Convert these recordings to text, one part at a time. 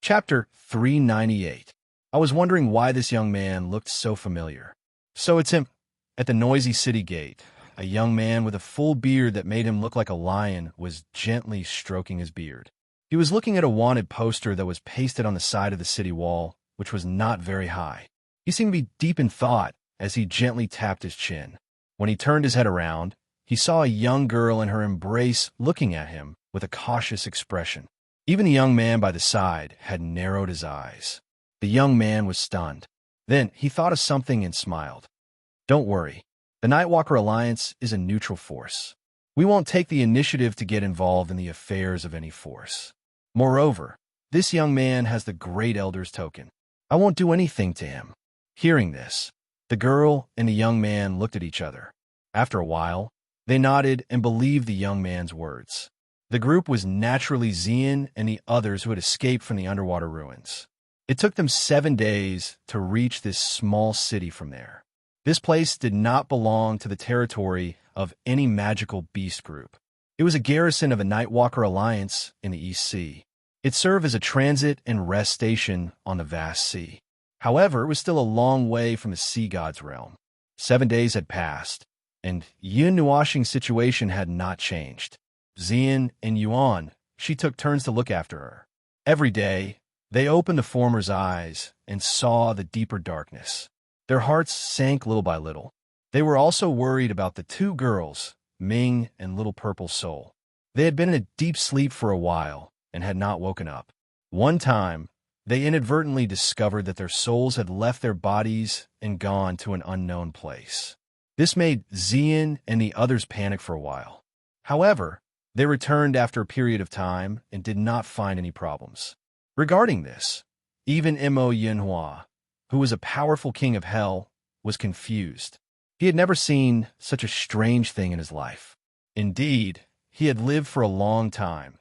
Chapter 398. I was wondering why this young man looked so familiar. So it's him. At the noisy city gate, a young man with a full beard that made him look like a lion was gently stroking his beard. He was looking at a wanted poster that was pasted on the side of the city wall, which was not very high. He seemed to be deep in thought as he gently tapped his chin. When he turned his head around, he saw a young girl in her embrace looking at him with a cautious expression. Even the young man by the side had narrowed his eyes. The young man was stunned. Then he thought of something and smiled. Don't worry. The Nightwalker Alliance is a neutral force. We won't take the initiative to get involved in the affairs of any force. Moreover, this young man has the Great Elder's token. I won't do anything to him. Hearing this, the girl and the young man looked at each other. After a while, they nodded and believed the young man's words. The group was naturally Xian and the others who had escaped from the underwater ruins. It took them 7 days to reach this small city from there. This place did not belong to the territory of any magical beast group. It was a garrison of a Nightwalker Alliance in the East Sea. It served as a transit and rest station on the vast sea. However, it was still a long way from the sea god's realm. 7 days had passed, and Yun Nuashing's situation had not changed. Xian and Yuan, she took turns to look after her. Every day, they opened the former's eyes and saw the deeper darkness. Their hearts sank little by little. They were also worried about the 2 girls, Ming and Little Purple Soul. They had been in a deep sleep for a while and had not woken up. One time, they inadvertently discovered that their souls had left their bodies and gone to an unknown place. This made Xian and the others panic for a while. However, they returned after a period of time and did not find any problems. Regarding this, even Mo Yinhua, who was a powerful king of hell, was confused. He had never seen such a strange thing in his life. Indeed, he had lived for a long time.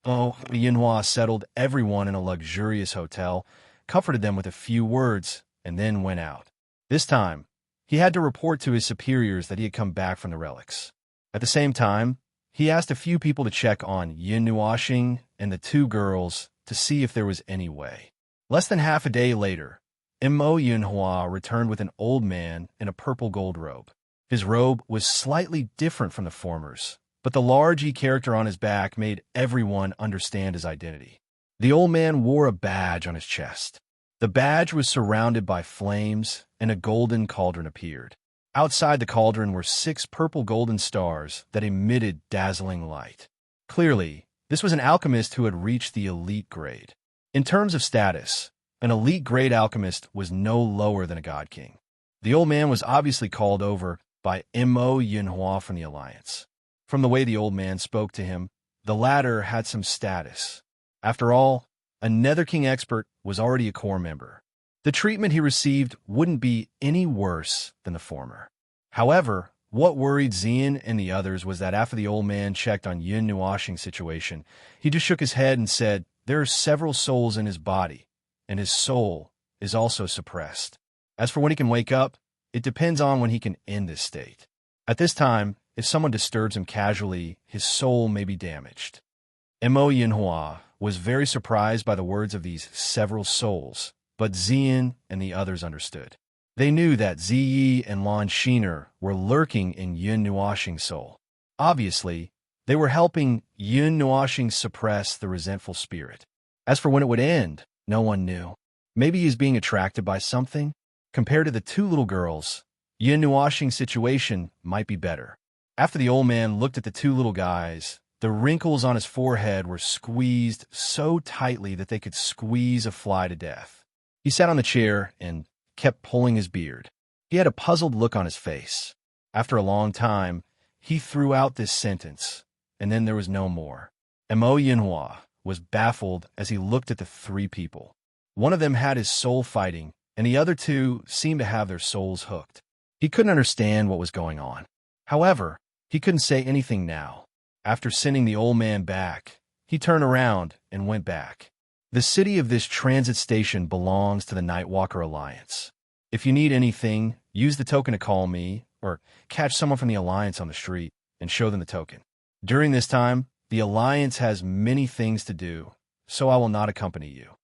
Yinhua settled everyone in a luxurious hotel, comforted them with a few words, and then went out. This time, he had to report to his superiors that he had come back from the relics. At the same time, he asked a few people to check on Yun Nuashing and the 2 girls to see if there was any way. Less than half a day later, Mo Yinhua returned with an old man in a purple gold robe. His robe was slightly different from the former's, but the large E character on his back made everyone understand his identity. The old man wore a badge on his chest. The badge was surrounded by flames, and a golden cauldron appeared. Outside the cauldron were 6 purple golden stars that emitted dazzling light. Clearly, this was an alchemist who had reached the elite grade. In terms of status, an elite grade alchemist was no lower than a god king. The old man was obviously called over by Mo Yinhua from the Alliance. From the way the old man spoke to him, the latter had some status. After all, a Nether King expert was already a core member. The treatment he received wouldn't be any worse than the former. However, what worried Xian and the others was that after the old man checked on Yun Nuashing's situation, he just shook his head and said, there are several souls in his body, and his soul is also suppressed. As for when he can wake up, it depends on when he can end this state. At this time, if someone disturbs him casually, his soul may be damaged. Mo Yinhua was very surprised by the words of these several souls, but Xian and the others understood. They knew that Ziyi and Lan Shiner were lurking in Yun Nuashing's soul. Obviously, they were helping Yun Nuashing suppress the resentful spirit. As for when it would end, no one knew. Maybe he's being attracted by something? Compared to the 2 little girls, Yun Nuashing's situation might be better. After the old man looked at the 2 little guys, the wrinkles on his forehead were squeezed so tightly that they could squeeze a fly to death. He sat on the chair and kept pulling his beard. He had a puzzled look on his face. After a long time, he threw out this sentence, and then there was no more. Mo Yinhua was baffled as he looked at the 3 people. One of them had his soul fighting, and the other 2 seemed to have their souls hooked. He couldn't understand what was going on. However, he couldn't say anything now. After sending the old man back, he turned around and went back. The city of this transit station belongs to the Nightwalker Alliance. If you need anything, use the token to call me, or catch someone from the Alliance on the street and show them the token. During this time, the Alliance has many things to do, so I will not accompany you.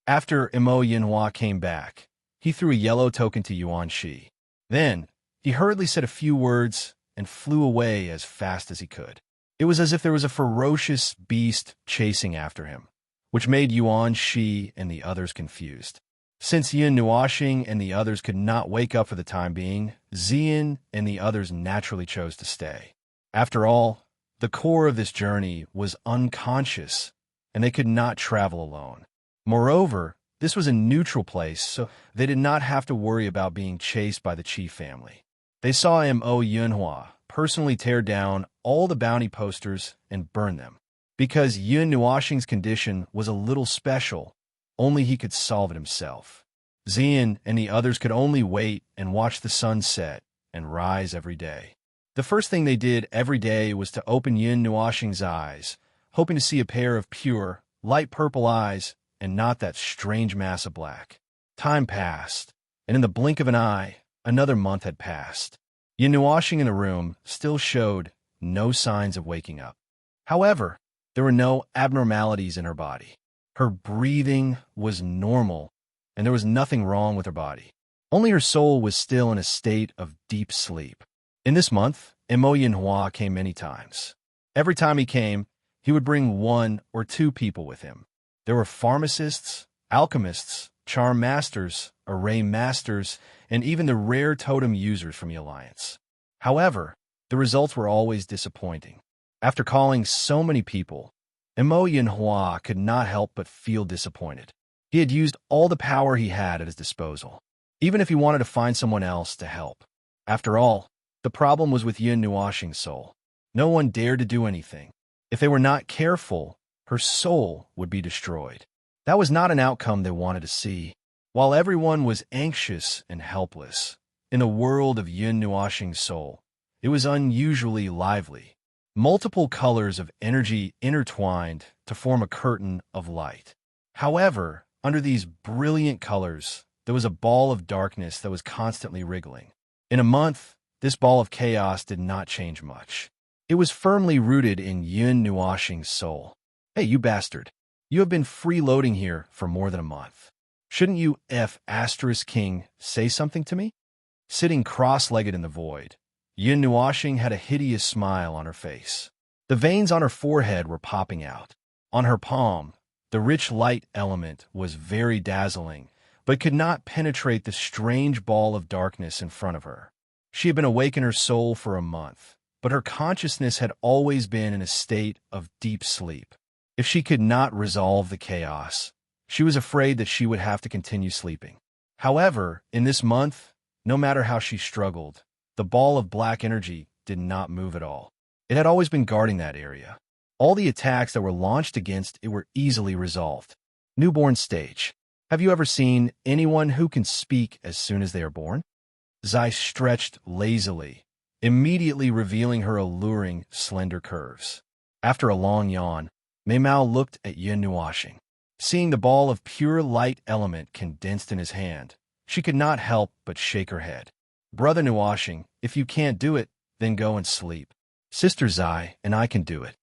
After Mo Yinhua came back, he threw a yellow token to Yuan Shi. Then, he hurriedly said a few words and flew away as fast as he could. It was as if there was a ferocious beast chasing after him, which made Yuan Shi and the others confused. Since Yin Nuoxing and the others could not wake up for the time being, Zian and the others naturally chose to stay. After all, the core of this journey was unconscious, and they could not travel alone. Moreover, this was a neutral place, so they did not have to worry about being chased by the Qi family. They saw Mo Yunhua personally tear down all the bounty posters and burn them. Because Yin Nuoxing's condition was a little special, only he could solve it himself. Zian and the others could only wait and watch the sun set and rise every day. The first thing they did every day was to open Yin Nuoxing's eyes, hoping to see a pair of pure, light purple eyes and not that strange mass of black. Time passed, and in the blink of an eye, another month had passed. Yin Nuoxing in the room still showed no signs of waking up. However, there were no abnormalities in her body. Her breathing was normal, and there was nothing wrong with her body. Only her soul was still in a state of deep sleep. In this month, Mo Yinhua came many times. Every time he came, he would bring 1 or 2 people with him. There were pharmacists, alchemists, charm masters, array masters, and even the rare totem users from the Alliance. However, the results were always disappointing. After calling so many people, Mo Yinhua could not help but feel disappointed. He had used all the power he had at his disposal, even if he wanted to find someone else to help. After all, the problem was with Yin Nuoxing's soul. No one dared to do anything. If they were not careful, her soul would be destroyed. That was not an outcome they wanted to see. While everyone was anxious and helpless, in the world of Yin Nuoxing's soul, it was unusually lively. Multiple colors of energy intertwined to form a curtain of light. However, under these brilliant colors, there was a ball of darkness that was constantly wriggling. In a month, this ball of chaos did not change much. It was firmly rooted in Yin Nuoxing's soul. Hey, you bastard. You have been freeloading here for more than a month. Shouldn't you King say something to me? Sitting cross-legged in the void, Yin Nuoxing had a hideous smile on her face. The veins on her forehead were popping out. On her palm, the rich light element was very dazzling, but could not penetrate the strange ball of darkness in front of her. She had been awake in her soul for a month, but her consciousness had always been in a state of deep sleep. If she could not resolve the chaos, she was afraid that she would have to continue sleeping. However, in this month, no matter how she struggled, the ball of black energy did not move at all. It had always been guarding that area. All the attacks that were launched against it were easily resolved. Newborn stage. Have you ever seen anyone who can speak as soon as they are born? Zai stretched lazily, immediately revealing her alluring, slender curves. After a long yawn, Mei Mao looked at Yin Nuoxing. Seeing the ball of pure light element condensed in his hand, she could not help but shake her head. Brother Nuoxing, if you can't do it, then go and sleep. Sister Zai and I can do it.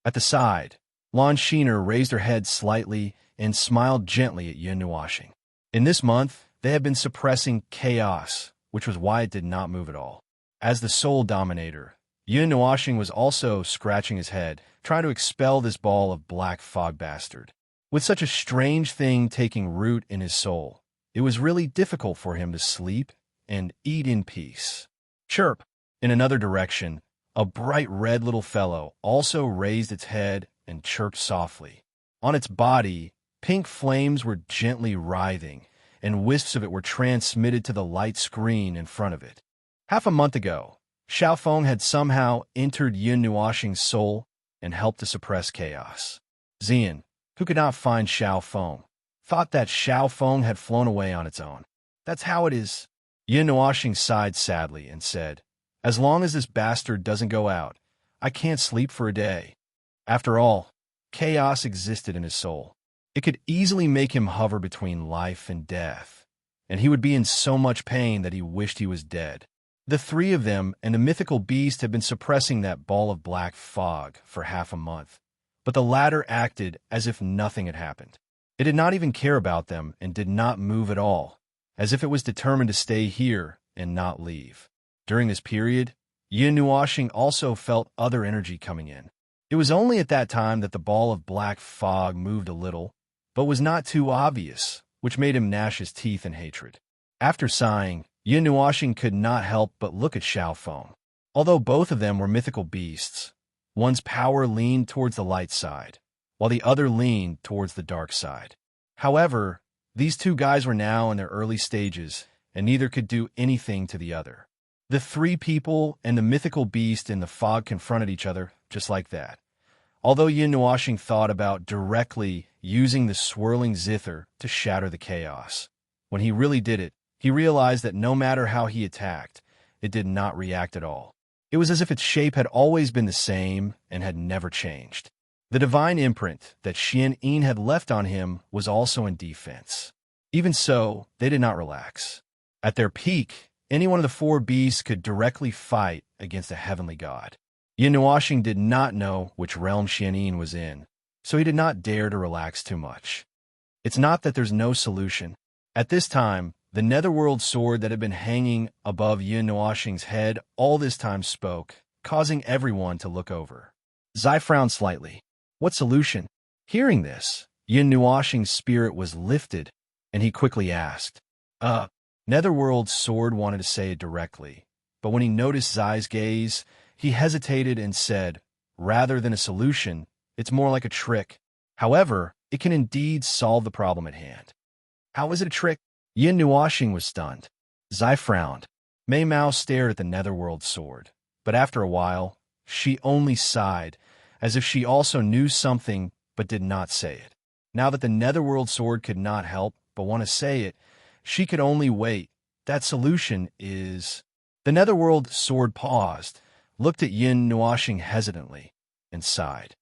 At the side, Lan Shiner raised her head slightly and smiled gently at Yin Nuoxing. In this month, they had been suppressing chaos, which was why it did not move at all. As the sole dominator, Yin Nuoxing was also scratching his head, trying to expel this ball of black fog bastard. With such a strange thing taking root in his soul, it was really difficult for him to sleep and eat in peace. Chirp! In another direction, a bright red little fellow also raised its head and chirped softly. On its body, pink flames were gently writhing, and wisps of it were transmitted to the light screen in front of it. Half a month ago, Xiaofeng had somehow entered Yin Nuoxing's soul and helped to suppress chaos. Zian, who could not find Xiaofeng, thought that Xiaofeng had flown away on its own. That's how it is. Yin Nuoxing sighed sadly and said, as long as this bastard doesn't go out, I can't sleep for a day. After all, chaos existed in his soul. It could easily make him hover between life and death, and he would be in so much pain that he wished he was dead. The three of them and the mythical beast had been suppressing that ball of black fog for half a month, but the latter acted as if nothing had happened. It did not even care about them and did not move at all, as if it was determined to stay here and not leave. During this period, Yin Nuashing also felt other energy coming in. It was only at that time that the ball of black fog moved a little, but was not too obvious, which made him gnash his teeth in hatred. After sighing, Yin Nuashing could not help but look at Xiaofeng. Although both of them were mythical beasts, one's power leaned towards the light side, while the other leaned towards the dark side. However, these two guys were now in their early stages, and neither could do anything to the other. The three people and the mythical beast in the fog confronted each other just like that. Although Yin Nuashing thought about directly using the swirling zither to shatter the chaos, when he really did it, he realized that no matter how he attacked, it did not react at all. It was as if its shape had always been the same and had never changed. The divine imprint that Xian Yin had left on him was also in defense. Even so, they did not relax. At their peak, any one of the four beasts could directly fight against a heavenly god. Yin Nuashing did not know which realm Xian Yin was in, so he did not dare to relax too much. It's not that there's no solution. At this time, the netherworld sword that had been hanging above Yin Nuashing's head all this time spoke, causing everyone to look over. Zai frowned slightly. What solution? Hearing this, Yin Nuashing's spirit was lifted, and he quickly asked, Netherworld's sword wanted to say it directly, but when he noticed Zai's gaze, he hesitated and said, rather than a solution, it's more like a trick. However, it can indeed solve the problem at hand. How is it a trick? Yin Nuashing was stunned. Zai frowned. Mei Mao stared at the netherworld sword, but after a while, she only sighed, as if she also knew something but did not say it. Now that the netherworld sword could not help but want to say it, she could only wait. That solution is... The netherworld sword paused, looked at Yin Nuashing hesitantly, and sighed.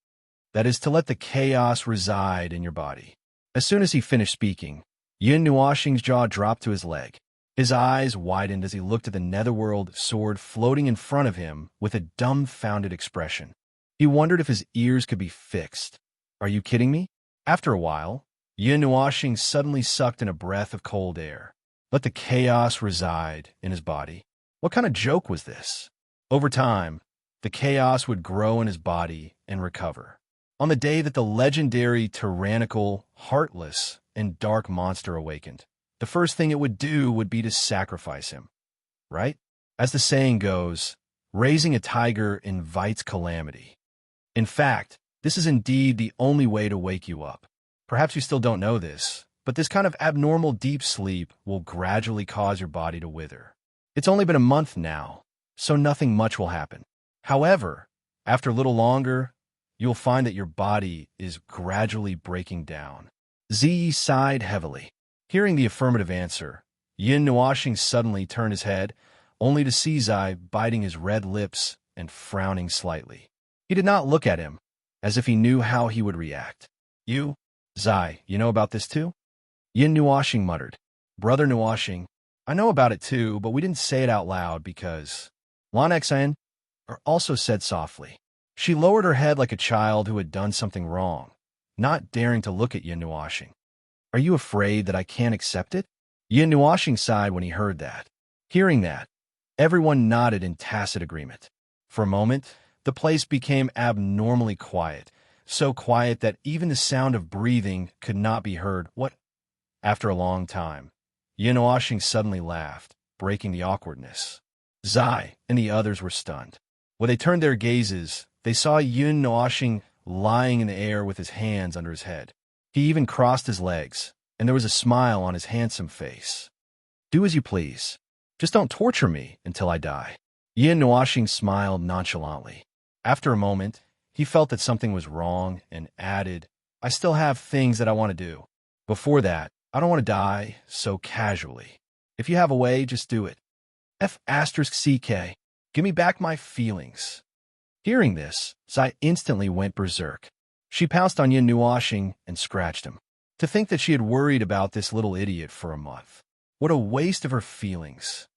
That is to let the chaos reside in your body. As soon as he finished speaking, Yin Nuashing's jaw dropped to his leg. His eyes widened as he looked at the netherworld sword floating in front of him with a dumbfounded expression. He wondered if his ears could be fixed. Are you kidding me? After a while, Yin Nuashing suddenly sucked in a breath of cold air. Let the chaos reside in his body. What kind of joke was this? Over time, the chaos would grow in his body and recover. On the day that the legendary, tyrannical, heartless, and dark monster awakened, the first thing it would do would be to sacrifice him. Right? As the saying goes, raising a tiger invites calamity. In fact, this is indeed the only way to wake you up. Perhaps you still don't know this, but this kind of abnormal deep sleep will gradually cause your body to wither. It's only been a month now, so nothing much will happen. However, after a little longer, you'll find that your body is gradually breaking down. Ziyi sighed heavily. Hearing the affirmative answer, Yin Nuashing suddenly turned his head, only to see Zai biting his red lips and frowning slightly. He did not look at him, as if he knew how he would react. You, Zai, you know about this too? Yin Nuashing muttered. Brother Nuashing, I know about it too, but we didn't say it out loud because... Lan Xan also said softly. She lowered her head like a child who had done something wrong, not daring to look at Yin Nuashing. Are you afraid that I can't accept it? Yin Nuashing sighed when he heard that. Hearing that, everyone nodded in tacit agreement. For a moment, the place became abnormally quiet, so quiet that even the sound of breathing could not be heard. What? After a long time, Yin Nuashing suddenly laughed, breaking the awkwardness. Zai and the others were stunned. When they turned their gazes, they saw Yin Nuashing lying in the air with his hands under his head. He even crossed his legs, and there was a smile on his handsome face. Do as you please. Just don't torture me until I die. Yin Nuashing smiled nonchalantly. After a moment, he felt that something was wrong and added, I still have things that I want to do. Before that, I don't want to die so casually. If you have a way, just do it. F*CK. Give me back my feelings. Hearing this, Zai instantly went berserk. She pounced on Yin Nuashing and scratched him. To think that she had worried about this little idiot for a month. What a waste of her feelings.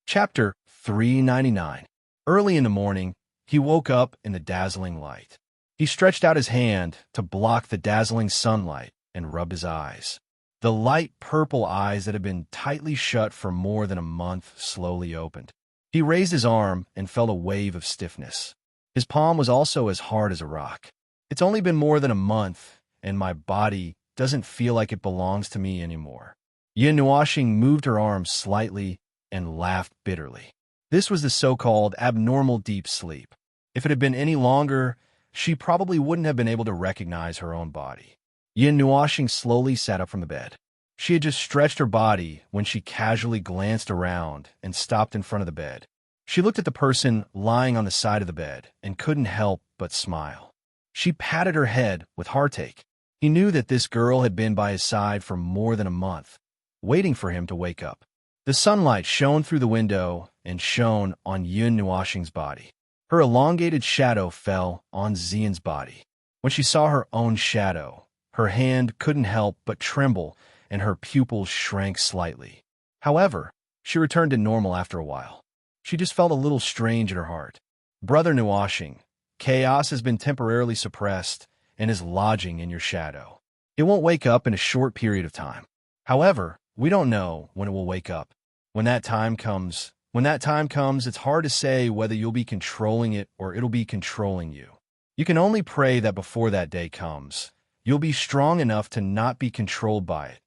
Chapter 399. Early in the morning, he woke up in the dazzling light. He stretched out his hand to block the dazzling sunlight and rub his eyes. The light purple eyes that had been tightly shut for more than a month slowly opened. He raised his arm and felt a wave of stiffness. His palm was also as hard as a rock. It's only been more than a month, and my body doesn't feel like it belongs to me anymore. Yin Nuashing moved her arms slightly and laughed bitterly. This was the so-called abnormal deep sleep. If it had been any longer, she probably wouldn't have been able to recognize her own body. Yin Nuashing slowly sat up from the bed. She had just stretched her body when she casually glanced around and stopped in front of the bed. She looked at the person lying on the side of the bed and couldn't help but smile. She patted her head with heartache. He knew that this girl had been by his side for more than a month, waiting for him to wake up. The sunlight shone through the window and shone on Yin Nuashing's body. Her elongated shadow fell on Xian's body. When she saw her own shadow, her hand couldn't help but tremble and her pupils shrank slightly. However, she returned to normal after a while. She just felt a little strange in her heart. Brother Nuashing, chaos has been temporarily suppressed and is lodging in your shadow. It won't wake up in a short period of time. However, we don't know when it will wake up. When that time comes, it's hard to say whether you'll be controlling it or it'll be controlling you. You can only pray that before that day comes, you'll be strong enough to not be controlled by it.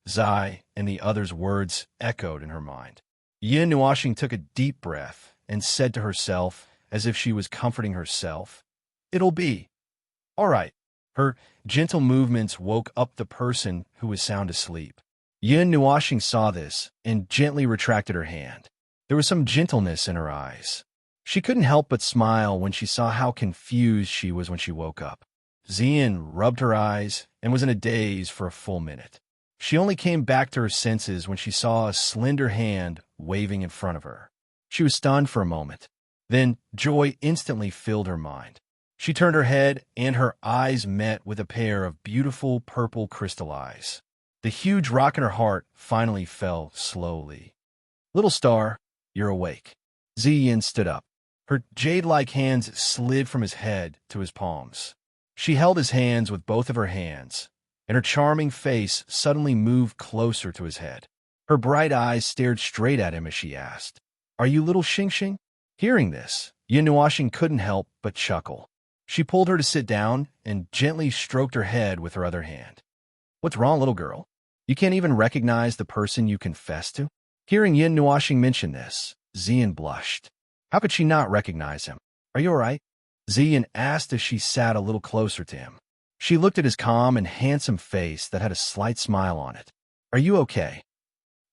Zai and the other's words echoed in her mind. Yin Nuashing took a deep breath and said to herself, as if she was comforting herself, "It'll be all right." Her gentle movements woke up the person who was sound asleep. Yin Nuashing saw this and gently retracted her hand. There was some gentleness in her eyes. She couldn't help but smile when she saw how confused she was when she woke up. Xian rubbed her eyes and was in a daze for a full minute. She only came back to her senses when she saw a slender hand waving in front of her. She was stunned for a moment. Then joy instantly filled her mind. She turned her head and her eyes met with a pair of beautiful purple crystal eyes. The huge rock in her heart finally fell slowly. "Little star, you're awake." Ziyin stood up. Her jade-like hands slid from his head to his palms. She held his hands with both of her hands, and her charming face suddenly moved closer to his head. Her bright eyes stared straight at him as she asked, "Are you little Xingxing?" Hearing this, Yin Nuashing couldn't help but chuckle. She pulled her to sit down and gently stroked her head with her other hand. "What's wrong, little girl? You can't even recognize the person you confessed to?" Hearing Yin Nuashing mention this, Xian blushed. How could she not recognize him? "Are you all right?" Xian asked as she sat a little closer to him. She looked at his calm and handsome face that had a slight smile on it. "Are you okay?"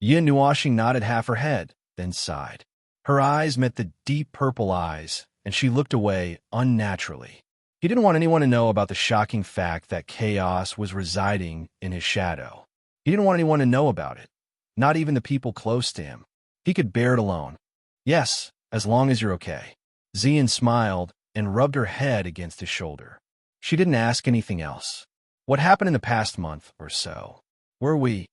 Yin Nuashing nodded half her head, then sighed. Her eyes met the deep purple eyes, and she looked away unnaturally. He didn't want anyone to know about the shocking fact that chaos was residing in his shadow. He didn't want anyone to know about it, not even the people close to him. He could bear it alone. "Yes, as long as you're okay." Xian smiled and rubbed her head against his shoulder. She didn't ask anything else. What happened in the past month or so? Were we?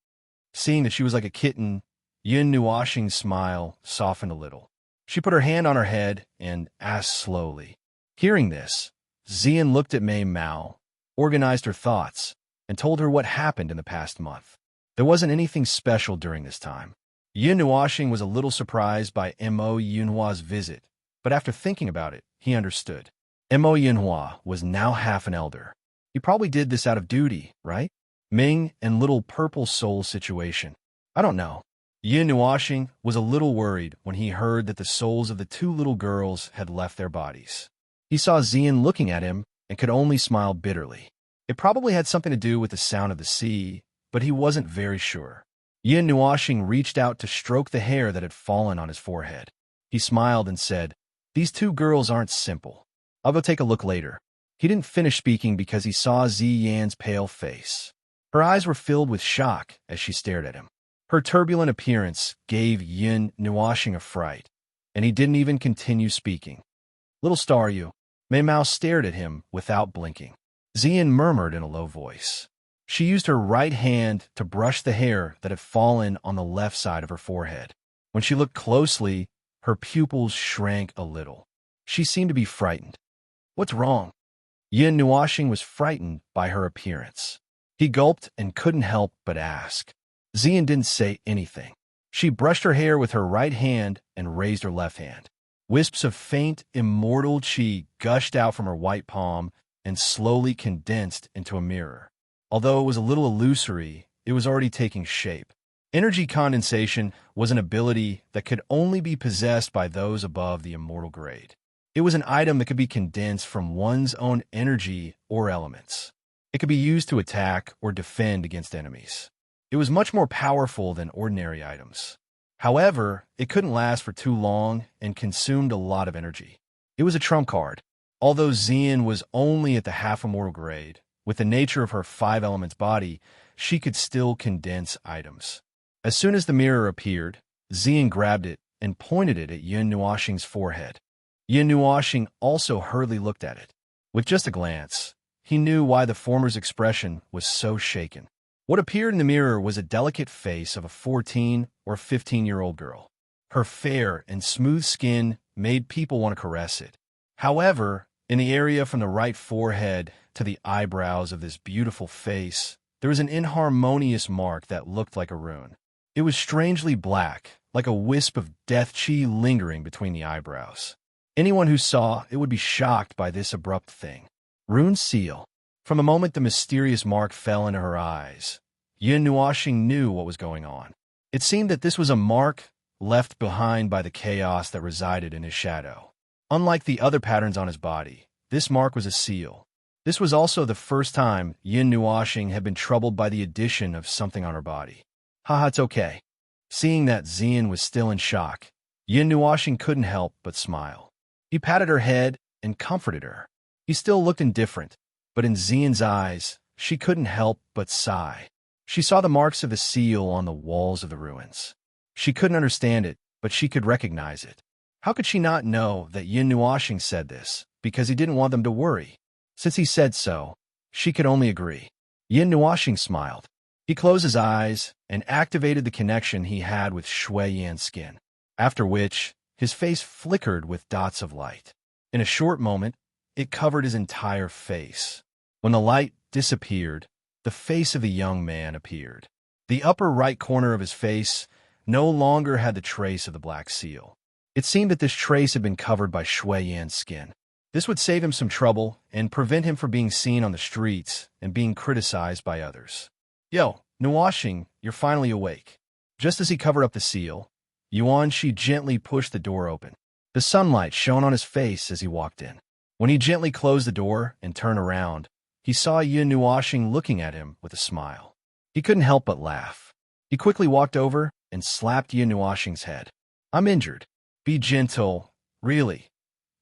Seeing that she was like a kitten, Yin Nuashing's smile softened a little. She put her hand on her head and asked slowly. Hearing this, Xian looked at Mei Mao, organized her thoughts, and told her what happened in the past month. There wasn't anything special during this time. Yin Nuashing was a little surprised by Mo Yunhua's visit, but after thinking about it, he understood. Mo Yunhua was now half an elder. He probably did this out of duty, right? Ming and little purple soul situation. I don't know. Yin Nuashing was a little worried when he heard that the souls of the two little girls had left their bodies. He saw Xian looking at him and could only smile bitterly. It probably had something to do with the sound of the sea, but he wasn't very sure. Yin Nuashing reached out to stroke the hair that had fallen on his forehead. He smiled and said, "These two girls aren't simple. I'll go take a look later." He didn't finish speaking because he saw Ziyan's pale face. Her eyes were filled with shock as she stared at him. Her turbulent appearance gave Yin Nuashing a fright, and he didn't even continue speaking. "Little star you." Mei Mao stared at him without blinking. Xian murmured in a low voice. She used her right hand to brush the hair that had fallen on the left side of her forehead. When she looked closely, her pupils shrank a little. She seemed to be frightened. "What's wrong?" Yin Nuashing was frightened by her appearance. He gulped and couldn't help but ask. Xian didn't say anything. She brushed her hair with her right hand and raised her left hand. Wisps of faint, immortal qi gushed out from her white palm and slowly condensed into a mirror. Although it was a little illusory, it was already taking shape. Energy condensation was an ability that could only be possessed by those above the immortal grade. It was an item that could be condensed from one's own energy or elements. It could be used to attack or defend against enemies. It was much more powerful than ordinary items. However, it couldn't last for too long and consumed a lot of energy. It was a trump card. Although Xian was only at the half-immortal grade, with the nature of her 5 elements body, she could still condense items. As soon as the mirror appeared, Xian grabbed it and pointed it at Yin Nuashing's forehead. Yin Nuashing also hurriedly looked at it. With just a glance, he knew why the former's expression was so shaken. What appeared in the mirror was a delicate face of a 14 or 15-year-old girl. Her fair and smooth skin made people want to caress it. However, in the area from the right forehead to the eyebrows of this beautiful face, there was an inharmonious mark that looked like a rune. It was strangely black, like a wisp of death chi lingering between the eyebrows. Anyone who saw it would be shocked by this abrupt thing. Rune seal. From the moment the mysterious mark fell into her eyes, Yin Nuashing knew what was going on. It seemed that this was a mark left behind by the chaos that resided in his shadow. Unlike the other patterns on his body, this mark was a seal. This was also the first time Yin Nuashing had been troubled by the addition of something on her body. Haha, it's okay. Seeing that Xian was still in shock, Yin Nuashing couldn't help but smile. He patted her head and comforted her. He still looked indifferent, but in Xian's eyes, she couldn't help but sigh. She saw the marks of the seal on the walls of the ruins. She couldn't understand it, but she could recognize it. How could she not know that Yin Nuashing said this because he didn't want them to worry? Since he said so, she could only agree. Yin Nuashing smiled. He closed his eyes and activated the connection he had with Shui Yan's skin, after which his face flickered with dots of light. In a short moment, it covered his entire face. When the light disappeared, the face of the young man appeared. The upper right corner of his face no longer had the trace of the black seal. It seemed that this trace had been covered by Shui Yan's skin. This would save him some trouble and prevent him from being seen on the streets and being criticized by others. Yo, Nuashing, you're finally awake. Just as he covered up the seal, Yuanqi gently pushed the door open. The sunlight shone on his face as he walked in. When he gently closed the door and turned around, he saw Yin Nuashing looking at him with a smile. He couldn't help but laugh. He quickly walked over and slapped Yin Nuashing's head. I'm injured. Be gentle. Really.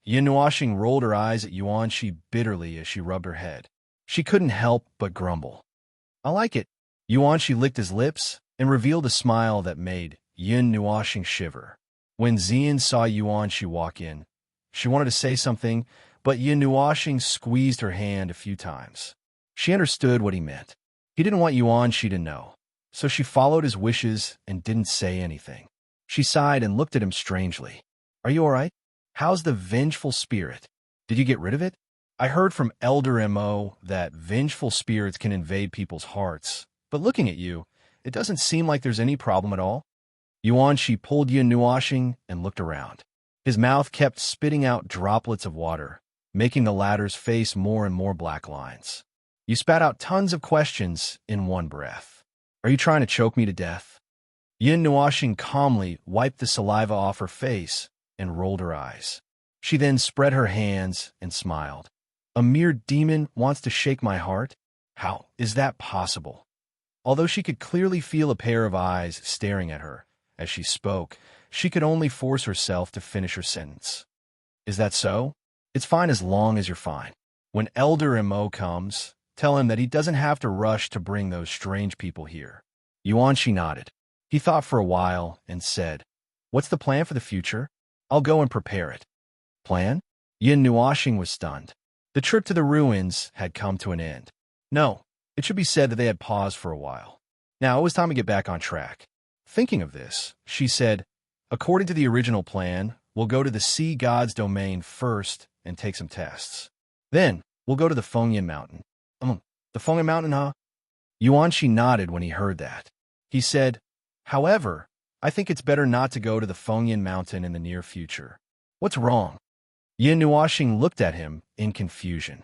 Yin Nuashing rolled her eyes at Yuanqi bitterly as she rubbed her head. She couldn't help but grumble. I like it. Yuanqi licked his lips and revealed a smile that made Yin Nuashing shiver. When Xian saw Yuanqi walk in, she wanted to say something, but Yin Nuashing squeezed her hand a few times. She understood what he meant. He didn't want Yuanqi to know, so she followed his wishes and didn't say anything. She sighed and looked at him strangely. Are you all right? How's the vengeful spirit? Did you get rid of it? I heard from Elder Mo that vengeful spirits can invade people's hearts, but looking at you, it doesn't seem like there's any problem at all. Yuanqi pulled Yin Nuashing and looked around. His mouth kept spitting out droplets of water, making the latter's face more and more black lines. You spat out tons of questions in one breath. Are you trying to choke me to death? Yin Nuashing calmly wiped the saliva off her face and rolled her eyes. She then spread her hands and smiled. A mere demon wants to shake my heart? How is that possible? Although she could clearly feel a pair of eyes staring at her as she spoke, she could only force herself to finish her sentence. Is that so? It's fine as long as you're fine. When Elder Mo comes, tell him that he doesn't have to rush to bring those strange people here. Yuanqi nodded. He thought for a while and said, What's the plan for the future? I'll go and prepare it. Plan? Yin Nuashing was stunned. The trip to the ruins had come to an end. No, it should be said that they had paused for a while. Now it was time to get back on track. Thinking of this, she said, According to the original plan, we'll go to the sea god's domain first and take some tests. Then, We'll go to the Fengyan Mountain. The Fengyan Mountain, huh? Yuanqi nodded when he heard that. He said, however, I think it's better not to go to the Fengyan Mountain in the near future. What's wrong? Yin Nuoxing looked at him in confusion.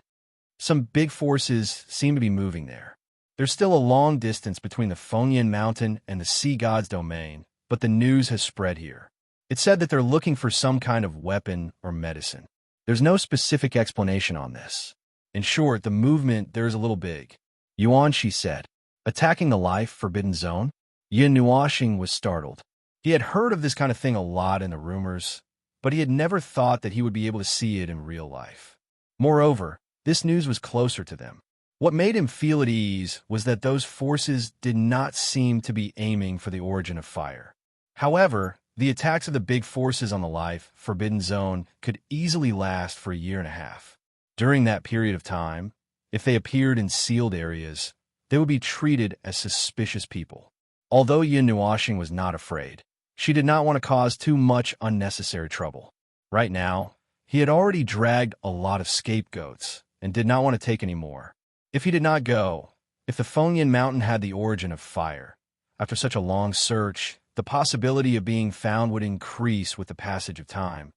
Some big forces seem to be moving there. There's still a long distance between the Fengyan Mountain and the Sea God's domain, but the news has spread here. It said that they're looking for some kind of weapon or medicine. There's no specific explanation on this. In short, the movement there is a little big. Yuanqi said, attacking the life forbidden zone? Yin Nuoxing was startled. He had heard of this kind of thing a lot in the rumors, but he had never thought that he would be able to see it in real life. Moreover, this news was closer to them. What made him feel at ease was that those forces did not seem to be aiming for the origin of fire. However, the attacks of the big forces on the life forbidden zone could easily last for a year and a half. During that period of time, if they appeared in sealed areas, they would be treated as suspicious people. Although Yin Nuoxing was not afraid, she did not want to cause too much unnecessary trouble. Right now, he had already dragged a lot of scapegoats and did not want to take any more. If he did not go, if the Fengyan Mountain had the origin of fire, after such a long search, the possibility of being found would increase with the passage of time.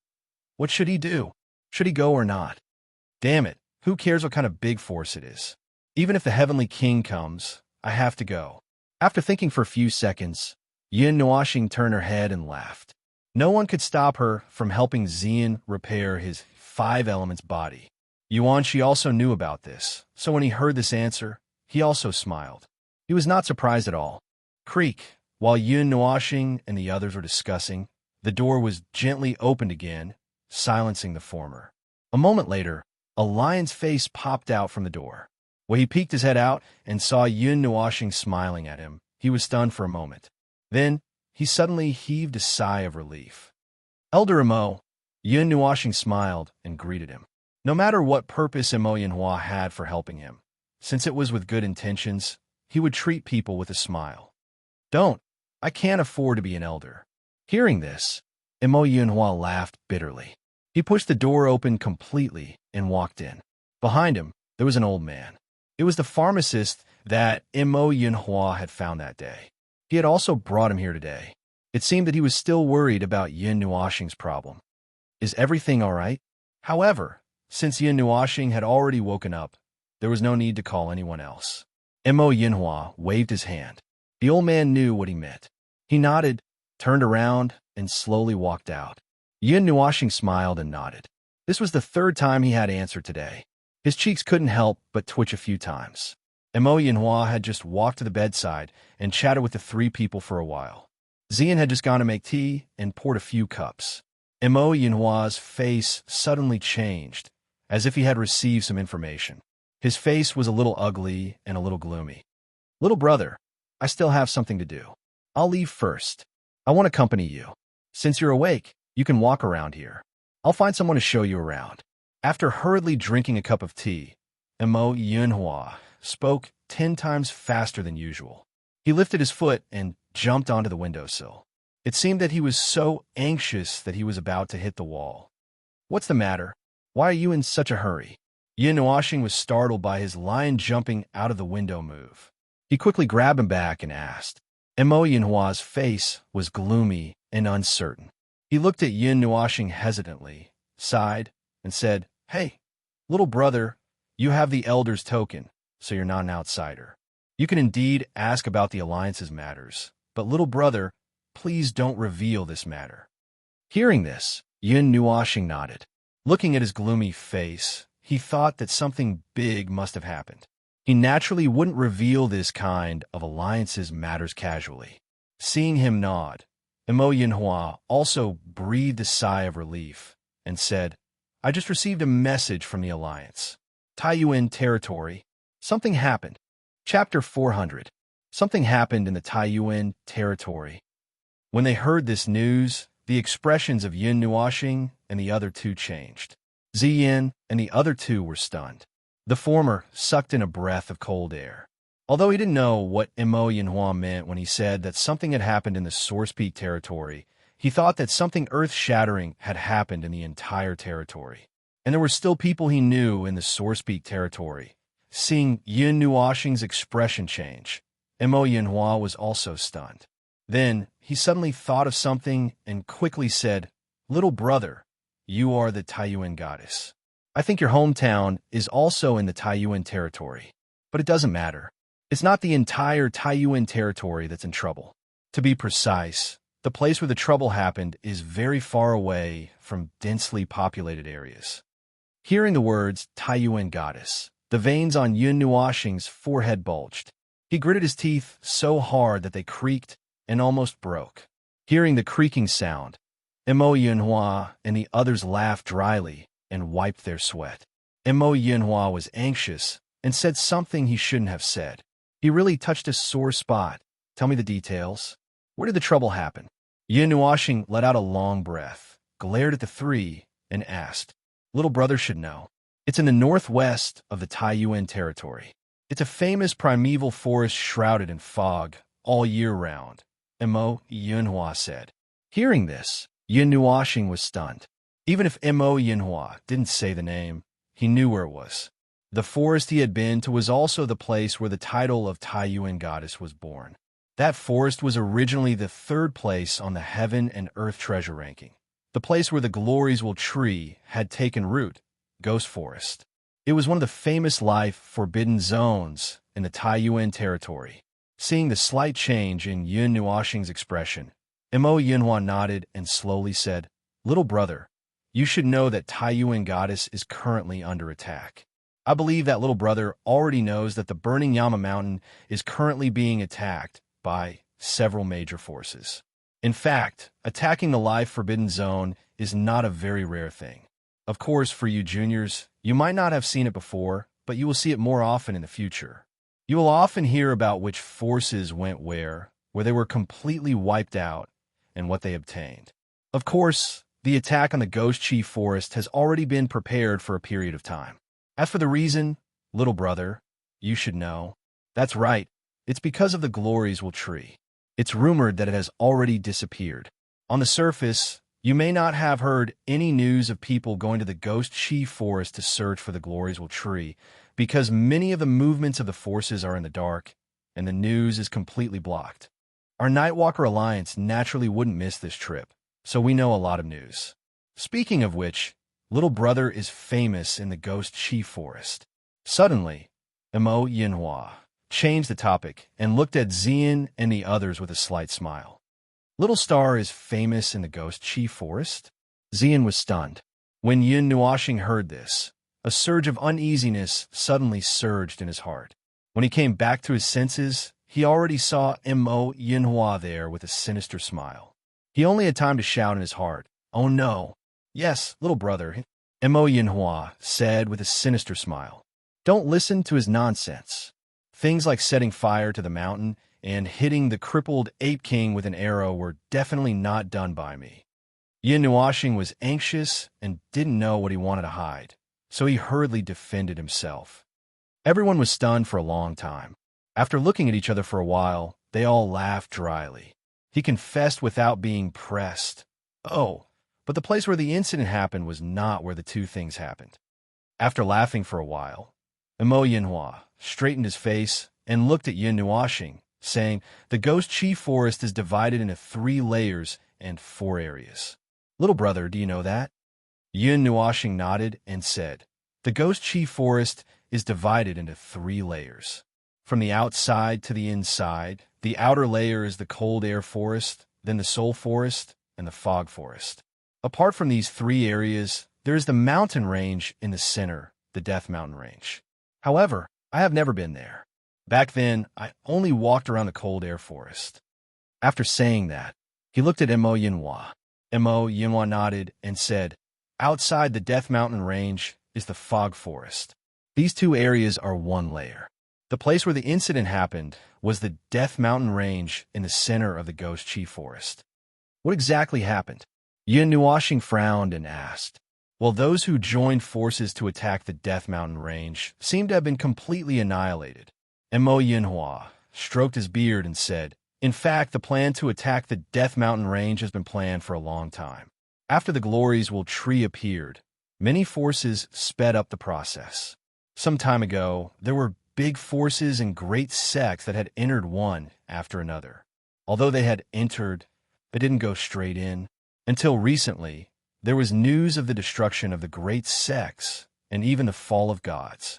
What should he do? Should he go or not? Damn it, who cares what kind of big force it is? Even if the Heavenly King comes, I have to go. After thinking for a few seconds, Yin Nuoxing turned her head and laughed. No one could stop her from helping Xian repair his 5 elements body. Yuanqi also knew about this, so when he heard this answer, he also smiled. He was not surprised at all. Creak, while Yin Nuoxing and the others were discussing, the door was gently opened again, silencing the former. A moment later, a lion's face popped out from the door. When he peeked his head out and saw Yin Nuoxing smiling at him, he was stunned for a moment. Then, he suddenly heaved a sigh of relief. Elder Emo, Yin Nuoxing smiled and greeted him. No matter what purpose Emo Yinhua had for helping him, since it was with good intentions, he would treat people with a smile. I can't afford to be an elder. Hearing this, Emo Yinhua laughed bitterly. He pushed the door open completely and walked in. Behind him, there was an old man. It was the pharmacist that Emo Yinhua had found that day. He had also brought him here today. It seemed that he was still worried about Yin Nuoxing's problem. Is everything all right? However, since Yin Nuoxing had already woken up, there was no need to call anyone else. Emo Yinhua waved his hand. The old man knew what he meant. He nodded, turned around, and slowly walked out. Yin Nuoxing smiled and nodded. This was the 3rd time he had answered today. His cheeks couldn't help but twitch a few times. Emo Yinhua had just walked to the bedside and chatted with the 3 people for a while. Xian had just gone to make tea and poured a few cups. Emo Yinhua's face suddenly changed, as if he had received some information. His face was a little ugly and a little gloomy. Little brother, I still have something to do. I'll leave first. I want to accompany you. Since you're awake, you can walk around here. I'll find someone to show you around. After hurriedly drinking a cup of tea, Emo Yinhua spoke 10 times faster than usual. He lifted his foot and jumped onto the windowsill. It seemed that he was so anxious that he was about to hit the wall. What's the matter? Why are you in such a hurry? Yin Nuoxing was startled by his lion jumping out of the window move. He quickly grabbed him back and asked. Emo Yinhua's face was gloomy and uncertain. He looked at Yin Nuoxing hesitantly, sighed, and said, Hey, little brother, you have the elder's token, so you're not an outsider. You can indeed ask about the alliance's matters, but little brother, please don't reveal this matter. Hearing this, Yin Nuoxing nodded. Looking at his gloomy face, he thought that something big must have happened. He naturally wouldn't reveal this kind of alliance's matters casually. Seeing him nod, Emo Yinhua also breathed a sigh of relief and said, I just received a message from the alliance. Taiyuan territory. Something happened. Chapter 400. Something happened in the Taiyuan territory. When they heard this news, the expressions of Yin Nuoxing and the other 2 changed. Ziyin and the other 2 were stunned. The former sucked in a breath of cold air. Although he didn't know what Emo Yinhua meant when he said that something had happened in the Source Peak territory, he thought that something earth-shattering had happened in the entire territory. And there were still people he knew in the Source Peak territory. Seeing Yun Nuoxing's expression change, Mo Yinhua was also stunned. Then, he suddenly thought of something and quickly said, "Little brother, you are the Taiyuan goddess. I think your hometown is also in the Taiyuan territory. But it doesn't matter. It's not the entire Taiyuan territory that's in trouble. To be precise, the place where the trouble happened is very far away from densely populated areas." Hearing the words Taiyuan goddess, the veins on Yun Nuoxing's forehead bulged. He gritted his teeth so hard that they creaked and almost broke. Hearing the creaking sound, Mo Yinhua and the others laughed dryly and wiped their sweat. Mo Yinhua was anxious and said something he shouldn't have said. He really touched a sore spot. "Tell me the details. Where did the trouble happen?" Yun Nuoxing let out a long breath, glared at the three, and asked, "Little brother should know. It's in the northwest of the Taiyuan territory. It's a famous primeval forest shrouded in fog all year round," Mo Yinhua said. Hearing this, Yun Nuoxing was stunned. Even if Mo Yinhua didn't say the name, he knew where it was. The forest he had been to was also the place where the title of Taiyuan goddess was born. That forest was originally the third place on the Heaven and Earth treasure ranking. The place where the Glories Will tree had taken root, Ghost Forest. It was one of the famous life forbidden zones in the Taiyuan territory. Seeing the slight change in Yun Nuoxing's expression, Mo Yinhua nodded and slowly said, "Little brother, you should know that Taiyuan goddess is currently under attack. I believe that little brother already knows that the burning Yama Mountain is currently being attacked by several major forces. In fact, attacking the Life Forbidden Zone is not a very rare thing. Of course, for you juniors, you might not have seen it before, but you will see it more often in the future. You will often hear about which forces went where they were completely wiped out, and what they obtained. Of course, the attack on the Ghost Chief Forest has already been prepared for a period of time. As for the reason, little brother, you should know. That's right, it's because of the Glories Will tree. It's rumored that it has already disappeared. On the surface, you may not have heard any news of people going to the Ghost Chief Forest to search for the Glories Will tree, because many of the movements of the forces are in the dark, and the news is completely blocked. Our Nightwalker Alliance naturally wouldn't miss this trip, so we know a lot of news. Speaking of which, little brother is famous in the Ghost Chief Forest." Suddenly, Mo Yinhua changed the topic and looked at Xian and the others with a slight smile. "Little Star is famous in the Ghost Chief Forest?" Xian was stunned. When Yun Nuoxing heard this, a surge of uneasiness suddenly surged in his heart. When he came back to his senses, he already saw Mo Yinhua there with a sinister smile. He only had time to shout in his heart, "Oh no!" "Yes, little brother," Mo Yinhua said with a sinister smile. "Don't listen to his nonsense. Things like setting fire to the mountain and hitting the crippled Ape King with an arrow were definitely not done by me." Yun Nuoxing was anxious and didn't know what he wanted to hide, so he hurriedly defended himself. Everyone was stunned for a long time. After looking at each other for a while, they all laughed dryly. He confessed without being pressed, "Oh, but the place where the incident happened was not where the two things happened." After laughing for a while, Mo Yinhua straightened his face and looked at Yun Nuoxing, saying, "The Ghost Chief Forest is divided into 3 layers and 4 areas. Little brother, do you know that?" Yun Nuoxing nodded and said, "The Ghost Chief Forest is divided into 3 layers. From the outside to the inside, the outer layer is the Cold Air Forest, then the Soul Forest, and the Fog Forest. Apart from these 3 areas, there is the mountain range in the center, the Death Mountain Range. However, I have never been there. Back then, I only walked around the Cold Air Forest." After saying that, he looked at Mo Yinhua. Mo Yinhua nodded and said, "Outside the Death Mountain Range is the Fog Forest. These 2 areas are 1 layer. The place where the incident happened was the Death Mountain Range in the center of the Ghost Chief Forest." "What exactly happened?" Yun Nuoxing frowned and asked. "Well, those who joined forces to attack the Death Mountain Range seem to have been completely annihilated." Mo Yinhua stroked his beard and said, "In fact, the plan to attack the Death Mountain Range has been planned for a long time. After the Glories Will tree appeared, Many forces sped up the process. Some time ago, there were big forces and great sects that had entered one after another. Although they had entered, they didn't go straight in. Until recently, there was news of the destruction of the great sects and even the fall of gods.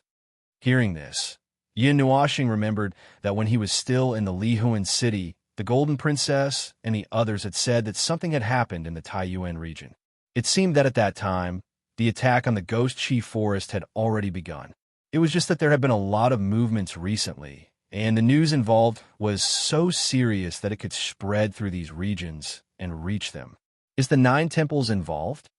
Hearing this, Yin Nuashing remembered that when he was still in the Lihuan city, the Golden Princess and the others had said that something had happened in the Taiyuan region. It seemed that at that time, the attack on the Ghost Chi Forest had already begun. It was just that there had been a lot of movements recently, and the news involved was so serious that it could spread through these regions and reach them. Is the Nine Temples involved?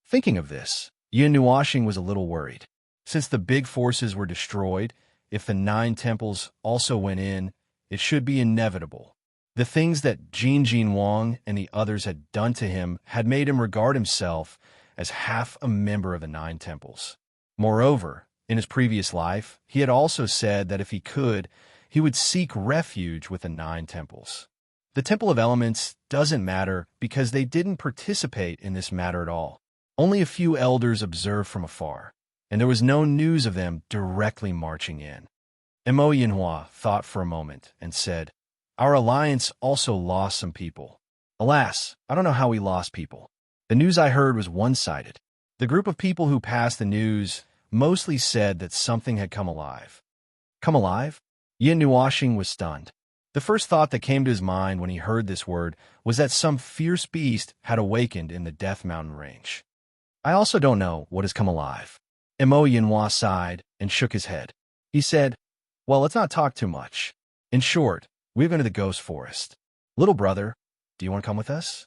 Thinking of this, Yin Nuashing was a little worried. Since the big forces were destroyed, if the Nine Temples also went in, it should be inevitable. The things that Jin Wang and the others had done to him had made him regard himself as half a member of the Nine Temples. Moreover, in his previous life, he had also said that if he could, he would seek refuge with the Nine Temples. The Temple of Elements doesn't matter because they didn't participate in this matter at all. Only a few elders observed from afar, and there was no news of them directly marching in. Mo Yinhua thought for a moment and said, "Our alliance also lost some people. Alas, I don't know how we lost people. The news I heard was one-sided. The group of people who passed the news mostly said that something had come alive." Come alive? Yin Nuashing was stunned. The first thought that came to his mind when he heard this word was that some fierce beast had awakened in the Death Mountain range. I also don't know what has come alive. Mo Yinhua sighed and shook his head. He said, "Well, let's not talk too much. In short, we've been to the Ghost Forest. Little brother, do you want to come with us?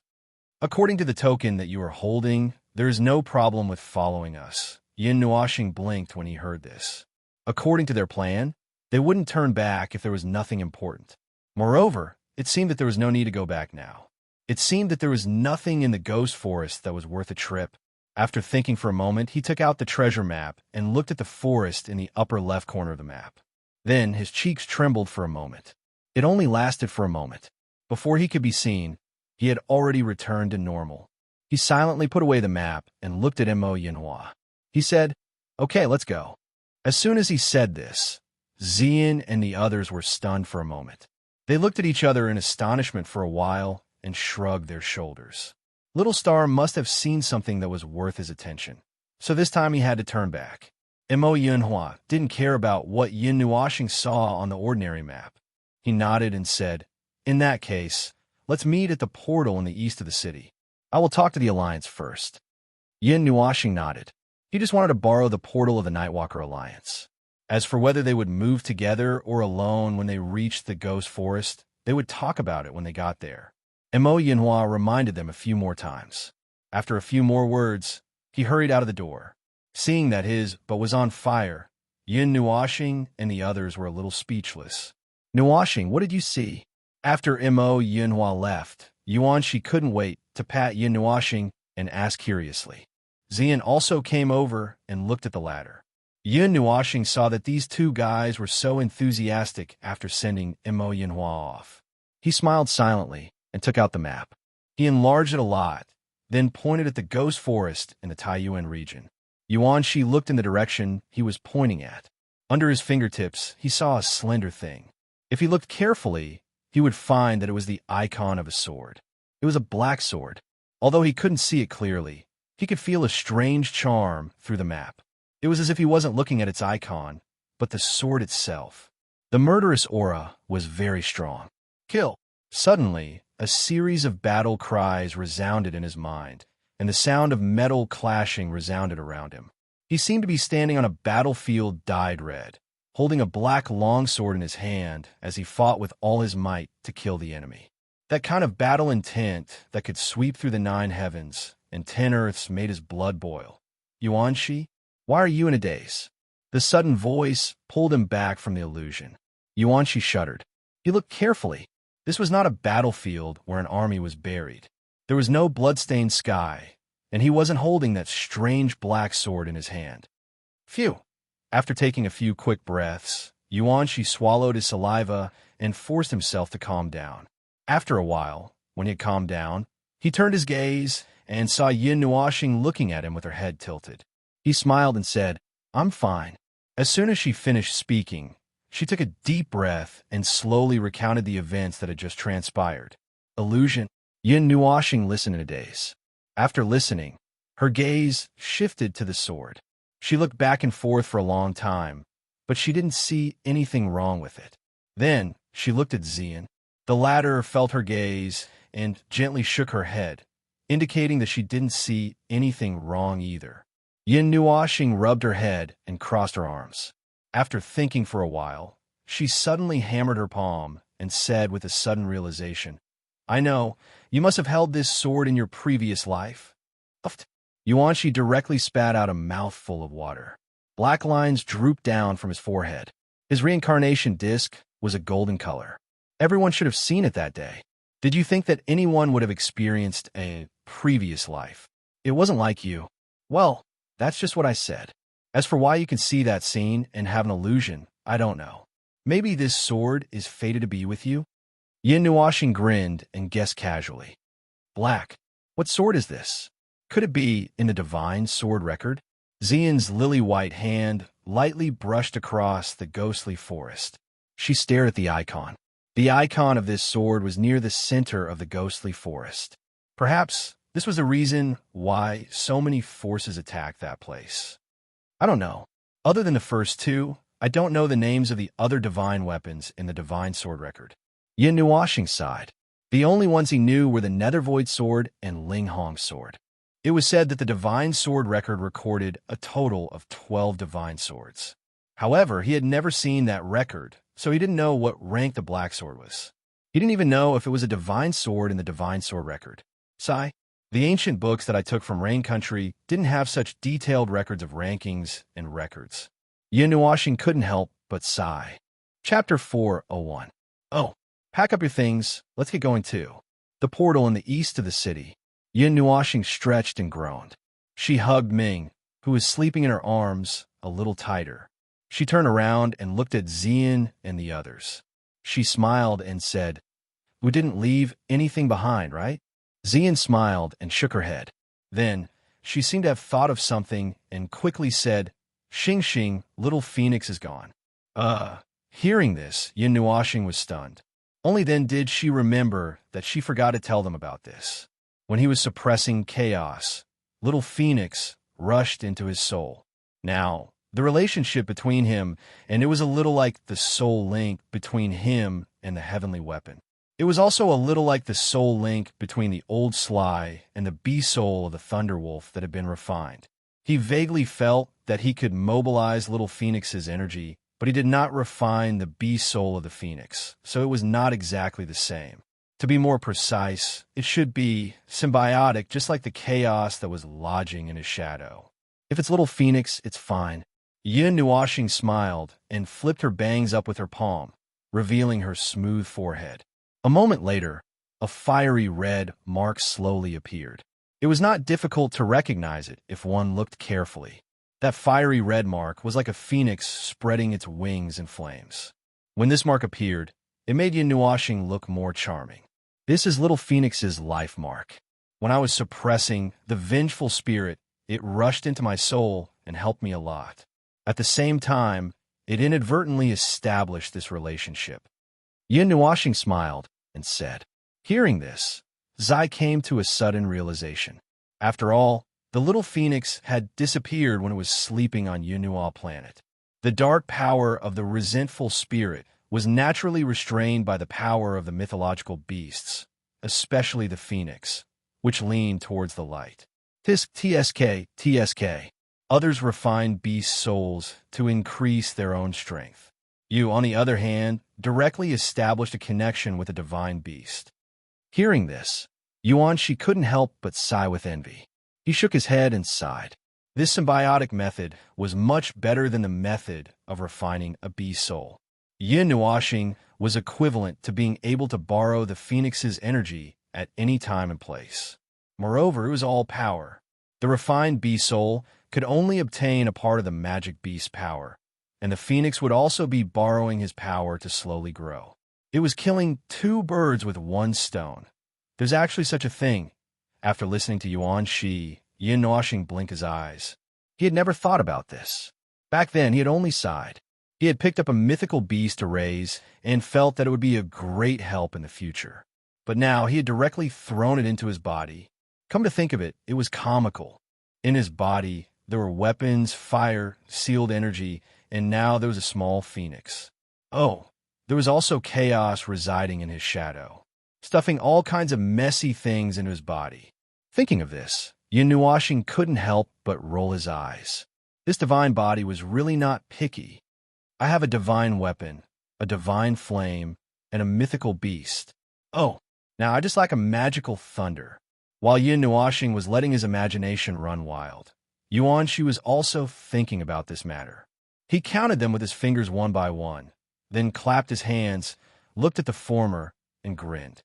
According to the token that you are holding, there is no problem with following us." Yin Nuashing blinked when he heard this. According to their plan, they wouldn't turn back if there was nothing important. Moreover, it seemed that there was no need to go back now. It seemed that there was nothing in the Ghost Forest that was worth a trip. After thinking for a moment, he took out the treasure map and looked at the forest in the upper left corner of the map. Then his cheeks trembled for a moment. It only lasted for a moment. Before he could be seen, he had already returned to normal. He silently put away the map and looked at Mo Yinhua. He said, "Okay, let's go." As soon as he said this, Zian and the others were stunned for a moment. They looked at each other in astonishment for a while and shrugged their shoulders. Little Star must have seen something that was worth his attention, so this time he had to turn back. Mo Yinhua didn't care about what Yin Nuashing saw on the ordinary map. He nodded and said, "In that case, let's meet at the portal in the east of the city. I will talk to the Alliance first." Yin Nuashing nodded. He just wanted to borrow the portal of the Nightwalker Alliance. As for whether they would move together or alone when they reached the Ghost Forest, they would talk about it when they got there. Mo Yinhua reminded them a few more times. After a few more words, he hurried out of the door. Seeing that his boat was on fire, Yin Nuashing and the others were a little speechless. "Nuashing, what did you see?" After Mo Yinhua left, Yuanshi couldn't wait to pat Yin Nuashing and ask curiously. Zian also came over and looked at the latter. Yin Nuashing saw that these two guys were so enthusiastic after sending Mo Yinhua off. He smiled silently and took out the map. He enlarged it a lot, then pointed at the Ghost Forest in the Taiyuan region. Yuanshi looked in the direction he was pointing at. Under his fingertips, he saw a slender thing. If he looked carefully, he would find that it was the icon of a sword. It was a black sword. Although he couldn't see it clearly, he could feel a strange charm through the map. It was as if he wasn't looking at its icon, but the sword itself. The murderous aura was very strong. Kill! Suddenly, a series of battle cries resounded in his mind, and the sound of metal clashing resounded around him. He seemed to be standing on a battlefield dyed red, holding a black longsword in his hand as he fought with all his might to kill the enemy. That kind of battle intent that could sweep through the 9 heavens and 10 earths made his blood boil. "Yuanshi, why are you in a daze?" The sudden voice pulled him back from the illusion. Yuanshi shuddered. He looked carefully. This was not a battlefield where an army was buried. There was no blood-stained sky, and he wasn't holding that strange black sword in his hand. Phew! After taking a few quick breaths, Yuanshi swallowed his saliva and forced himself to calm down. After a while, when he had calmed down, he turned his gaze and saw Yin Nuashing looking at him with her head tilted. He smiled and said, "I'm fine." As soon as she finished speaking, she took a deep breath and slowly recounted the events that had just transpired. Illusion. Yin Nuoxing listened in a daze. After listening, her gaze shifted to the sword. She looked back and forth for a long time, but she didn't see anything wrong with it. Then she looked at Xian. The latter felt her gaze and gently shook her head, indicating that she didn't see anything wrong either. Yin Nuoxing rubbed her head and crossed her arms. After thinking for a while, she suddenly hammered her palm and said with a sudden realization, "I know, you must have held this sword in your previous life." Yuanshi directly spat out a mouthful of water. Black lines drooped down from his forehead. His reincarnation disc was a golden color. Everyone should have seen it that day. Did you think that anyone would have experienced a previous life? It wasn't like you. Well, that's just what I said. As for why you can see that scene and have an illusion, I don't know. Maybe this sword is fated to be with you? Yin Nuoxing grinned and guessed casually. Black. What sword is this? Could it be in the divine sword record? Xian's lily-white hand lightly brushed across the ghostly forest. She stared at the icon. The icon of this sword was near the center of the ghostly forest. Perhaps this was the reason why so many forces attacked that place. I don't know. Other than the first two, I don't know the names of the other divine weapons in the divine sword record. Yin Nuoxing sighed. The only ones he knew were the Nethervoid sword and Ling Hong's sword. It was said that the divine sword record recorded a total of 12 divine swords. However, he had never seen that record, so he didn't know what rank the black sword was. He didn't even know if it was a divine sword in the divine sword record. Sigh. The ancient books that I took from Rain Country didn't have such detailed records of rankings and records. Yin Nuoxing couldn't help but sigh. Chapter 401. Oh, pack up your things. Let's get going too. The portal in the east of the city. Yin Nuoxing stretched and groaned. She hugged Ming, who was sleeping in her arms, a little tighter. She turned around and looked at Xian and the others. She smiled and said, "We didn't leave anything behind, right?" Xian smiled and shook her head. Then, she seemed to have thought of something and quickly said, "Xing Xing, little Phoenix is gone." Hearing this, Yin Nuoxing was stunned. Only then did she remember that she forgot to tell them about this. When he was suppressing chaos, little Phoenix rushed into his soul. Now, the relationship between him, and it was a little like the soul link between him and the heavenly weapon. It was also a little like the soul link between the old Sly and the beast soul of the Thunderwolf that had been refined. He vaguely felt that he could mobilize little Phoenix's energy, but he did not refine the beast soul of the Phoenix, so it was not exactly the same. To be more precise, it should be symbiotic, just like the chaos that was lodging in his shadow. If it's little Phoenix, it's fine. Yin Nuoxing smiled and flipped her bangs up with her palm, revealing her smooth forehead. A moment later, a fiery red mark slowly appeared. It was not difficult to recognize it if one looked carefully. That fiery red mark was like a phoenix spreading its wings in flames. When this mark appeared, it made Yin Nuoxing look more charming. This is little Phoenix's life mark. When I was suppressing the vengeful spirit, it rushed into my soul and helped me a lot. At the same time, it inadvertently established this relationship. Yin Nuoxing smiled and said. Hearing this, Zai came to a sudden realization. After all, the little phoenix had disappeared when it was sleeping on Yunua planet. The dark power of the resentful spirit was naturally restrained by the power of the mythological beasts, especially the phoenix, which leaned towards the light. TSK. Others refined beast souls to increase their own strength. You, on the other hand, directly established a connection with a divine beast. Hearing this, Yuanshi couldn't help but sigh with envy. He shook his head and sighed. This symbiotic method was much better than the method of refining a beast soul. Yin Nuoxing was equivalent to being able to borrow the phoenix's energy at any time and place. Moreover, it was all power. The refined beast soul could only obtain a part of the magic beast power, and the phoenix would also be borrowing his power to slowly grow. It was killing two birds with one stone. There's actually such a thing. After listening to Yuan Shi, Yin Nuoxing blinked his eyes. He had never thought about this. Back then, he had only sighed. He had picked up a mythical beast to raise and felt that it would be a great help in the future. But now he had directly thrown it into his body. Come to think of it, it was comical. In his body, there were weapons, fire, sealed energy, and now there was a small phoenix. Oh, there was also chaos residing in his shadow, stuffing all kinds of messy things into his body. Thinking of this, Yin Nuoxing couldn't help but roll his eyes. This divine body was really not picky. I have a divine weapon, a divine flame, and a mythical beast. Oh, now I just like a magical thunder. While Yin Nuoxing was letting his imagination run wild, Yuanshi was also thinking about this matter. He counted them with his fingers one by one, then clapped his hands, looked at the former, and grinned.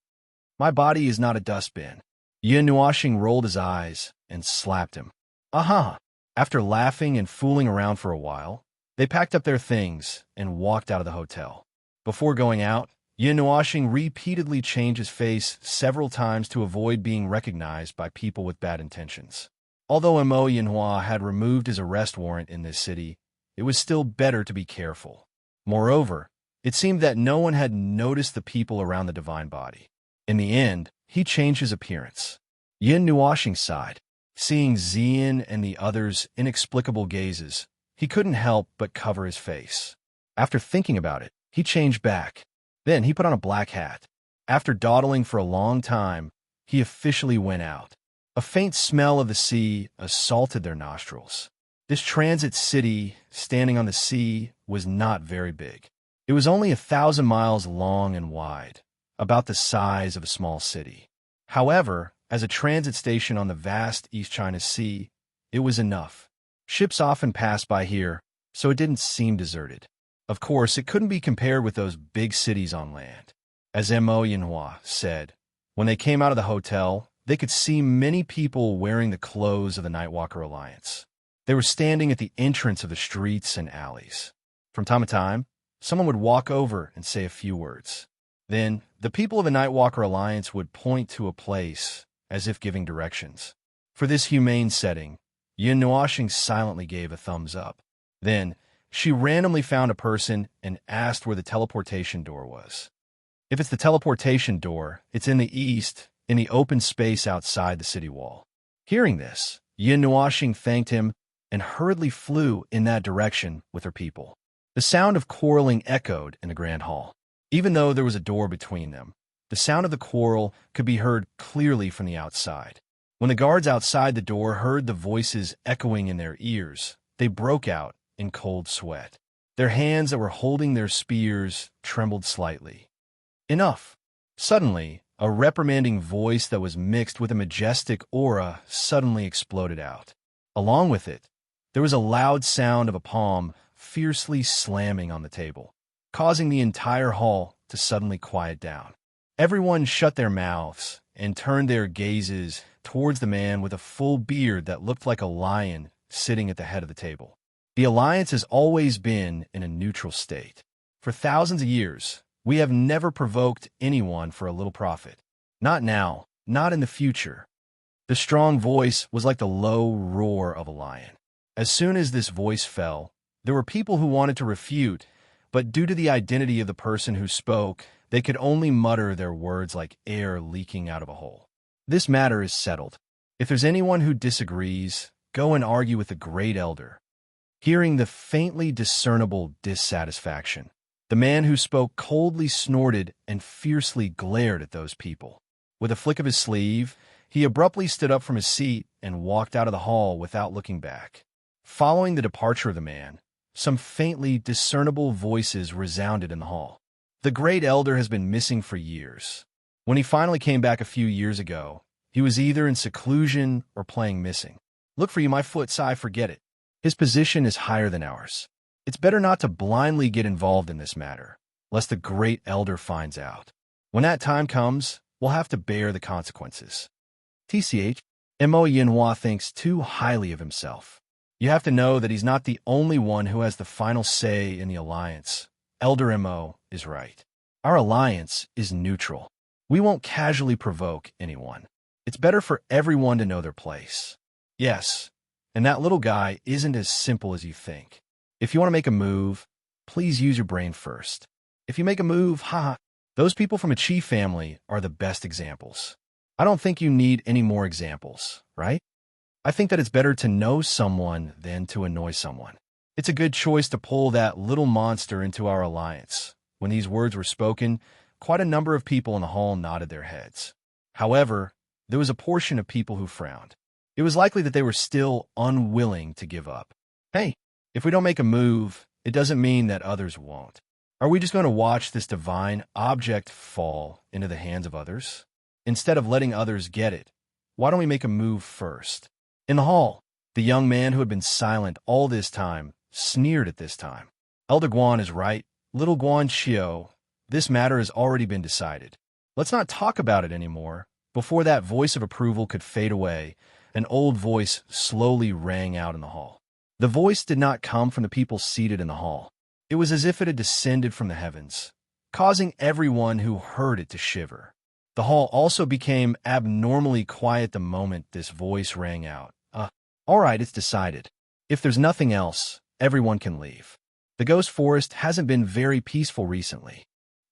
My body is not a dustbin. Yin Nuoxing rolled his eyes and slapped him. Aha! After laughing and fooling around for a while, they packed up their things and walked out of the hotel. Before going out, Yin Nuoxing repeatedly changed his face several times to avoid being recognized by people with bad intentions. Although Mo Yinhua had removed his arrest warrant in this city, it was still better to be careful. Moreover, it seemed that no one had noticed the people around the divine body. In the end, he changed his appearance. Yin Nuoxing sighed. Seeing Xian and the others' inexplicable gazes, he couldn't help but cover his face. After thinking about it, he changed back. Then he put on a black hat. After dawdling for a long time, he officially went out. A faint smell of the sea assaulted their nostrils. This transit city, standing on the sea, was not very big. It was only 1,000 miles long and wide, about the size of a small city. However, as a transit station on the vast East China Sea, it was enough. Ships often passed by here, so it didn't seem deserted. Of course, it couldn't be compared with those big cities on land. As Mo Yinhua said, when they came out of the hotel, they could see many people wearing the clothes of the Nightwalker Alliance. They were standing at the entrance of the streets and alleys. From time to time, someone would walk over and say a few words. Then, the people of the Nightwalker Alliance would point to a place, as if giving directions. For this humane setting, Yin Nuoxing silently gave a thumbs up. Then, she randomly found a person and asked where the teleportation door was. If it's the teleportation door, it's in the east, in the open space outside the city wall. Hearing this, Yin Nuoxing thanked him and hurriedly flew in that direction with her people. The sound of quarreling echoed in the grand hall. Even though there was a door between them, the sound of the quarrel could be heard clearly from the outside. When the guards outside the door heard the voices echoing in their ears, they broke out in cold sweat. Their hands that were holding their spears trembled slightly. Enough! Suddenly, a reprimanding voice that was mixed with a majestic aura suddenly exploded out. Along with it, there was a loud sound of a palm fiercely slamming on the table, causing the entire hall to suddenly quiet down. Everyone shut their mouths and turned their gazes towards the man with a full beard that looked like a lion sitting at the head of the table. The Alliance has always been in a neutral state. For thousands of years, we have never provoked anyone for a little profit. Not now, not in the future. The strong voice was like the low roar of a lion. As soon as this voice fell, there were people who wanted to refute, but due to the identity of the person who spoke, they could only mutter their words like air leaking out of a hole. This matter is settled. If there's anyone who disagrees, go and argue with the great elder. Hearing the faintly discernible dissatisfaction, the man who spoke coldly snorted and fiercely glared at those people. With a flick of his sleeve, he abruptly stood up from his seat and walked out of the hall without looking back. Following the departure of the man, some faintly discernible voices resounded in the hall. The great elder has been missing for years. When he finally came back a few years ago, he was either in seclusion or playing missing. Look for you, my foot, I forget it. His position is higher than ours. It's better not to blindly get involved in this matter, lest the great elder finds out. When that time comes, we'll have to bear the consequences. TCH, Mo Yinhua thinks too highly of himself. You have to know that he's not the only one who has the final say in the alliance. Elder Mo is right. Our alliance is neutral. We won't casually provoke anyone. It's better for everyone to know their place. Yes, And that little guy isn't as simple as you think. If you want to make a move, please use your brain first. If you make a move, haha, those people from a chief family are the best examples. I don't think you need any more examples, right? I think that it's better to know someone than to annoy someone. It's a good choice to pull that little monster into our alliance. When these words were spoken, quite a number of people in the hall nodded their heads. However, there was a portion of people who frowned. It was likely that they were still unwilling to give up. Hey, if we don't make a move, it doesn't mean that others won't. Are we just going to watch this divine object fall into the hands of others? Instead of letting others get it, why don't we make a move first? In the hall, the young man who had been silent all this time sneered at this time. Elder Guan is right. Little Guan Xiao, this matter has already been decided. Let's not talk about it anymore. Before that voice of approval could fade away, an old voice slowly rang out in the hall. The voice did not come from the people seated in the hall. It was as if it had descended from the heavens, causing everyone who heard it to shiver. The hall also became abnormally quiet the moment this voice rang out. All right, it's decided. If there's nothing else, everyone can leave. The ghost forest hasn't been very peaceful recently.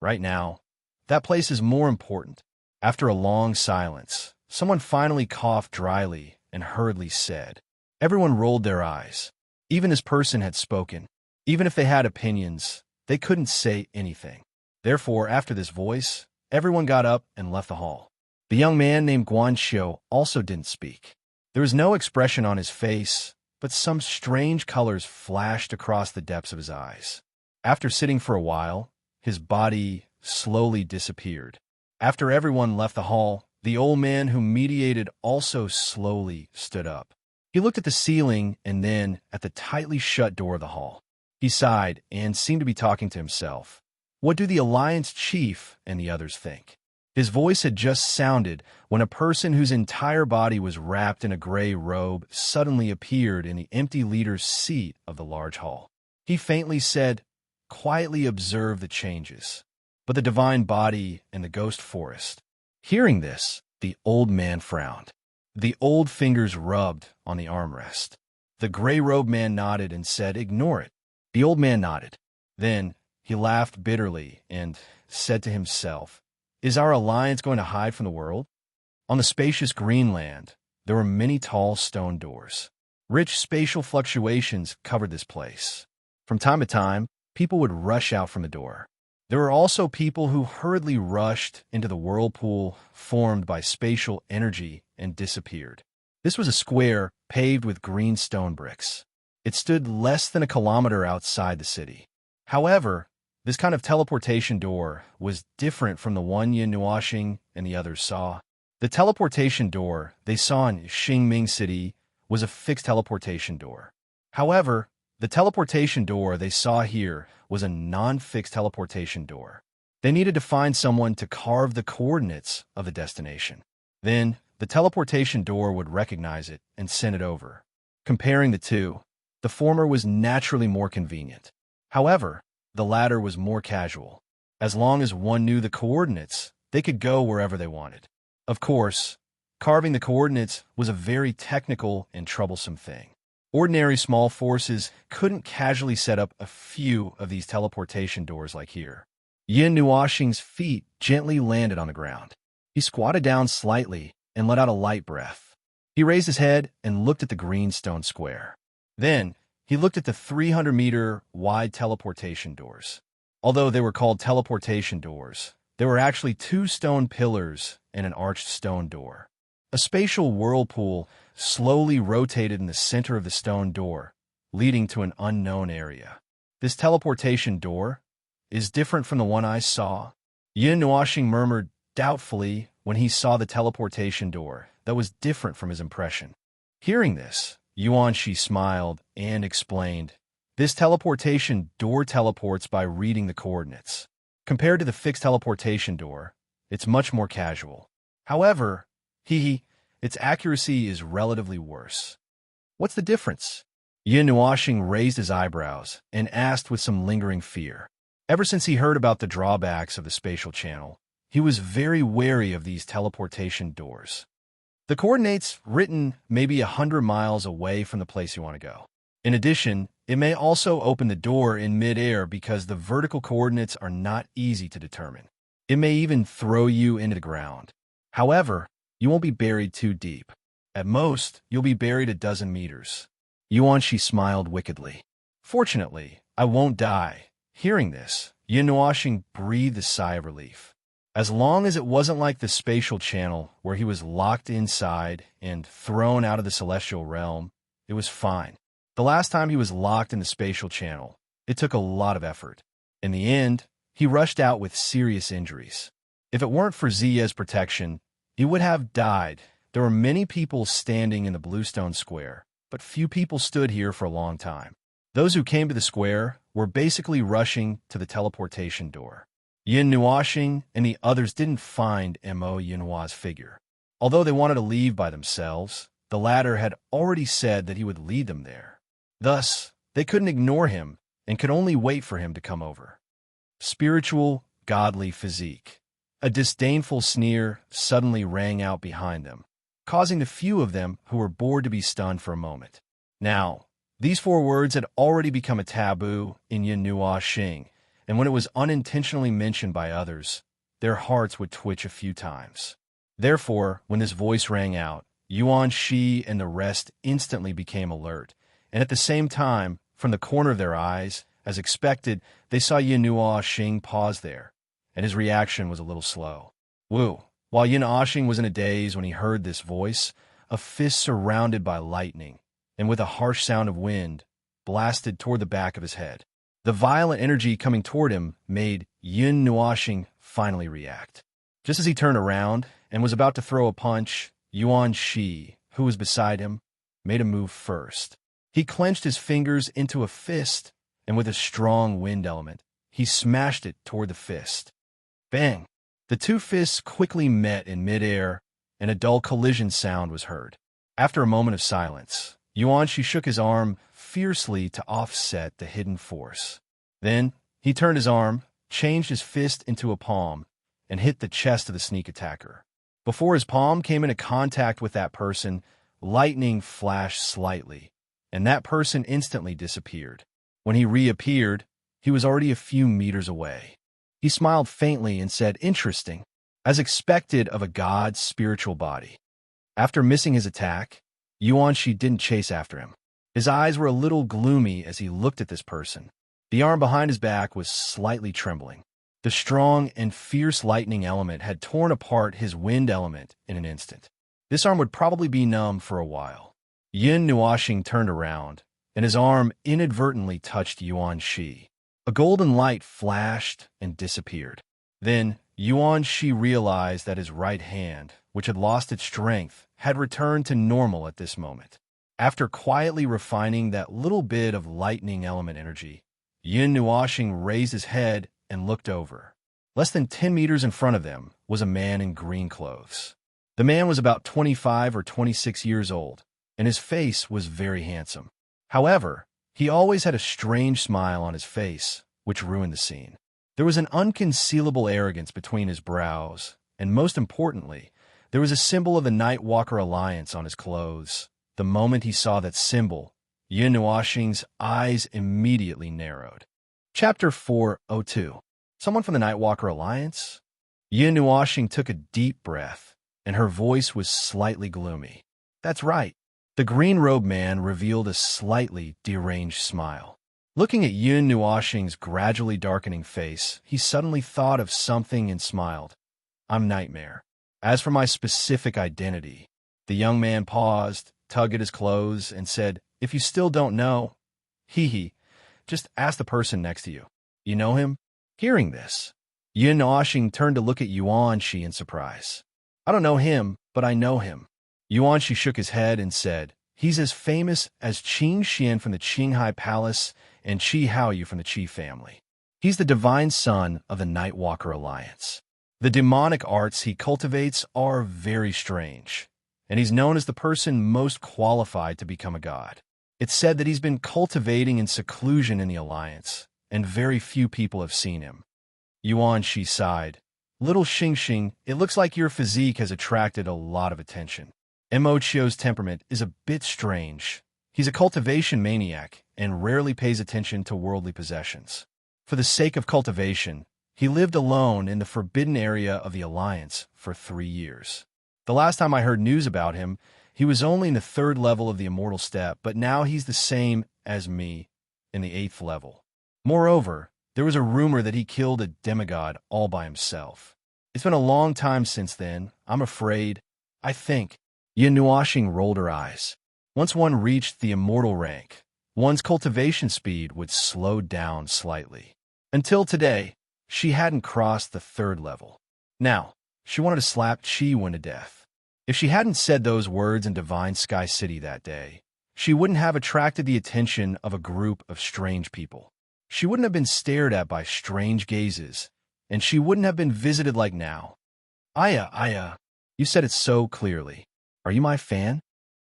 Right now, that place is more important. After a long silence, someone finally coughed dryly and hurriedly said. Everyone rolled their eyes. Even this person had spoken. Even if they had opinions, they couldn't say anything. Therefore, after this voice, everyone got up and left the hall. The young man named Guan Xiao also didn't speak. There was no expression on his face, but some strange colors flashed across the depths of his eyes. After sitting for a while, his body slowly disappeared. After everyone left the hall, the old man who mediated also slowly stood up. He looked at the ceiling and then at the tightly shut door of the hall. He sighed and seemed to be talking to himself. What do the Alliance Chief and the others think? His voice had just sounded when a person whose entire body was wrapped in a gray robe suddenly appeared in the empty leader's seat of the large hall. He faintly said, "Quietly observe the changes." But the divine body in the ghost forest. Hearing this, the old man frowned. The old fingers rubbed on the armrest. The gray-robed man nodded and said, "Ignore it." The old man nodded. Then he laughed bitterly and said to himself, "Is our alliance going to hide from the world?" On the spacious green land, there were many tall stone doors. Rich spatial fluctuations covered this place. From time to time, people would rush out from the door. There were also people who hurriedly rushed into the whirlpool formed by spatial energy and disappeared. This was a square paved with green stone bricks. It stood less than a kilometer outside the city. However, this kind of teleportation door was different from the one Yin Nuoxing and the others saw. The teleportation door they saw in Xingming City was a fixed teleportation door. However, the teleportation door they saw here was a non-fixed teleportation door. They needed to find someone to carve the coordinates of the destination. Then, the teleportation door would recognize it and send it over. Comparing the two, the former was naturally more convenient. However, the latter was more casual. As long as one knew the coordinates, they could go wherever they wanted. Of course, carving the coordinates was a very technical and troublesome thing. Ordinary small forces couldn't casually set up a few of these teleportation doors like here. Yin Nuoxing's feet gently landed on the ground. He squatted down slightly and let out a light breath. He raised his head and looked at the green stone square. Then, he looked at the 300-meter-wide teleportation doors. Although they were called teleportation doors, there were actually 2 stone pillars and an arched stone door. A spatial whirlpool slowly rotated in the center of the stone door, leading to an unknown area. This teleportation door is different from the one I saw. Yin Nuoxing murmured doubtfully when he saw the teleportation door that was different from his impression. Hearing this, Yuan Shi smiled and explained, "This teleportation door teleports by reading the coordinates. Compared to the fixed teleportation door, it's much more casual. However, its accuracy is relatively worse." "What's the difference?" Yin Nuoxing raised his eyebrows and asked with some lingering fear. Ever since he heard about the drawbacks of the spatial channel, he was very wary of these teleportation doors. The coordinates written may be 100 miles away from the place you want to go. In addition, it may also open the door in midair because the vertical coordinates are not easy to determine. It may even throw you into the ground. However, you won't be buried too deep. At most, you'll be buried a dozen meters. Yuan-Shi smiled wickedly. Fortunately, I won't die. Hearing this, Yin-Nuoxing breathed a sigh of relief. As long as it wasn't like the spatial channel where he was locked inside and thrown out of the celestial realm, it was fine. The last time he was locked in the spatial channel, it took a lot of effort. In the end, he rushed out with serious injuries. If it weren't for Ziya's protection, he would have died. There were many people standing in the Bluestone Square, but few people stood here for a long time. Those who came to the square were basically rushing to the teleportation door. Yin-Nuoxing and the others didn't find Mo Yunhua's figure. Although they wanted to leave by themselves, the latter had already said that he would lead them there. Thus, they couldn't ignore him and could only wait for him to come over. Spiritual, godly physique. A disdainful sneer suddenly rang out behind them, causing the few of them who were bored to be stunned for a moment. Now, these 4 words had already become a taboo in Yin-Nuoxing, and when it was unintentionally mentioned by others, their hearts would twitch a few times. Therefore, when this voice rang out, Yuan-Shi and the rest instantly became alert, and at the same time, from the corner of their eyes, as expected, they saw Yin-Nuoxing pause there, and his reaction was a little slow. Woo! While Yin-Nuoxing was in a daze when he heard this voice, a fist surrounded by lightning, and with a harsh sound of wind, blasted toward the back of his head. The violent energy coming toward him made Yin-Nuoxing finally react. Just as he turned around and was about to throw a punch, Yuan-Shi, who was beside him, made a move first. He clenched his fingers into a fist, and with a strong wind element, he smashed it toward the fist. Bang! The 2 fists quickly met in midair, and a dull collision sound was heard. After a moment of silence, Yuan-Shi shook his arm fiercely to offset the hidden force. Then, he turned his arm, changed his fist into a palm, and hit the chest of the sneak attacker. Before his palm came into contact with that person, lightning flashed slightly, and that person instantly disappeared. When he reappeared, he was already a few meters away. He smiled faintly and said, "Interesting," as expected of a god's spiritual body. After missing his attack, Yuan-Shi didn't chase after him. His eyes were a little gloomy as he looked at this person. The arm behind his back was slightly trembling. The strong and fierce lightning element had torn apart his wind element in an instant. This arm would probably be numb for a while. Yin-Nuoxing turned around, and his arm inadvertently touched Yuan-Shi. A golden light flashed and disappeared. Then, Yuan-Shi realized that his right hand, which had lost its strength, had returned to normal at this moment. After quietly refining that little bit of lightning element energy, Yin-Nuoxing raised his head and looked over. Less than 10 meters in front of them was a man in green clothes. The man was about 25 or 26 years old, and his face was very handsome. However, he always had a strange smile on his face, which ruined the scene. There was an unconcealable arrogance between his brows, and most importantly, there was a symbol of the Nightwalker Alliance on his clothes. The moment he saw that symbol, Yin-Nuoxing's eyes immediately narrowed. Chapter 402. Someone from the Nightwalker Alliance? Yin-Nuoxing took a deep breath, and her voice was slightly gloomy. That's right. The green-robed man revealed a slightly deranged smile. Looking at Yin-Nuoxing's gradually darkening face, he suddenly thought of something and smiled. I'm Nightmare. As for my specific identity, the young man paused, tugged at his clothes, and said, If you still don't know, just ask the person next to you. You know him? Hearing this, Yin-Nuoxing turned to look at Yuan-Shi in surprise. I don't know him, but I know him. Yuan-Shi shook his head and said, He's as famous as Qin Xian from the Qinghai Palace and Qi Haoyu from the Qi family. He's the divine son of the Nightwalker Alliance. The demonic arts he cultivates are very strange, and he's known as the person most qualified to become a god. It's said that he's been cultivating in seclusion in the Alliance, and very few people have seen him. Yuan-Shi sighed. Little Xingxing, it looks like your physique has attracted a lot of attention. Emochio's temperament is a bit strange. He's a cultivation maniac and rarely pays attention to worldly possessions. For the sake of cultivation, he lived alone in the forbidden area of the Alliance for 3 years. The last time I heard news about him, he was only in the 3rd level of the Immortal Step, but now he's the same as me in the 8th level. Moreover, there was a rumor that he killed a demigod all by himself. It's been a long time since then. I'm afraid. I think. Yin Nuashing rolled her eyes. Once one reached the immortal rank, one's cultivation speed would slow down slightly. Until today, she hadn't crossed the 3rd level. Now, she wanted to slap Chi-Wen to death. If she hadn't said those words in Divine Sky City that day, she wouldn't have attracted the attention of a group of strange people. She wouldn't have been stared at by strange gazes, and she wouldn't have been visited like now. Aya, you said it so clearly. Are you my fan?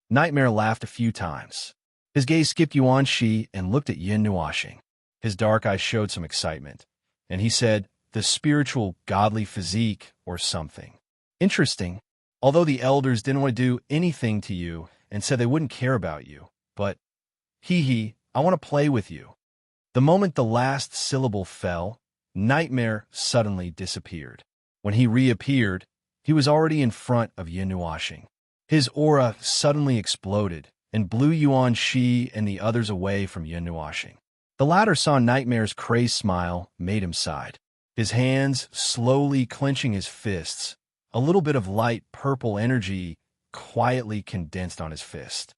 Nightmare laughed a few times. His gaze skipped Yuan Shi and looked at Yin Nuashing. His dark eyes showed some excitement, and he said, the spiritual, godly physique or something. Interesting. Although the elders didn't want to do anything to you and said they wouldn't care about you, but, I want to play with you. The moment the last syllable fell, Nightmare suddenly disappeared. When he reappeared, he was already in front of Yin Nuashing. His aura suddenly exploded and blew Yuan Shi and the others away from Yin Nuashing. The latter saw Nightmare's crazed smile, made him sigh. His hands slowly clenching his fists, a little bit of light purple energy quietly condensed on his fist.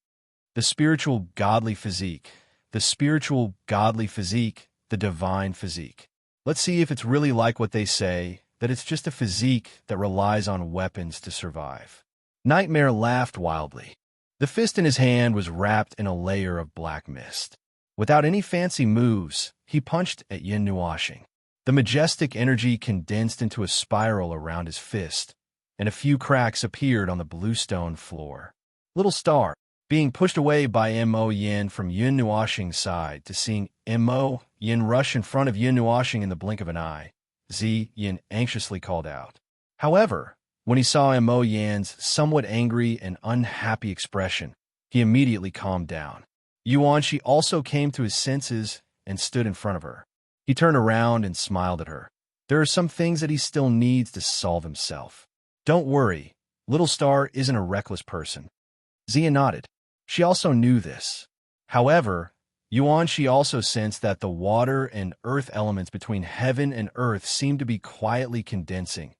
The spiritual godly physique, the spiritual godly physique, the divine physique. Let's see if it's really like what they say, that it's just a physique that relies on weapons to survive. Nightmare laughed wildly. The fist in his hand was wrapped in a layer of black mist. Without any fancy moves, he punched at Yin Nuashing. The majestic energy condensed into a spiral around his fist, and a few cracks appeared on the bluestone floor. Little Star, being pushed away by Mo Yin from Yin Nuashing's side to seeing Mo Yin rush in front of Yin Nuashing in the blink of an eye, Zi Yin anxiously called out. However, when he saw Mo Yin's somewhat angry and unhappy expression, he immediately calmed down. Yuanshi also came to his senses and stood in front of her. He turned around and smiled at her. There are some things that he still needs to solve himself. Don't worry, Little Star isn't a reckless person. Zia nodded. She also knew this. However, Yuanshi also sensed that the water and earth elements between heaven and earth seemed to be quietly condensing.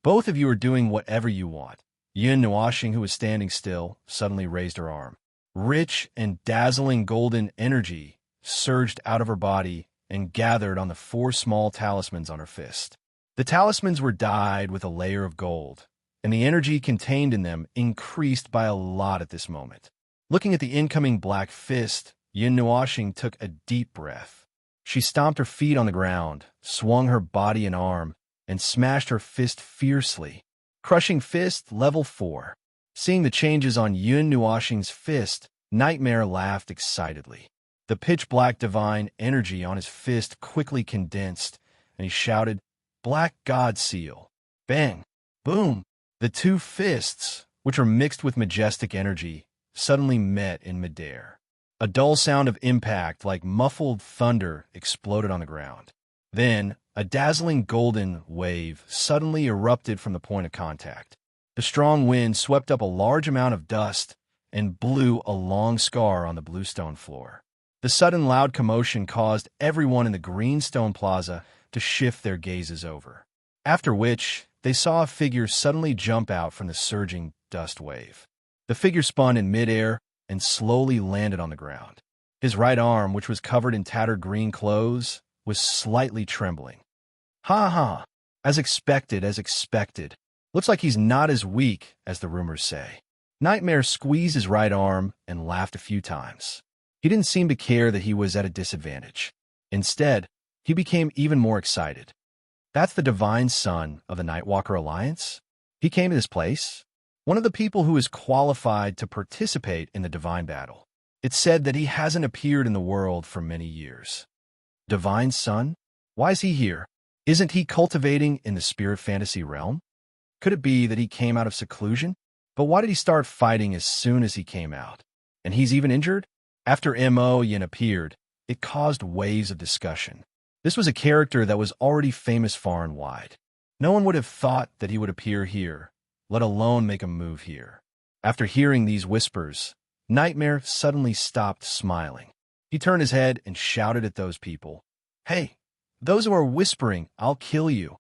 Both of you are doing whatever you want. Yin Nuashing, who was standing still, suddenly raised her arm. Rich and dazzling golden energy surged out of her body and gathered on the 4 small talismans on her fist. The talismans were dyed with a layer of gold, and the energy contained in them increased by a lot at this moment. Looking at the incoming black fist, Yin Nuashing took a deep breath. She stomped her feet on the ground, swung her body and arm, and smashed her fist fiercely. Crushing fist, level 4. Seeing the changes on Yin Nuashing's fist, Nightmare laughed excitedly. The pitch-black divine energy on his fist quickly condensed, and he shouted, Black God Seal. Bang! Boom! The 2 fists, which are mixed with majestic energy, suddenly met in midair. A dull sound of impact like muffled thunder exploded on the ground. Then, a dazzling golden wave suddenly erupted from the point of contact. The strong wind swept up a large amount of dust and blew a long scar on the bluestone floor. The sudden loud commotion caused everyone in the greenstone plaza to shift their gazes over. After which, they saw a figure suddenly jump out from the surging dust wave. The figure spun in midair and slowly landed on the ground. His right arm, which was covered in tattered green clothes, was slightly trembling. Ha ha! As expected, as expected. Looks like he's not as weak as the rumors say. Nightmare squeezed his right arm and laughed a few times. He didn't seem to care that he was at a disadvantage. Instead, he became even more excited. That's the divine son of the Nightwalker Alliance? He came to this place? One of the people who is qualified to participate in the divine battle. It's said that he hasn't appeared in the world for many years. Divine son? Why is he here? Isn't he cultivating in the spirit fantasy realm? Could it be that he came out of seclusion? But why did he start fighting as soon as he came out? And he's even injured? After Mo Yin appeared, it caused waves of discussion. This was a character that was already famous far and wide. No one would have thought that he would appear here, let alone make a move here. After hearing these whispers, Nightmare suddenly stopped smiling. He turned his head and shouted at those people, "Hey, those who are whispering, I'll kill you."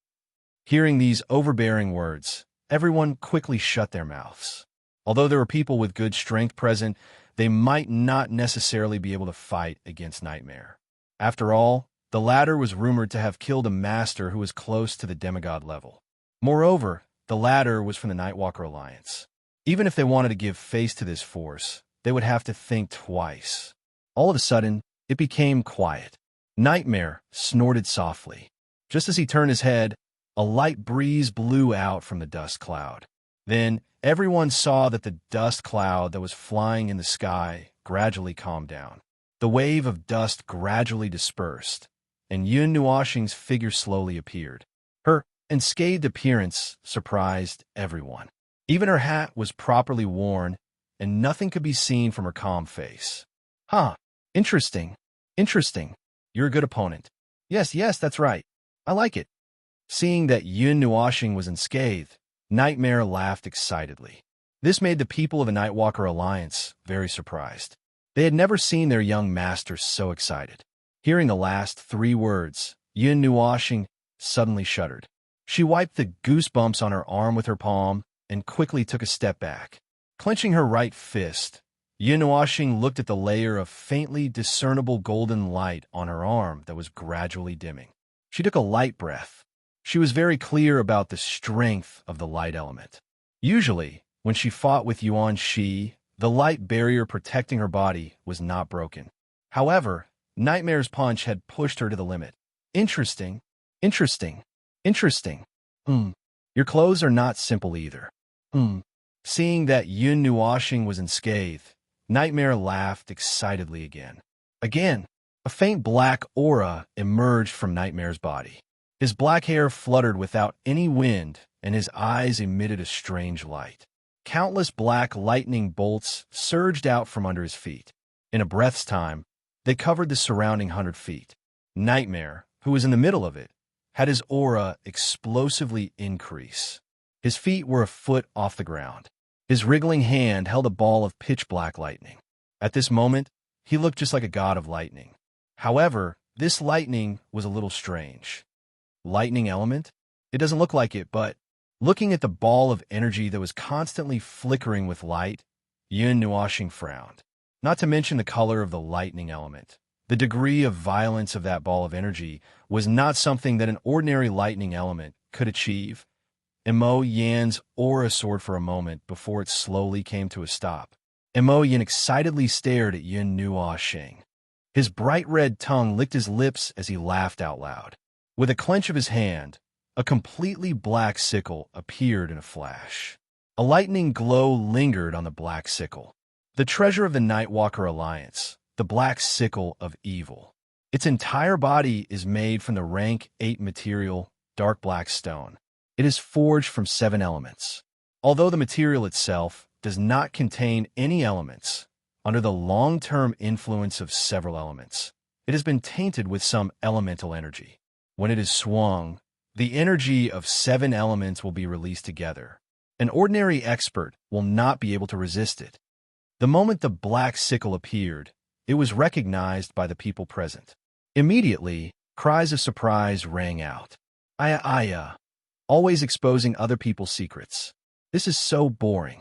Hearing these overbearing words, everyone quickly shut their mouths. Although there were people with good strength present, they might not necessarily be able to fight against Nightmare. After all, the latter was rumored to have killed a master who was close to the demigod level. Moreover, the latter was from the Nightwalker Alliance. Even if they wanted to give face to this force, they would have to think twice. All of a sudden, it became quiet. Nightmare snorted softly. Just as he turned his head, a light breeze blew out from the dust cloud. Then, everyone saw that the dust cloud that was flying in the sky gradually calmed down. The wave of dust gradually dispersed, and Yun Nuoxing's figure slowly appeared. Her unscathed appearance surprised everyone. Even her hat was properly worn, and nothing could be seen from her calm face. "Huh, interesting, interesting. You're a good opponent." Yes, that's right. I like it." Seeing that Yun Nuoxing was unscathed, Nightmare laughed excitedly. This made the people of the Nightwalker Alliance very surprised. They had never seen their young master so excited. Hearing the last 3 words, Yun Nuoxing suddenly shuddered. She wiped the goosebumps on her arm with her palm and quickly took a step back. Clenching her right fist, Yun Nuoxing looked at the layer of faintly discernible golden light on her arm that was gradually dimming. She took a light breath. She was very clear about the strength of the light element. Usually, when she fought with Yuan Shi, the light barrier protecting her body was not broken. However, Nightmare's punch had pushed her to the limit. Interesting. Your clothes are not simple either. Seeing that Yun Nuoxing was unscathed, Nightmare laughed excitedly again. Again, a faint black aura emerged from Nightmare's body. His black hair fluttered without any wind, and his eyes emitted a strange light. Countless black lightning bolts surged out from under his feet. In a breath's time, they covered the surrounding 100 feet. Nightmare, who was in the middle of it, had his aura explosively increase. His feet were a foot off the ground. His wriggling hand held a ball of pitch-black lightning. At this moment, he looked just like a god of lightning. However, this lightning was a little strange. Lightning element? It doesn't look like it, but looking at the ball of energy that was constantly flickering with light, Yun Nuoxing frowned. Not to mention the color of the lightning element. The degree of violence of that ball of energy was not something that an ordinary lightning element could achieve. Mo Yan's aura soared for a moment before it slowly came to a stop. Mo Yan excitedly stared at Yun Nuoxing. His bright red tongue licked his lips as he laughed out loud. With a clench of his hand, a completely black sickle appeared in a flash. A lightning glow lingered on the black sickle. The treasure of the Nightwalker Alliance, the black sickle of evil. Its entire body is made from the rank 8 material, dark black stone. It is forged from 7 elements. Although the material itself does not contain any elements, under the long-term influence of several elements, it has been tainted with some elemental energy. When it is swung, the energy of 7 elements will be released together. An ordinary expert will not be able to resist it. The moment the black sickle appeared, it was recognized by the people present. Immediately, cries of surprise rang out. Aya, always exposing other people's secrets. This is so boring."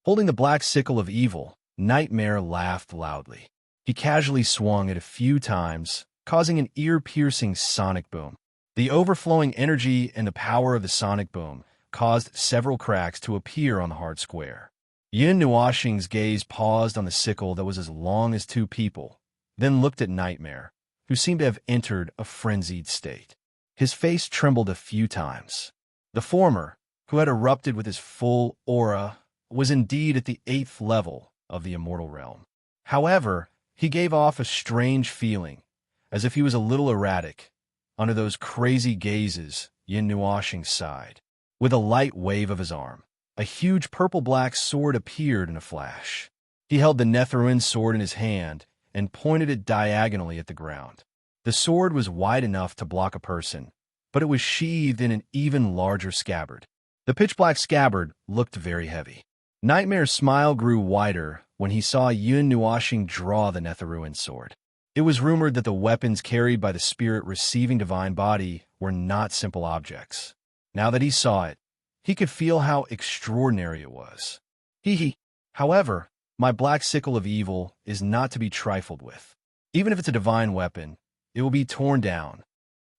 Holding the black sickle of evil, Nightmare laughed loudly. He casually swung it a few times, causing an ear-piercing sonic boom. The overflowing energy and the power of the sonic boom caused several cracks to appear on the hard square. Yun Nuoxing's gaze paused on the sickle that was as long as 2 people, then looked at Nightmare, who seemed to have entered a frenzied state. His face trembled a few times. The former, who had erupted with his full aura, was indeed at the 8th level of the immortal realm. However, he gave off a strange feeling, as if he was a little erratic. Under those crazy gazes, Yun Nuoxing sighed. With a light wave of his arm, a huge purple-black sword appeared in a flash. He held the Netherruin sword in his hand and pointed it diagonally at the ground. The sword was wide enough to block a person, but it was sheathed in an even larger scabbard. The pitch-black scabbard looked very heavy. Nightmare's smile grew wider when he saw Yun Nuashing draw the Netherruin sword. It was rumored that the weapons carried by the spirit receiving divine body were not simple objects. Now that he saw it, he could feel how extraordinary it was. However, my black sickle of evil is not to be trifled with. Even if it's a divine weapon, it will be torn down.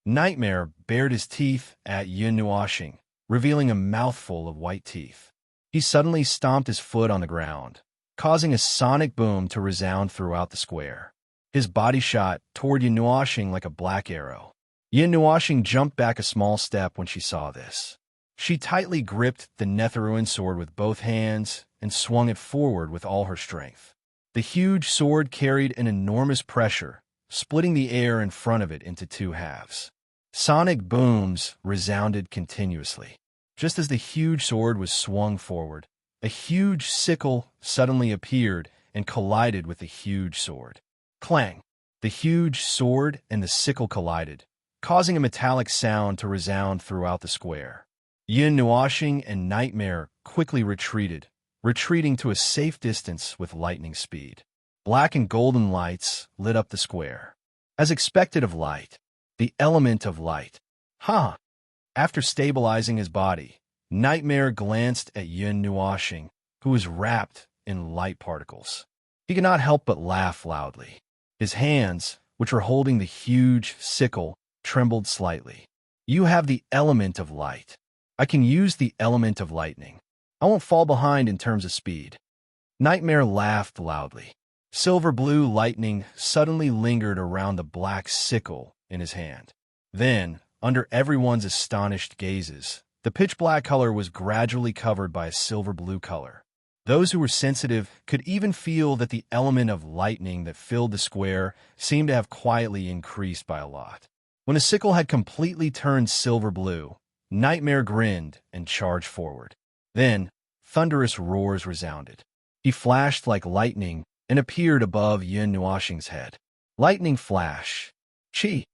Nightmare bared his teeth at Yun Nuashing, revealing a mouthful of white teeth. He suddenly stomped his foot on the ground, causing a sonic boom to resound throughout the square. His body shot toward Yun Nuashing like a black arrow. Yun Nuashing jumped back a small step when she saw this. She tightly gripped the Netherruin sword with both hands and swung it forward with all her strength. The huge sword carried an enormous pressure, splitting the air in front of it into two halves. Sonic booms resounded continuously. Just as the huge sword was swung forward, a huge sickle suddenly appeared and collided with the huge sword. Clang! The huge sword and the sickle collided, causing a metallic sound to resound throughout the square. Yun Nuashing and Nightmare quickly retreating to a safe distance with lightning speed. Black and golden lights lit up the square. As expected of light, the element of light. After stabilizing his body, Nightmare glanced at Yun Nuashing, who was wrapped in light particles. He could not help but laugh loudly. His hands, which were holding the huge sickle, trembled slightly. You have the element of light. I can use the element of lightning. I won't fall behind in terms of speed. Nightmare laughed loudly. Silver blue lightning suddenly lingered around the black sickle in his hand. Then, under everyone's astonished gazes, the pitch-black color was gradually covered by a silver blue color. Those who were sensitive could even feel that the element of lightning that filled the square seemed to have quietly increased by a lot. When the sickle had completely turned silver blue, Nightmare grinned and charged forward. Then, thunderous roars resounded. He flashed like lightning and appeared above Yun Nuashing's head. Lightning flash. Chi!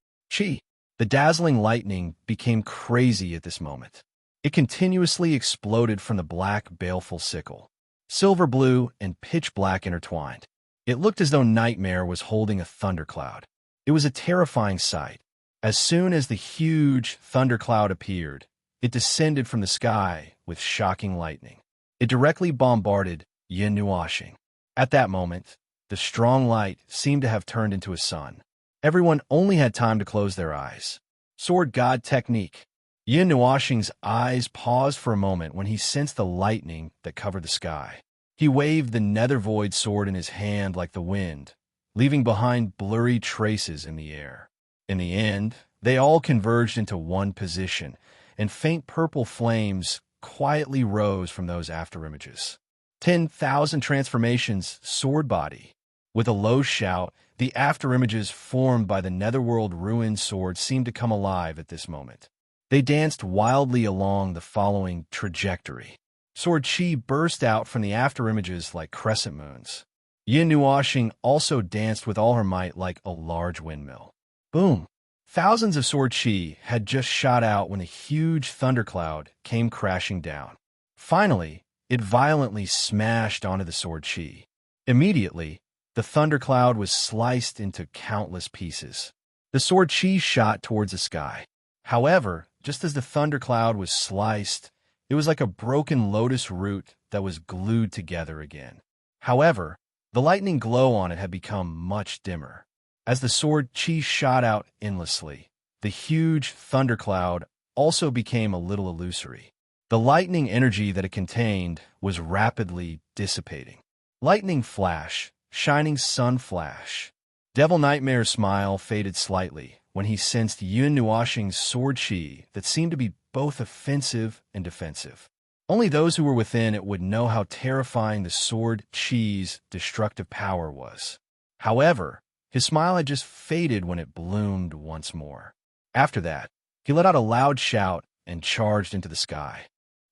The dazzling lightning became crazy at this moment. It continuously exploded from the black, baleful sickle. Silver blue and pitch black intertwined. It looked as though Nightmare was holding a thundercloud. It was a terrifying sight. As soon as the huge thundercloud appeared, it descended from the sky with shocking lightning. It directly bombarded Yun Nuashing. At that moment, the strong light seemed to have turned into a sun. Everyone only had time to close their eyes. Sword God technique. Yun Nuashing's eyes paused for a moment when he sensed the lightning that covered the sky. He waved the nether void sword in his hand like the wind, leaving behind blurry traces in the air. In the end, they all converged into one position, and faint purple flames quietly rose from those afterimages. 10,000 transformations, sword body. With a low shout, the afterimages formed by the Netherworld ruined sword seemed to come alive at this moment. They danced wildly along the following trajectory. Sword chi burst out from the afterimages like crescent moons. Yun Nuashing also danced with all her might like a large windmill. Boom! Thousands of sword chi had just shot out when a huge thundercloud came crashing down. Finally, it violently smashed onto the sword chi. Immediately, the thundercloud was sliced into countless pieces. The sword chi shot towards the sky. However, just as the thundercloud was sliced, it was like a broken lotus root that was glued together again. However, the lightning glow on it had become much dimmer. As the sword chi shot out endlessly, the huge thundercloud also became a little illusory. The lightning energy that it contained was rapidly dissipating. Lightning flash, shining sun flash. Devil Nightmare's smile faded slightly when he sensed Yun Nuashing's sword chi that seemed to be both offensive and defensive. Only those who were within it would know how terrifying the sword chi's destructive power was. However, his smile had just faded when it bloomed once more. After that, he let out a loud shout and charged into the sky.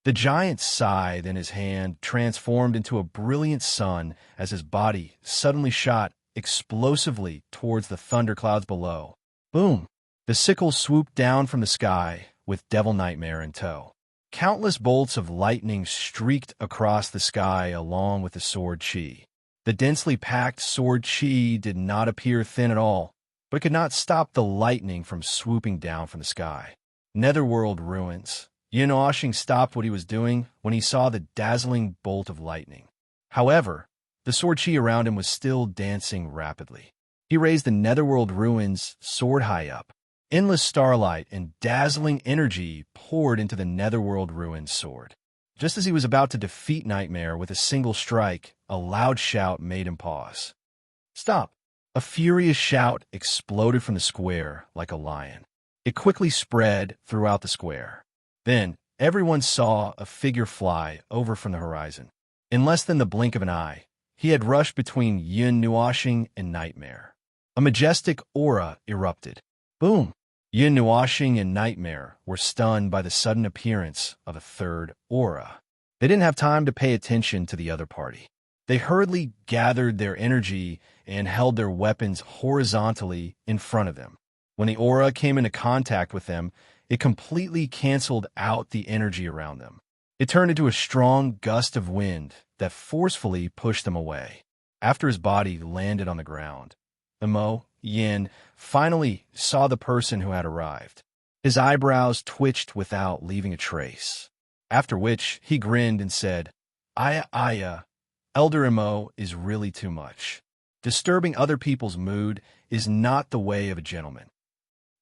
The giant scythe in his hand transformed into a brilliant sun as his body suddenly shot explosively towards the thunderclouds below. Boom! The sickle swooped down from the sky with Devil Nightmare in tow. Countless bolts of lightning streaked across the sky along with the sword chi. The densely packed sword chi did not appear thin at all, but could not stop the lightning from swooping down from the sky. Netherworld ruins. Yin stopped what he was doing when he saw the dazzling bolt of lightning. However, the sword chi around him was still dancing rapidly. He raised the Netherworld ruins sword high up. Endless starlight and dazzling energy poured into the Netherworld ruins sword. Just as he was about to defeat Nightmare with a single strike, a loud shout made him pause. Stop! A furious shout exploded from the square like a lion. It quickly spread throughout the square. Then, everyone saw a figure fly over from the horizon. In less than the blink of an eye, he had rushed between Yin Nuashing and Nightmare. A majestic aura erupted. Boom! Yin Nuashing and Nightmare were stunned by the sudden appearance of a third aura. They didn't have time to pay attention to the other party. They hurriedly gathered their energy and held their weapons horizontally in front of them. When the aura came into contact with them, it completely canceled out the energy around them. It turned into a strong gust of wind that forcefully pushed them away. After his body landed on the ground, Yin finally saw the person who had arrived. His eyebrows twitched without leaving a trace. After which, he grinned and said, Aya, Elder Mo is really too much. Disturbing other people's mood is not the way of a gentleman.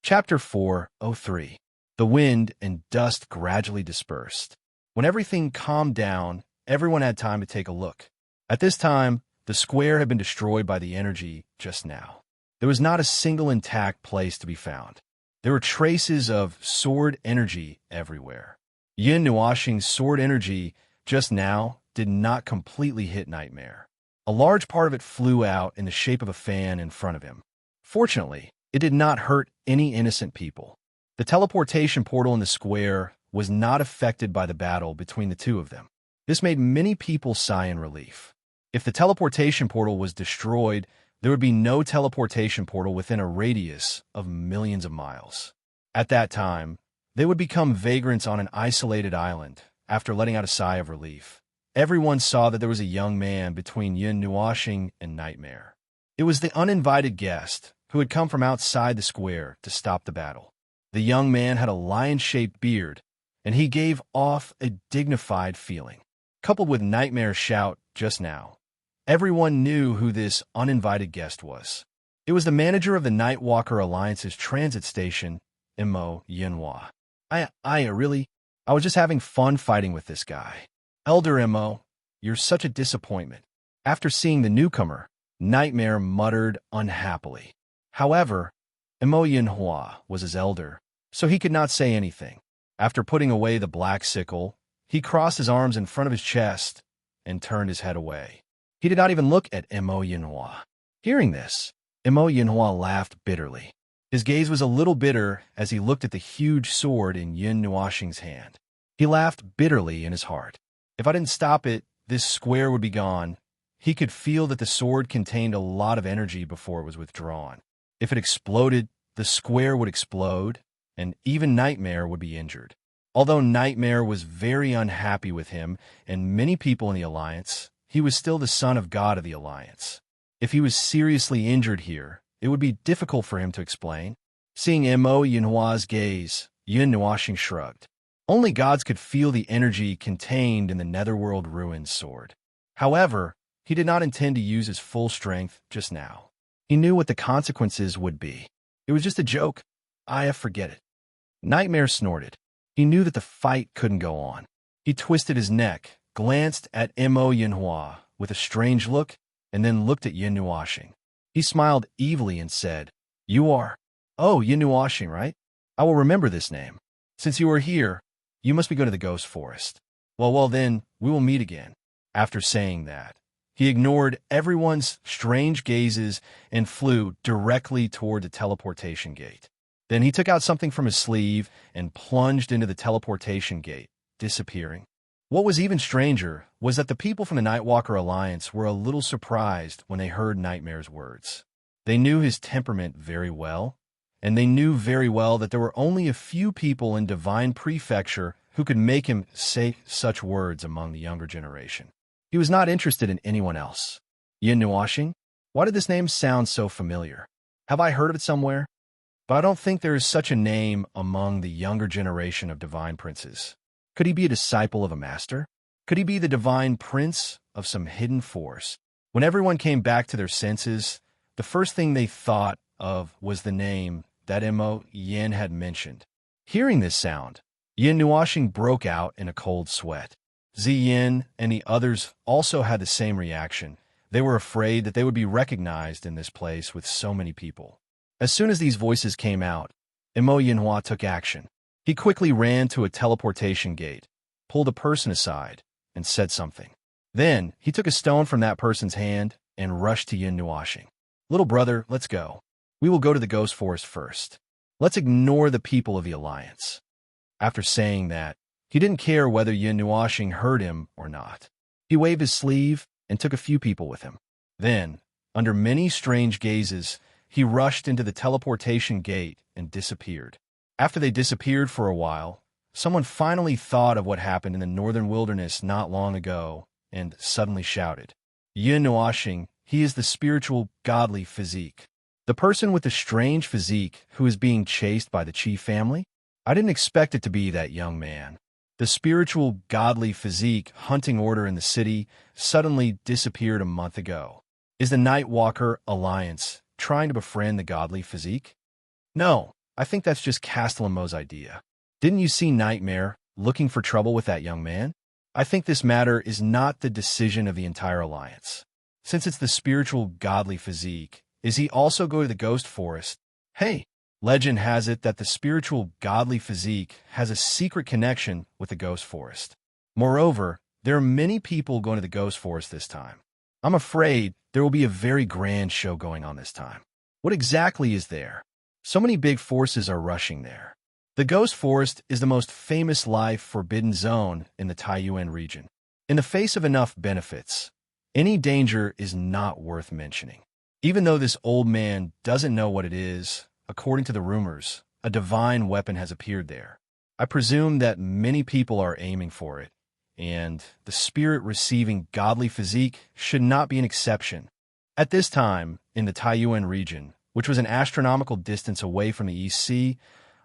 Chapter 4:03. The wind and dust gradually dispersed. When everything calmed down, everyone had time to take a look. At this time, the square had been destroyed by the energy just now. There was not a single intact place to be found. There were traces of sword energy everywhere. Yin Nuashing's sword energy just now did not completely hit Nightmare. A large part of it flew out in the shape of a fan in front of him. Fortunately, it did not hurt any innocent people. The teleportation portal in the square was not affected by the battle between the two of them. This made many people sigh in relief. If the teleportation portal was destroyed, there would be no teleportation portal within a radius of millions of miles. At that time, they would become vagrants on an isolated island. After letting out a sigh of relief, everyone saw that there was a young man between Yin Nuashing and Nightmare. It was the uninvited guest who had come from outside the square to stop the battle. The young man had a lion-shaped beard, and he gave off a dignified feeling. Coupled with Nightmare's shout just now, everyone knew who this uninvited guest was. It was the manager of the Nightwalker Alliance's transit station, Mo Yinhua. Really? I was just having fun fighting with this guy. Elder Mo, you're such a disappointment. After seeing the newcomer, Nightmare muttered unhappily. However, Mo Yinhua was his elder, so he could not say anything. After putting away the black sickle, he crossed his arms in front of his chest and turned his head away. He did not even look at Mo Yinhua. Hearing this, Mo Yinhua laughed bitterly. His gaze was a little bitter as he looked at the huge sword in Yin Nuashing's hand. He laughed bitterly in his heart. If I didn't stop it, this square would be gone. He could feel that the sword contained a lot of energy before it was withdrawn. If it exploded, the square would explode, and even Nightmare would be injured. Although Nightmare was very unhappy with him and many people in the Alliance, he was still the son of God of the Alliance. If he was seriously injured here, it would be difficult for him to explain. Seeing Mo Yinhua's gaze, Yin Nuashing shrugged. Only gods could feel the energy contained in the Netherworld Ruins sword. However, he did not intend to use his full strength just now. He knew what the consequences would be. It was just a joke. Forget it. Nightmare snorted. He knew that the fight couldn't go on. He twisted his neck, glanced at Mo Yinhua with a strange look, and then looked at Yin Nuashing. He smiled evilly and said, You are? Oh, Yin Nuashing, right? I will remember this name. Since you are here, you must be going to the Ghost Forest. Well then, we will meet again. After saying that, he ignored everyone's strange gazes and flew directly toward the teleportation gate. Then he took out something from his sleeve and plunged into the teleportation gate, disappearing. What was even stranger was that the people from the Nightwalker Alliance were a little surprised when they heard Nightmare's words. They knew his temperament very well, and they knew very well that there were only a few people in Divine Prefecture who could make him say such words among the younger generation. He was not interested in anyone else. Yin Nuashing? Why did this name sound so familiar? Have I heard of it somewhere? But I don't think there is such a name among the younger generation of divine princes. Could he be a disciple of a master? Could he be the divine prince of some hidden force? When everyone came back to their senses, the first thing they thought of was the name that Mo Yin had mentioned. Hearing this sound, Yin Nuashing broke out in a cold sweat. Ziyin and the others also had the same reaction. They were afraid that they would be recognized in this place with so many people. As soon as these voices came out, Mo Yinhua took action. He quickly ran to a teleportation gate, pulled a person aside, and said something. Then, he took a stone from that person's hand and rushed to Yin Nuashing. "Little brother, let's go. We will go to the Ghost Forest first. Let's ignore the people of the Alliance." After saying that, he didn't care whether Yin Nuashing heard him or not. He waved his sleeve and took a few people with him. Then, under many strange gazes, he rushed into the teleportation gate and disappeared. After they disappeared for a while, someone finally thought of what happened in the northern wilderness not long ago and suddenly shouted, "Yin Nuashing, he is the spiritual, godly physique. The person with the strange physique who is being chased by the Chi family? I didn't expect it to be that young man." The spiritual, godly physique hunting order in the city suddenly disappeared a month ago. Is the Nightwalker Alliance trying to befriend the godly physique? No, I think that's just Castellano's idea. Didn't you see Nightmare looking for trouble with that young man? I think this matter is not the decision of the entire alliance. Since it's the spiritual, godly physique, is he also going to the Ghost Forest? Hey, legend has it that the spiritual, godly physique has a secret connection with the Ghost Forest. Moreover, there are many people going to the Ghost Forest this time. I'm afraid there will be a very grand show going on this time. What exactly is there? So many big forces are rushing there. The Ghost Forest is the most famous life forbidden zone in the Taiyuan region. In the face of enough benefits, any danger is not worth mentioning. Even though this old man doesn't know what it is, according to the rumors, a divine weapon has appeared there. I presume that many people are aiming for it, and the spirit receiving godly physique should not be an exception. At this time, in the Taiyuan region, which was an astronomical distance away from the East Sea,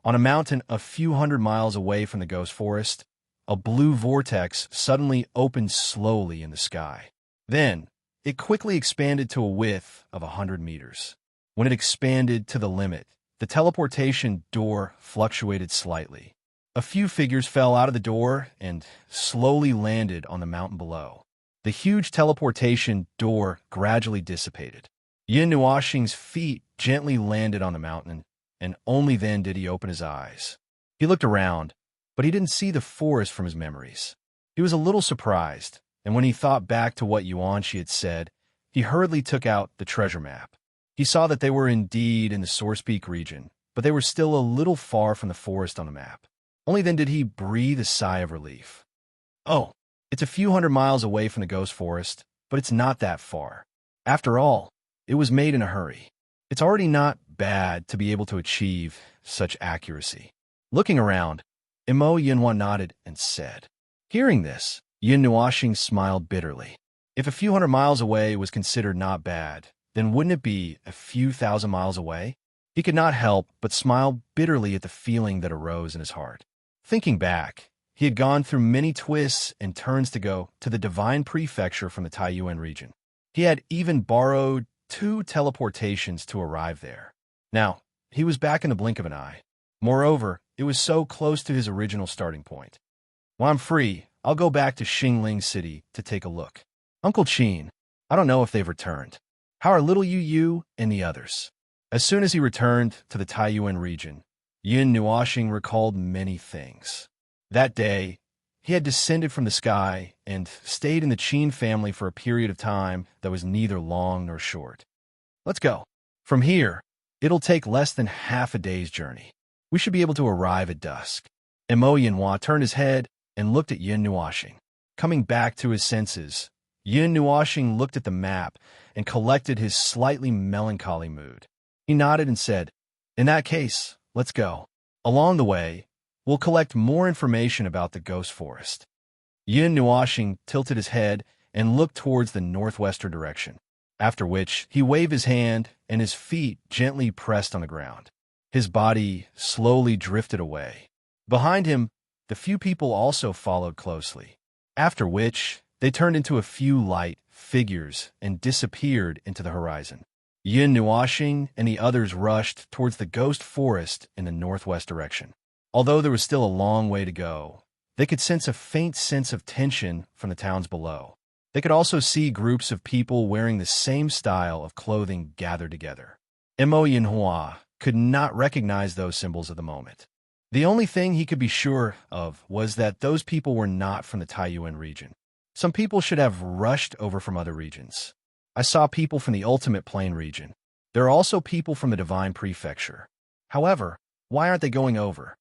on a mountain a few hundred miles away from the Ghost Forest, a blue vortex suddenly opened slowly in the sky. Then, it quickly expanded to a width of 100 meters. When it expanded to the limit, the teleportation door fluctuated slightly. A few figures fell out of the door and slowly landed on the mountain below. The huge teleportation door gradually dissipated. Yin Nuashing's feet gently landed on the mountain, and only then did he open his eyes. He looked around, but he didn't see the forest from his memories. He was a little surprised, and when he thought back to what Yuanshi had said, he hurriedly took out the treasure map. He saw that they were indeed in the Source Peak region, but they were still a little far from the forest on the map. Only then did he breathe a sigh of relief. Oh, it's a few hundred miles away from the Ghost Forest, but it's not that far. After all, it was made in a hurry. It's already not bad to be able to achieve such accuracy. Looking around, Mo Yinhua nodded and said. Hearing this, Yin Nuashing smiled bitterly. If a few hundred miles away was considered not bad, then wouldn't it be a few thousand miles away? He could not help but smile bitterly at the feeling that arose in his heart. Thinking back, he had gone through many twists and turns to go to the Divine Prefecture from the Taiyuan region. He had even borrowed 2 teleportations to arrive there. Now, he was back in the blink of an eye. Moreover, it was so close to his original starting point. When I'm free, I'll go back to Xingling City to take a look. Uncle Qin, I don't know if they've returned. How are little Yu and the others? As soon as he returned to the Taiyuan region, Yin Nuashing recalled many things. That day, he had descended from the sky and stayed in the Qin family for a period of time that was neither long nor short. Let's go. From here, it'll take less than half a day's journey. We should be able to arrive at dusk. Mo Yinhua turned his head and looked at Yin Nuashing. Coming back to his senses, Yin Nuoxing looked at the map and collected his slightly melancholy mood. He nodded and said, "In that case, let's go. Along the way, we'll collect more information about the ghost forest." Yin Nuoxing tilted his head and looked towards the northwestern direction, after which he waved his hand and his feet gently pressed on the ground. His body slowly drifted away. Behind him, the few people also followed closely, after which they turned into a few light figures and disappeared into the horizon. Yin Nuoxing and the others rushed towards the ghost forest in the northwest direction. Although there was still a long way to go, they could sense a faint sense of tension from the towns below. They could also see groups of people wearing the same style of clothing gathered together. Mo Yinhua could not recognize those symbols at the moment. The only thing he could be sure of was that those people were not from the Taiyuan region. Some people should have rushed over from other regions. I saw people from the Ultimate Plane region. There are also people from the Divine Prefecture. However, why aren't they going over?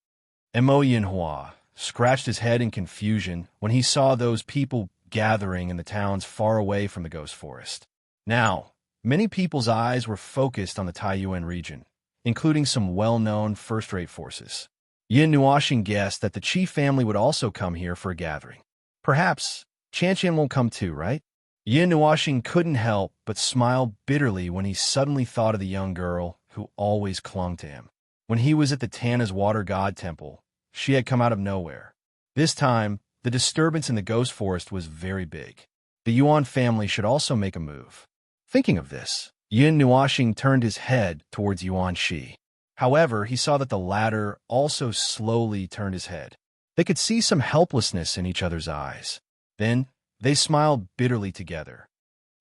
Mo Yinhua scratched his head in confusion when he saw those people gathering in the towns far away from the ghost forest. Now, many people's eyes were focused on the Taiyuan region, including some well-known first-rate forces. Yin Nuoxing guessed that the chief family would also come here for a gathering. Perhaps Chanqian won't come too, right? Yin Nuoxing couldn't help but smile bitterly when he suddenly thought of the young girl who always clung to him. When he was at the Tana's water god temple, she had come out of nowhere. This time, the disturbance in the ghost forest was very big. The Yuan family should also make a move. Thinking of this, Yin Nuoxing turned his head towards Yuan Shi. However, he saw that the latter also slowly turned his head. They could see some helplessness in each other's eyes. Then, they smiled bitterly together.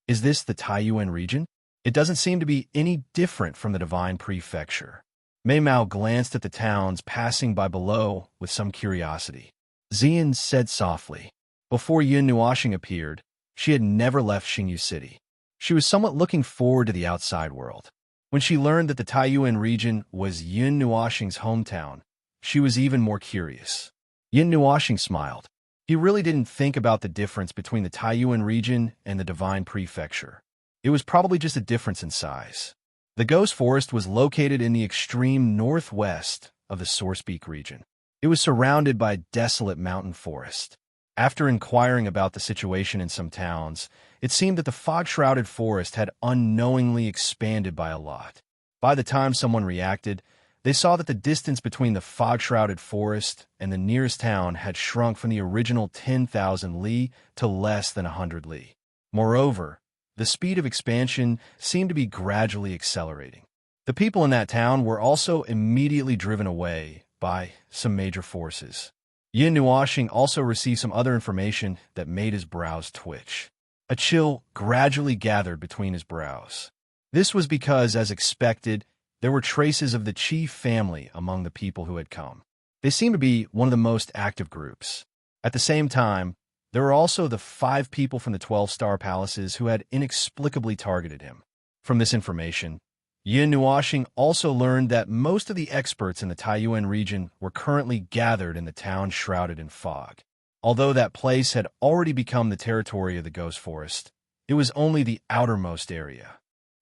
Is this the Taiyuan region? It doesn't seem to be any different from the Divine Prefecture. Mei Mao glanced at the towns passing by below with some curiosity. Xian said softly. Before Yin Nuoxing appeared, she had never left Xingyu City. She was somewhat looking forward to the outside world. When she learned that the Taiyuan region was Yin Nuoxing's hometown, she was even more curious. Yin Nuoxing smiled. He really didn't think about the difference between the Taiyuan region and the Divine Prefecture. It was probably just a difference in size. The Ghost Forest was located in the extreme northwest of the Sourcepeak region. It was surrounded by a desolate mountain forest. After inquiring about the situation in some towns, it seemed that the fog-shrouded forest had unknowingly expanded by a lot. By the time someone reacted, they saw that the distance between the fog-shrouded forest and the nearest town had shrunk from the original 10,000 li to less than 100 li. Moreover, the speed of expansion seemed to be gradually accelerating. The people in that town were also immediately driven away by some major forces. Yin Nuoxing also received some other information that made his brows twitch. A chill gradually gathered between his brows. This was because, as expected, there were traces of the chief family among the people who had come. They seemed to be one of the most active groups. At the same time, there were also the 5 people from the 12-star palaces who had inexplicably targeted him. From this information, Yin Nuoxing also learned that most of the experts in the Taiyuan region were currently gathered in the town shrouded in fog. Although that place had already become the territory of the Ghost Forest, it was only the outermost area.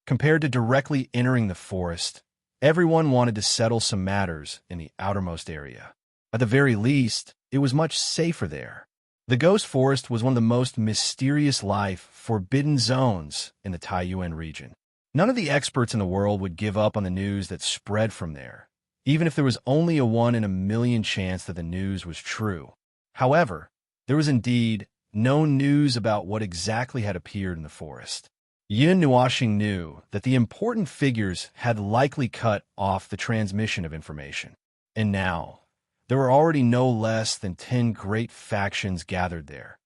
Compared to directly entering the forest, everyone wanted to settle some matters in the outermost area. At the very least, it was much safer there. The Ghost Forest was one of the most mysterious life, forbidden zones in the Taiyuan region. None of the experts in the world would give up on the news that spread from there, even if there was only a 1 in a million chance that the news was true. However, there was indeed no news about what exactly had appeared in the forest. Yin Nuoxing knew that the important figures had likely cut off the transmission of information. And now, there were already no less than 10 great factions gathered there.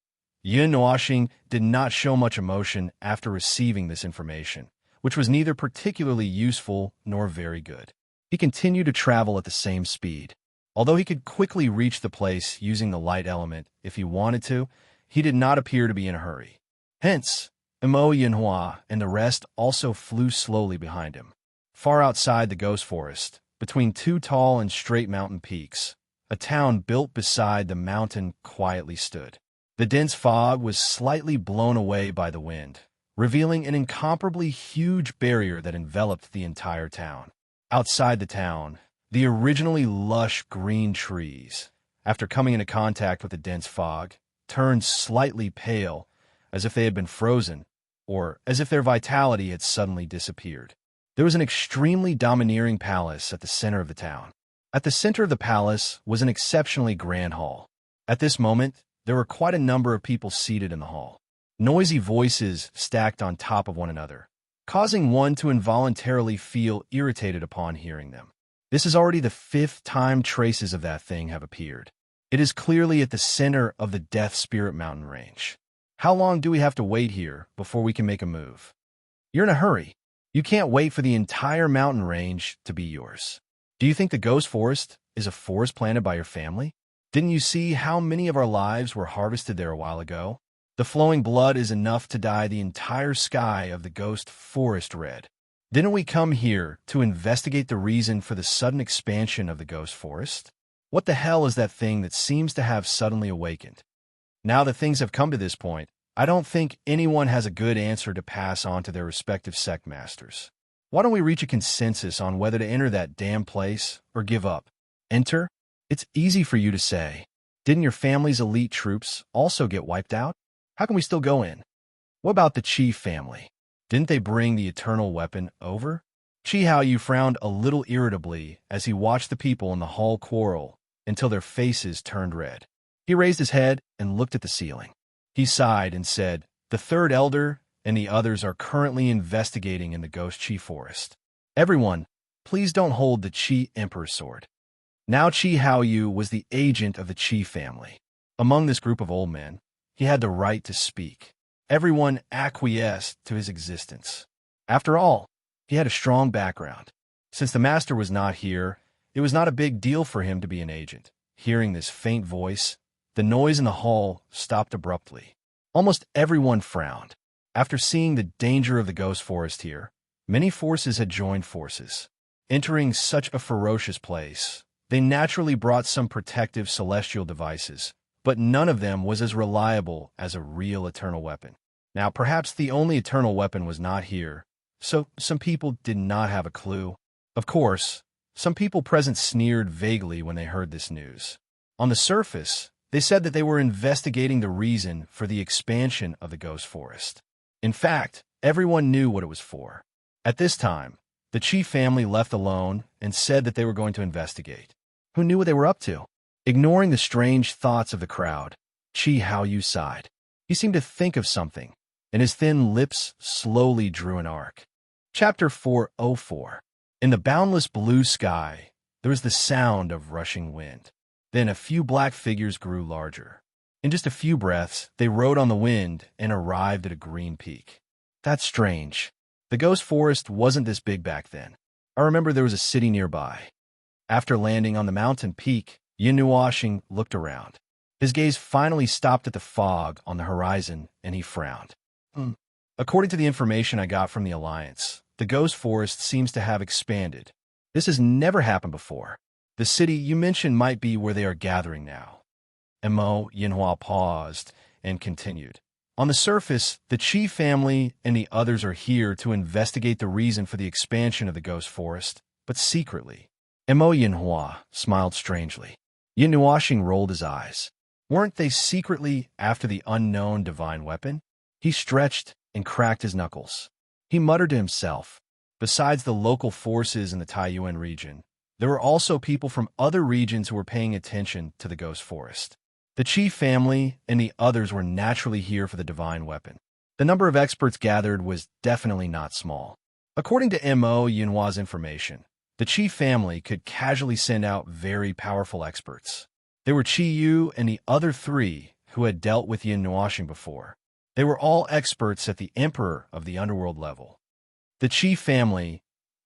Yin Nuoxing did not show much emotion after receiving this information, which was neither particularly useful nor very good. He continued to travel at the same speed. Although he could quickly reach the place using the light element if he wanted to, he did not appear to be in a hurry. Hence, Mo Yinhua and the rest also flew slowly behind him. Far outside the Ghost Forest, between 2 tall and straight mountain peaks, a town built beside the mountain quietly stood. The dense fog was slightly blown away by the wind, revealing an incomparably huge barrier that enveloped the entire town. Outside the town, the originally lush green trees, after coming into contact with the dense fog, turned slightly pale, as if they had been frozen, or as if their vitality had suddenly disappeared. There was an extremely domineering palace at the center of the town. At the center of the palace was an exceptionally grand hall. At this moment, there were quite a number of people seated in the hall. Noisy voices stacked on top of one another, causing one to involuntarily feel irritated upon hearing them. This is already the 5th time traces of that thing have appeared. It is clearly at the center of the Death Spirit Mountain range. How long do we have to wait here before we can make a move? You're in a hurry. You can't wait for the entire mountain range to be yours. Do you think the Ghost Forest is a forest planted by your family? Didn't you see how many of our lives were harvested there a while ago? The flowing blood is enough to dye the entire sky of the Ghost Forest red. Didn't we come here to investigate the reason for the sudden expansion of the Ghost Forest? What the hell is that thing that seems to have suddenly awakened? Now that things have come to this point, I don't think anyone has a good answer to pass on to their respective sect masters. Why don't we reach a consensus on whether to enter that damn place or give up? Enter? It's easy for you to say. Didn't your family's elite troops also get wiped out? How can we still go in? What about the Chi family? Didn't they bring the eternal weapon over? Chi Hao Yu frowned a little irritably as he watched the people in the hall quarrel until their faces turned red. He raised his head and looked at the ceiling. He sighed and said, "The third elder and the others are currently investigating in the Ghost Chi Forest. Everyone, please don't hold the Chi Emperor's sword." Now Chi Hao Yu was the agent of the Chi family. Among this group of old men, he had the right to speak. Everyone acquiesced to his existence. After all, he had a strong background. Since the master was not here, it was not a big deal for him to be an agent. Hearing this faint voice, the noise in the hall stopped abruptly. Almost everyone frowned. After seeing the danger of the Ghost Forest here, many forces had joined forces. Entering such a ferocious place, they naturally brought some protective celestial devices, but none of them was as reliable as a real eternal weapon. Now, perhaps the only eternal weapon was not here, so some people did not have a clue. Of course, some people present sneered vaguely when they heard this news. On the surface, they said that they were investigating the reason for the expansion of the Ghost Forest. In fact, everyone knew what it was for. At this time, the Chi family left alone and said that they were going to investigate. Who knew what they were up to? Ignoring the strange thoughts of the crowd, Chi Hao Yu sighed. He seemed to think of something, and his thin lips slowly drew an arc. Chapter 404. In the boundless blue sky, there was the sound of rushing wind. Then a few black figures grew larger. In just a few breaths, they rode on the wind and arrived at a green peak. That's strange. The Ghost Forest wasn't this big back then. I remember there was a city nearby. After landing on the mountain peak, Yin Nuoxing looked around. His gaze finally stopped at the fog on the horizon, and he frowned. According to the information I got from the Alliance, the Ghost Forest seems to have expanded. This has never happened before. The city you mentioned might be where they are gathering now. Mo Yinhua paused and continued. On the surface, the Chi family and the others are here to investigate the reason for the expansion of the Ghost Forest, but secretly. Mo Yinhua smiled strangely. Yin Nuoxing rolled his eyes. Weren't they secretly after the unknown divine weapon? He stretched and cracked his knuckles. He muttered to himself. Besides the local forces in the Taiyuan region, there were also people from other regions who were paying attention to the Ghost Forest. The Chi family and the others were naturally here for the divine weapon. The number of experts gathered was definitely not small. According to Mo Yinhua's information, the Chi family could casually send out very powerful experts. There were Chi Yu and the other 3 who had dealt with Yin Nuoxing before. They were all experts at the Emperor of the Underworld level. The Chi family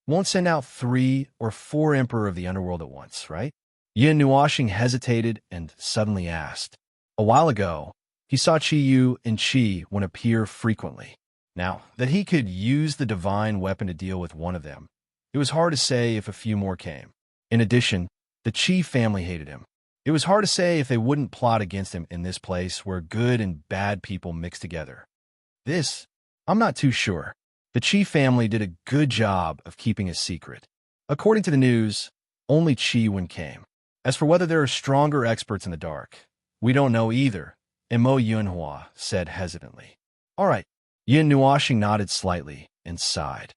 won't send out 3 or 4 Emperor of the Underworld at once, right? Yin Nuoxing hesitated and suddenly asked. A while ago, he saw Chi Yu and Chi Wen appear frequently. Now, that he could use the divine weapon to deal with one of them, it was hard to say if a few more came. In addition, the Chi family hated him. It was hard to say if they wouldn't plot against him in this place where good and bad people mix together. This, I'm not too sure. The Chi family did a good job of keeping it secret. According to the news, only Chi came. As for whether there are stronger experts in the dark, we don't know either, Mo Yunhua said hesitantly. All right. Yin Nuashing nodded slightly and sighed.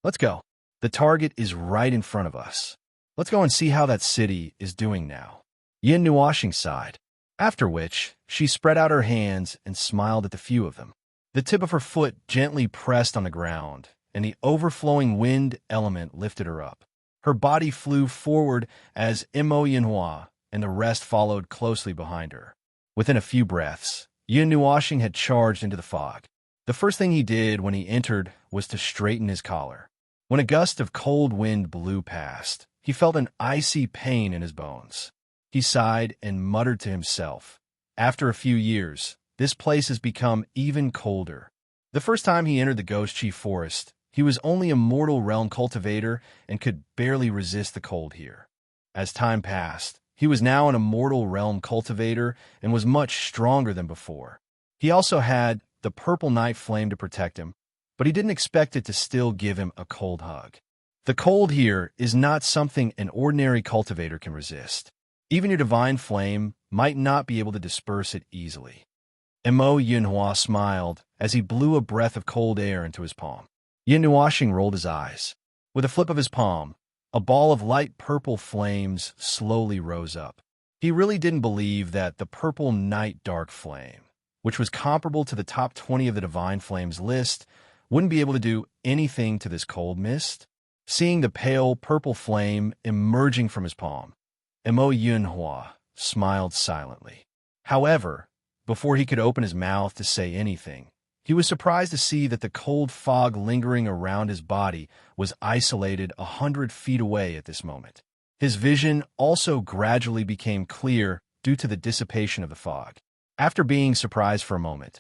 Let's go. The target is right in front of us. Let's go and see how that city is doing now. Yin Nuashing sighed, after which she spread out her hands and smiled at the few of them. The tip of her foot gently pressed on the ground, and the overflowing wind element lifted her up. Her body flew forward as Mo Yinhua and the rest followed closely behind her. Within a few breaths, Yin Nuashing had charged into the fog. The first thing he did when he entered was to straighten his collar. When a gust of cold wind blew past, he felt an icy pain in his bones. He sighed and muttered to himself. After a few years, this place has become even colder. The first time he entered the Ghost Chi Forest, he was only a mortal realm cultivator and could barely resist the cold here. As time passed, he was now an immortal realm cultivator and was much stronger than before. He also had the purple night flame to protect him, but he didn't expect it to still give him a cold hug. The cold here is not something an ordinary cultivator can resist. Even your divine flame might not be able to disperse it easily. Mo Yunhua smiled as he blew a breath of cold air into his palm. Yin Nuashing rolled his eyes. With a flip of his palm, a ball of light purple flames slowly rose up. He really didn't believe that the purple night dark flame, which was comparable to the top 20 of the divine flames list, wouldn't be able to do anything to this cold mist. Seeing the pale purple flame emerging from his palm, Mo Yunhua smiled silently. However, before he could open his mouth to say anything, he was surprised to see that the cold fog lingering around his body was isolated 100 feet away at this moment. His vision also gradually became clear due to the dissipation of the fog. After being surprised for a moment,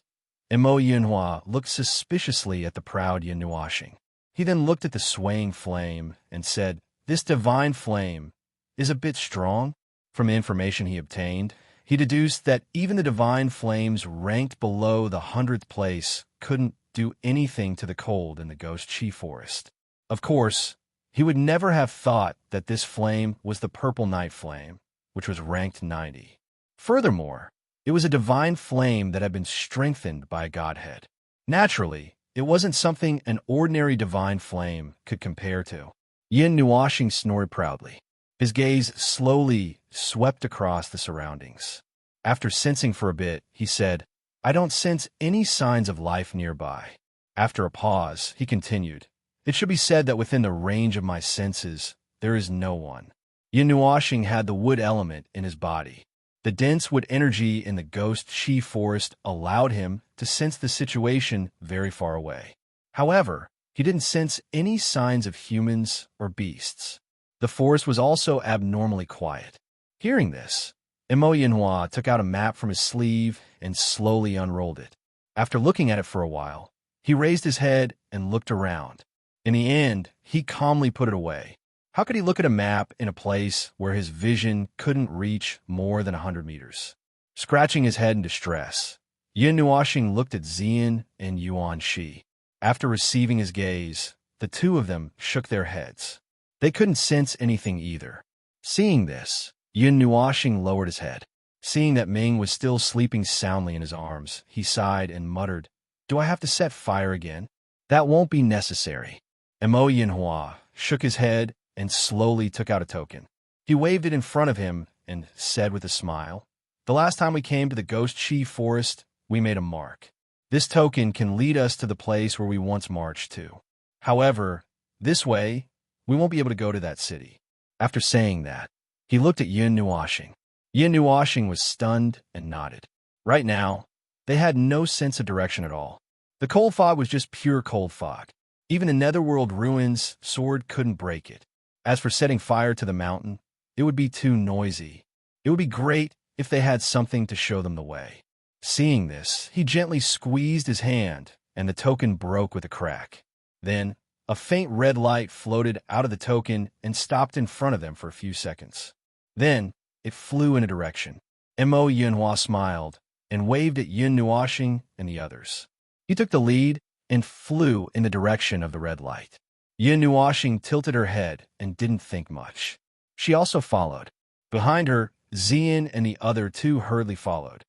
Mo Yunhua looked suspiciously at the proud Yin Nuashing. He then looked at the swaying flame and said, "This divine flame is a bit strong." From the information he obtained, he deduced that even the divine flames ranked below the 100th place couldn't do anything to the cold in the Ghost Chi Forest. Of course, he would never have thought that this flame was the purple night flame, which was ranked 90. Furthermore, it was a divine flame that had been strengthened by a godhead. Naturally, it wasn't something an ordinary divine flame could compare to. Yin Nuashing snored proudly. His gaze slowly swept across the surroundings. After sensing for a bit, he said, "I don't sense any signs of life nearby." After a pause, he continued, "It should be said that within the range of my senses, there is no one." Yin Nuashing had the wood element in his body. The dense wood energy in the Ghost Chi Forest allowed him to sense the situation very far away. However, he didn't sense any signs of humans or beasts. The forest was also abnormally quiet. Hearing this, Mo Yinhua took out a map from his sleeve and slowly unrolled it. After looking at it for a while, he raised his head and looked around. In the end, he calmly put it away. How could he look at a map in a place where his vision couldn't reach more than 100 meters? Scratching his head in distress, Yin Nuashing looked at Xian and Yuan Shi. After receiving his gaze, the two of them shook their heads. They couldn't sense anything either. Seeing this, Yin Nuashing lowered his head. Seeing that Ming was still sleeping soundly in his arms, he sighed and muttered, "Do I have to set fire again?" "That won't be necessary." Mo Yinhua shook his head and slowly took out a token. He waved it in front of him and said with a smile, "The last time we came to the Ghost Chi Forest, we made a mark. This token can lead us to the place where we once marched to. However, this way, we won't be able to go to that city." After saying that, he looked at Yin Nuashing. Yin Nuashing was stunned and nodded. Right now, they had no sense of direction at all. The cold fog was just pure cold fog. Even a Netherworld ruin's sword couldn't break it. As for setting fire to the mountain, it would be too noisy. It would be great if they had something to show them the way. Seeing this, he gently squeezed his hand, and the token broke with a crack. Then, a faint red light floated out of the token and stopped in front of them for a few seconds. Then, it flew in a direction. Mo Yunhua smiled and waved at Yun Nuoxing and the others. He took the lead and flew in the direction of the red light. Yun Nuoxing tilted her head and didn't think much. She also followed. Behind her, Xian and the other two hurriedly followed.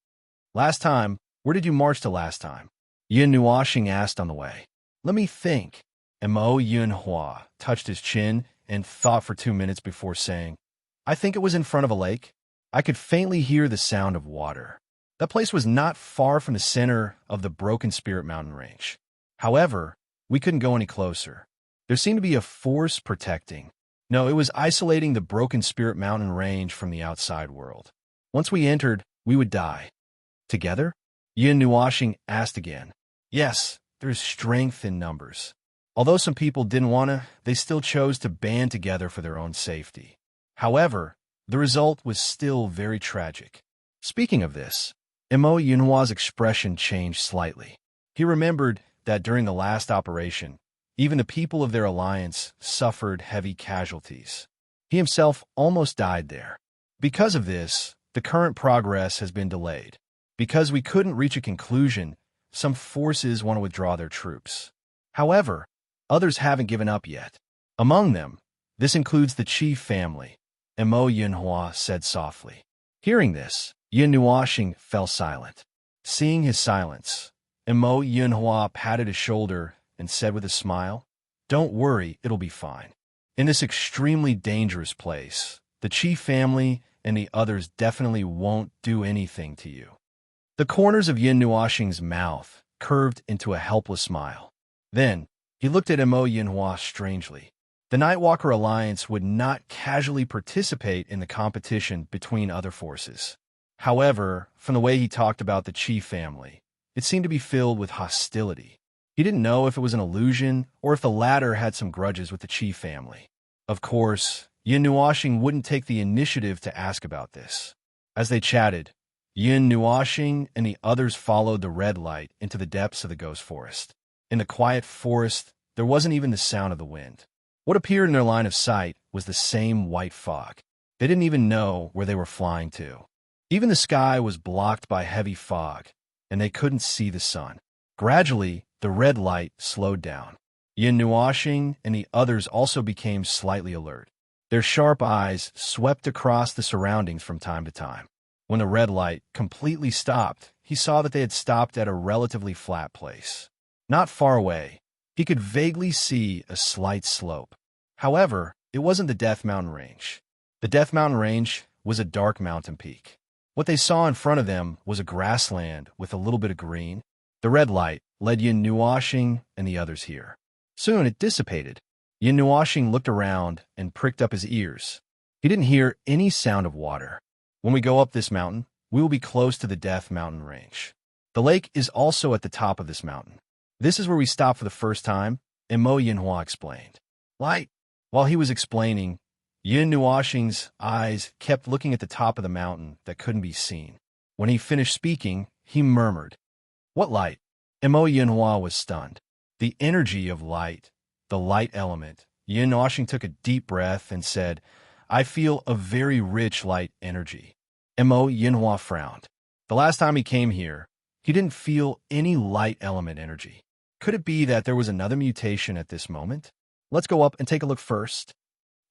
Last time, where did you march to last time? Yun Nuoxing asked on the way. Let me think. Mo Yunhua touched his chin and thought for 2 minutes before saying, I think it was in front of a lake. I could faintly hear the sound of water. That place was not far from the center of the Broken Spirit Mountain range. However, we couldn't go any closer. There seemed to be a force protecting. No, it was isolating the Broken Spirit Mountain range from the outside world. Once we entered, we would die. Together? Yun Nuoxing asked again. Yes, there's strength in numbers. Although some people didn't want to, they still chose to band together for their own safety. However, the result was still very tragic. Speaking of this, Mo Yunhua's expression changed slightly. He remembered that during the last operation, even the people of their alliance suffered heavy casualties. He himself almost died there. Because of this, the current progress has been delayed. Because we couldn't reach a conclusion, some forces want to withdraw their troops. However, others haven't given up yet. Among them, this includes the chief family, Mo Yunhua said softly. Hearing this, Yun Nuoxing fell silent. Seeing his silence, Mo Yunhua patted his shoulder and said with a smile, Don't worry, it'll be fine. In this extremely dangerous place, the chief family and the others definitely won't do anything to you. The corners of Yun Nuoxing's mouth curved into a helpless smile. Then, he looked at Mo Yunhua strangely. The Nightwalker Alliance would not casually participate in the competition between other forces. However, from the way he talked about the chief family, it seemed to be filled with hostility. He didn't know if it was an illusion or if the latter had some grudges with the chief family. Of course, Yun Nuoxing wouldn't take the initiative to ask about this. As they chatted, Yun Nuoxing and the others followed the red light into the depths of the ghost forest. In the quiet forest, there wasn't even the sound of the wind. What appeared in their line of sight was the same white fog. They didn't even know where they were flying to. Even the sky was blocked by heavy fog, and they couldn't see the sun. Gradually, the red light slowed down. Yun Nuoxing and the others also became slightly alert. Their sharp eyes swept across the surroundings from time to time. When the red light completely stopped, he saw that they had stopped at a relatively flat place. Not far away, he could vaguely see a slight slope. However, it wasn't the Death Mountain Range. The Death Mountain Range was a dark mountain peak. What they saw in front of them was a grassland with a little bit of green. The red light led Yun Nuoxing and the others here. Soon it dissipated. Yun Nuoxing looked around and pricked up his ears. He didn't hear any sound of water. When we go up this mountain, we will be close to the Death Mountain Range. The lake is also at the top of this mountain. This is where we stopped for the first time, and Mo Yunhua explained. Light. While he was explaining, Yun Nuoxing's eyes kept looking at the top of the mountain that couldn't be seen. When he finished speaking, he murmured, What light? And Mo Yunhua was stunned. The energy of light, the light element. Yun Nuoxing took a deep breath and said, I feel a very rich light energy. And Mo Yunhua frowned. The last time he came here, he didn't feel any light element energy. Could it be that there was another mutation at this moment? Let's go up and take a look first.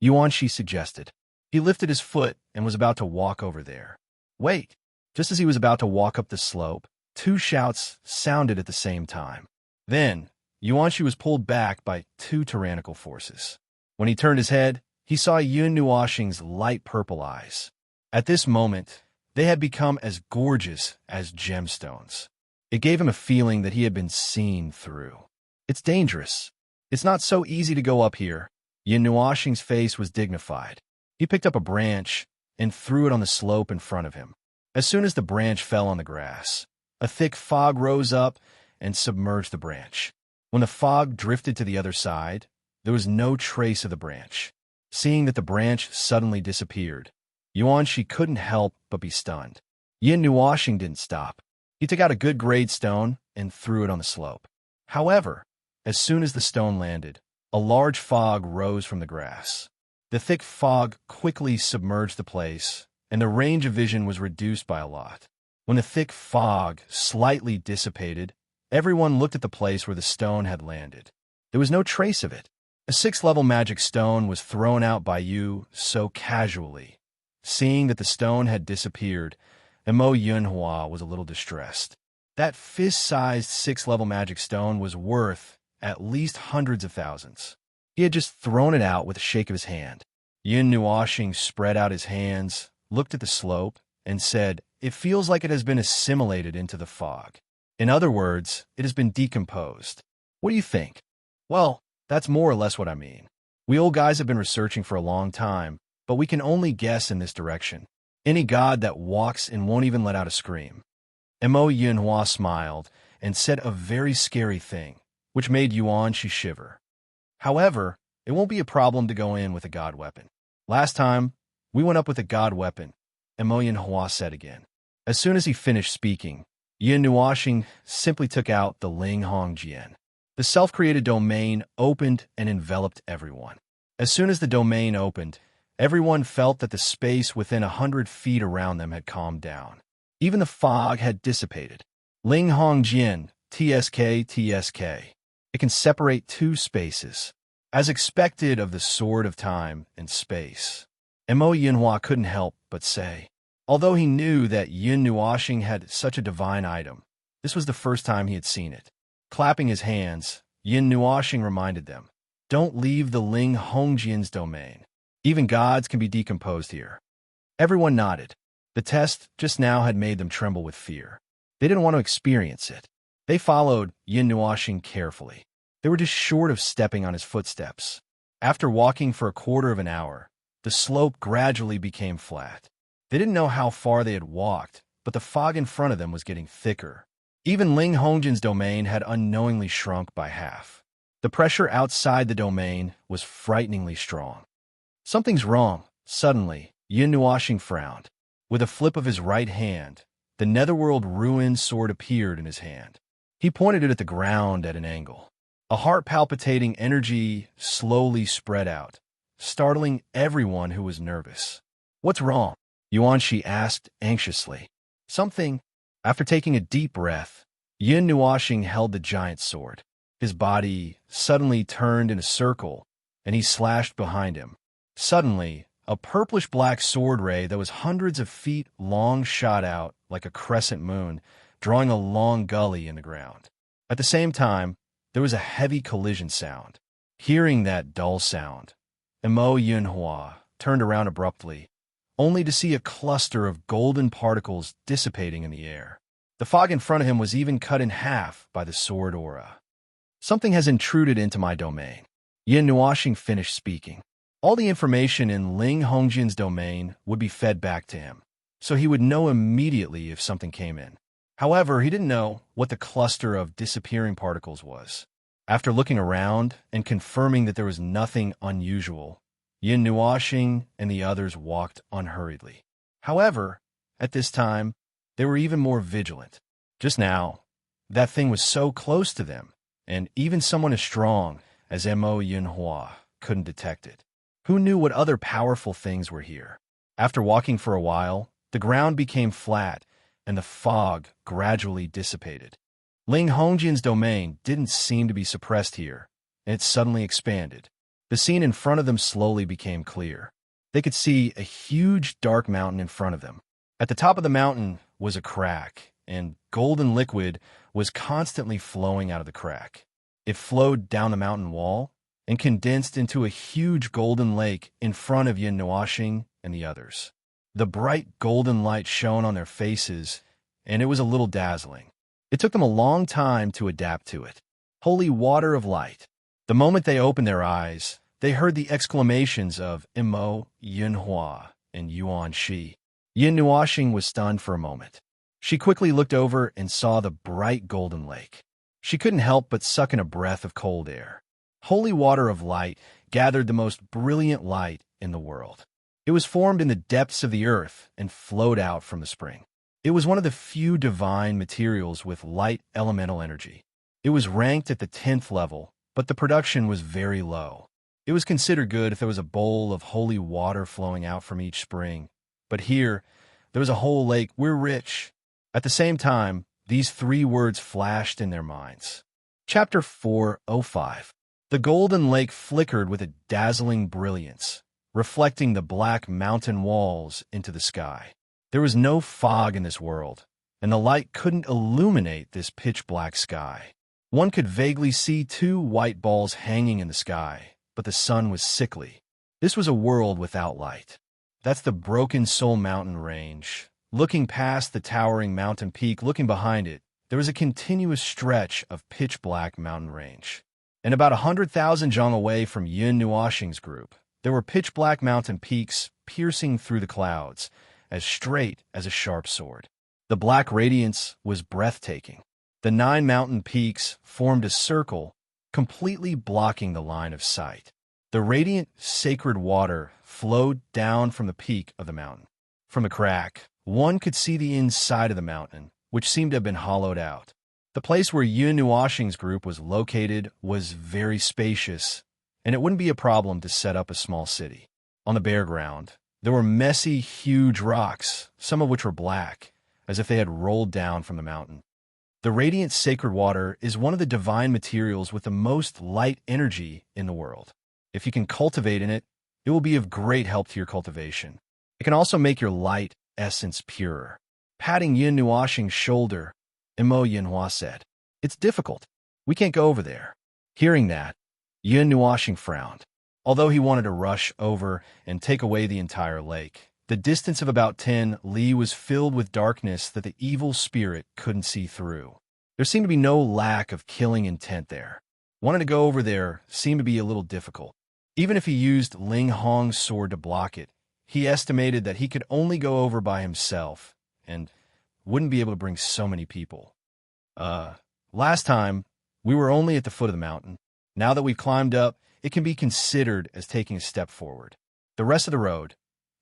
Yuanshi suggested. He lifted his foot and was about to walk over there. Wait! Just as he was about to walk up the slope, two shouts sounded at the same time. Then, Yuanshi was pulled back by two tyrannical forces. When he turned his head, he saw Yun Nuoxing's light purple eyes. At this moment, they had become as gorgeous as gemstones. It gave him a feeling that he had been seen through. It's dangerous. It's not so easy to go up here. Yun Nuoxing's face was dignified. He picked up a branch and threw it on the slope in front of him. As soon as the branch fell on the grass, a thick fog rose up and submerged the branch. When the fog drifted to the other side, there was no trace of the branch. Seeing that the branch suddenly disappeared, Yuanshi couldn't help but be stunned. Yun Nuoxing didn't stop. He took out a good-grade stone and threw it on the slope. However, as soon as the stone landed, a large fog rose from the grass. The thick fog quickly submerged the place, and the range of vision was reduced by a lot. When the thick fog slightly dissipated, everyone looked at the place where the stone had landed. There was no trace of it. A 6th-level magic stone was thrown out by you so casually. Seeing that the stone had disappeared, Mo Yunhua was a little distressed. That fist-sized 6th-level magic stone was worth at least hundreds of thousands. He had just thrown it out with a shake of his hand. Yin Nuoxing spread out his hands, looked at the slope, and said, "It feels like it has been assimilated into the fog. In other words, it has been decomposed. What do you think?" "Well, that's more or less what I mean. We old guys have been researching for a long time, but we can only guess in this direction. Any god that walks and won't even let out a scream." Mo Yunhua smiled and said a very scary thing, which made Yuanqi shiver. "However, it won't be a problem to go in with a god weapon. Last time, we went up with a god weapon," Mo Yunhua said again. As soon as he finished speaking, Yin Nuoxing simply took out the Ling Hong Jian. The self-created domain opened and enveloped everyone. As soon as the domain opened, everyone felt that the space within 100 feet around them had calmed down. Even the fog had dissipated. Ling Hong Jian, TSK, TSK. It can separate 2 spaces. As expected of the Sword of Time and Space, Mo Yinhua couldn't help but say. Although he knew that Yin Nuoxing had such a divine item, this was the first time he had seen it. Clapping his hands, Yin Nuoxing reminded them, "Don't leave the Ling Hongjian's domain. Even gods can be decomposed here." Everyone nodded. The test just now had made them tremble with fear. They didn't want to experience it. They followed Yin Nuoxing carefully. They were just short of stepping on his footsteps. After walking for a quarter of an hour, the slope gradually became flat. They didn't know how far they had walked, but the fog in front of them was getting thicker. Even Ling Hongjian's domain had unknowingly shrunk by half. The pressure outside the domain was frighteningly strong. "Something's wrong." Suddenly, Yin Nuoxing frowned. With a flip of his right hand, the Netherworld ruined sword appeared in his hand. He pointed it at the ground at an angle. A heart-palpitating energy slowly spread out, startling everyone who was nervous. "What's wrong?" Yuanqi asked anxiously. "Something." After taking a deep breath, Yin Nuoxing held the giant sword. His body suddenly turned in a circle, and he slashed behind him. Suddenly, a purplish-black sword ray that was hundreds of feet long shot out like a crescent moon, drawing a long gully in the ground. At the same time, there was a heavy collision sound. Hearing that dull sound, Mo Yunhua turned around abruptly, only to see a cluster of golden particles dissipating in the air. The fog in front of him was even cut in half by the sword aura. "Something has intruded into my domain." Yin Nuoxing finished speaking. All the information in Ling Hongjian's domain would be fed back to him, so he would know immediately if something came in. However, he didn't know what the cluster of disappearing particles was. After looking around and confirming that there was nothing unusual, Yin Nuoxing and the others walked unhurriedly. However, at this time, they were even more vigilant. Just now, that thing was so close to them, and even someone as strong as Mo Yunhua couldn't detect it. Who knew what other powerful things were here? After walking for a while, the ground became flat, and the fog gradually dissipated. Ling Hongjian's domain didn't seem to be suppressed here, and it suddenly expanded. The scene in front of them slowly became clear. They could see a huge dark mountain in front of them. At the top of the mountain was a crack, and golden liquid was constantly flowing out of the crack. It flowed down the mountain wall and condensed into a huge golden lake in front of Yin Nuoxing and the others. The bright golden light shone on their faces, and it was a little dazzling. It took them a long time to adapt to it. Holy water of light. The moment they opened their eyes, they heard the exclamations of Mo Yunhua and Yuanqi. Yin Nuoxing was stunned for a moment. She quickly looked over and saw the bright golden lake. She couldn't help but suck in a breath of cold air. Holy water of light gathered the most brilliant light in the world. It was formed in the depths of the earth and flowed out from the spring. It was one of the few divine materials with light elemental energy. It was ranked at the 10th level, but the production was very low. It was considered good if there was a bowl of holy water flowing out from each spring, But here, there was a whole lake. We're rich. At the same time, these three words flashed in their minds. Chapter 4:05. The golden lake flickered with a dazzling brilliance, reflecting the black mountain walls into the sky. There was no fog in this world, and the light couldn't illuminate this pitch-black sky. One could vaguely see two white balls hanging in the sky, but the sun was sickly. This was a world without light. That's the Broken Soul mountain range. Looking past the towering mountain peak, looking behind it, there was a continuous stretch of pitch-black mountain range. And about 100,000 zhang away from Yun Nuoxing's group, there were pitch-black mountain peaks piercing through the clouds, as straight as a sharp sword. The black radiance was breathtaking. The 9 mountain peaks formed a circle, completely blocking the line of sight. The radiant, sacred water flowed down from the peak of the mountain. From a crack, one could see the inside of the mountain, which seemed to have been hollowed out. The place where Yun Nuoxing's group was located was very spacious, and it wouldn't be a problem to set up a small city. On the bare ground, there were messy, huge rocks, some of which were black, as if they had rolled down from the mountain. The radiant sacred water is one of the divine materials with the most light energy in the world. If you can cultivate in it, it will be of great help to your cultivation. It can also make your light essence purer. Patting Yun Nuoxing's shoulder, Mo Yinhua said, "It's difficult. We can't go over there." Hearing that, Yun Nuoxing frowned. Although he wanted to rush over and take away the entire lake, the distance of about 10 li was filled with darkness that the evil spirit couldn't see through. There seemed to be no lack of killing intent there. Wanting to go over there seemed to be a little difficult. Even if he used Ling Hong's sword to block it, he estimated that he could only go over by himself and wouldn't be able to bring so many people. Last time, we were only at the foot of the mountain. Now that we've climbed up, it can be considered as taking a step forward. The rest of the road,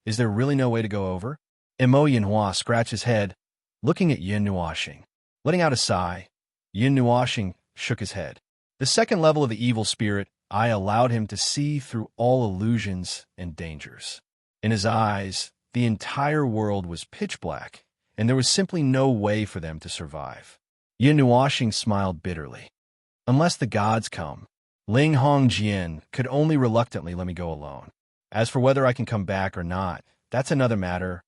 is there really no way to go over? Mo Yinhua scratched his head, looking at Yun Nuoxing. Letting out a sigh, Yun Nuoxing shook his head. The second level of the evil spirit, I allowed him to see through all illusions and dangers. In his eyes, the entire world was pitch black, and there was simply no way for them to survive. Yun Nuoxing smiled bitterly. Unless the gods come, Ling Hongjian could only reluctantly let me go alone. As for whether I can come back or not, that's another matter.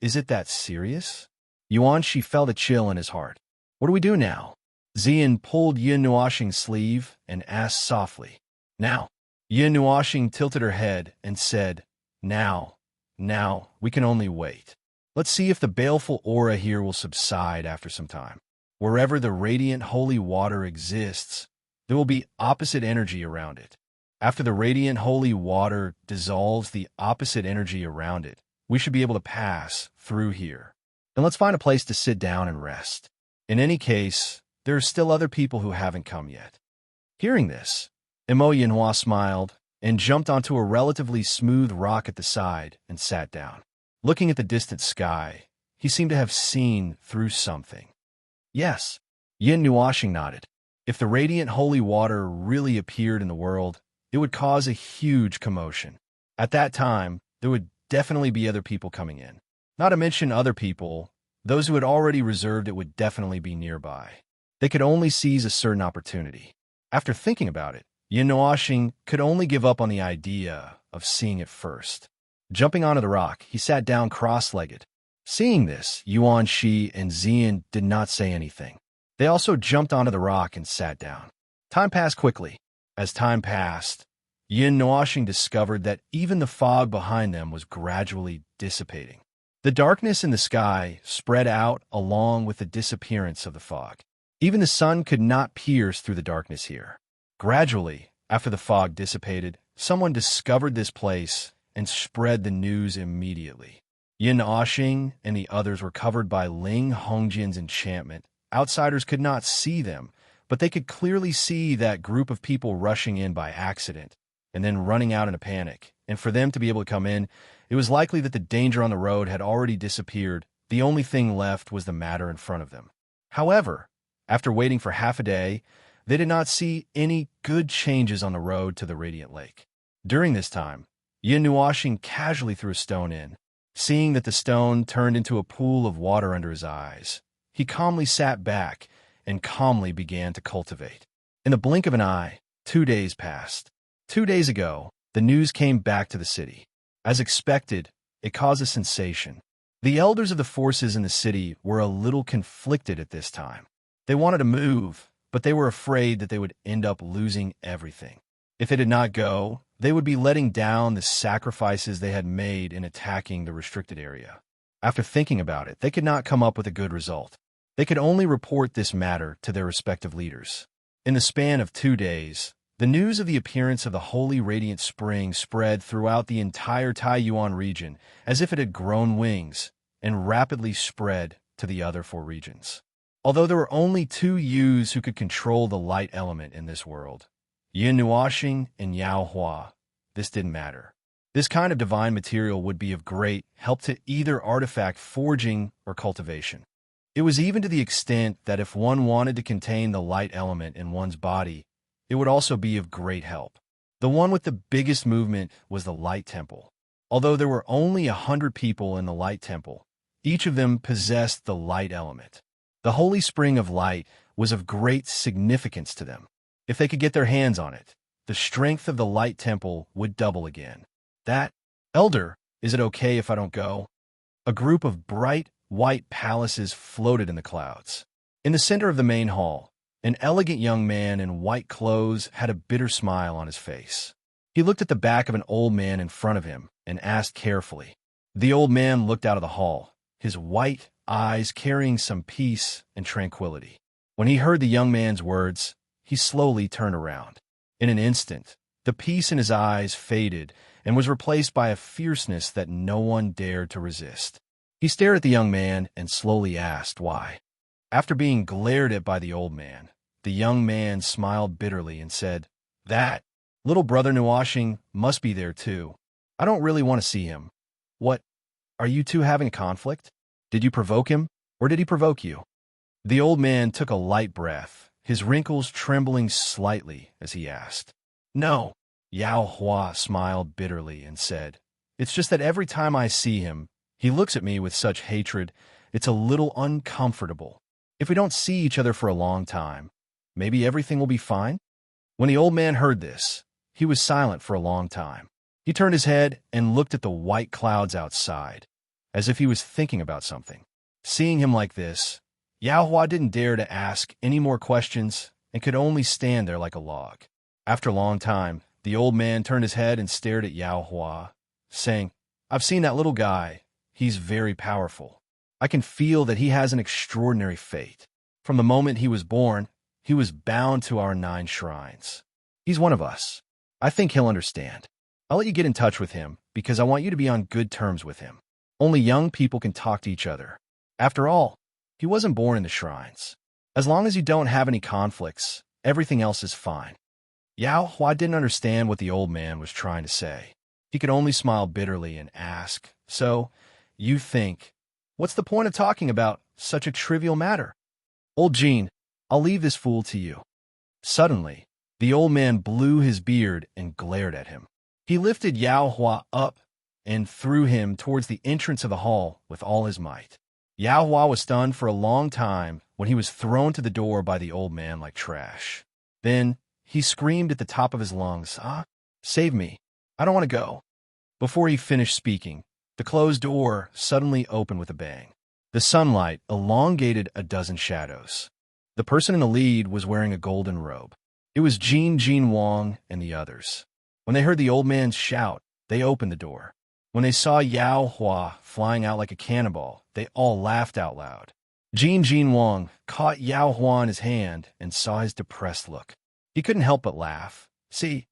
Is it that serious? Yuanshi felt a chill in his heart. What do we do now? Zian pulled Yun Nuoxing's sleeve and asked softly. Now. Yun Nuoxing tilted her head and said, Now, we can only wait. Let's see if the baleful aura here will subside after some time. Wherever the radiant holy water exists, there will be opposite energy around it. After the radiant holy water dissolves the opposite energy around it, we should be able to pass through here. Then let's find a place to sit down and rest. In any case, there are still other people who haven't come yet. Hearing this, Mo Yinhua smiled and jumped onto a relatively smooth rock at the side and sat down. Looking at the distant sky, he seemed to have seen through something. Yes, Yun Nuoxing nodded. If the radiant holy water really appeared in the world, it would cause a huge commotion. At that time, there would definitely be other people coming in. Not to mention other people, those who had already reserved it would definitely be nearby. They could only seize a certain opportunity. After thinking about it, Yun Nuoxing could only give up on the idea of seeing it first. Jumping onto the rock, he sat down cross-legged. Seeing this, Yuan Shi and Zian did not say anything. They also jumped onto the rock and sat down. Time passed quickly. As time passed, Yun Nuoxing discovered that even the fog behind them was gradually dissipating. The darkness in the sky spread out along with the disappearance of the fog. Even the sun could not pierce through the darkness here. Gradually, after the fog dissipated, someone discovered this place and spread the news immediately. Yun Nuoxing and the others were covered by Ling Hongjian's enchantment. Outsiders could not see them, but they could clearly see that group of people rushing in by accident and then running out in a panic. And for them to be able to come in, it was likely that the danger on the road had already disappeared. The only thing left was the matter in front of them. However, after waiting for half a day, they did not see any good changes on the road to the Radiant Lake. During this time, Yun Nuoxing casually threw a stone in, Seeing that the stone turned into a pool of water under his eyes, he calmly sat back and calmly began to cultivate. In the blink of an eye, 2 days passed. 2 days ago, the news came back to the city. As expected, it caused a sensation. The elders of the forces in the city were a little conflicted at this time. They wanted to move, but they were afraid that they would end up losing everything. If it did not go, they would be letting down the sacrifices they had made in attacking the restricted area. After thinking about it, they could not come up with a good result. They could only report this matter to their respective leaders. In the span of 2 days, the news of the appearance of the holy radiant spring spread throughout the entire Taiyuan region as if it had grown wings and rapidly spread to the other 4 regions. Although there were only 2 Yus who could control the light element in this world, Yin Nuoxing and Yao Hua, this didn't matter. This kind of divine material would be of great help to either artifact forging or cultivation. It was even to the extent that if one wanted to contain the light element in one's body, it would also be of great help. The one with the biggest movement was the Light Temple. Although there were only 100 people in the Light Temple, each of them possessed the light element. The Holy Spring of Light was of great significance to them. If they could get their hands on it, the strength of the Light Temple would double again. That, Elder, is it okay if I don't go? A group of bright, white palaces floated in the clouds. In the center of the main hall, an elegant young man in white clothes had a bitter smile on his face. He looked at the back of an old man in front of him and asked carefully. The old man looked out of the hall, his white eyes carrying some peace and tranquility. When he heard the young man's words, he slowly turned around. In an instant, the peace in his eyes faded and was replaced by a fierceness that no one dared to resist. He stared at the young man and slowly asked why. After being glared at by the old man, the young man smiled bitterly and said, "That little brother Nuoxing must be there too. I don't really want to see him. What, are you two having a conflict? Did you provoke him, or did he provoke you?" The old man took a light breath, his wrinkles trembling slightly as he asked. "No." Yao Hua smiled bitterly and said, "It's just that every time I see him, he looks at me with such hatred, it's a little uncomfortable. If we don't see each other for a long time, maybe everything will be fine?" When the old man heard this, he was silent for a long time. He turned his head and looked at the white clouds outside, as if he was thinking about something. Seeing him like this, Yao Hua didn't dare to ask any more questions and could only stand there like a log. After a long time, the old man turned his head and stared at Yao Hua, saying, "I've seen that little guy. He's very powerful. I can feel that he has an extraordinary fate. From the moment he was born, he was bound to our 9 shrines. He's one of us. I think he'll understand. I'll let you get in touch with him because I want you to be on good terms with him. Only young people can talk to each other. After all, he wasn't born in the shrines. As long as you don't have any conflicts, everything else is fine." Yao Hua didn't understand what the old man was trying to say. He could only smile bitterly and ask, "So, you think, what's the point of talking about such a trivial matter? Old Jean, I'll leave this fool to you." Suddenly, the old man blew his beard and glared at him. He lifted Yao Hua up and threw him towards the entrance of the hall with all his might. Yao Hua was stunned for a long time when he was thrown to the door by the old man like trash. Then, he screamed at the top of his lungs, "Ah, save me. I don't want to go." Before he finished speaking, the closed door suddenly opened with a bang. The sunlight elongated a dozen shadows. The person in the lead was wearing a golden robe. It was Jin Wang and the others. When they heard the old man's shout, they opened the door. When they saw Yao Hua flying out like a cannonball, they all laughed out loud. Jin Wang caught Yao Hua in his hand and saw his depressed look. He couldn't help but laugh. "See,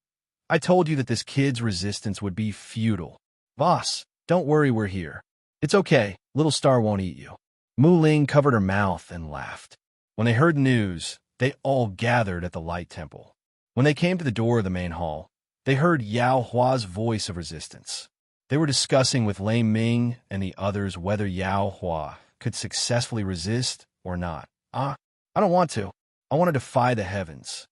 I told you that this kid's resistance would be futile. Boss, don't worry, we're here. It's okay, little star won't eat you." Mu Ling covered her mouth and laughed. When they heard news, they all gathered at the Light Temple. When they came to the door of the main hall, they heard Yao Hua's voice of resistance. They were discussing with Lei Ming and the others whether Yao Hua could successfully resist or not. "I don't want to. I want to defy the heavens."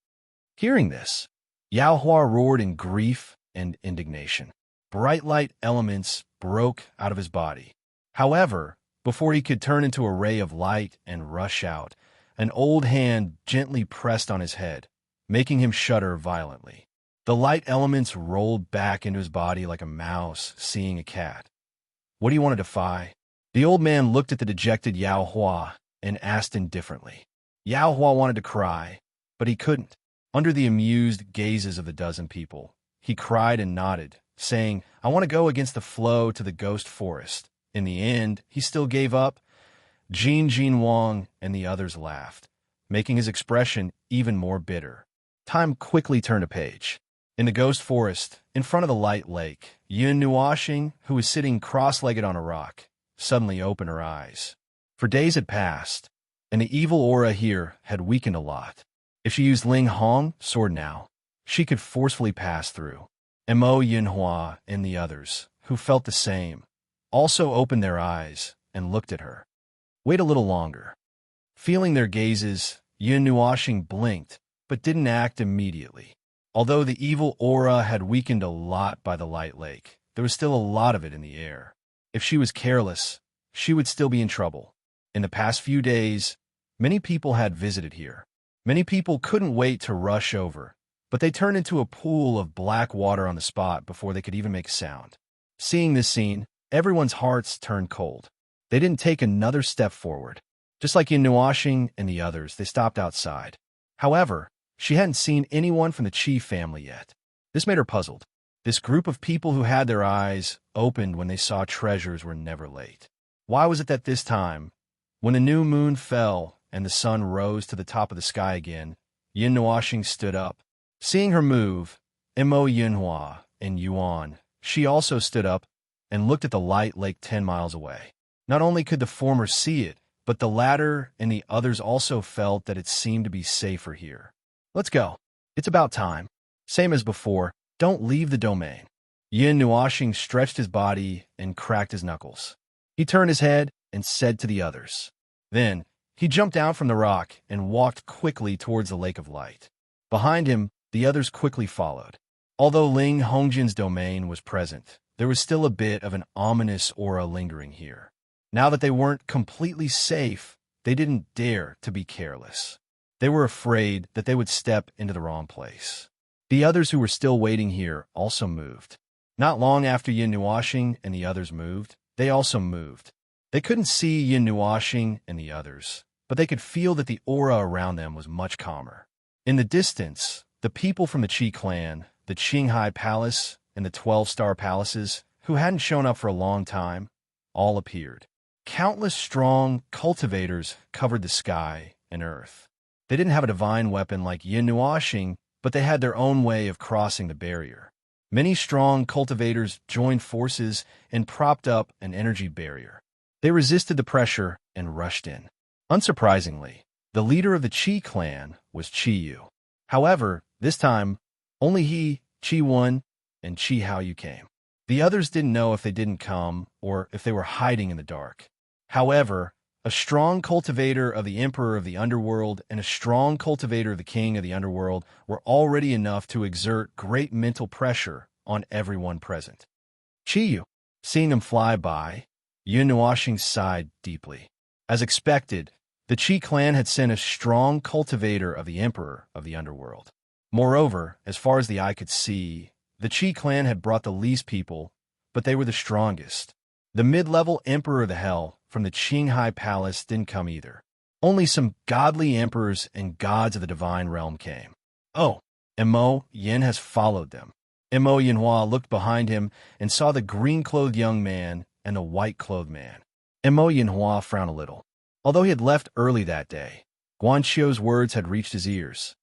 Hearing this, Yao Hua roared in grief and indignation. bright light elements broke out of his body. However, before he could turn into a ray of light and rush out, an old hand gently pressed on his head, making him shudder violently. The light elements rolled back into his body like a mouse seeing a cat. "What do you want to defy?" The old man looked at the dejected Yao Hua and asked indifferently. Yao Hua wanted to cry, but he couldn't. Under the amused gazes of the dozen people, he cried and nodded, saying, "I want to go against the flow to the ghost forest." In the end, he still gave up. Jin Wang and the others laughed, making his expression even more bitter. Time quickly turned a page. In the ghost forest, in front of the light lake, Yun Nuoxing, who was sitting cross-legged on a rock, suddenly opened her eyes. For days had passed, and the evil aura here had weakened a lot. If she used Ling Hong sword now, she could forcefully pass through. Mo Yinhua and the others, who felt the same, also opened their eyes and looked at her. Wait a little longer. Feeling their gazes, Yun Nuoxing blinked, but didn't act immediately. Although the evil aura had weakened a lot by the light lake, there was still a lot of it in the air. If she was careless, she would still be in trouble. In the past few days, many people had visited here. Many people couldn't wait to rush over, but they turned into a pool of black water on the spot before they could even make a sound. Seeing this scene, everyone's hearts turned cold. They didn't take another step forward. Just like in Nuoxing and the others, they stopped outside. However, she hadn't seen anyone from the Qi family yet. This made her puzzled. This group of people who had their eyes opened when they saw treasures were never late. Why was it that this time, when the new moon fell and the sun rose to the top of the sky again, Yin Nuoxing stood up? Seeing her move, Mo Yinhua and Yuan, she also stood up and looked at the light lake 10 miles away. Not only could the former see it, but the latter and the others also felt that it seemed to be safer here. "Let's go. It's about time." Same as before, don't leave the domain. Yin Nuoxing stretched his body and cracked his knuckles. He turned his head and said to the others. Then, he jumped down from the rock and walked quickly towards the Lake of Light. Behind him, the others quickly followed. Although Ling Hongjin's domain was present, there was still a bit of an ominous aura lingering here. Now that they weren't completely safe, they didn't dare to be careless. They were afraid that they would step into the wrong place. The others who were still waiting here also moved. Not long after Yin Nuoxing and the others moved, they also moved. They couldn't see Yin Nuoxing and the others, but they could feel that the aura around them was much calmer. In the distance, the people from the Qi clan, the Qinghai Palace, and the 12-star palaces, who hadn't shown up for a long time, all appeared. Countless strong cultivators covered the sky and earth. They didn't have a divine weapon like Yin Nuoxing, but they had their own way of crossing the barrier. Many strong cultivators joined forces and propped up an energy barrier. They resisted the pressure and rushed in. Unsurprisingly, the leader of the Qi clan was Qi Yu. However, this time, only he, Qi Wen, and Qi Haoyu came. The others didn't know if they didn't come or if they were hiding in the dark. However, a strong cultivator of the Emperor of the Underworld and a strong cultivator of the King of the Underworld were already enough to exert great mental pressure on everyone present. Qi Yu, seeing them fly by, Yin Nuoxing sighed deeply. As expected, the Qi clan had sent a strong cultivator of the Emperor of the Underworld. Moreover, as far as the eye could see, the Qi clan had brought the least people, but they were the strongest. The mid-level Emperor of the Hell from the Qinghai Palace didn't come either. Only some godly emperors and gods of the divine realm came. Oh, Mo Yin has followed them. Mo Yinhua looked behind him and saw the green-clothed young man and the white-clothed man. Mo Yinhua frowned a little. Although he had left early that day, Guanqiu's words had reached his ears.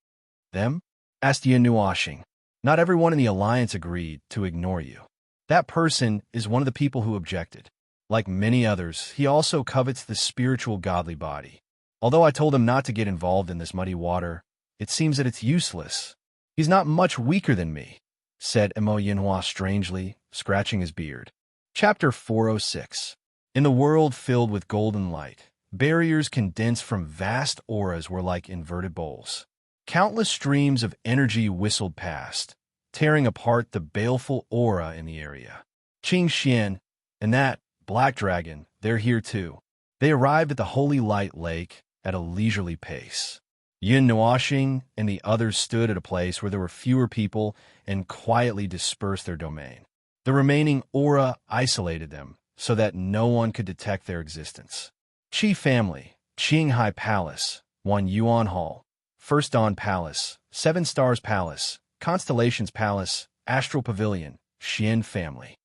"Them?" asked Yin Nuoxing. "Not everyone in the alliance agreed to ignore you. That person is one of the people who objected. Like many others, he also covets the spiritual godly body. Although I told him not to get involved in this muddy water, it seems that it's useless. He's not much weaker than me," said Mo Yinhua strangely, scratching his beard. Chapter 406. In the world filled with golden light, barriers condensed from vast auras were like inverted bowls. Countless streams of energy whistled past, tearing apart the baleful aura in the area. Qing Xian and that black dragon, they're here too. They arrived at the Holy Light Lake at a leisurely pace. Yin Nuoxing and the others stood at a place where there were fewer people and quietly dispersed their domain. The remaining aura isolated them so that no one could detect their existence. Qi family, Qinghai Palace, 1 Yuan Hall, First Dawn Palace, 7 Stars Palace, Constellations Palace, Astral Pavilion, Xian family.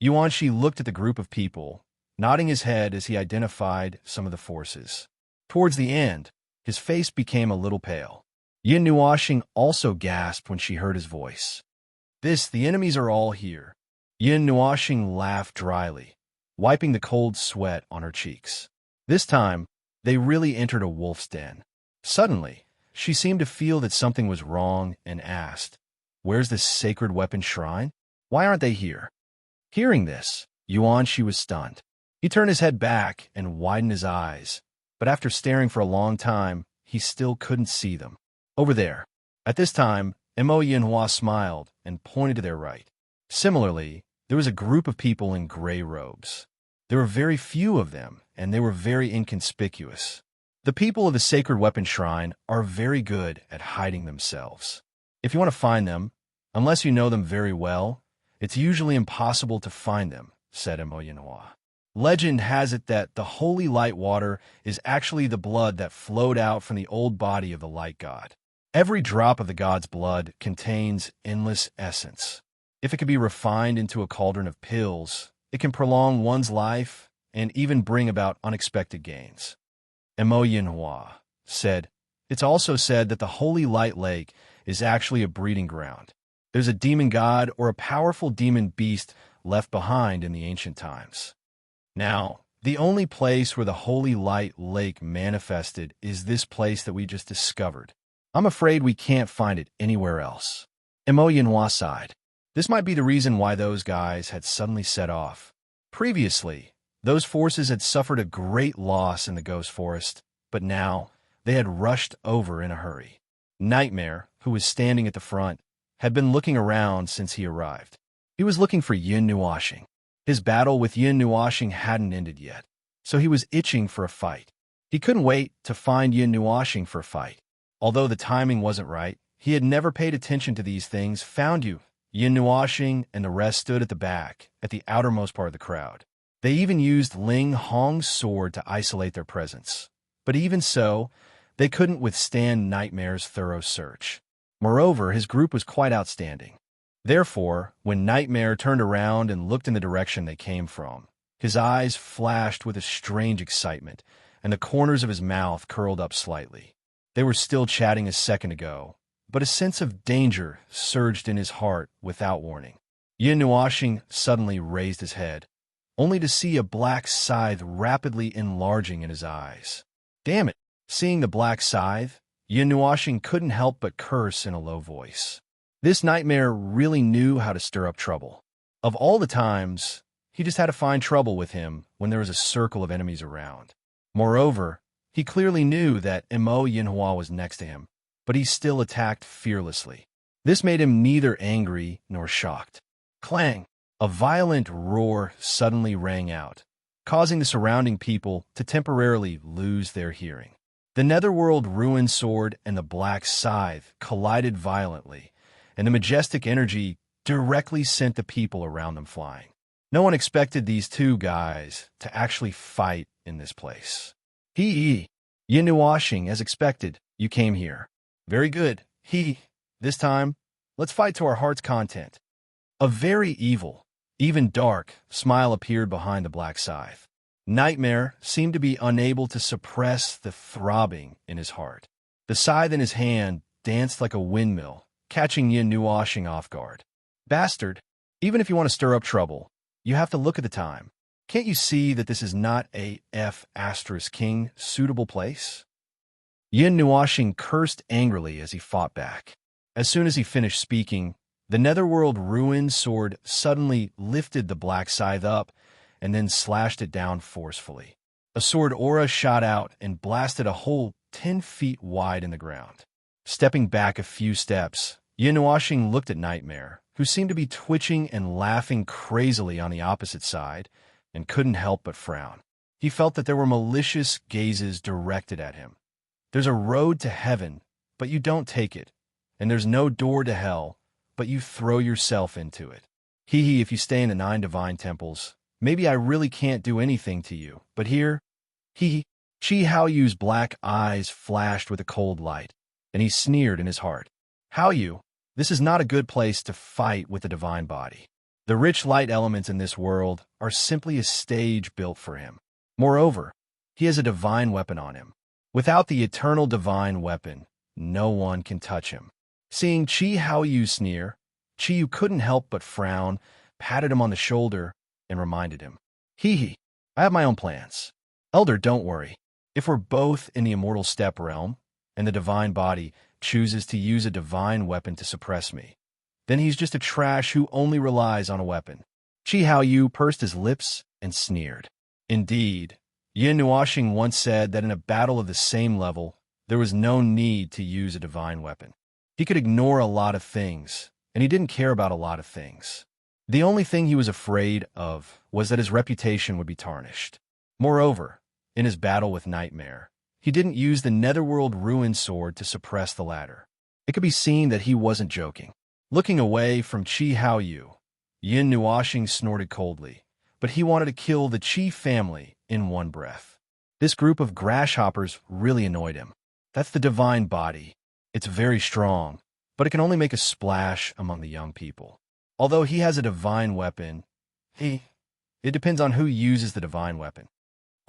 Yuanxi looked at the group of people, nodding his head as he identified some of the forces. Towards the end, his face became a little pale. Yin Nuoxing also gasped when she heard his voice. The enemies are all here. Yin Nuoxing laughed dryly, wiping the cold sweat on her cheeks. This time, they really entered a wolf's den. Suddenly, she seemed to feel that something was wrong and asked, "Where's this sacred weapon shrine? Why aren't they here?" Hearing this, Yuanxi was stunned. He turned his head back and widened his eyes, but after staring for a long time, he still couldn't see them. Over there. At this time, Mo Yinhua smiled and pointed to their right. Similarly, there was a group of people in gray robes. There were very few of them, and they were very inconspicuous. The people of the Sacred Weapon Shrine are very good at hiding themselves. If you want to find them, unless you know them very well, it's usually impossible to find them, said Mo Yinhua. Legend has it that the holy light water is actually the blood that flowed out from the old body of the light god. Every drop of the god's blood contains endless essence. If it can be refined into a cauldron of pills, it can prolong one's life and even bring about unexpected gains. Mo Yinhua said, "It's also said that the Holy Light Lake is actually a breeding ground. There's a demon god or a powerful demon beast left behind in the ancient times. Now, the only place where the Holy Light Lake manifested is this place that we just discovered. I'm afraid we can't find it anywhere else." Mo Yinhua sighed. This might be the reason why those guys had suddenly set off. Previously, those forces had suffered a great loss in the Ghost Forest, but now they had rushed over in a hurry. Nightmare, who was standing at the front, had been looking around since he arrived. He was looking for Yin Nuoxing. His battle with Yin Nuoxing hadn't ended yet, so he was itching for a fight. He couldn't wait to find Yin Nuoxing for a fight. Although the timing wasn't right, he had never paid attention to these things. Found you. Yin Nuoxing and the rest stood at the back, at the outermost part of the crowd. They even used Ling Hong's sword to isolate their presence. But even so, they couldn't withstand Nightmare's thorough search. Moreover, his group was quite outstanding. Therefore, when Nightmare turned around and looked in the direction they came from, his eyes flashed with a strange excitement, and the corners of his mouth curled up slightly. They were still chatting a second ago, but a sense of danger surged in his heart without warning. Yin Nuoxing suddenly raised his head, only to see a black scythe rapidly enlarging in his eyes. Damn it! Seeing the black scythe, Yin Nuoxing couldn't help but curse in a low voice. This Nightmare really knew how to stir up trouble. Of all the times, he just had to find trouble with him when there was a circle of enemies around. Moreover, he clearly knew that Mo Yinhua was next to him, but he still attacked fearlessly. This made him neither angry nor shocked. Clang! A violent roar suddenly rang out, causing the surrounding people to temporarily lose their hearing. The Netherworld Ruin Sword and the Black Scythe collided violently, and the majestic energy directly sent the people around them flying. No one expected these two guys to actually fight in this place. Yin Nuoxing, as expected, you came here. Very good. This time, let's fight to our heart's content. A very evil, even dark, smile appeared behind the black scythe. Nightmare seemed to be unable to suppress the throbbing in his heart. The scythe in his hand danced like a windmill, catching Yin Nuoxing off guard. Bastard, even if you want to stir up trouble, you have to look at the time. Can't you see that this is not a King suitable place? Yin Nuoxing cursed angrily as he fought back. As soon as he finished speaking, the Netherworld Ruin Sword suddenly lifted the black scythe up and then slashed it down forcefully. A sword aura shot out and blasted a hole 10 feet wide in the ground. Stepping back a few steps, Yin looked at Nightmare, who seemed to be twitching and laughing crazily on the opposite side, and couldn't help but frown. He felt that there were malicious gazes directed at him. There's a road to heaven, but you don't take it, and there's no door to hell, but you throw yourself into it. Hee if you stay in the 9 divine temples, maybe I really can't do anything to you, but here, Chi Hao Yu's black eyes flashed with a cold light, and he sneered in his heart. Hao Yu, this is not a good place to fight with the divine body. The rich light elements in this world are simply a stage built for him. Moreover, he has a divine weapon on him. Without the eternal divine weapon, no one can touch him. Seeing Chi Hao Yu sneer, Chi Yu couldn't help but frown, patted him on the shoulder, and reminded him. I have my own plans. Elder, don't worry. If we're both in the immortal step realm, and the divine body chooses to use a divine weapon to suppress me, then he's just a trash who only relies on a weapon. Chi Hao Yu pursed his lips and sneered. Indeed, Yin Nuoxing once said that in a battle of the same level, there was no need to use a divine weapon. He could ignore a lot of things, and he didn't care about a lot of things. The only thing he was afraid of was that his reputation would be tarnished. Moreover, in his battle with Nightmare, he didn't use the Netherworld Ruin Sword to suppress the latter. It could be seen that he wasn't joking. Looking away from Chi Hao Yu, Yin Nuoxing snorted coldly, but he wanted to kill the Chi family in one breath. This group of grasshoppers really annoyed him. That's the divine body. It's very strong, but it can only make a splash among the young people. Although he has a divine weapon, it depends on who uses the divine weapon.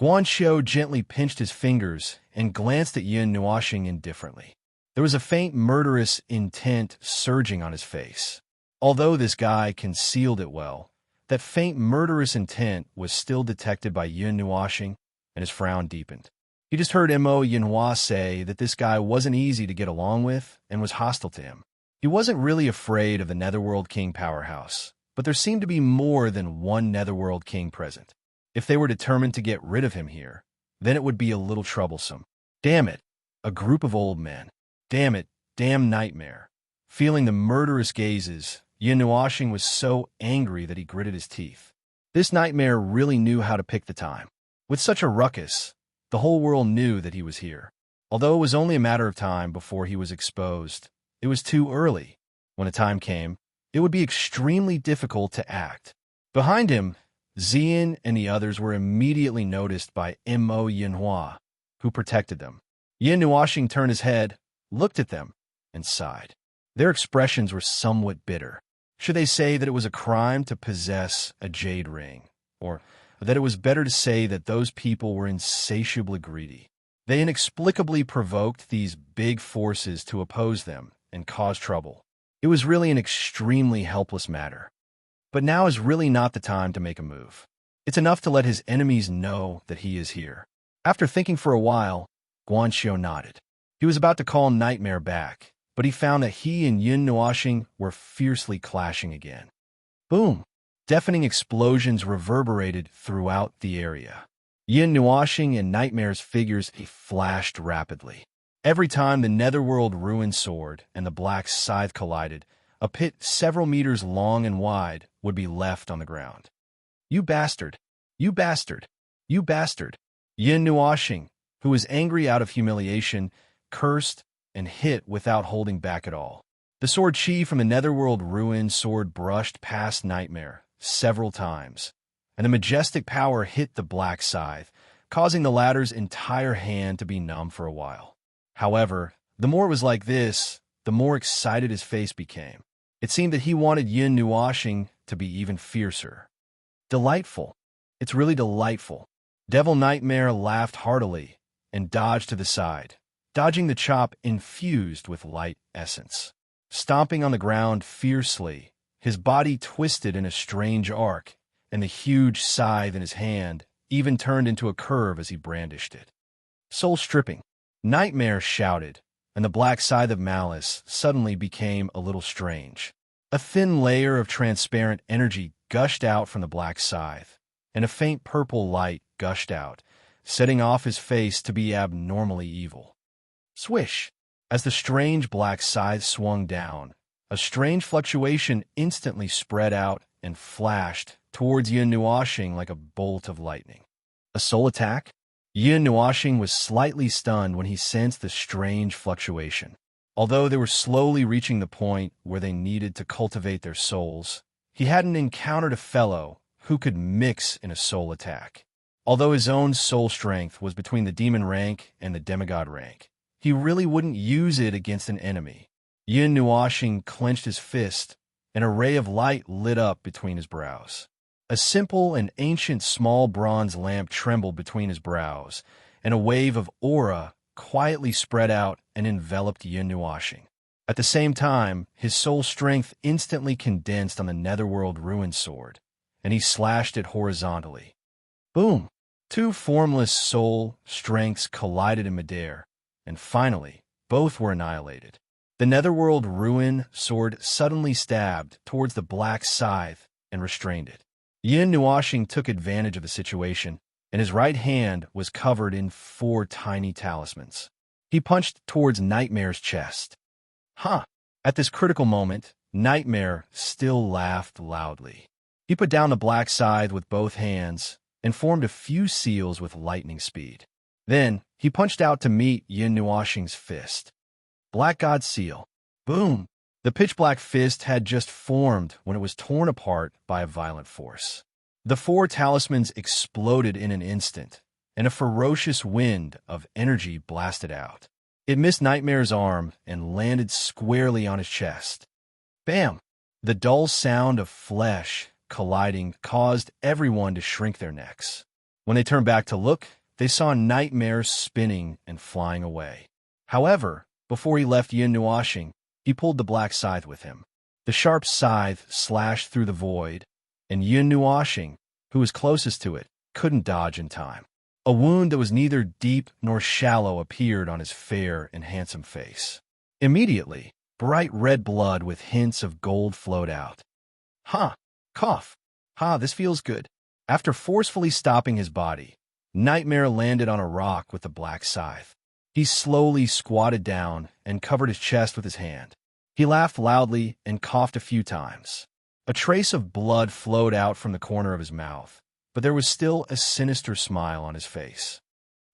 Guanxiu gently pinched his fingers and glanced at Yin Nuoxing indifferently. There was a faint murderous intent surging on his face. Although this guy concealed it well, that faint murderous intent was still detected by Yin Nuoxing, and his frown deepened. He just heard Mo Yinhua say that this guy wasn't easy to get along with and was hostile to him. He wasn't really afraid of the Netherworld King powerhouse, but there seemed to be more than one Netherworld King present. If they were determined to get rid of him here, then it would be a little troublesome. Damn it, a group of old men. Damn it, damn Nightmare. Feeling the murderous gazes, Yin Nuoxing was so angry that he gritted his teeth. This Nightmare really knew how to pick the time. With such a ruckus, the whole world knew that he was here. Although it was only a matter of time before he was exposed, it was too early. When the time came, it would be extremely difficult to act. Behind him, Xian and the others were immediately noticed by Mo Yinhua, who protected them. Yin Nuoxing turned his head, looked at them, and sighed. Their expressions were somewhat bitter. Should they say that it was a crime to possess a jade ring, or that it was better to say that those people were insatiably greedy? They inexplicably provoked these big forces to oppose them and cause trouble. It was really an extremely helpless matter. But now is really not the time to make a move. It's enough to let his enemies know that he is here. After thinking for a while, Guanxiu nodded. He was about to call Nightmare back, but he found that he and Yin Nuoxing were fiercely clashing again. Boom! Deafening explosions reverberated throughout the area. Yin Nuoxing and Nightmare's figures flashed rapidly. Every time the Netherworld Ruin Sword and the Black Scythe collided, a pit several meters long and wide would be left on the ground. You bastard! You bastard! You bastard! Yin Nuoxing, who was angry out of humiliation, cursed and hit without holding back at all. The sword chi from the Netherworld Ruin Sword brushed past Nightmare several times, and the majestic power hit the Black Scythe, causing the latter's entire hand to be numb for a while. However, the more it was like this, the more excited his face became. It seemed that he wanted Yin Nuoxing to be even fiercer. Delightful. It's really delightful. Devil Nightmare laughed heartily and dodged to the side, dodging the chop infused with light essence. Stomping on the ground fiercely, his body twisted in a strange arc, and the huge scythe in his hand even turned into a curve as he brandished it. Soul stripping. Nightmare shouted, and the black scythe of malice suddenly became a little strange. A thin layer of transparent energy gushed out from the black scythe, and a faint purple light gushed out, setting off his face to be abnormally evil. Swish! As the strange black scythe swung down, A strange fluctuation instantly spread out and flashed towards Yin Nuashing like a bolt of lightning. A soul attack? Yin Nuashing was slightly stunned when he sensed the strange fluctuation. Although they were slowly reaching the point where they needed to cultivate their souls, he hadn't encountered a fellow who could mix in a soul attack. Although his own soul strength was between the demon rank and the demigod rank, he really wouldn't use it against an enemy. Yin Nuashing clenched his fist, and a ray of light lit up between his brows. A simple and ancient small bronze lamp trembled between his brows, and a wave of aura quietly spread out and enveloped Yin Nuashing. At the same time, his soul strength instantly condensed on the Netherworld ruin sword, and he slashed it horizontally. Boom! Two formless soul strengths collided in midair, and finally, both were annihilated. The Netherworld ruin sword suddenly stabbed towards the black scythe and restrained it. Yin Nuashing took advantage of the situation, and his right hand was covered in 4 tiny talismans. He punched towards Nightmare's chest. Huh! At this critical moment, Nightmare still laughed loudly. He put down the black scythe with both hands and formed a few seals with lightning speed. Then, he punched out to meet Yin Nuashing's fist. Black God Seal. Boom! The pitch-black fist had just formed when it was torn apart by a violent force. The 4 talismans exploded in an instant, and a ferocious wind of energy blasted out. It missed Nightmare's arm and landed squarely on his chest. Bam! The dull sound of flesh colliding caused everyone to shrink their necks. When they turned back to look, they saw Nightmare spinning and flying away. However, before he left Yin Nuashing, he pulled the black scythe with him. The sharp scythe slashed through the void, and Yin Nuashing, who was closest to it, couldn't dodge in time. A wound that was neither deep nor shallow appeared on his fair and handsome face. Immediately, bright red blood with hints of gold flowed out. Ha! Cough! Ha, this feels good. After forcefully stopping his body, Nightmare landed on a rock with the black scythe. He slowly squatted down and covered his chest with his hand. He laughed loudly and coughed a few times. A trace of blood flowed out from the corner of his mouth, but there was still a sinister smile on his face.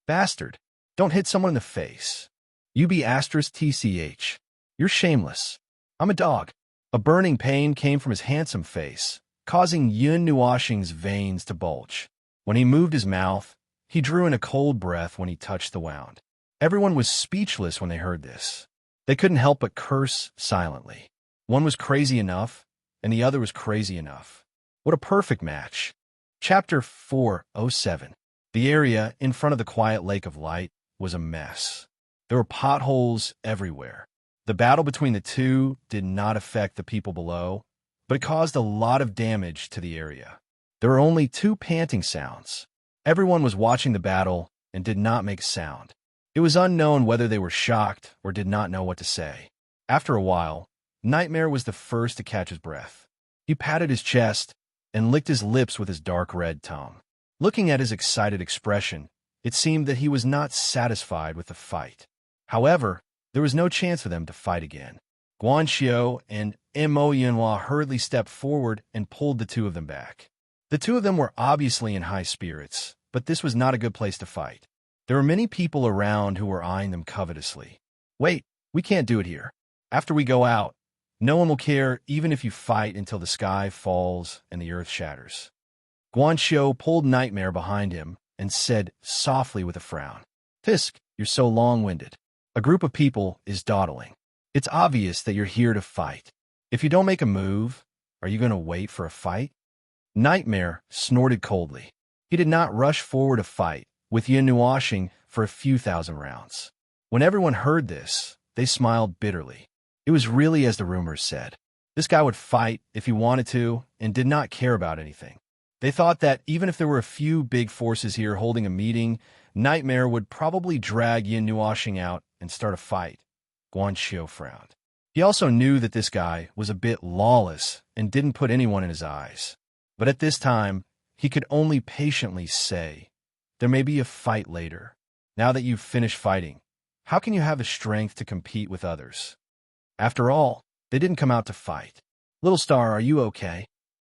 Bastard, don't hit someone in the face. You be *TCH. You're shameless. I'm a dog. A burning pain came from his handsome face, causing Yin Nuashing's veins to bulge. When he moved his mouth, he drew in a cold breath when he touched the wound. Everyone was speechless when they heard this. They couldn't help but curse silently. One was crazy enough, and the other was crazy enough. What a perfect match. Chapter 407. The area in front of the quiet lake of light was a mess. There were potholes everywhere. The battle between the two did not affect the people below, but it caused a lot of damage to the area. There were only 2 panting sounds. Everyone was watching the battle and did not make a sound. It was unknown whether they were shocked or did not know what to say. After a while, Nightmare was the first to catch his breath. He patted his chest and licked his lips with his dark red tongue. Looking at his excited expression, it seemed that he was not satisfied with the fight. However, there was no chance for them to fight again. Guanxiu and Mo Yanhua hurriedly stepped forward and pulled the 2 of them back. The 2 of them were obviously in high spirits, but this was not a good place to fight. There were many people around who were eyeing them covetously. Wait, we can't do it here. After we go out, no one will care even if you fight until the sky falls and the earth shatters. Guanxiu pulled Nightmare behind him and said softly with a frown, Fisk, you're so long-winded. A group of people is dawdling. It's obvious that you're here to fight. If you don't make a move, are you going to wait for a fight? Nightmare snorted coldly. He did not rush forward to fight with Yin Nuashing for a few thousand rounds. When everyone heard this, they smiled bitterly. It was really as the rumors said. This guy would fight if he wanted to and did not care about anything. They thought that even if there were a few big forces here holding a meeting, Nightmare would probably drag Yin Nuashing out and start a fight. Guanxiu frowned. He also knew that this guy was a bit lawless and didn't put anyone in his eyes. But at this time, he could only patiently say, there may be a fight later. Now that you've finished fighting, how can you have the strength to compete with others? After all, They didn't come out to fight. Little Star, are you okay?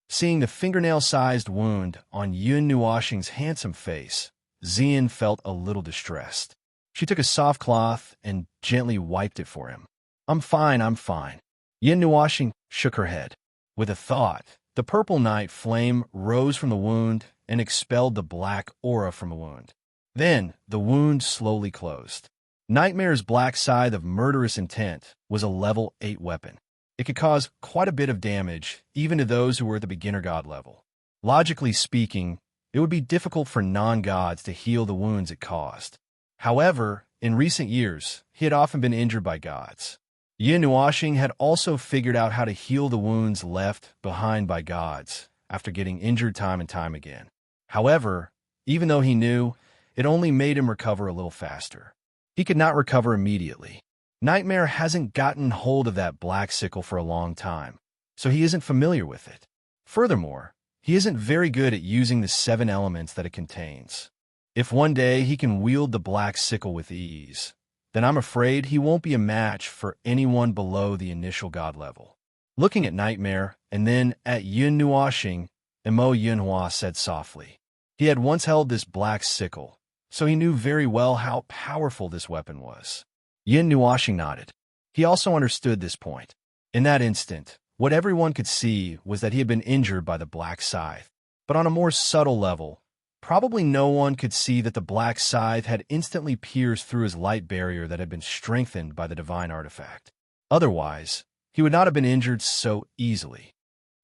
Seeing the fingernail-sized wound on Yun Nuoxing's handsome face, Xian felt a little distressed. She took a soft cloth and gently wiped it for him. I'm fine, I'm fine. Yun Nuoxing shook her head. With a thought, the purple night flame rose from the wound and expelled the black aura from the wound. Then, the wound slowly closed. Nightmare's black scythe of murderous intent was a level 8 weapon. It could cause quite a bit of damage, even to those who were at the beginner god level. Logically speaking, it would be difficult for non-gods to heal the wounds it caused. However, in recent years, he had often been injured by gods. Yin Nuoxing had also figured out how to heal the wounds left behind by gods after getting injured time and time again. However, even though he knew, it only made him recover a little faster. He could not recover immediately. Nightmare hasn't gotten hold of that black sickle for a long time, so he isn't familiar with it. Furthermore, he isn't very good at using the 7 elements that it contains. If one day he can wield the black sickle with ease, then I'm afraid he won't be a match for anyone below the initial god level. Looking at Nightmare and then at Yun Nuoxing, Mo Yunhua said softly. He had once held this black sickle, so he knew very well how powerful this weapon was. Yin Nuoxing nodded. He also understood this point. In that instant, what everyone could see was that he had been injured by the black scythe. But on a more subtle level, probably no one could see that the black scythe had instantly pierced through his light barrier that had been strengthened by the divine artifact. Otherwise, he would not have been injured so easily.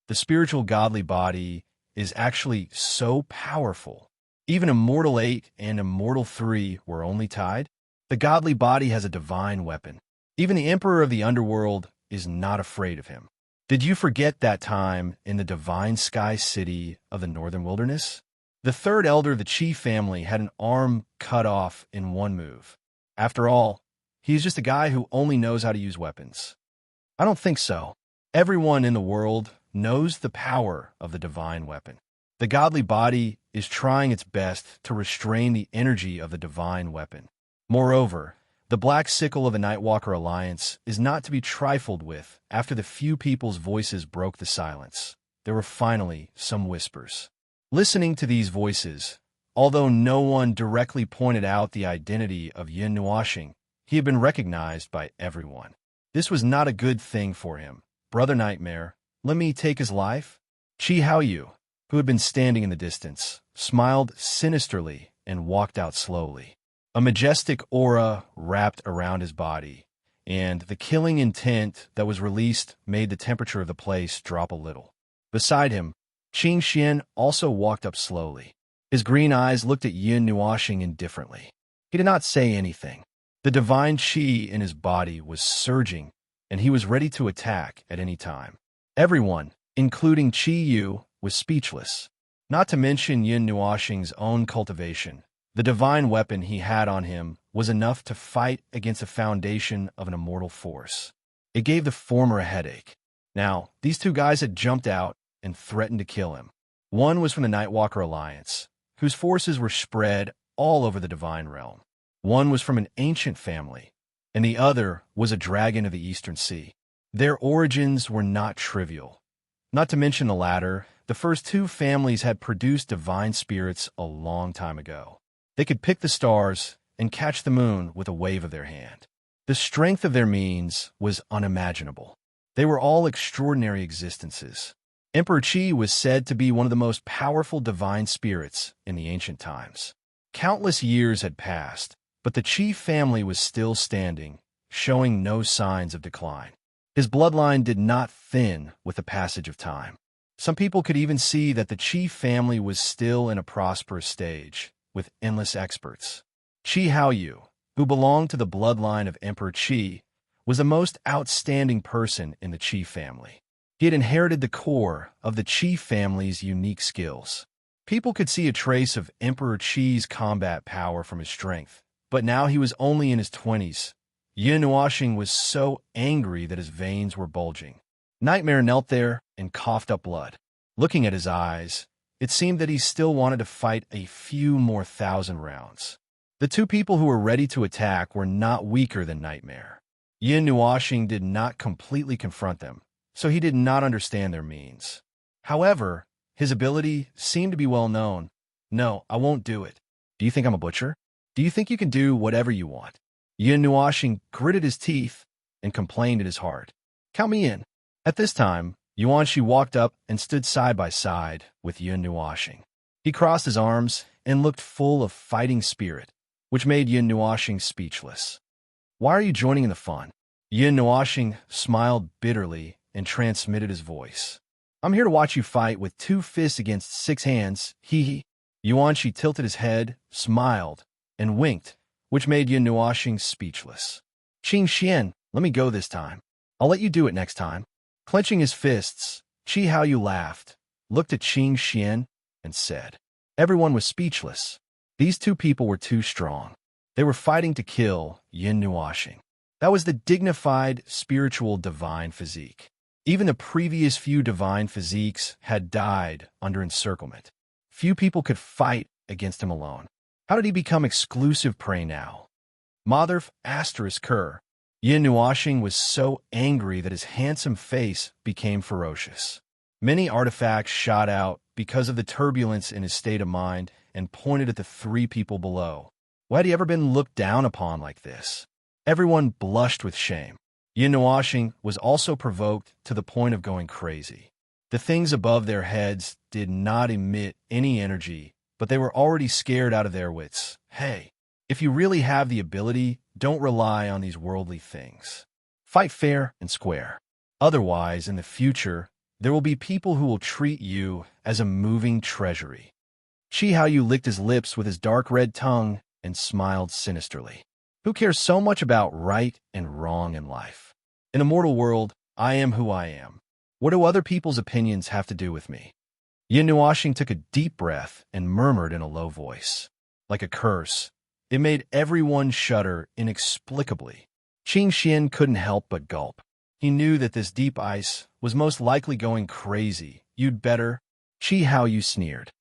The spiritual godly body is actually so powerful. Even Immortal 8 and Immortal 3 were only tied. The godly body has a divine weapon. Even the Emperor of the Underworld is not afraid of him. Did you forget that time in the divine sky city of the northern wilderness? The third elder of the Qi family had an arm cut off in one move. After all, he is just a guy who only knows how to use weapons. I don't think so. Everyone in the world knows the power of the divine weapon. The godly body is trying its best to restrain the energy of the divine weapon. Moreover, the Black Sickle of the Nightwalker Alliance is not to be trifled with. After the few people's voices broke the silence, there were finally some whispers. Listening to these voices, although no one directly pointed out the identity of Yin Nuoxing, he had been recognized by everyone. This was not a good thing for him. Brother Nightmare, let me take his life? Qi Haoyu, who had been standing in the distance, smiled sinisterly and walked out slowly. A majestic aura wrapped around his body, and the killing intent that was released made the temperature of the place drop a little. Beside him, Qing Xian also walked up slowly. His green eyes looked at Yin Nuoxing indifferently. He did not say anything. The divine qi in his body was surging, and he was ready to attack at any time. Everyone, including Qi Yu, was speechless. Not to mention Yin Nuoxing's own cultivation. The divine weapon he had on him was enough to fight against the foundation of an immortal force. It gave the former a headache. Now, these two guys had jumped out and threatened to kill him. One was from the Nightwalker Alliance, whose forces were spread all over the divine realm. One was from an ancient family, and the other was a dragon of the Eastern Sea. Their origins were not trivial. Not to mention the latter, the first two families had produced divine spirits a long time ago. They could pick the stars and catch the moon with a wave of their hand. The strength of their means was unimaginable. They were all extraordinary existences. Emperor Qi was said to be one of the most powerful divine spirits in the ancient times. Countless years had passed, but the Qi family was still standing, showing no signs of decline. His bloodline did not thin with the passage of time. Some people could even see that the Qi family was still in a prosperous stage, with endless experts. Qi Haoyu, who belonged to the bloodline of Emperor Qi, was the most outstanding person in the Qi family. He had inherited the core of the Qi family's unique skills. People could see a trace of Emperor Qi's combat power from his strength, but now he was only in his 20s. Yin Nuoxing was so angry that his veins were bulging. Nightmare knelt there and coughed up blood. Looking at his eyes, it seemed that he still wanted to fight a few more 1,000 rounds. The two people who were ready to attack were not weaker than Nightmare. Yin Nuashing did not completely confront them, so he did not understand their means. However, his ability seemed to be well known. No, I won't do it. Do you think I'm a butcher? Do you think you can do whatever you want? Yin Nuashing gritted his teeth and complained in his heart. Count me in. At this time, Yuanshi walked up and stood side by side with Yin Nuashing. He crossed his arms and looked full of fighting spirit, which made Yin Nuashing speechless. Why are you joining in the fun? Yin Nuashing smiled bitterly and transmitted his voice. I'm here to watch you fight with 2 fists against 6 hands, hee. Yuanshi tilted his head, smiled, and winked, which made Yin Nuashing speechless. Qing Xian, let me go this time. I'll let you do it next time. Clenching his fists, Qi Haoyu laughed, looked at Qing Xian, and said. Everyone was speechless. These 2 people were too strong. They were fighting to kill Yin Nuashing. That was the dignified, spiritual, divine physique. Even the previous few divine physiques had died under encirclement. Few people could fight against him alone. How did he become exclusive prey now? Motherf asterisk Kerr. Yin Nuashing was so angry that his handsome face became ferocious. Many artifacts shot out because of the turbulence in his state of mind and pointed at the 3 people below. Why had he ever been looked down upon like this? Everyone blushed with shame. Yin Nuashing was also provoked to the point of going crazy. The things above their heads did not emit any energy, but they were already scared out of their wits. Hey, if you really have the ability, don't rely on these worldly things. Fight fair and square. Otherwise, in the future, there will be people who will treat you as a moving treasury. Qi Haoyu licked his lips with his dark red tongue and smiled sinisterly. Who cares so much about right and wrong in life? In a mortal world, I am who I am. What do other people's opinions have to do with me? Yin Nuashing took a deep breath and murmured in a low voice. Like a curse, it made everyone shudder inexplicably. Qing Xian couldn't help but gulp. He knew that this deep ice was most likely going crazy. You'd better. Qi Haoyu sneered.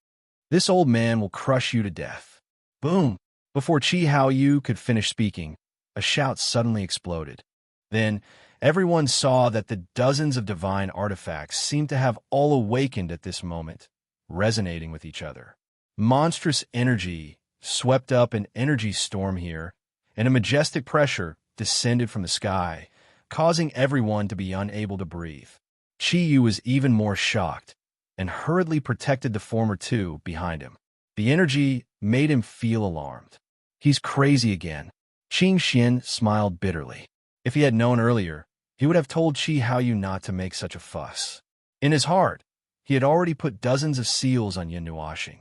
This old man will crush you to death. Boom! Before Qi Haoyu could finish speaking, a shout suddenly exploded. Then, everyone saw that the dozens of divine artifacts seemed to have all awakened at this moment, resonating with each other. Monstrous energy swept up an energy storm here, and a majestic pressure descended from the sky, causing everyone to be unable to breathe. Qi Yu was even more shocked, and hurriedly protected the former 2 behind him. The energy made him feel alarmed. He's crazy again. Qing Xian smiled bitterly. If he had known earlier, he would have told Qi Haoyu not to make such a fuss. In his heart, he had already put dozens of seals on Yin Nuashing.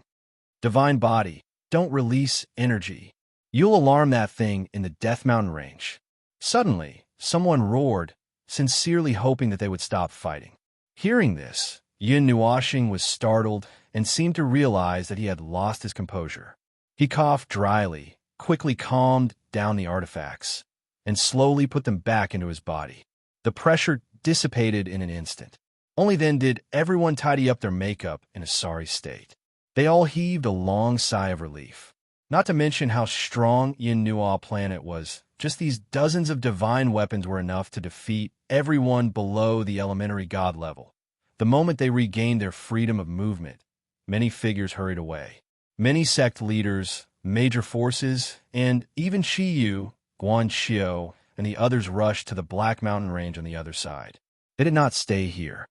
Divine body, don't release energy. You'll alarm that thing in the Death Mountain range. Suddenly, someone roared, sincerely hoping that they would stop fighting. Hearing this, Yin Nuashing was startled and seemed to realize that he had lost his composure. He coughed dryly, quickly calmed down the artifacts, and slowly put them back into his body. The pressure dissipated in an instant. Only then did everyone tidy up their makeup in a sorry state. They all heaved a long sigh of relief. Not to mention how strong Yin Nua planet was. Just these dozens of divine weapons were enough to defeat everyone below the elementary god level. The moment they regained their freedom of movement, many figures hurried away. Many sect leaders, major forces, and even Qi Yu, Guan Xiu, and the others rushed to the Black Mountain Range on the other side. They did not stay here.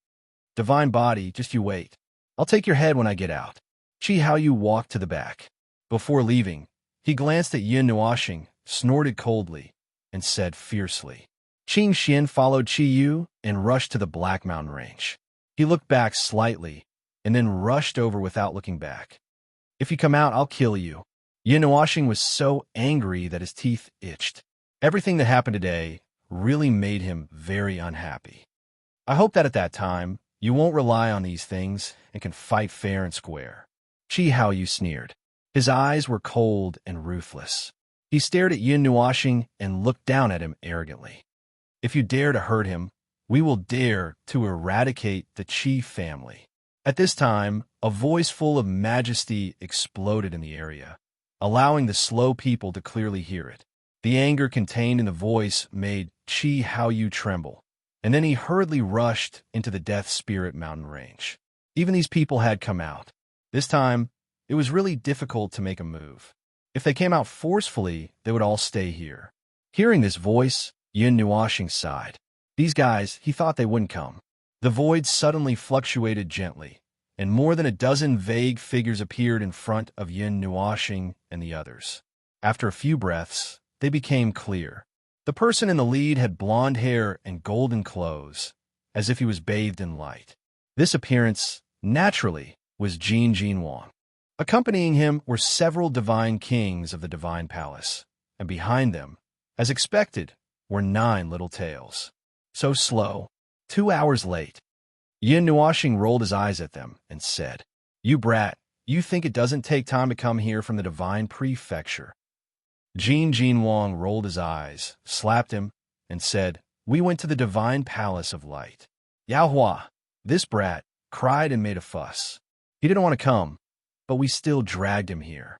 Divine body, just you wait. I'll take your head when I get out. Qi Haoyu walked to the back. Before leaving, he glanced at Yin Nuashing, snorted coldly, and said fiercely. Qing Xian followed Qi Yu and rushed to the Black Mountain Range. He looked back slightly, and then rushed over without looking back. If you come out, I'll kill you. Yin Nuashing was so angry that his teeth itched. Everything that happened today really made him very unhappy. I hope that at that time, you won't rely on these things and can fight fair and square. Qi Haoyu sneered. His eyes were cold and ruthless. He stared at Yin Nuashing and looked down at him arrogantly. If you dare to hurt him, we will dare to eradicate the Qi family. At this time, a voice full of majesty exploded in the area, allowing the slow people to clearly hear it. The anger contained in the voice made Chi How You tremble, and then he hurriedly rushed into the Death Spirit mountain range. Even these people had come out. This time, it was really difficult to make a move. If they came out forcefully, they would all stay here. Hearing this voice, Yin Nuashing sighed. These guys, he thought they wouldn't come. The void suddenly fluctuated gently, and more than a dozen vague figures appeared in front of Yin Nuashing and the others. After a few breaths, they became clear. The person in the lead had blonde hair and golden clothes, as if he was bathed in light. This appearance, naturally, was Jin Wang. Accompanying him were several divine kings of the divine palace, and behind them, as expected, were 9 little tails. So slow, 2 hours late. Yin Nuashing rolled his eyes at them and said, "You brat, you think it doesn't take time to come here from the divine prefecture?" Jin Wang rolled his eyes, slapped him, and said, "We went to the divine palace of light." Yao Hua, this brat, cried and made a fuss. He didn't want to come, but we still dragged him here.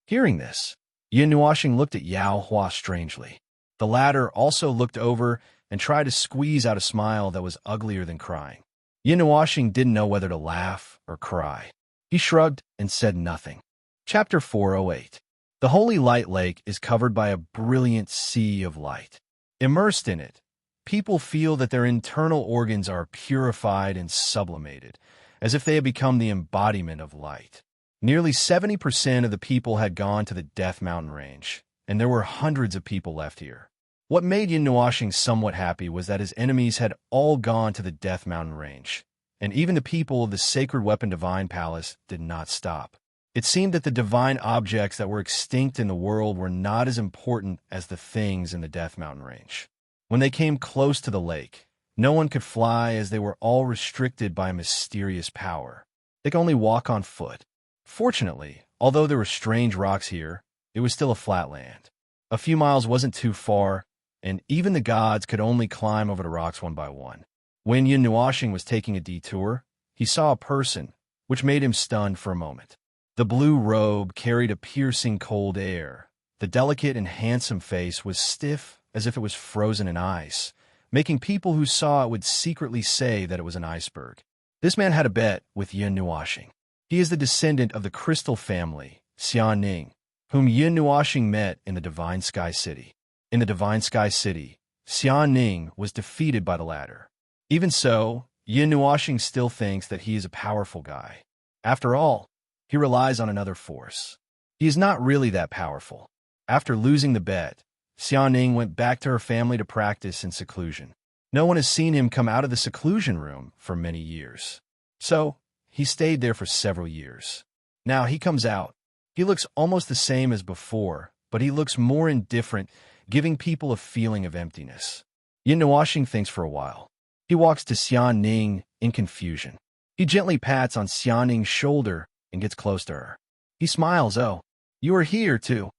Hearing this, Yin Nuashing looked at Yao Hua strangely. The latter also looked over and tried to squeeze out a smile that was uglier than crying. Yin Nuashing didn't know whether to laugh or cry. He shrugged and said nothing. Chapter 408. The Holy Light Lake is covered by a brilliant sea of light. Immersed in it, people feel that their internal organs are purified and sublimated, as if they had become the embodiment of light. Nearly 70% of the people had gone to the Death Mountain Range, and there were hundreds of people left here. What made Yin Nuashing somewhat happy was that his enemies had all gone to the Death Mountain Range, and even the people of the Sacred Weapon Divine Palace did not stop. It seemed that the divine objects that were extinct in the world were not as important as the things in the Death Mountain Range. When they came close to the lake, no one could fly as they were all restricted by a mysterious power. They could only walk on foot. Fortunately, although there were strange rocks here, it was still a flat land. A few miles wasn't too far, and even the gods could only climb over the rocks one by one. When Yin Nuashing was taking a detour, he saw a person, which made him stunned for a moment. The blue robe carried a piercing cold air. The delicate and handsome face was stiff as if it was frozen in ice, making people who saw it would secretly say that it was an iceberg. This man had a bet with Yin Nuashing. He is the descendant of the Crystal family, Xian Ning, whom Yin Nuashing met in the Divine Sky City. In the Divine Sky City, Xian Ning was defeated by the latter. Even so, Yin Nuashing still thinks that he is a powerful guy. After all, he relies on another force. He is not really that powerful. After losing the bet, Xian Ning went back to her family to practice in seclusion. No one has seen him come out of the seclusion room for many years. So, he stayed there for several years. Now he comes out. He looks almost the same as before, but he looks more indifferent, giving people a feeling of emptiness. Yin Nuashing thinks for a while. He walks to Xian Ning in confusion. He gently pats on Xian Ning's shoulder and gets close to her. He smiles. "Oh, you are here too."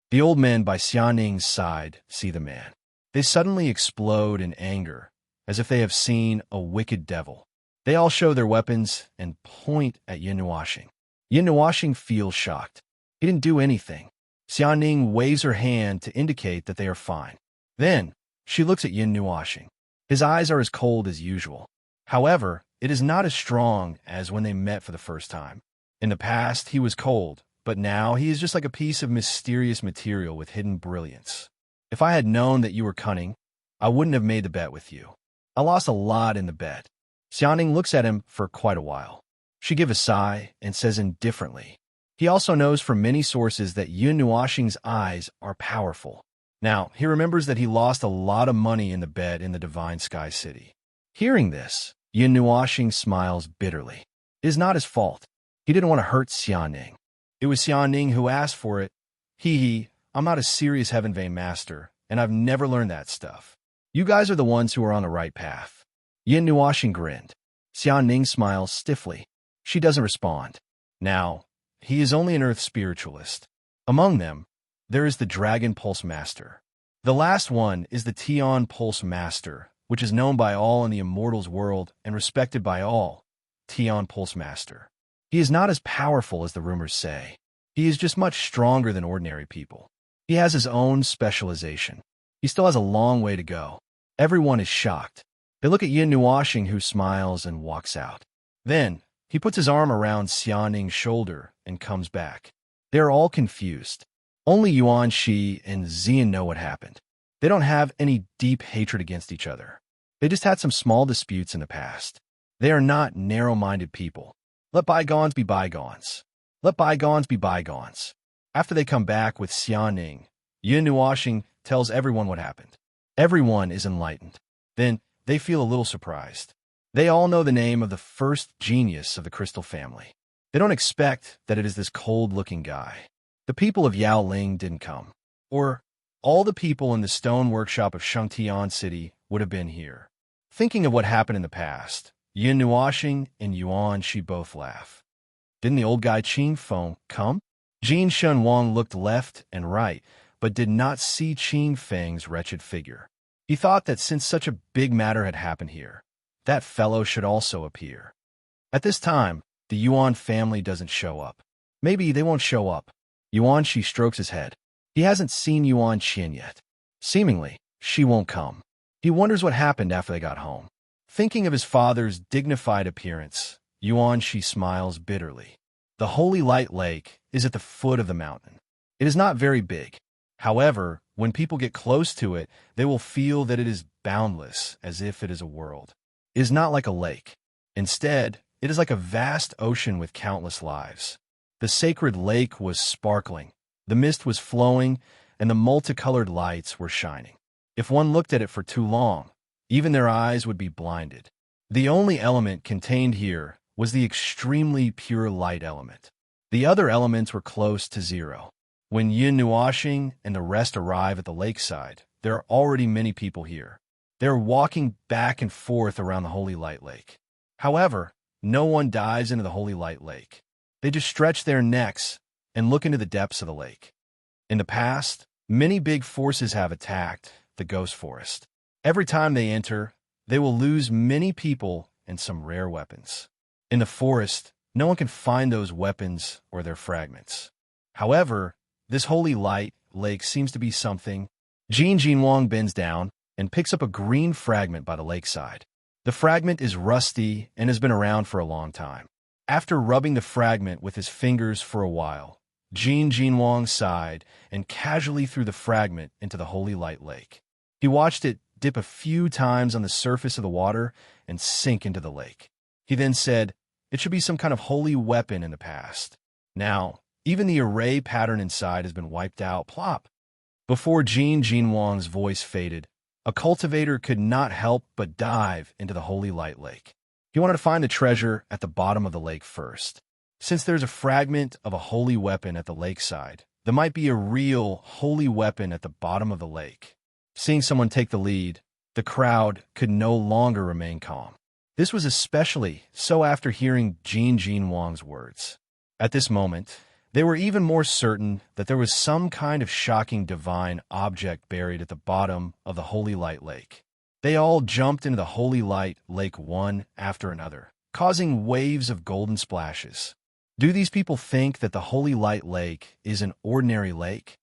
The old men by Xian Ning's side see the man. They suddenly explode in anger, as if they have seen a wicked devil. They all show their weapons and point at Yin Nuashing. Yin Nuashing feels shocked. He didn't do anything. Xian Ning waves her hand to indicate that they are fine. Then, she looks at Yin Nuashing. His eyes are as cold as usual. However, it is not as strong as when they met for the first time. In the past, he was cold, but now he is just like a piece of mysterious material with hidden brilliance. "If I had known that you were cunning, I wouldn't have made the bet with you. I lost a lot in the bet." Xian Ning looks at him for quite a while. She gives a sigh and says indifferently. He also knows from many sources that Yin Nuashing's eyes are powerful. Now, he remembers that he lost a lot of money in the bet in the Divine Sky City. Hearing this, Yin Nuashing smiles bitterly. It is not his fault. He didn't want to hurt Xian Ning. It was Xian Ning who asked for it. I'm not a serious Heaven Vein master, and I've never learned that stuff. You guys are the ones who are on the right path. Yin Nuashing grinned. Xian Ning smiles stiffly. She doesn't respond. Now, he is only an earth spiritualist. Among them, there is the Dragon Pulse Master. The last one is the Tian Pulse Master, which is known by all in the Immortals world and respected by all. Tian Pulse Master. He is not as powerful as the rumors say. He is just much stronger than ordinary people. He has his own specialization. He still has a long way to go. Everyone is shocked. They look at Yin Nuashing, who smiles and walks out. Then, he puts his arm around Xianing's shoulder and comes back. They are all confused. Only Yuan Shi and Xian know what happened. They don't have any deep hatred against each other. They just had some small disputes in the past. They are not narrow-minded people. Let bygones be bygones. Let bygones be bygones. After they come back with Xianing, Yin Nuashing tells everyone what happened. Everyone is enlightened. Then they feel a little surprised. They all know the name of the first genius of the crystal family. They don't expect that it is this cold-looking guy. The people of Yaoling didn't come. Or all the people in the stone workshop of Shengtian City would have been here. Thinking of what happened in the past, Yin Nuashing and Yuan Shi both laugh. Didn't the old guy Qin Feng come? Jin Shun Wang looked left and right, but did not see Qin Feng's wretched figure. He thought that since such a big matter had happened here, that fellow should also appear. At this time, the Yuan family doesn't show up. Maybe they won't show up. Yuan Shi strokes his head. He hasn't seen Yuan Qin yet. Seemingly, she won't come. He wonders what happened after they got home. Thinking of his father's dignified appearance, Yuan Shi smiles bitterly. The Holy Light Lake is at the foot of the mountain. It is not very big. However, when people get close to it, they will feel that it is boundless, as if it is a world. It is not like a lake. Instead, it is like a vast ocean with countless lives. The sacred lake was sparkling, the mist was flowing, and the multicolored lights were shining. If one looked at it for too long, even their eyes would be blinded. The only element contained here was the extremely pure light element. The other elements were close to zero. When Yin Nuashing and the rest arrive at the lakeside, there are already many people here. They are walking back and forth around the Holy Light Lake. However, no one dives into the Holy Light Lake. They just stretch their necks and look into the depths of the lake. In the past, many big forces have attacked the Ghost Forest. Every time they enter, they will lose many people and some rare weapons. In the forest, no one can find those weapons or their fragments. However, this Holy Light Lake seems to be something. Jin Jinwang bends down and picks up a green fragment by the lakeside. The fragment is rusty and has been around for a long time. After rubbing the fragment with his fingers for a while, Jin Jinwang sighed and casually threw the fragment into the Holy Light Lake. He watched it dip a few times on the surface of the water and sink into the lake. He then said, "It should be some kind of holy weapon in the past. Now, even the array pattern inside has been wiped out." Plop! Before Jin Jinwang's voice faded, a cultivator could not help but dive into the Holy Light Lake. He wanted to find the treasure at the bottom of the lake first. Since there's a fragment of a holy weapon at the lakeside, there might be a real holy weapon at the bottom of the lake. Seeing someone take the lead, the crowd could no longer remain calm. This was especially so after hearing Jin Jinwang's words. At this moment, they were even more certain that there was some kind of shocking divine object buried at the bottom of the Holy Light Lake. They all jumped into the Holy Light Lake one after another, causing waves of golden splashes. Do these people think that the Holy Light Lake is an ordinary lake?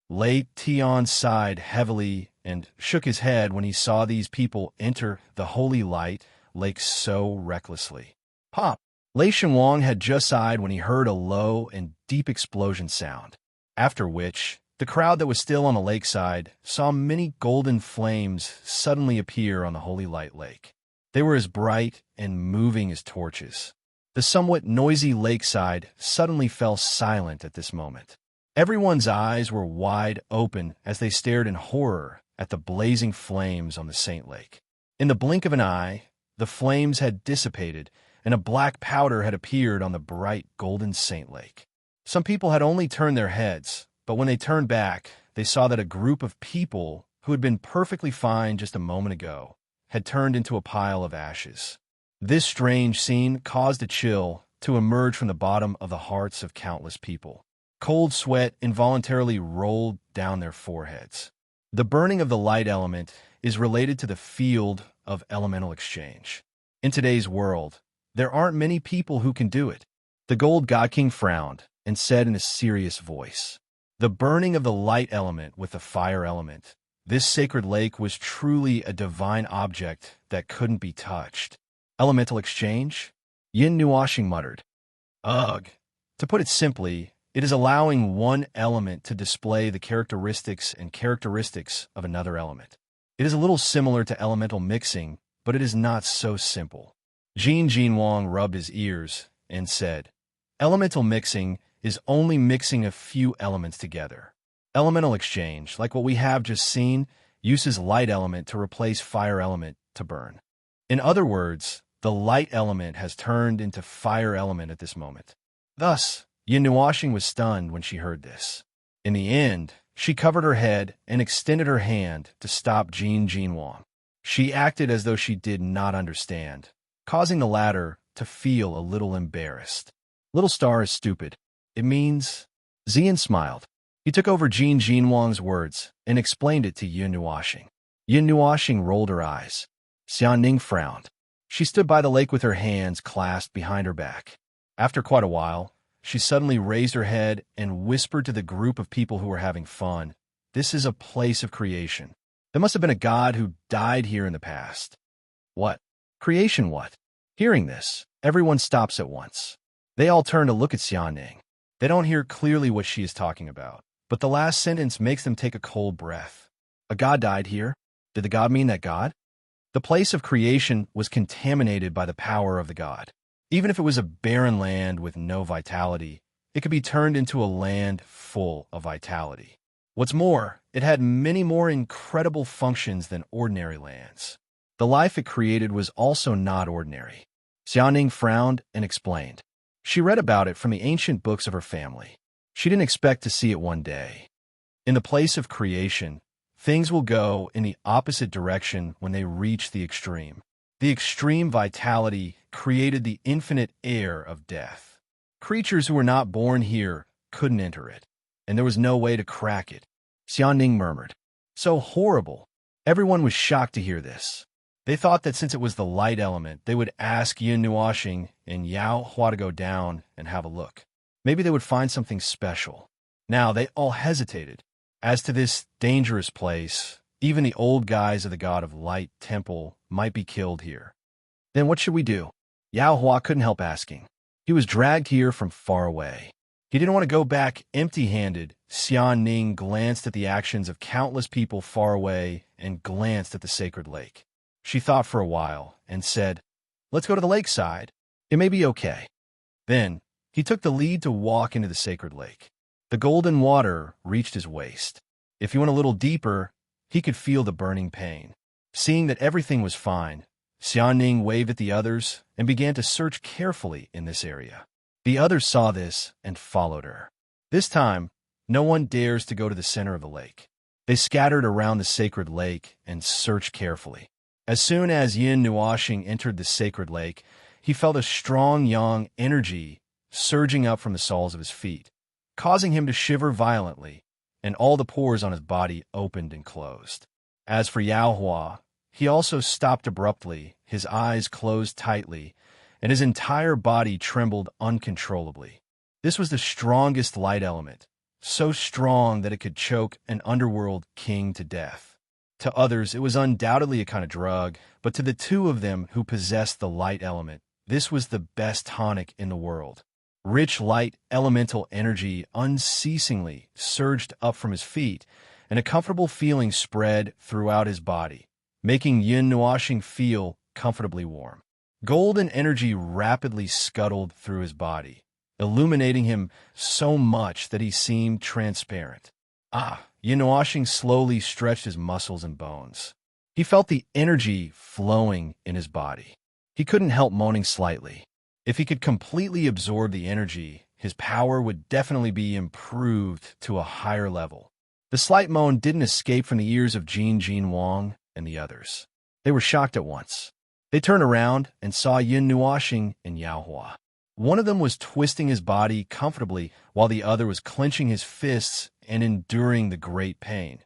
Lei Tian sighed heavily and shook his head when he saw these people enter the Holy Light Lake so recklessly. Pop! Lei Shenwang had just sighed when he heard a low and deep explosion sound, after which the crowd that was still on the lakeside saw many golden flames suddenly appear on the Holy Light Lake. They were as bright and moving as torches. The somewhat noisy lakeside suddenly fell silent at this moment. Everyone's eyes were wide open as they stared in horror at the blazing flames on the Saint Lake. In the blink of an eye, the flames had dissipated and a black powder had appeared on the bright golden Saint Lake. Some people had only turned their heads, but when they turned back, they saw that a group of people who had been perfectly fine just a moment ago had turned into a pile of ashes. This strange scene caused a chill to emerge from the bottom of the hearts of countless people. Cold sweat involuntarily rolled down their foreheads. The burning of the light element is related to the field of elemental exchange. In today's world, there aren't many people who can do it. The Gold God King frowned and said in a serious voice, The burning of the light element with the fire element. This sacred lake was truly a divine object that couldn't be touched. Elemental exchange? Yin Nuashing muttered. Ugh. To put it simply, it is allowing one element to display the characteristics of another element. It is a little similar to elemental mixing, but it is not so simple. Jin Wang rubbed his ears and said, Elemental mixing is only mixing a few elements together. Elemental exchange, like what we have just seen, uses light element to replace fire element to burn. In other words, the light element has turned into fire element at this moment. Thus, Yin Nuashing was stunned when she heard this. In the end, she covered her head and extended her hand to stop Jin Wang. She acted as though she did not understand, causing the latter to feel a little embarrassed. Little star is stupid. It means... Xian smiled. He took over Jin Wang's words and explained it to Yin Nuashing. Yin Nuashing rolled her eyes. Xianning frowned. She stood by the lake with her hands clasped behind her back. After quite a while, she suddenly raised her head and whispered to the group of people who were having fun, This is a place of creation. There must have been a god who died here in the past. What? Creation what? Hearing this, everyone stops at once. They all turn to look at Xianning. They don't hear clearly what she is talking about, but the last sentence makes them take a cold breath. A god died here? Did the god mean that god? The place of creation was contaminated by the power of the god. Even if it was a barren land with no vitality, it could be turned into a land full of vitality. What's more, it had many more incredible functions than ordinary lands. The life it created was also not ordinary. Xianning frowned and explained. She read about it from the ancient books of her family. She didn't expect to see it one day. In the place of creation, things will go in the opposite direction when they reach the extreme. The extreme vitality created the infinite air of death. Creatures who were not born here couldn't enter it, and there was no way to crack it. Xianning murmured. So horrible. Everyone was shocked to hear this. They thought that since it was the light element, they would ask Yin Nuashing and Yao Hua to go down and have a look. Maybe they would find something special. Now they all hesitated. As to this dangerous place, even the old guys of the god of light temple might be killed here. Then what should we do? Yao Hua couldn't help asking. He was dragged here from far away. He didn't want to go back empty-handed. Xianning glanced at the actions of countless people far away and glanced at the sacred lake. She thought for a while and said, Let's go to the lakeside. It may be okay. Then he took the lead to walk into the sacred lake. The golden water reached his waist. If he went a little deeper, he could feel the burning pain. Seeing that everything was fine, Xianning waved at the others and began to search carefully in this area. The others saw this and followed her. This time, no one dares to go to the center of the lake. They scattered around the sacred lake and searched carefully. As soon as Yin Nuashing entered the sacred lake, he felt a strong yang energy surging up from the soles of his feet, causing him to shiver violently, and all the pores on his body opened and closed. As for Yao Hua, he also stopped abruptly, his eyes closed tightly, and his entire body trembled uncontrollably. This was the strongest light element, so strong that it could choke an underworld king to death. To others, it was undoubtedly a kind of drug, but to the two of them who possessed the light element, this was the best tonic in the world. Rich light elemental energy unceasingly surged up from his feet, and a comfortable feeling spread throughout his body, making Yin Nuashing feel comfortably warm. Golden energy rapidly scuttled through his body, illuminating him so much that he seemed transparent. Yin Nuashing slowly stretched his muscles and bones. He felt the energy flowing in his body. He couldn't help moaning slightly. If he could completely absorb the energy, his power would definitely be improved to a higher level. The slight moan didn't escape from the ears of Jin Wang and the others. They were shocked at once. They turned around and saw Yin Nuashing and Yao Hua. One of them was twisting his body comfortably while the other was clenching his fists and enduring the great pain.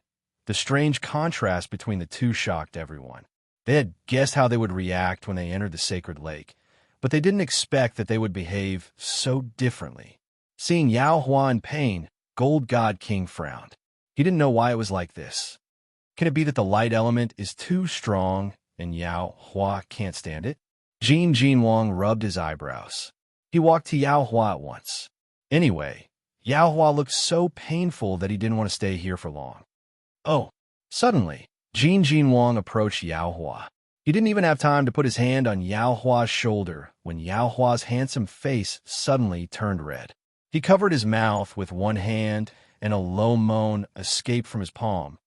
The strange contrast between the two shocked everyone. They had guessed how they would react when they entered the sacred lake, but they didn't expect that they would behave so differently. Seeing Yao Hua in pain, gold god king frowned. He didn't know why it was like this. Can it be that the light element is too strong and Yao Hua can't stand it? Jin Wang rubbed his eyebrows. He walked to Yao Hua at once. Anyway, Yao Hua looked so painful that he didn't want to stay here for long. Oh, suddenly, Jin Wang approached Yao Hua. He didn't even have time to put his hand on Yao Hua's shoulder when Yao Hua's handsome face suddenly turned red. He covered his mouth with one hand, and a low moan escaped from his palm.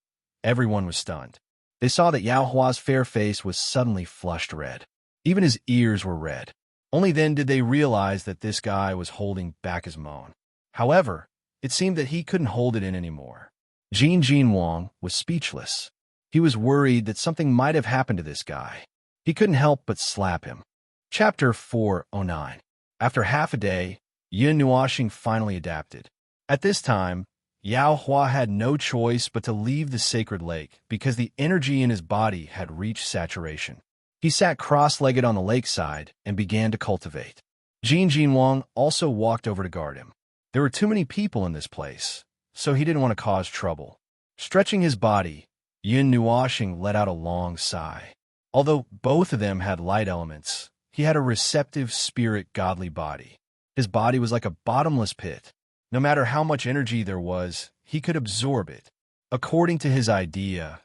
Everyone was stunned. They saw that Yao Hua's fair face was suddenly flushed red. Even his ears were red. Only then did they realize that this guy was holding back his moan. However, it seemed that he couldn't hold it in anymore. Jin Wang was speechless. He was worried that something might have happened to this guy. He couldn't help but slap him. Chapter 409. After half a day, Yin Nuoxing finally adapted. At this time, Yao Hua had no choice but to leave the sacred lake because the energy in his body had reached saturation. He sat cross-legged on the lakeside and began to cultivate. Jin Wang also walked over to guard him. There were too many people in this place, so he didn't want to cause trouble. Stretching his body, Yin Nuoxing let out a long sigh. Although both of them had light elements, he had a receptive spirit godly body. His body was like a bottomless pit. No matter how much energy there was, he could absorb it. According to his idea,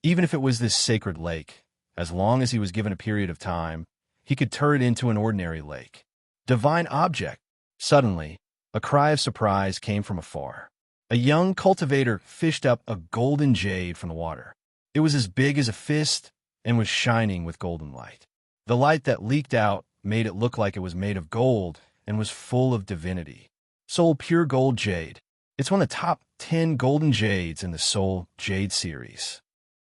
even if it was this sacred lake, as long as he was given a period of time, he could turn it into an ordinary lake. Divine object. Suddenly, a cry of surprise came from afar. A young cultivator fished up a golden jade from the water. It was as big as a fist and was shining with golden light. The light that leaked out made it look like it was made of gold and was full of divinity. Soul Pure Gold Jade. It's one of the top 10 golden jades in the Soul Jade series.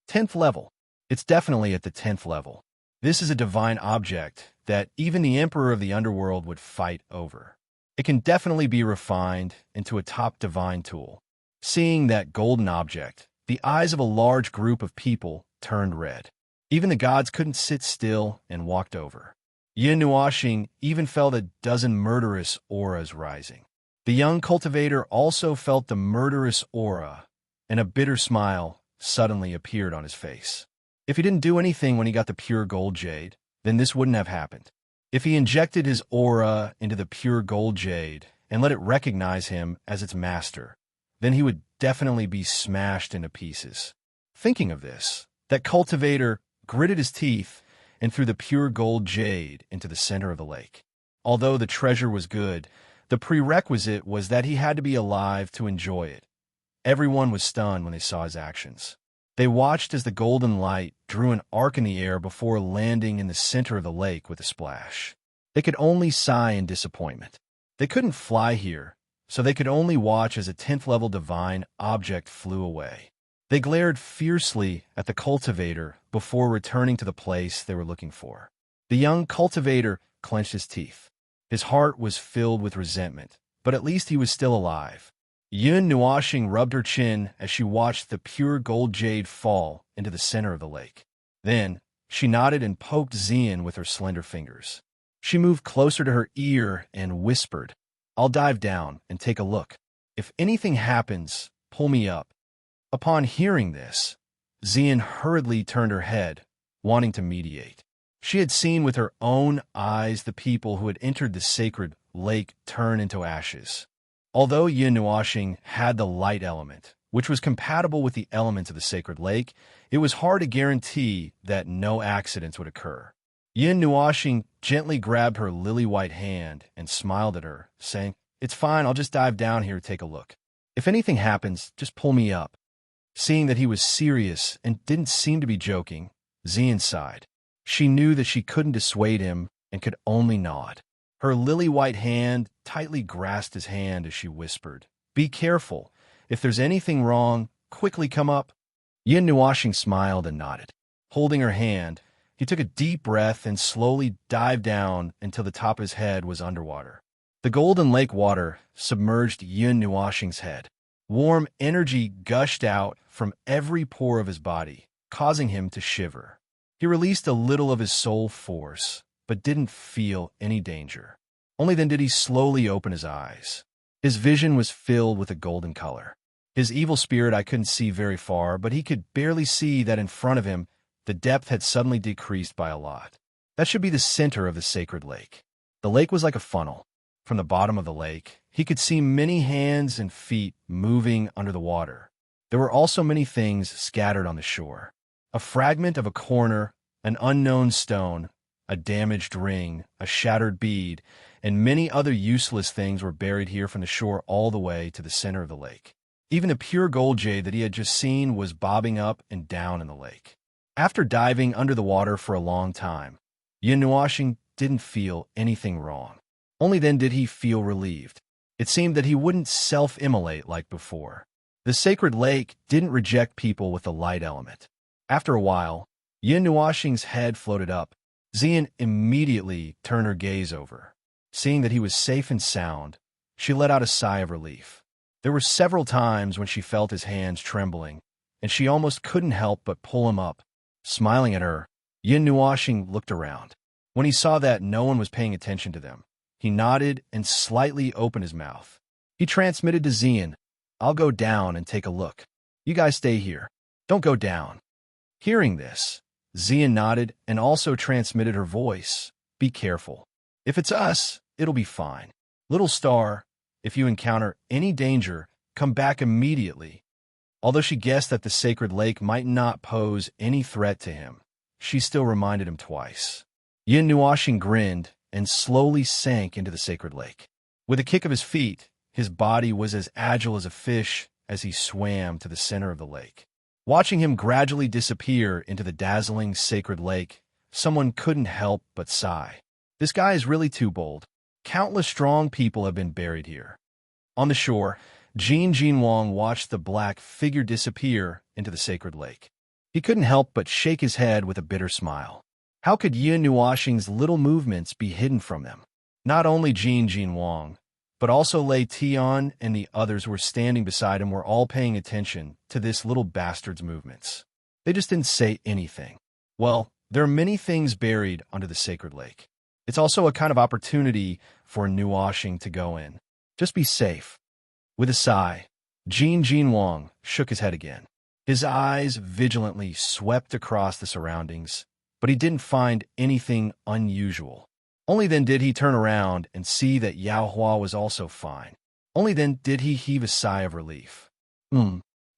10th level. It's definitely at the 10th level. This is a divine object that even the Emperor of the Underworld would fight over. It can definitely be refined into a top divine tool. Seeing that golden object, the eyes of a large group of people turned red. Even the gods couldn't sit still and walked over. Yin Nuoxing even felt a dozen murderous auras rising. The young cultivator also felt the murderous aura, and a bitter smile suddenly appeared on his face. If he didn't do anything when he got the pure gold jade, then this wouldn't have happened. If he injected his aura into the pure gold jade and let it recognize him as its master, then he would definitely be smashed into pieces. Thinking of this, that cultivator gritted his teeth and threw the pure gold jade into the center of the lake. Although the treasure was good, the prerequisite was that he had to be alive to enjoy it. Everyone was stunned when they saw his actions. They watched as the golden light drew an arc in the air before landing in the center of the lake with a splash. They could only sigh in disappointment. They couldn't fly here, so they could only watch as a 10th level divine object flew away. They glared fiercely at the cultivator before returning to the place they were looking for. The young cultivator clenched his teeth. His heart was filled with resentment, but at least he was still alive. Yin Nuoxing rubbed her chin as she watched the pure gold jade fall into the center of the lake. Then, she nodded and poked Xian with her slender fingers. She moved closer to her ear and whispered, "I'll dive down and take a look. If anything happens, pull me up." Upon hearing this, Xian hurriedly turned her head, wanting to mediate. She had seen with her own eyes the people who had entered the sacred lake turn into ashes. Although Yin Nuoxing had the light element, which was compatible with the elements of the sacred lake, it was hard to guarantee that no accidents would occur. Yin Nuoxing gently grabbed her lily-white hand and smiled at her, saying, "It's fine, I'll just dive down here to take a look. If anything happens, just pull me up." Seeing that he was serious and didn't seem to be joking, Xian sighed. She knew that she couldn't dissuade him and could only nod. Her lily-white hand tightly grasped his hand as she whispered, "Be careful. If there's anything wrong, quickly come up." Yin Nuoxing smiled and nodded. Holding her hand, he took a deep breath and slowly dived down until the top of his head was underwater. The golden lake water submerged Yin Nuoxing's head. Warm energy gushed out from every pore of his body, causing him to shiver. He released a little of his soul force, but didn't feel any danger. Only then did he slowly open his eyes. His vision was filled with a golden color. His evil spirit I couldn't see very far, but he could barely see that in front of him, the depth had suddenly decreased by a lot. That should be the center of the sacred lake. The lake was like a funnel. From the bottom of the lake, he could see many hands and feet moving under the water. There were also many things scattered on the shore. A fragment of a corner, an unknown stone, a damaged ring, a shattered bead, and many other useless things were buried here from the shore all the way to the center of the lake. Even the pure gold jade that he had just seen was bobbing up and down in the lake. After diving under the water for a long time, Yin Nuashing didn't feel anything wrong. Only then did he feel relieved. It seemed that he wouldn't self-immolate like before. The sacred lake didn't reject people with the light element. After a while, Yin Nuashing's head floated up. Xian immediately turned her gaze over. Seeing that he was safe and sound, she let out a sigh of relief. There were several times when she felt his hands trembling, and she almost couldn't help but pull him up. Smiling at her, Yin Nuashing looked around. When he saw that no one was paying attention to them, he nodded and slightly opened his mouth. He transmitted to Xian, "I'll go down and take a look. You guys stay here. Don't go down." Hearing this, Xian nodded and also transmitted her voice, "Be careful. If it's us, it'll be fine. Little star, if you encounter any danger, come back immediately." Although she guessed that the sacred lake might not pose any threat to him, she still reminded him twice. Yin Nuashing grinned and slowly sank into the sacred lake. With a kick of his feet, his body was as agile as a fish as he swam to the center of the lake. Watching him gradually disappear into the dazzling sacred lake, someone couldn't help but sigh. This guy is really too bold. Countless strong people have been buried here. On the shore, Jin Wang watched the black figure disappear into the sacred lake. He couldn't help but shake his head with a bitter smile. How could Yin Nuashing's little movements be hidden from them? Not only Jin Wang, but also Lei Tian and the others who were standing beside him were all paying attention to this little bastard's movements. They just didn't say anything. Well, there are many things buried under the sacred lake. It's also a kind of opportunity for Nuashing to go in. Just be safe. With a sigh, Jin Wang shook his head again. His eyes vigilantly swept across the surroundings, but he didn't find anything unusual. Only then did he turn around and see that Yao Hua was also fine. Only then did he heave a sigh of relief.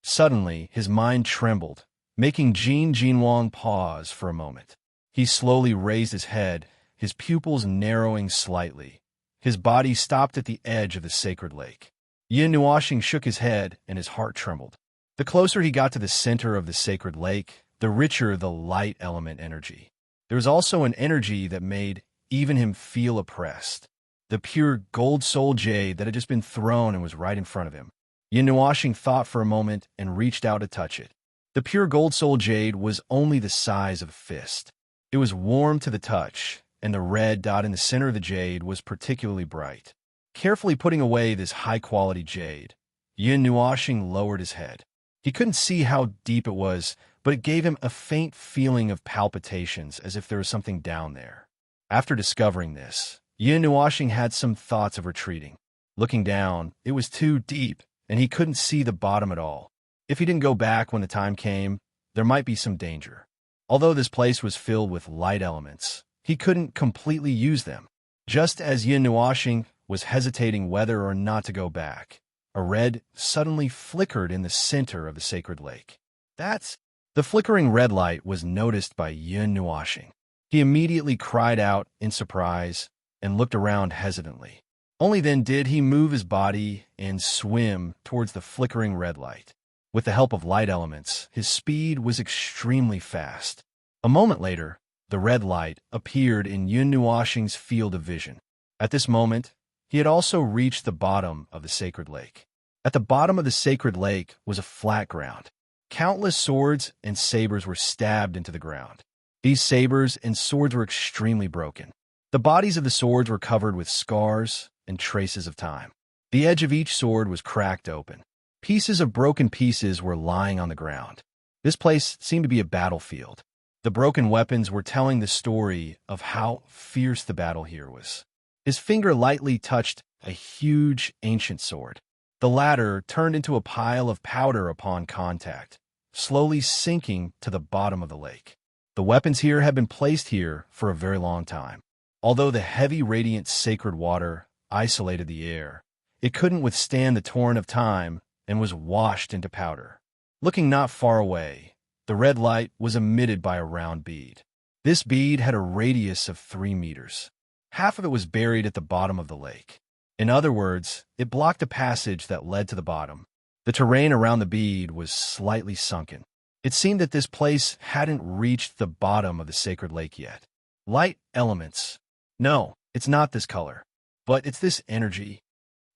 Suddenly, his mind trembled, making Jin Wang pause for a moment. He slowly raised his head, his pupils narrowing slightly. His body stopped at the edge of the sacred lake. Yin Nuashing shook his head, and his heart trembled. The closer he got to the center of the sacred lake, the richer the light element energy. There was also an energy that made even him feel oppressed. The pure gold soul jade that had just been thrown and was right in front of him. Yin Nuashing thought for a moment and reached out to touch it. The pure gold soul jade was only the size of a fist. It was warm to the touch, and the red dot in the center of the jade was particularly bright. Carefully putting away this high-quality jade, Yin Nuashing lowered his head. He couldn't see how deep it was, but it gave him a faint feeling of palpitations as if there was something down there. After discovering this, Yin Nuashing had some thoughts of retreating. Looking down, it was too deep, and he couldn't see the bottom at all. If he didn't go back when the time came, there might be some danger. Although this place was filled with light elements, he couldn't completely use them. Just as Yin Nuashing was hesitating whether or not to go back, a red suddenly flickered in the center of the sacred lake. The flickering red light was noticed by Yin Nuashing. He immediately cried out in surprise and looked around hesitantly. Only then did he move his body and swim towards the flickering red light. With the help of light elements, his speed was extremely fast. A moment later, the red light appeared in Yin Nuashing's field of vision. At this moment, he had also reached the bottom of the sacred lake. At the bottom of the sacred lake was a flat ground. Countless swords and sabers were stabbed into the ground. These sabers and swords were extremely broken. The bodies of the swords were covered with scars and traces of time. The edge of each sword was cracked open. Pieces of broken pieces were lying on the ground. This place seemed to be a battlefield. The broken weapons were telling the story of how fierce the battle here was. His finger lightly touched a huge ancient sword. The latter turned into a pile of powder upon contact, slowly sinking to the bottom of the lake. The weapons here had been placed here for a very long time. Although the heavy, radiant sacred water isolated the air, it couldn't withstand the torrent of time and was washed into powder. Looking not far away, the red light was emitted by a round bead. This bead had a radius of 3 meters. Half of it was buried at the bottom of the lake. In other words, it blocked a passage that led to the bottom. The terrain around the bead was slightly sunken. It seemed that this place hadn't reached the bottom of the sacred lake yet. Light elements. No, it's not this color, but it's this energy.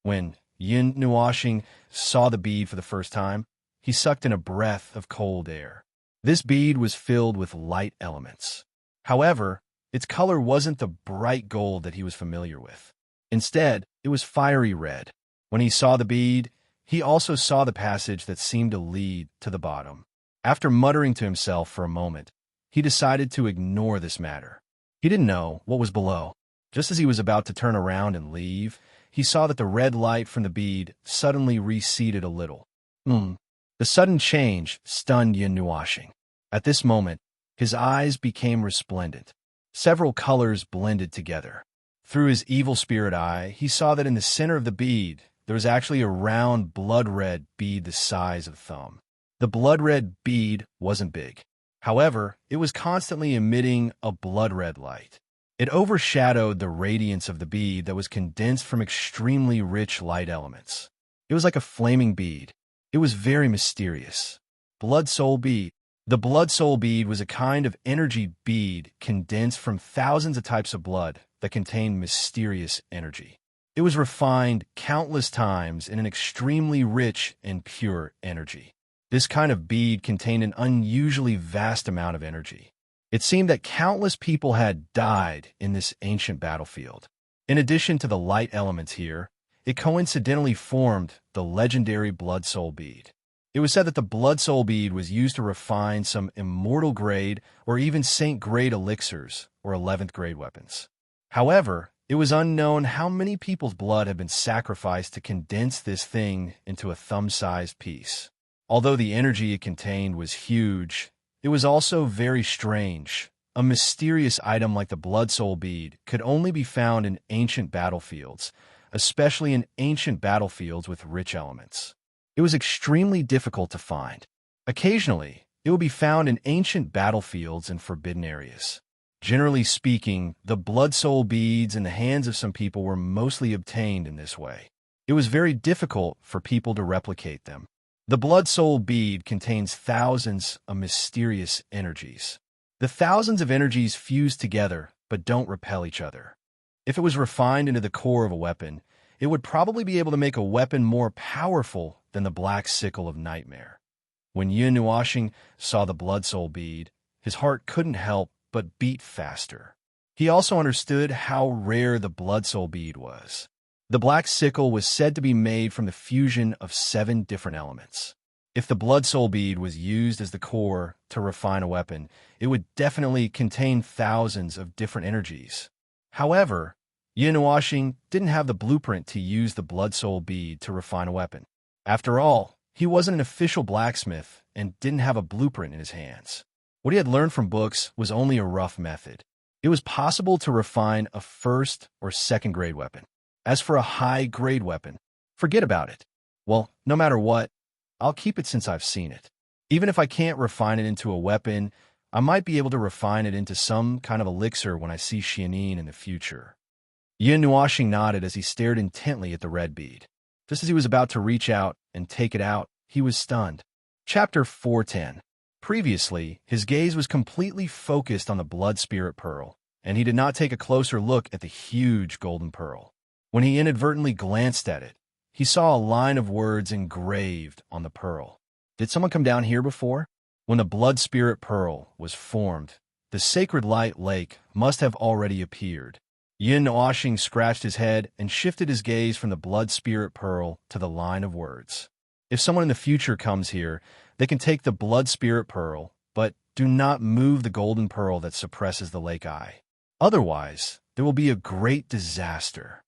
When Yin Nuashing saw the bead for the first time, he sucked in a breath of cold air. This bead was filled with light elements. However, its color wasn't the bright gold that he was familiar with. Instead, it was fiery red. When he saw the bead, he also saw the passage that seemed to lead to the bottom. After muttering to himself for a moment, he decided to ignore this matter. He didn't know what was below. Just as he was about to turn around and leave, he saw that the red light from the bead suddenly receded a little. The sudden change stunned Yin Nuashing. At this moment, his eyes became resplendent. Several colors blended together. Through his evil spirit eye, he saw that in the center of the bead, there was actually a round blood-red bead the size of a thumb. The blood-red bead wasn't big. However, it was constantly emitting a blood-red light. It overshadowed the radiance of the bead that was condensed from extremely rich light elements. It was like a flaming bead. It was very mysterious. Blood Soul Bead. The Blood Soul Bead was a kind of energy bead condensed from thousands of types of blood that contained mysterious energy. It was refined countless times in an extremely rich and pure energy. This kind of bead contained an unusually vast amount of energy. It seemed that countless people had died in this ancient battlefield. In addition to the light elements here, it coincidentally formed the legendary Blood Soul Bead. It was said that the Blood Soul Bead was used to refine some immortal grade or even saint grade elixirs or 11th grade weapons. However, it was unknown how many people's blood had been sacrificed to condense this thing into a thumb-sized piece. Although the energy it contained was huge, it was also very strange. A mysterious item like the Blood Soul Bead could only be found in ancient battlefields, especially in ancient battlefields with rich elements. It was extremely difficult to find. Occasionally, it would be found in ancient battlefields and forbidden areas. Generally speaking, the Blood Soul Beads in the hands of some people were mostly obtained in this way. It was very difficult for people to replicate them. The Blood Soul Bead contains thousands of mysterious energies. The thousands of energies fuse together but don't repel each other. If it was refined into the core of a weapon, it would probably be able to make a weapon more powerful than the Black Sickle of Nightmare. When Yin Nuashing saw the Blood Soul Bead, his heart couldn't help but beat faster. He also understood how rare the Blood Soul Bead was. The Black Sickle was said to be made from the fusion of 7 different elements. If the Blood Soul Bead was used as the core to refine a weapon, it would definitely contain thousands of different energies. However, Yin Nuashing didn't have the blueprint to use the Blood Soul Bead to refine a weapon. After all, he wasn't an official blacksmith and didn't have a blueprint in his hands. What he had learned from books was only a rough method. It was possible to refine a 1st or 2nd grade weapon. As for a high-grade weapon, forget about it. Well, no matter what, I'll keep it since I've seen it. Even if I can't refine it into a weapon, I might be able to refine it into some kind of elixir when I see Xianin in the future. Yin Nuashing nodded as he stared intently at the red bead. Just as he was about to reach out and take it out, he was stunned. Chapter 410. Previously, his gaze was completely focused on the Blood Spirit Pearl, and he did not take a closer look at the huge golden pearl. When he inadvertently glanced at it, he saw a line of words engraved on the pearl. Did someone come down here before? When the Blood Spirit Pearl was formed, the Sacred Light Lake must have already appeared. Yin Nuashing scratched his head and shifted his gaze from the Blood Spirit Pearl to the line of words. If someone in the future comes here, they can take the Blood Spirit Pearl, but do not move the golden pearl that suppresses the lake eye. Otherwise, there will be a great disaster."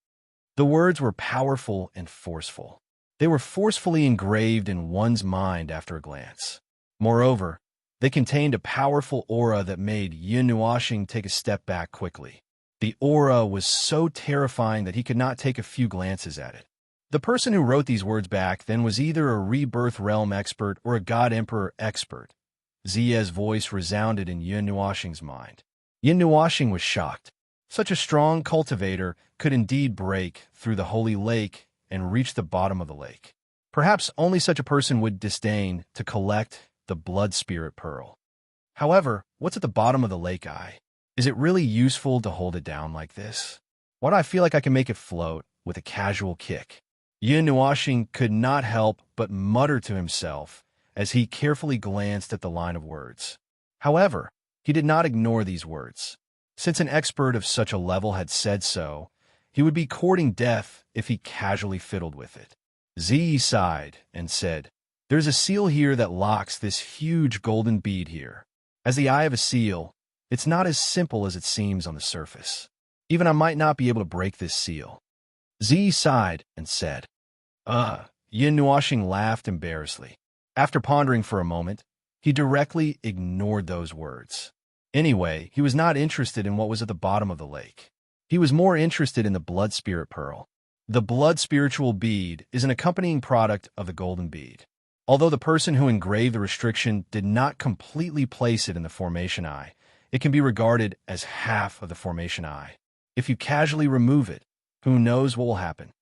The words were powerful and forceful. They were forcefully engraved in one's mind after a glance. Moreover, they contained a powerful aura that made Yin Nuoxing take a step back quickly. The aura was so terrifying that he could not take a few glances at it. The person who wrote these words back then was either a rebirth realm expert or a god emperor expert. Ziya's voice resounded in Yin Nuoxing's mind. Yin Nuoxing was shocked. Such a strong cultivator could indeed break through the holy lake and reach the bottom of the lake. Perhaps only such a person would disdain to collect the blood spirit pearl. However, what's at the bottom of the lake eye? Is it really useful to hold it down like this? Why do I feel like I can make it float with a casual kick? Yin Nuoxing could not help but mutter to himself as he carefully glanced at the line of words. However, he did not ignore these words. Since an expert of such a level had said so, he would be courting death if he casually fiddled with it. Ziyi sighed and said, "There's a seal here that locks this huge golden bead here. As the eye of a seal, it's not as simple as it seems on the surface. Even I might not be able to break this seal." Ziyi sighed and said, Yin Nuoxing laughed embarrassedly. After pondering for a moment, he directly ignored those words. Anyway, he was not interested in what was at the bottom of the lake. He was more interested in the blood spirit pearl. The blood spiritual bead is an accompanying product of the golden bead. Although the person who engraved the restriction did not completely place it in the formation eye, it can be regarded as half of the formation eye. If you casually remove it, who knows what will happen?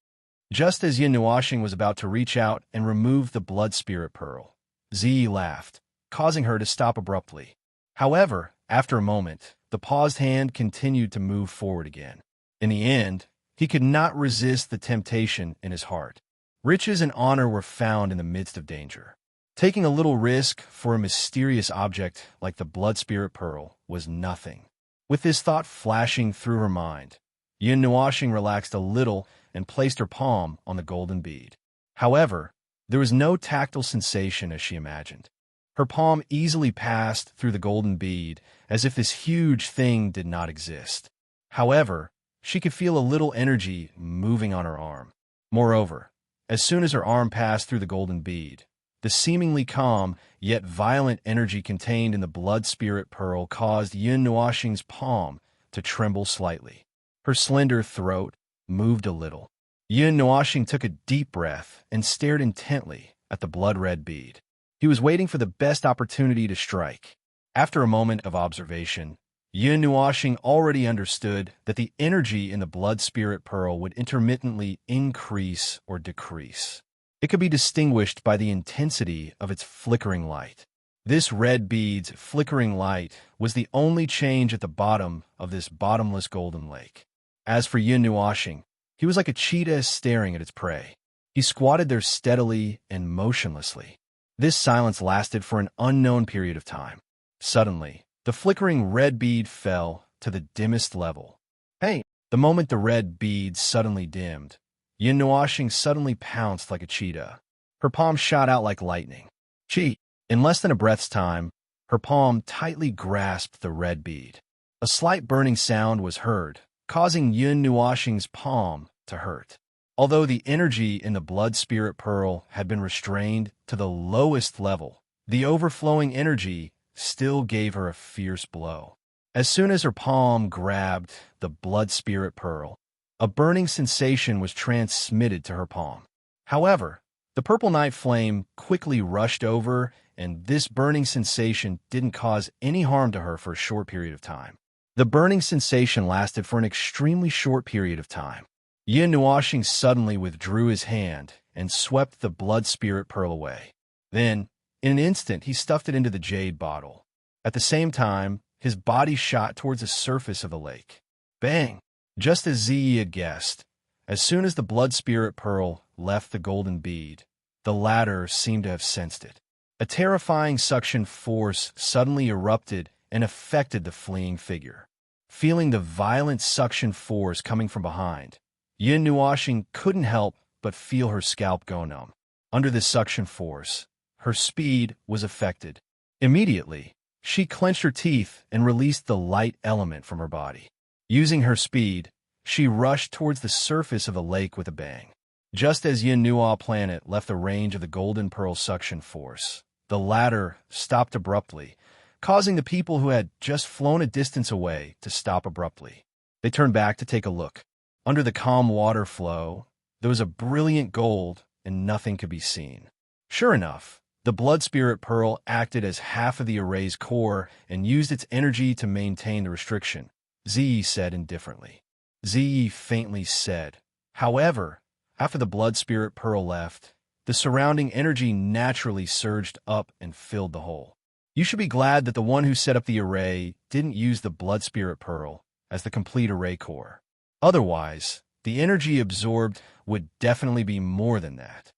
Just as Yin Nuoxing was about to reach out and remove the blood spirit pearl, Ziyi laughed, causing her to stop abruptly. However, after a moment, the paused hand continued to move forward again. In the end, he could not resist the temptation in his heart. Riches and honor were found in the midst of danger. Taking a little risk for a mysterious object like the blood spirit pearl was nothing. With this thought flashing through her mind, Yin Nuoxing relaxed a little and placed her palm on the golden bead. However, there was no tactile sensation as she imagined. Her palm easily passed through the golden bead as if this huge thing did not exist. However, she could feel a little energy moving on her arm. Moreover, as soon as her arm passed through the golden bead, the seemingly calm yet violent energy contained in the blood spirit pearl caused Yin Nuoxing's palm to tremble slightly. Her slender throat moved a little. Yin Nuoxing took a deep breath and stared intently at the blood-red bead. He was waiting for the best opportunity to strike. After a moment of observation, Yin Nuoxing already understood that the energy in the blood spirit pearl would intermittently increase or decrease. It could be distinguished by the intensity of its flickering light. This red bead's flickering light was the only change at the bottom of this bottomless golden lake. As for Yin Nuoxing, he was like a cheetah staring at its prey. He squatted there steadily and motionlessly. This silence lasted for an unknown period of time. Suddenly, the flickering red bead fell to the dimmest level. Hey! The moment the red bead suddenly dimmed, Yin Nuoxing suddenly pounced like a cheetah. Her palm shot out like lightning. In less than a breath's time, her palm tightly grasped the red bead. A slight burning sound was heard, causing Yin Nuoxing's palm to hurt. Although the energy in the blood spirit pearl had been restrained to the lowest level, the overflowing energy still gave her a fierce blow. As soon as her palm grabbed the blood spirit pearl, a burning sensation was transmitted to her palm. However, the purple night flame quickly rushed over, and this burning sensation didn't cause any harm to her for a short period of time. The burning sensation lasted for an extremely short period of time. Yin Nuoxing suddenly withdrew his hand and swept the blood spirit pearl away. Then, in an instant, he stuffed it into the jade bottle. At the same time, his body shot towards the surface of the lake. Bang! Just as Ziyi had guessed, as soon as the blood spirit pearl left the golden bead, the latter seemed to have sensed it. A terrifying suction force suddenly erupted and affected the fleeing figure. Feeling the violent suction force coming from behind, Yin Nuoxing couldn't help but feel her scalp go numb. Under this suction force, her speed was affected. Immediately, she clenched her teeth and released the light element from her body. Using her speed, she rushed towards the surface of the lake with a bang. Just as Yin Nuo planet left the range of the Golden Pearl suction force, the latter stopped abruptly, causing the people who had just flown a distance away to stop abruptly. They turned back to take a look. Under the calm water flow, there was a brilliant gold, and nothing could be seen. Sure enough, the blood spirit pearl acted as half of the array's core and used its energy to maintain the restriction, Ziyi said indifferently. Ziyi faintly said, however, after the blood spirit pearl left, the surrounding energy naturally surged up and filled the hole. You should be glad that the one who set up the array didn't use the blood spirit pearl as the complete array core. Otherwise, the energy absorbed would definitely be more than that.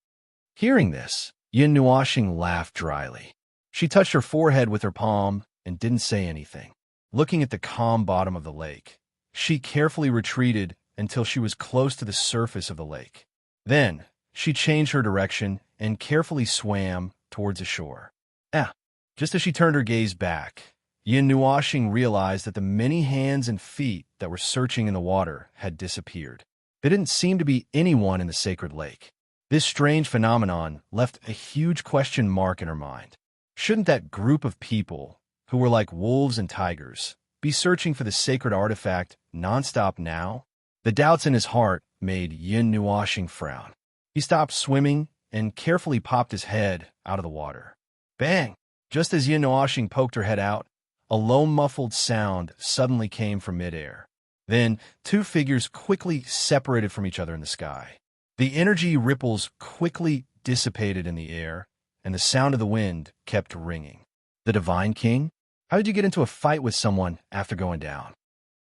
Hearing this, Yin Nuoxing laughed dryly. She touched her forehead with her palm and didn't say anything. Looking at the calm bottom of the lake, she carefully retreated until she was close to the surface of the lake. Then, she changed her direction and carefully swam towards the shore. Just as she turned her gaze back, Yin Nuoxing realized that the many hands and feet that were searching in the water had disappeared. There didn't seem to be anyone in the sacred lake. This strange phenomenon left a huge question mark in her mind. Shouldn't that group of people, who were like wolves and tigers, be searching for the sacred artifact nonstop now? The doubts in his heart made Yin Nuoxing frown. He stopped swimming and carefully popped his head out of the water. Bang! Just as Yin Nuoxing poked her head out, a low muffled sound suddenly came from midair. Then, two figures quickly separated from each other in the sky. The energy ripples quickly dissipated in the air, and the sound of the wind kept ringing. The Divine King? How did you get into a fight with someone after going down?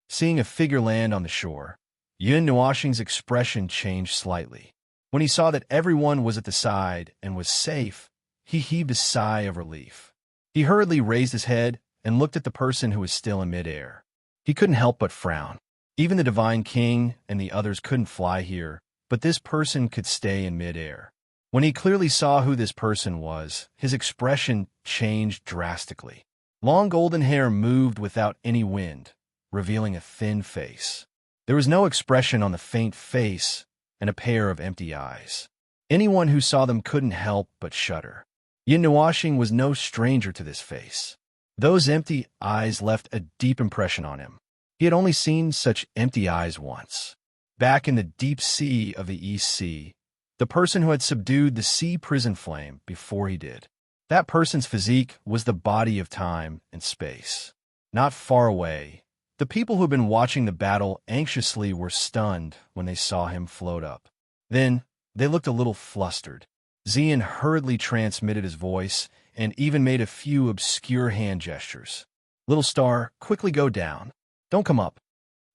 Seeing a figure land on the shore, Yin Nuoxing's expression changed slightly. When he saw that everyone was at the side and was safe, he heaved a sigh of relief. He hurriedly raised his head and looked at the person who was still in midair. He couldn't help but frown. Even the Divine King and the others couldn't fly here, but this person could stay in midair. When he clearly saw who this person was, his expression changed drastically. Long golden hair moved without any wind, revealing a thin face. There was no expression on the faint face and a pair of empty eyes. Anyone who saw them couldn't help but shudder. Yin Nuoxing was no stranger to this face. Those empty eyes left a deep impression on him. He had only seen such empty eyes once. Back in the deep sea of the East Sea, the person who had subdued the sea prison flame before he did. That person's physique was the body of time and space. Not far away, the people who had been watching the battle anxiously were stunned when they saw him float up. Then, they looked a little flustered. Ziyin hurriedly transmitted his voice and even made a few obscure hand gestures. Little star, quickly go down. Don't come up.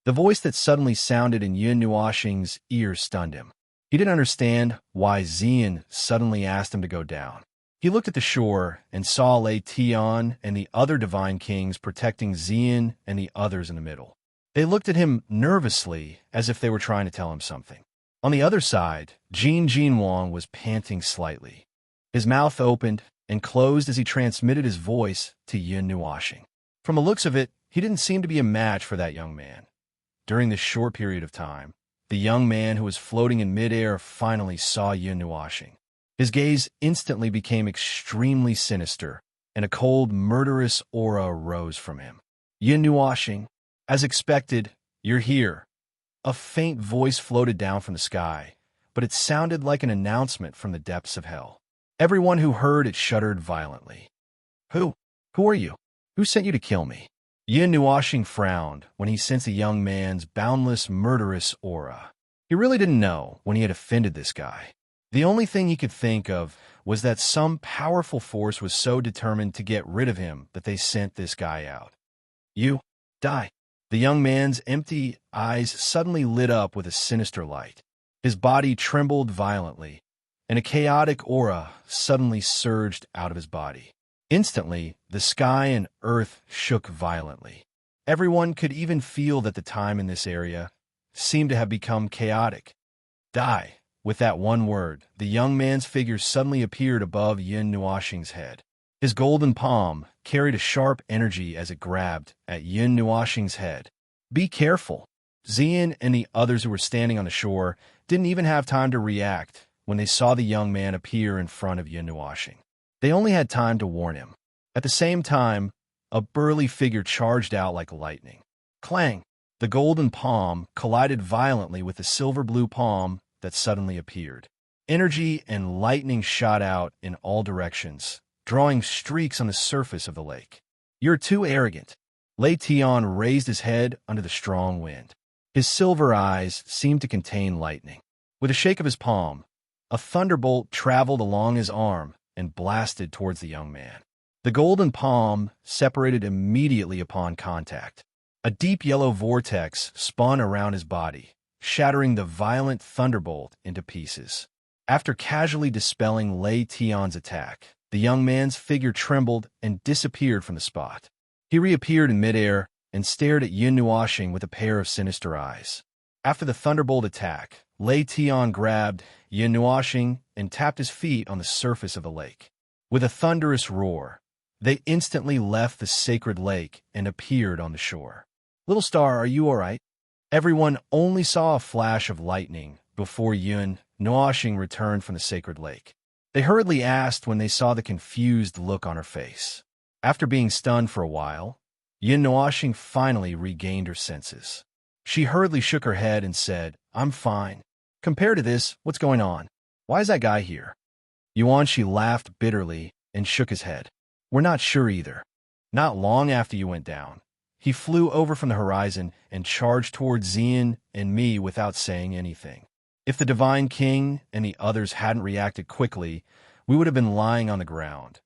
The voice that suddenly sounded in Yin Nuoxing's ear stunned him. He didn't understand why Ziyin suddenly asked him to go down. He looked at the shore and saw Lei Tian and the other Divine Kings protecting Ziyin and the others in the middle. They looked at him nervously as if they were trying to tell him something. On the other side, Jin Jinwang was panting slightly. His mouth opened and closed as he transmitted his voice to Yin Nuoxing. From the looks of it, he didn't seem to be a match for that young man. During this short period of time, the young man who was floating in midair finally saw Yin Nuoxing. His gaze instantly became extremely sinister, and a cold, murderous aura arose from him. Yin Nuoxing, as expected, you're here. A faint voice floated down from the sky, but it sounded like an announcement from the depths of hell. Everyone who heard it shuddered violently. Who are you? Who sent you to kill me? Yin Nuoxing frowned when he sensed the young man's boundless, murderous aura. He really didn't know when he had offended this guy. The only thing he could think of was that some powerful force was so determined to get rid of him that they sent this guy out. You, die. The young man's empty eyes suddenly lit up with a sinister light. His body trembled violently, and a chaotic aura suddenly surged out of his body. Instantly, the sky and earth shook violently. Everyone could even feel that the time in this area seemed to have become chaotic. Die. With that one word, the young man's figure suddenly appeared above Yin Nuoxing's head. His golden palm carried a sharp energy as it grabbed at Yin Nuoxing's head. Be careful. Xian and the others who were standing on the shore didn't even have time to react when they saw the young man appear in front of Yin Nuashing. They only had time to warn him. At the same time, a burly figure charged out like lightning. Clang! The golden palm collided violently with the silver-blue palm that suddenly appeared. Energy and lightning shot out in all directions, drawing streaks on the surface of the lake. You're too arrogant. Lei Tian raised his head under the strong wind. His silver eyes seemed to contain lightning. With a shake of his palm, a thunderbolt traveled along his arm and blasted towards the young man. The golden palm separated immediately upon contact. A deep yellow vortex spun around his body, shattering the violent thunderbolt into pieces. After casually dispelling Lei Tian's attack, the young man's figure trembled and disappeared from the spot. He reappeared in midair and stared at Yin Nuashing with a pair of sinister eyes. After the thunderbolt attack, Lei Tian grabbed Yin Nuashing and tapped his feet on the surface of the lake. With a thunderous roar, they instantly left the sacred lake and appeared on the shore. Little Star, are you all right? Everyone only saw a flash of lightning before Yin Nuashing returned from the sacred lake. They hurriedly asked when they saw the confused look on her face. After being stunned for a while, Yin Nuashing finally regained her senses. She hurriedly shook her head and said, "I'm fine. Compared to this, what's going on? Why is that guy here?" Yuanshi laughed bitterly and shook his head. "We're not sure either. Not long after you went down, he flew over from the horizon and charged towards Xian and me without saying anything. If the Divine King and the others hadn't reacted quickly, we would have been lying on the ground."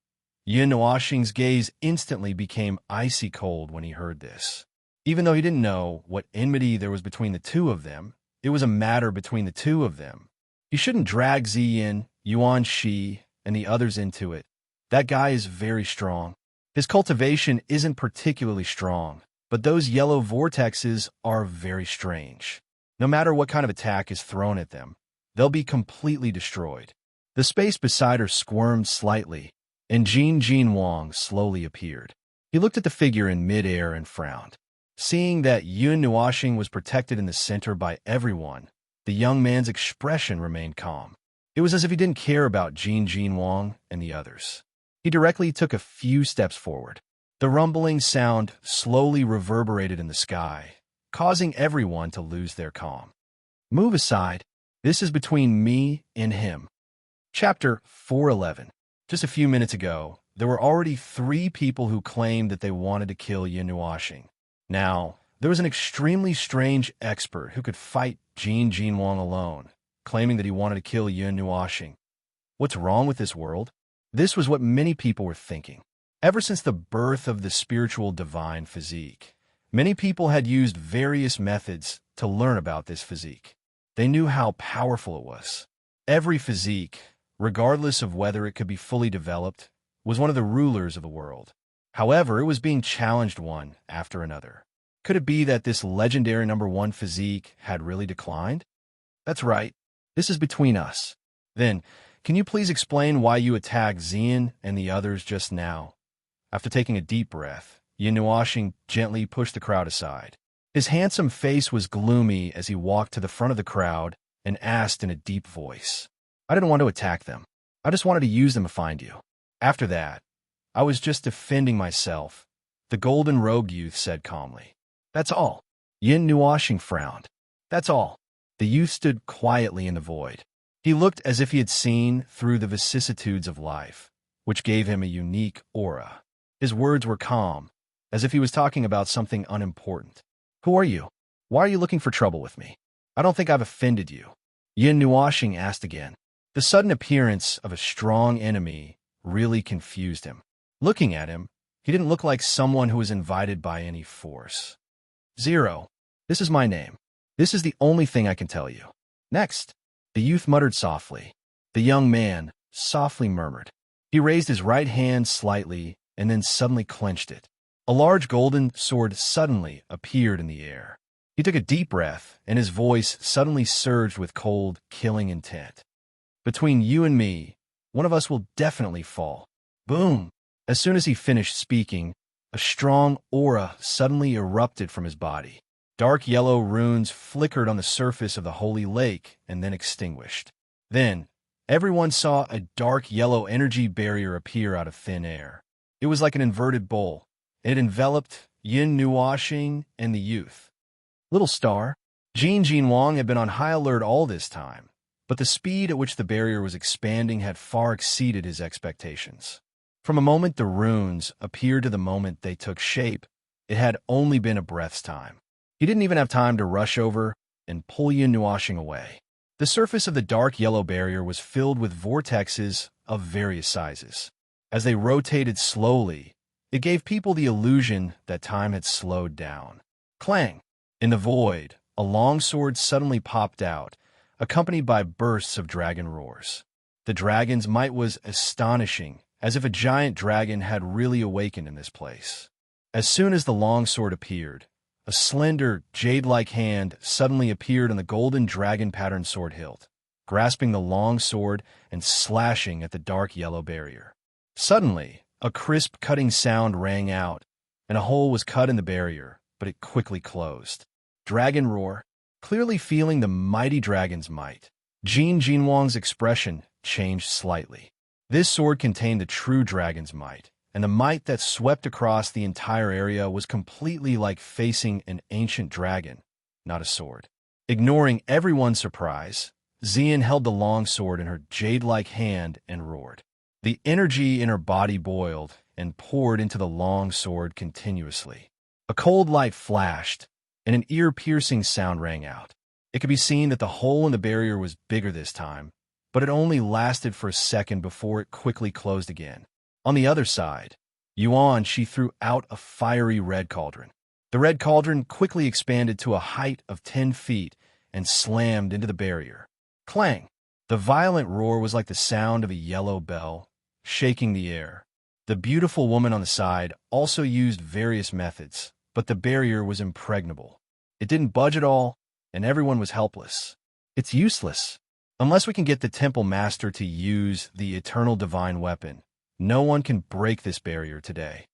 Yin Nuashing's gaze instantly became icy cold when he heard this. Even though he didn't know what enmity there was between the two of them, it was a matter between the two of them. He shouldn't drag Ziyin, Yuanshi, and the others into it. That guy is very strong. His cultivation isn't particularly strong, but those yellow vortexes are very strange. No matter what kind of attack is thrown at them, they'll be completely destroyed. The space beside her squirmed slightly, and Jin Wang slowly appeared. He looked at the figure in midair and frowned. Seeing that Yin Nuashing was protected in the center by everyone, the young man's expression remained calm. It was as if he didn't care about Jin Wang and the others. He directly took a few steps forward. The rumbling sound slowly reverberated in the sky, causing everyone to lose their calm. "Move aside. This is between me and him." Chapter 411. Just a few minutes ago, there were already 3 people who claimed that they wanted to kill Yin Nuashing. Now, there was an extremely strange expert who could fight Jin Wang alone, claiming that he wanted to kill Yin Nuashing. What's wrong with this world? This was what many people were thinking. Ever since the birth of the spiritual divine physique, many people had used various methods to learn about this physique. They knew how powerful it was. Every physique, regardless of whether it could be fully developed, was one of the rulers of the world. However, it was being challenged one after another. Could it be that this legendary #1 physique had really declined? That's right. This is between us. Then, can you please explain why you attacked Xian and the others just now? After taking a deep breath, Yin Nuashing gently pushed the crowd aside. His handsome face was gloomy as he walked to the front of the crowd and asked in a deep voice, "I didn't want to attack them. I just wanted to use them to find you. After that, I was just defending myself," the golden rogue youth said calmly. "That's all." Yin Nuashing frowned. "That's all." The youth stood quietly in the void. He looked as if he had seen through the vicissitudes of life, which gave him a unique aura. His words were calm, as if he was talking about something unimportant. "Who are you? Why are you looking for trouble with me? I don't think I've offended you." Yin Nuashing asked again. The sudden appearance of a strong enemy really confused him. Looking at him, he didn't look like someone who was invited by any force. "Zero. This is my name. This is the only thing I can tell you." "Next." The youth muttered softly. The young man softly murmured. He raised his right hand slightly and then suddenly clenched it. A large golden sword suddenly appeared in the air. He took a deep breath, and his voice suddenly surged with cold, killing intent. "Between you and me, one of us will definitely fall." Boom! As soon as he finished speaking, a strong aura suddenly erupted from his body. Dark yellow runes flickered on the surface of the holy lake and then extinguished. Then, everyone saw a dark yellow energy barrier appear out of thin air. It was like an inverted bowl, and it enveloped Yin Nuoxing and the youth. Little Star, Jin Wang had been on high alert all this time, but the speed at which the barrier was expanding had far exceeded his expectations. From a moment the runes appeared to the moment they took shape, it had only been a breath's time. He didn't even have time to rush over and pull Yin Nuoxing away. The surface of the dark yellow barrier was filled with vortexes of various sizes. As they rotated slowly, it gave people the illusion that time had slowed down. Clang! In the void, a long sword suddenly popped out, accompanied by bursts of dragon roars. The dragon's might was astonishing, as if a giant dragon had really awakened in this place. As soon as the long sword appeared, a slender, jade-like hand suddenly appeared on the golden dragon-patterned sword hilt, grasping the long sword and slashing at the dark yellow barrier. Suddenly, a crisp cutting sound rang out, and a hole was cut in the barrier, but it quickly closed. Dragon roar, clearly feeling the mighty dragon's might. Jin Wang's expression changed slightly. This sword contained the true dragon's might, and the might that swept across the entire area was completely like facing an ancient dragon, not a sword. Ignoring everyone's surprise, Xian held the long sword in her jade-like hand and roared. The energy in her body boiled and poured into the long sword continuously. A cold light flashed, and an ear-piercing sound rang out. It could be seen that the hole in the barrier was bigger this time, but it only lasted for a second before it quickly closed again. On the other side, she threw out a fiery red cauldron. The red cauldron quickly expanded to a height of 10 feet and slammed into the barrier. Clang! The violent roar was like the sound of a yellow bell, shaking the air. The beautiful woman on the side also used various methods, but the barrier was impregnable. It didn't budge at all, and everyone was helpless. It's useless. Unless we can get the temple master to use the eternal divine weapon, no one can break this barrier today.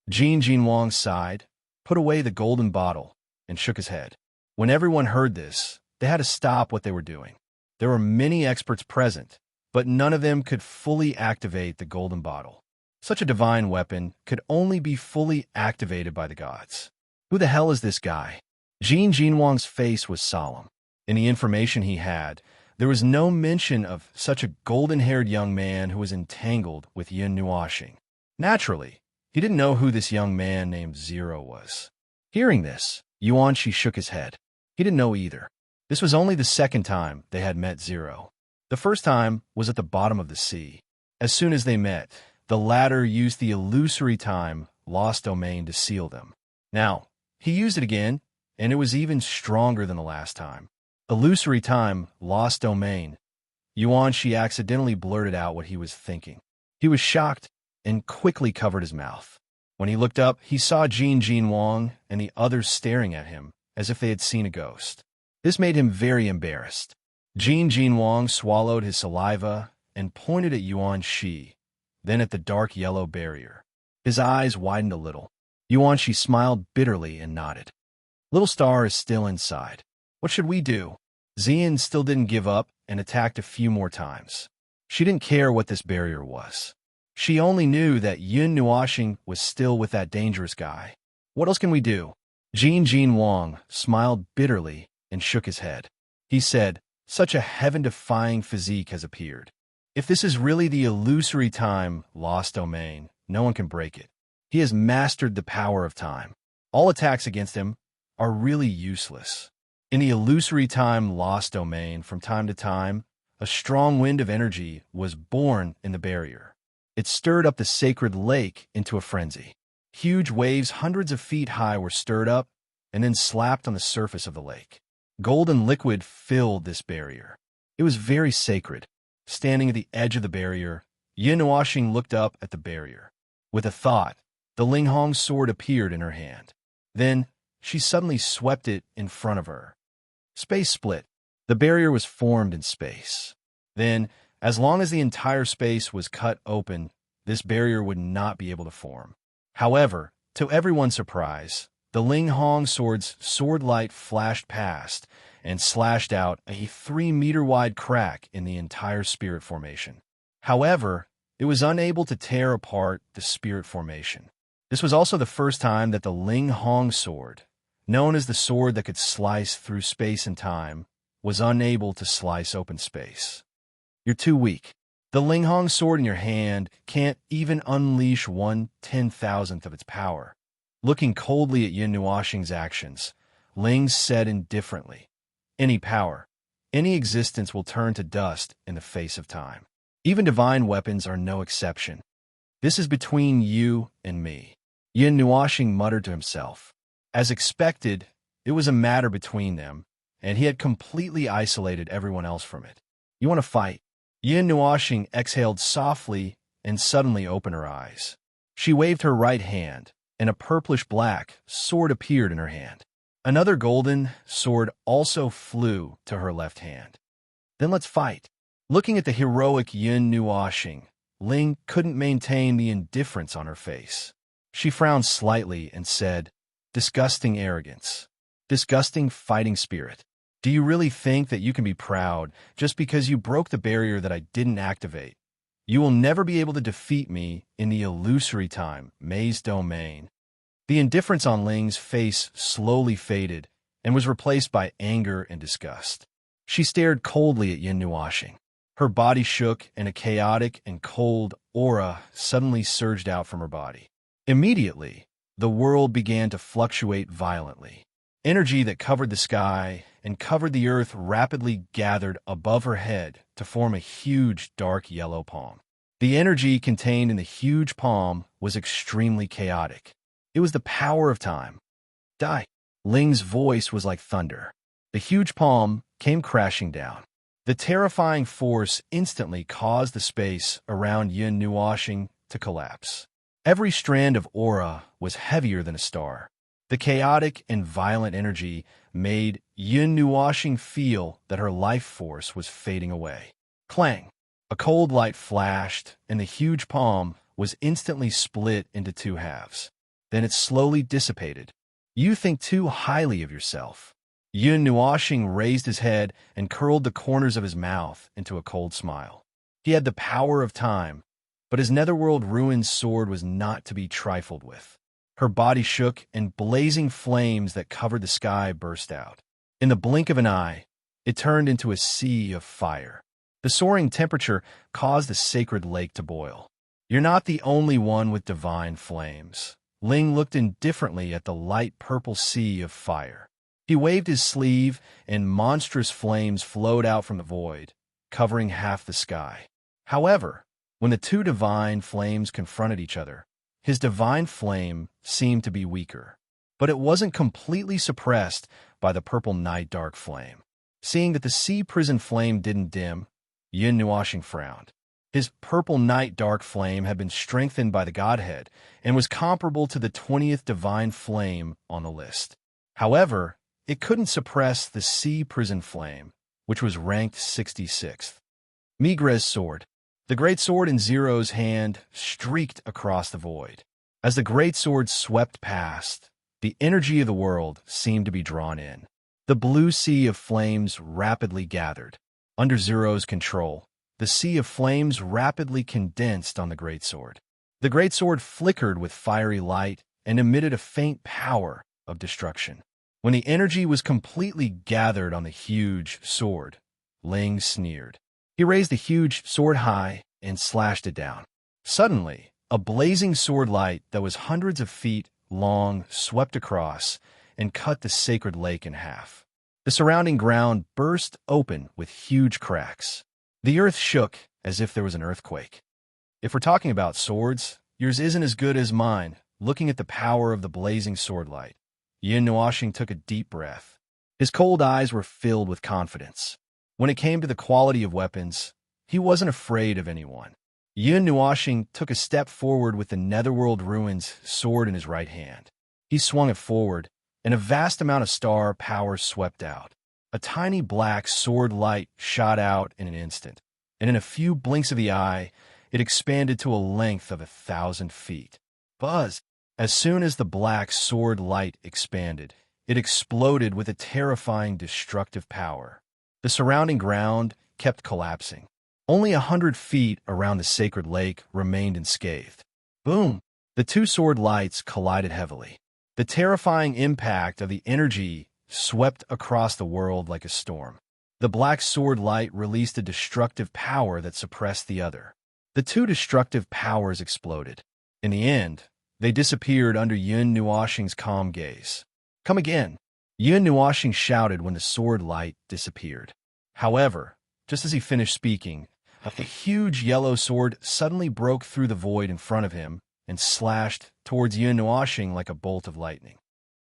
Jin Wang sighed, put away the golden bottle, and shook his head. When everyone heard this, they had to stop what they were doing. There were many experts present, but none of them could fully activate the golden bottle. Such a divine weapon could only be fully activated by the gods. Who the hell is this guy? Jin Wang's face was solemn. In the information he had, there was no mention of such a golden-haired young man who was entangled with Yin Nuoxing. Naturally, he didn't know who this young man named Zero was. Hearing this, Yuanshi shook his head. He didn't know either. This was only the second time they had met Zero. The first time was at the bottom of the sea. As soon as they met, the latter used the illusory time lost domain to seal them. Now, he used it again, and it was even stronger than the last time. Illusory time, lost domain. Yuanshi accidentally blurted out what he was thinking. He was shocked and quickly covered his mouth. When he looked up, he saw Jin Wang and the others staring at him as if they had seen a ghost. This made him very embarrassed. Jin Wang swallowed his saliva and pointed at Yuanshi, then at the dark yellow barrier. His eyes widened a little. Yuanshi smiled bitterly and nodded. Little Star is still inside. What should we do? Xian still didn't give up and attacked a few more times. She didn't care what this barrier was. She only knew that Yin Nuoxing was still with that dangerous guy. What else can we do? Jin Wang smiled bitterly and shook his head. He said, such a heaven-defying physique has appeared. If this is really the illusory time lost domain, no one can break it. He has mastered the power of time. All attacks against him are really useless. In the illusory time lost domain, from time to time, a strong wind of energy was born in the barrier. It stirred up the sacred lake into a frenzy. Huge waves hundreds of feet high were stirred up and then slapped on the surface of the lake. Golden liquid filled this barrier. It was very sacred. Standing at the edge of the barrier, Yin Nuoxing looked up at the barrier. With a thought, the Linghong sword appeared in her hand. Then, she suddenly swept it in front of her. Space split. The barrier was formed in space. Then, as long as the entire space was cut open, this barrier would not be able to form. However, to everyone's surprise, The Ling Hong sword's sword light flashed past and slashed out a 3-meter-wide crack in the entire spirit formation. However, it was unable to tear apart the spirit formation. This was also the first time that the Ling Hong sword, known as the sword that could slice through space and time, was unable to slice open space. You're too weak. The Ling Hong sword in your hand can't even unleash 1/10,000th of its power. Looking coldly at Yin Nuoxing's actions, Ling said indifferently, "Any power, any existence will turn to dust in the face of time. Even divine weapons are no exception. This is between you and me." Yin Nuoxing muttered to himself. As expected, it was a matter between them, and he had completely isolated everyone else from it. "You want to fight?" Yin Nuoxing exhaled softly and suddenly opened her eyes. She waved her right hand, and a purplish-black sword appeared in her hand. Another golden sword also flew to her left hand. "Then let's fight." Looking at the heroic Yin Nuoxing, Ling couldn't maintain the indifference on her face. She frowned slightly and said, "Disgusting arrogance. Disgusting fighting spirit. Do you really think that you can be proud just because you broke the barrier that I didn't activate? You will never be able to defeat me in the illusory time, May's domain." The indifference on Ling's face slowly faded and was replaced by anger and disgust. She stared coldly at Yin Nuoxing. Her body shook and a chaotic and cold aura suddenly surged out from her body. Immediately, the world began to fluctuate violently. Energy that covered the sky and covered the earth rapidly gathered above her head to form a huge dark yellow palm. The energy contained in the huge palm was extremely chaotic. It was the power of time. "Die!" Ling's voice was like thunder. The huge palm came crashing down. The terrifying force instantly caused the space around Yin Nuoxing to collapse. Every strand of aura was heavier than a star. The chaotic and violent energy made Yin Nuoxing feel that her life force was fading away. Clang! A cold light flashed, and the huge palm was instantly split into 2 halves. Then it slowly dissipated. "You think too highly of yourself." Yin Nuoxing raised his head and curled the corners of his mouth into a cold smile. He had the power of time, but his netherworld ruined sword was not to be trifled with. Her body shook, and blazing flames that covered the sky burst out. In the blink of an eye, it turned into a sea of fire. The soaring temperature caused the sacred lake to boil. "You're not the only one with divine flames." Ling looked indifferently at the light purple sea of fire. He waved his sleeve, and monstrous flames flowed out from the void, covering half the sky. However, when the 2 divine flames confronted each other, his divine flame seemed to be weaker, but it wasn't completely suppressed by the purple night dark flame. Seeing that the sea prison flame didn't dim, Yin Nuoxing frowned. His purple night dark flame had been strengthened by the Godhead and was comparable to the 20th divine flame on the list. However, it couldn't suppress the sea prison flame, which was ranked 66th. Migre's sword. The great sword in Zero's hand streaked across the void. As the great sword swept past, the energy of the world seemed to be drawn in. The blue sea of flames rapidly gathered. Under Zero's control, the sea of flames rapidly condensed on the great sword. The great sword flickered with fiery light and emitted a faint power of destruction. When the energy was completely gathered on the huge sword, Ling sneered. He raised the huge sword high and slashed it down. Suddenly, a blazing sword light that was hundreds of feet long swept across and cut the sacred lake in half. The surrounding ground burst open with huge cracks. The earth shook as if there was an earthquake. If we're talking about swords, yours isn't as good as mine. Looking at the power of the blazing sword light, Yin Nuoxing took a deep breath. His cold eyes were filled with confidence. When it came to the quality of weapons, he wasn't afraid of anyone. Yin Nuoxing took a step forward with the Netherworld Ruins sword in his right hand. He swung it forward, and a vast amount of star power swept out. A tiny black sword light shot out in an instant, and in a few blinks of the eye, it expanded to a length of 1,000 feet. Buzz! As soon as the black sword light expanded, it exploded with a terrifying destructive power. The surrounding ground kept collapsing. Only 100 feet around the sacred lake remained unscathed. Boom! The two sword lights collided heavily. The terrifying impact of the energy swept across the world like a storm. The black sword light released a destructive power that suppressed the other. The two destructive powers exploded. In the end, they disappeared under Yun Nuoxing's calm gaze. Come again! Yun Nuoxing shouted when the sword light disappeared. However, just as he finished speaking, a huge yellow sword suddenly broke through the void in front of him and slashed towards Yun Nuoxing like a bolt of lightning.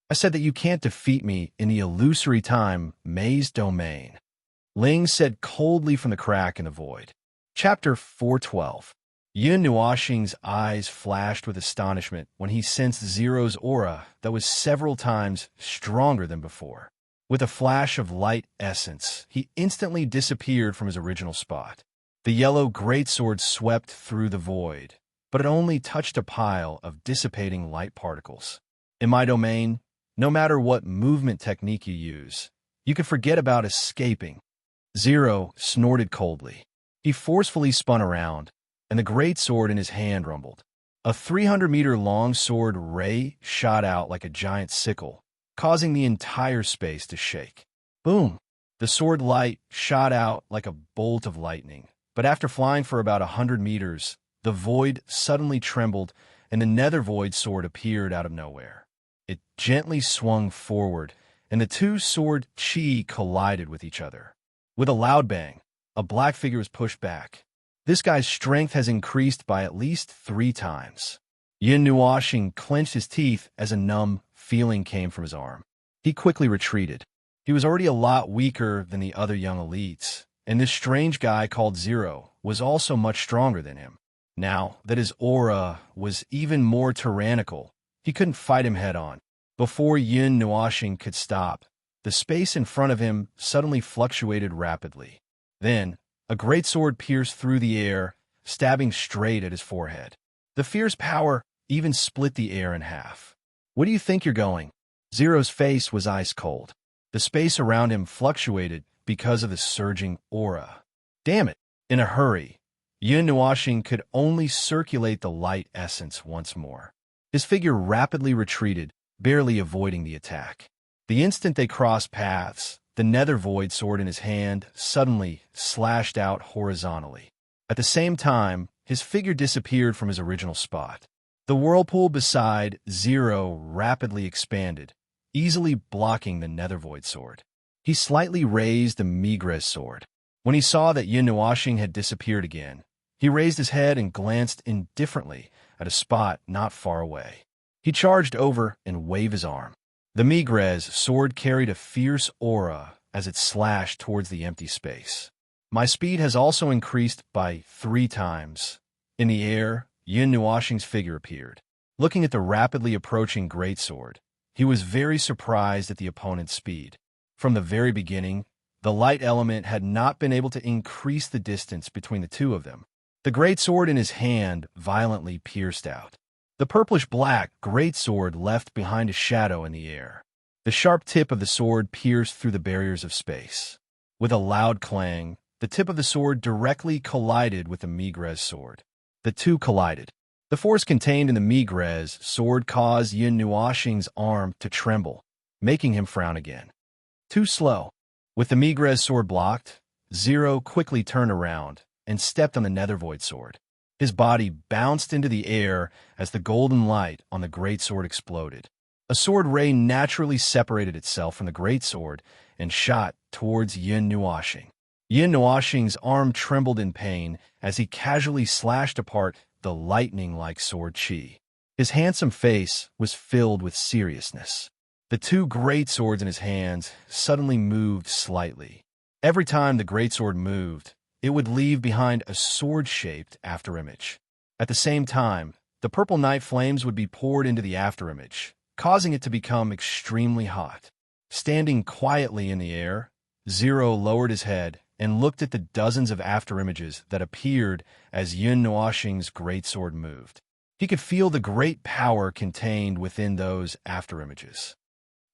I said that you can't defeat me in the illusory time maze domain, Ling said coldly from the crack in the void. Chapter 412. Yun Nuoxing's eyes flashed with astonishment when he sensed Zero's aura that was several times stronger than before. With a flash of light essence, he instantly disappeared from his original spot. The yellow greatsword swept through the void, but it only touched a pile of dissipating light particles. In my domain, no matter what movement technique you use, you can forget about escaping. Zero snorted coldly. He forcefully spun around, and the greatsword in his hand rumbled. A 300-meter-long sword ray shot out like a giant sickle, causing the entire space to shake. Boom! The sword light shot out like a bolt of lightning, but after flying for about 100 meters, the void suddenly trembled, and the nether void sword appeared out of nowhere. It gently swung forward, and the two sword chi collided with each other. With a loud bang, a black figure was pushed back. This guy's strength has increased by at least 3 times. Yun Nuoxing clenched his teeth as a numb feeling came from his arm. He quickly retreated. He was already a lot weaker than the other young elites, and this strange guy called Zero was also much stronger than him. Now that his aura was even more tyrannical, he couldn't fight him head-on. Before Yun Nuoxing could stop, the space in front of him suddenly fluctuated rapidly. Then, a great sword pierced through the air, stabbing straight at his forehead. The fierce power even split the air in half. Where do you think you're going? Zero's face was ice cold. The space around him fluctuated because of the surging aura. Damn it! In a hurry, Yun Nuoxing could only circulate the light essence once more. His figure rapidly retreated, barely avoiding the attack. The instant they crossed paths, the nether void sword in his hand suddenly slashed out horizontally. At the same time, his figure disappeared from his original spot. The whirlpool beside Zero rapidly expanded, easily blocking the nether void sword. He slightly raised the Migres sword. When he saw that Yun Nuoxing had disappeared again, he raised his head and glanced indifferently at a spot not far away. He charged over and waved his arm. The Migres sword carried a fierce aura as it slashed towards the empty space. My speed has also increased by 3 times. In the air, Yun Nuoxing's figure appeared. Looking at the rapidly approaching greatsword, he was very surprised at the opponent's speed. From the very beginning, the light element had not been able to increase the distance between the two of them. The greatsword in his hand violently pierced out. The purplish-black greatsword left behind a shadow in the air. The sharp tip of the sword pierced through the barriers of space. With a loud clang, the tip of the sword directly collided with the Migres sword. The two collided. The force contained in the Migres sword caused Yun Nuoxing's arm to tremble, making him frown again. Too slow. With the Migres sword blocked, Zero quickly turned around and stepped on the nether void sword. His body bounced into the air as the golden light on the greatsword exploded. A sword ray naturally separated itself from the greatsword and shot towards Yun Nuoxing. Yun Nuoxing's arm trembled in pain as he casually slashed apart the lightning-like sword chi. His handsome face was filled with seriousness. The two greatswords in his hands suddenly moved slightly. Every time the greatsword moved, it would leave behind a sword-shaped afterimage. At the same time, the purple night flames would be poured into the afterimage, causing it to become extremely hot. Standing quietly in the air, Zero lowered his head and looked at the dozens of afterimages that appeared as Yun Nuoxing's greatsword moved. He could feel the great power contained within those afterimages.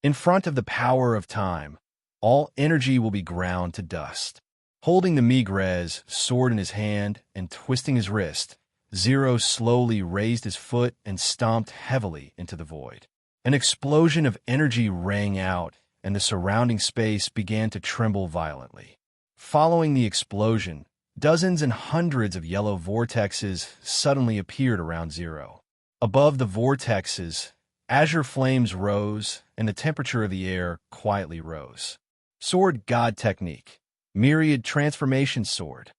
In front of the power of time, all energy will be ground to dust. Holding the Migres sword in his hand and twisting his wrist, Zero slowly raised his foot and stomped heavily into the void. An explosion of energy rang out, and the surrounding space began to tremble violently. Following the explosion, dozens and hundreds of yellow vortexes suddenly appeared around Zero. Above the vortexes, azure flames rose, and the temperature of the air quietly rose. Sword God Technique. Myriad Transformation Sword.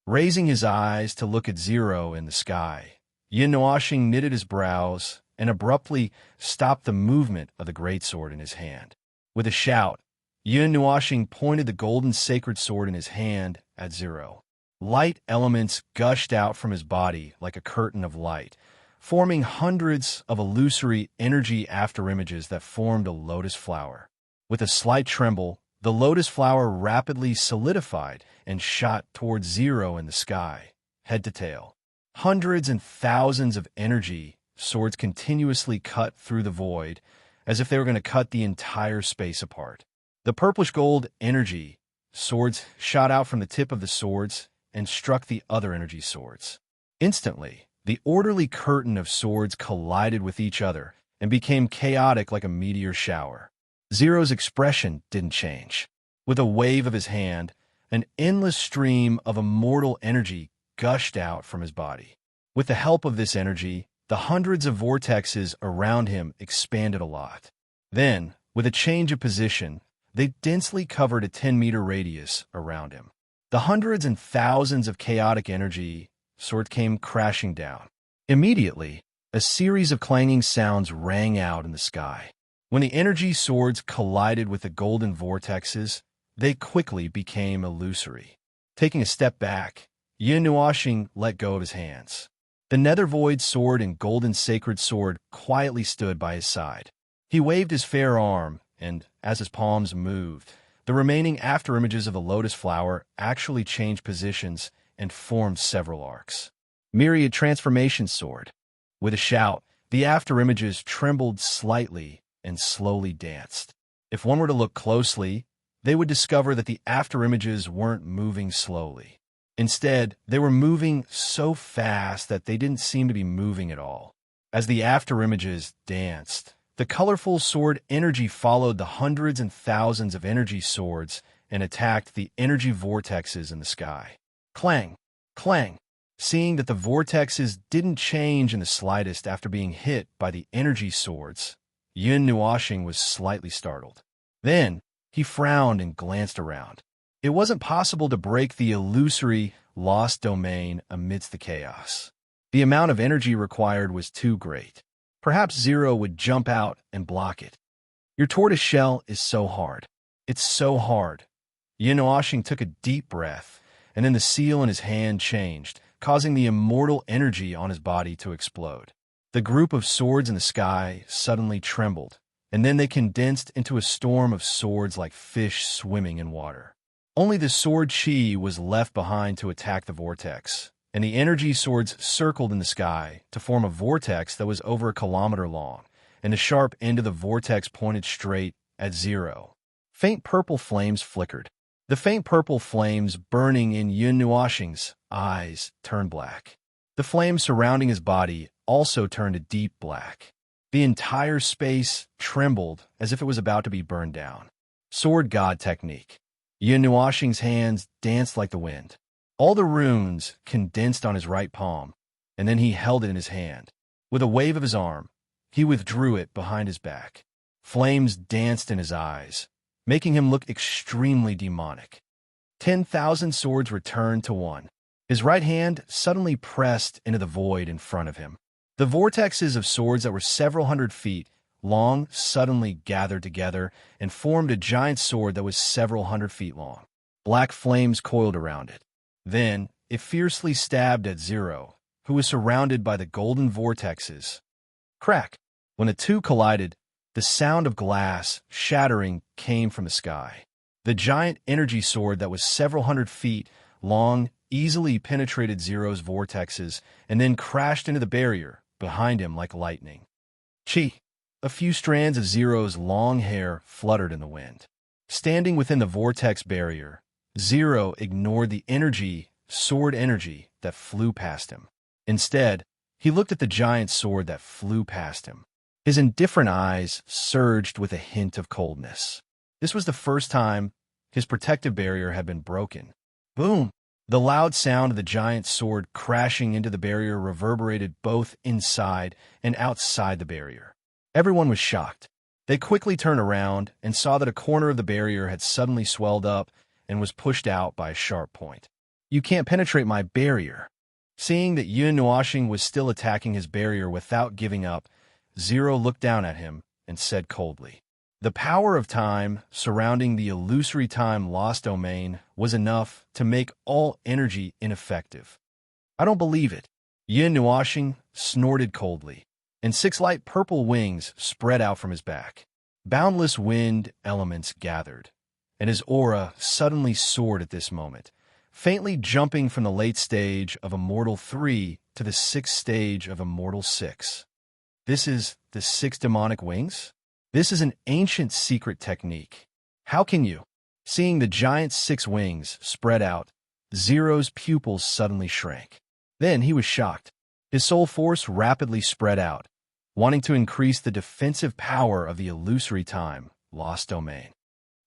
Raising his eyes to look at Zero in the sky, Yin Nuashing knitted his brows and abruptly stopped the movement of the great sword in his hand. With a shout, Yin Nuashing pointed the golden sacred sword in his hand at Zero. Light elements gushed out from his body like a curtain of light, forming hundreds of illusory energy afterimages that formed a lotus flower. With a slight tremble, the lotus flower rapidly solidified and shot towards Zero in the sky, head to tail. Hundreds and thousands of energy swords continuously cut through the void, as if they were going to cut the entire space apart. The purplish gold energy swords shot out from the tip of the swords and struck the other energy swords. Instantly, the orderly curtain of swords collided with each other and became chaotic like a meteor shower. Zero's expression didn't change. With a wave of his hand, an endless stream of immortal energy gushed out from his body. With the help of this energy, the hundreds of vortexes around him expanded a lot. Then, with a change of position, they densely covered a 10-meter radius around him. The hundreds and thousands of chaotic energy swords came crashing down. Immediately, a series of clanging sounds rang out in the sky. When the energy swords collided with the golden vortexes, they quickly became illusory. Taking a step back, Yin Nuashing let go of his hands. The nether void sword and golden sacred sword quietly stood by his side. He waved his fair arm, and as his palms moved, the remaining afterimages of the lotus flower actually changed positions and formed several arcs. Myriad Transformation Sword. With a shout, the afterimages trembled slightly and slowly danced. If one were to look closely, they would discover that the afterimages weren't moving slowly. Instead, they were moving so fast that they didn't seem to be moving at all. As the afterimages danced, the colorful sword energy followed the hundreds and thousands of energy swords and attacked the energy vortexes in the sky. Clang! Clang! Seeing that the vortexes didn't change in the slightest after being hit by the energy swords, Yin Nuashing was slightly startled. Then, he frowned and glanced around. It wasn't possible to break the illusory, lost domain amidst the chaos. The amount of energy required was too great. Perhaps Zero would jump out and block it. Your tortoise shell is so hard. It's so hard. Yin Nuashing took a deep breath, and then the seal in his hand changed, causing the immortal energy on his body to explode. The group of swords in the sky suddenly trembled, and then they condensed into a storm of swords like fish swimming in water. Only the sword chi was left behind to attack the vortex, and the energy swords circled in the sky to form a vortex that was over 1 kilometer long, and the sharp end of the vortex pointed straight at Zero. Faint purple flames flickered. The faint purple flames burning in Yin Nuashing's eyes turned black. The flames surrounding his body also turned a deep black. The entire space trembled as if it was about to be burned down. Sword God Technique. Yin Nuashing's hands danced like the wind. All the runes condensed on his right palm, and then he held it in his hand. With a wave of his arm, he withdrew it behind his back. Flames danced in his eyes, making him look extremely demonic. 10,000 swords returned to one. His right hand suddenly pressed into the void in front of him. The vortexes of swords that were several hundred feet long suddenly gathered together and formed a giant sword that was several hundred feet long. Black flames coiled around it. Then it fiercely stabbed at Zero, who was surrounded by the golden vortexes. Crack! When the two collided, the sound of glass shattering came from the sky. The giant energy sword that was several hundred feet long easily penetrated Zero's vortexes and then crashed into the barrier, behind him like lightning. Chi! A few strands of Zero's long hair fluttered in the wind. Standing within the vortex barrier, Zero ignored the sword energy that flew past him. Instead, he looked at the giant sword that flew past him. His indifferent eyes surged with a hint of coldness. This was the first time his protective barrier had been broken. Boom! The loud sound of the giant sword crashing into the barrier reverberated both inside and outside the barrier. Everyone was shocked. They quickly turned around and saw that a corner of the barrier had suddenly swelled up and was pushed out by a sharp point. "You can't penetrate my barrier." Seeing that Yun Nuashing was still attacking his barrier without giving up, Zero looked down at him and said coldly, "The power of time surrounding the illusory time lost domain was enough to make all energy ineffective." "I don't believe it." Yun Nuashing snorted coldly, and 6 light purple wings spread out from his back. Boundless wind elements gathered, and his aura suddenly soared at this moment, faintly jumping from the late stage of Immortal 3 to the 6th stage of Immortal 6. This is the 6 demonic wings? This is an ancient secret technique. How can you? Seeing the giant 6 wings spread out, Zero's pupils suddenly shrank. Then he was shocked. His soul force rapidly spread out, wanting to increase the defensive power of the illusory time lost domain.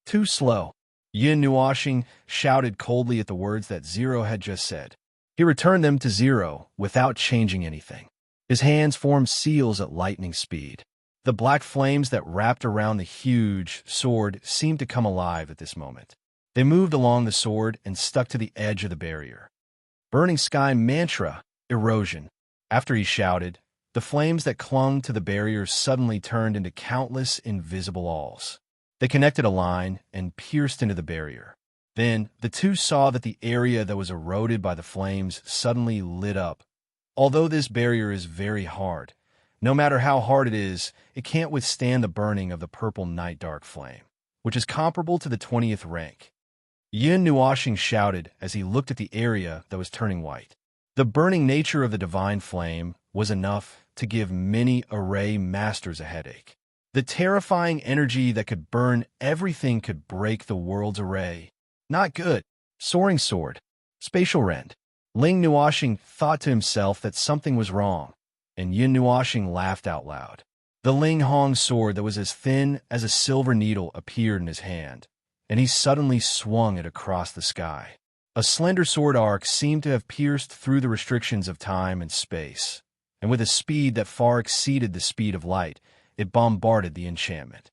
Too slow. Yun Nuashing shouted coldly at the words that Zero had just said. He returned them to Zero without changing anything. His hands formed seals at lightning speed. The black flames that wrapped around the huge sword seemed to come alive at this moment. They moved along the sword and stuck to the edge of the barrier. Burning Sky Mantra, Erosion. After he shouted, the flames that clung to the barrier suddenly turned into countless invisible awls. They connected a line and pierced into the barrier. Then, the two saw that the area that was eroded by the flames suddenly lit up. Although this barrier is very hard, no matter how hard it is, it can't withstand the burning of the purple night dark flame, which is comparable to the 20th rank. Yun Nuashing shouted as he looked at the area that was turning white. The burning nature of the divine flame was enough to give many array masters a headache. The terrifying energy that could burn everything could break the world's array. Not good. Soaring sword. Spatial rend. Ling Nuashing thought to himself that something was wrong, and Yun Nuashing laughed out loud. The Ling Hong sword that was as thin as a silver needle appeared in his hand, and he suddenly swung it across the sky. A slender sword arc seemed to have pierced through the restrictions of time and space, and with a speed that far exceeded the speed of light, it bombarded the enchantment.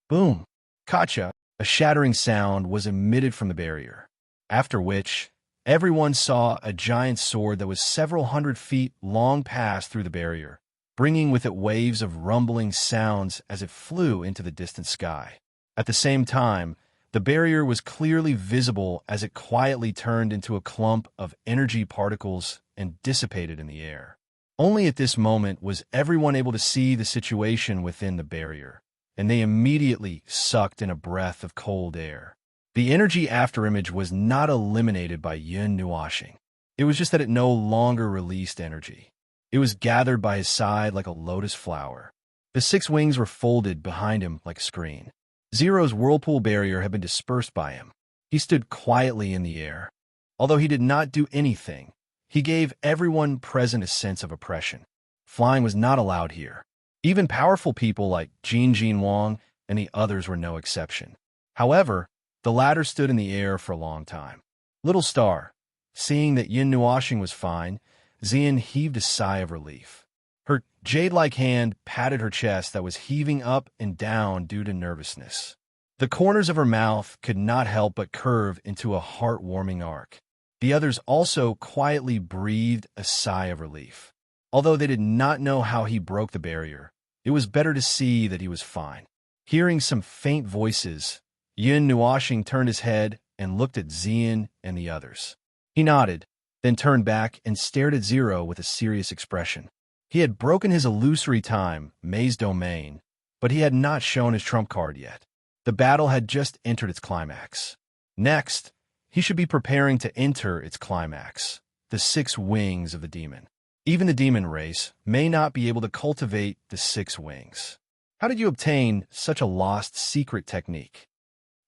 Boom! Kacha! A shattering sound was emitted from the barrier, after which everyone saw a giant sword that was several hundred feet long pass through the barrier, bringing with it waves of rumbling sounds as it flew into the distant sky. At the same time, the barrier was clearly visible as it quietly turned into a clump of energy particles and dissipated in the air. Only at this moment was everyone able to see the situation within the barrier, and they immediately sucked in a breath of cold air. The energy afterimage was not eliminated by Yun Nuashing. It was just that it no longer released energy. It was gathered by his side like a lotus flower. The 6 wings were folded behind him like a screen. Zero's whirlpool barrier had been dispersed by him. He stood quietly in the air. Although he did not do anything, he gave everyone present a sense of oppression. Flying was not allowed here. Even powerful people like Jin Wang and the others were no exception. However, the latter stood in the air for a long time. Little Star, seeing that Yun Nuashing was fine, Xian heaved a sigh of relief. Her jade-like hand patted her chest that was heaving up and down due to nervousness. The corners of her mouth could not help but curve into a heart-warming arc. The others also quietly breathed a sigh of relief. Although they did not know how he broke the barrier, it was better to see that he was fine. Hearing some faint voices, Yun Nuashing turned his head and looked at Xian and the others. He nodded, then turned back and stared at Zero with a serious expression. He had broken his illusory time, May's domain, but he had not shown his trump card yet. The battle had just entered its climax. Next, he should be preparing to enter its climax, the 6 wings of the demon. Even the demon race may not be able to cultivate the 6 wings. How did you obtain such a lost secret technique?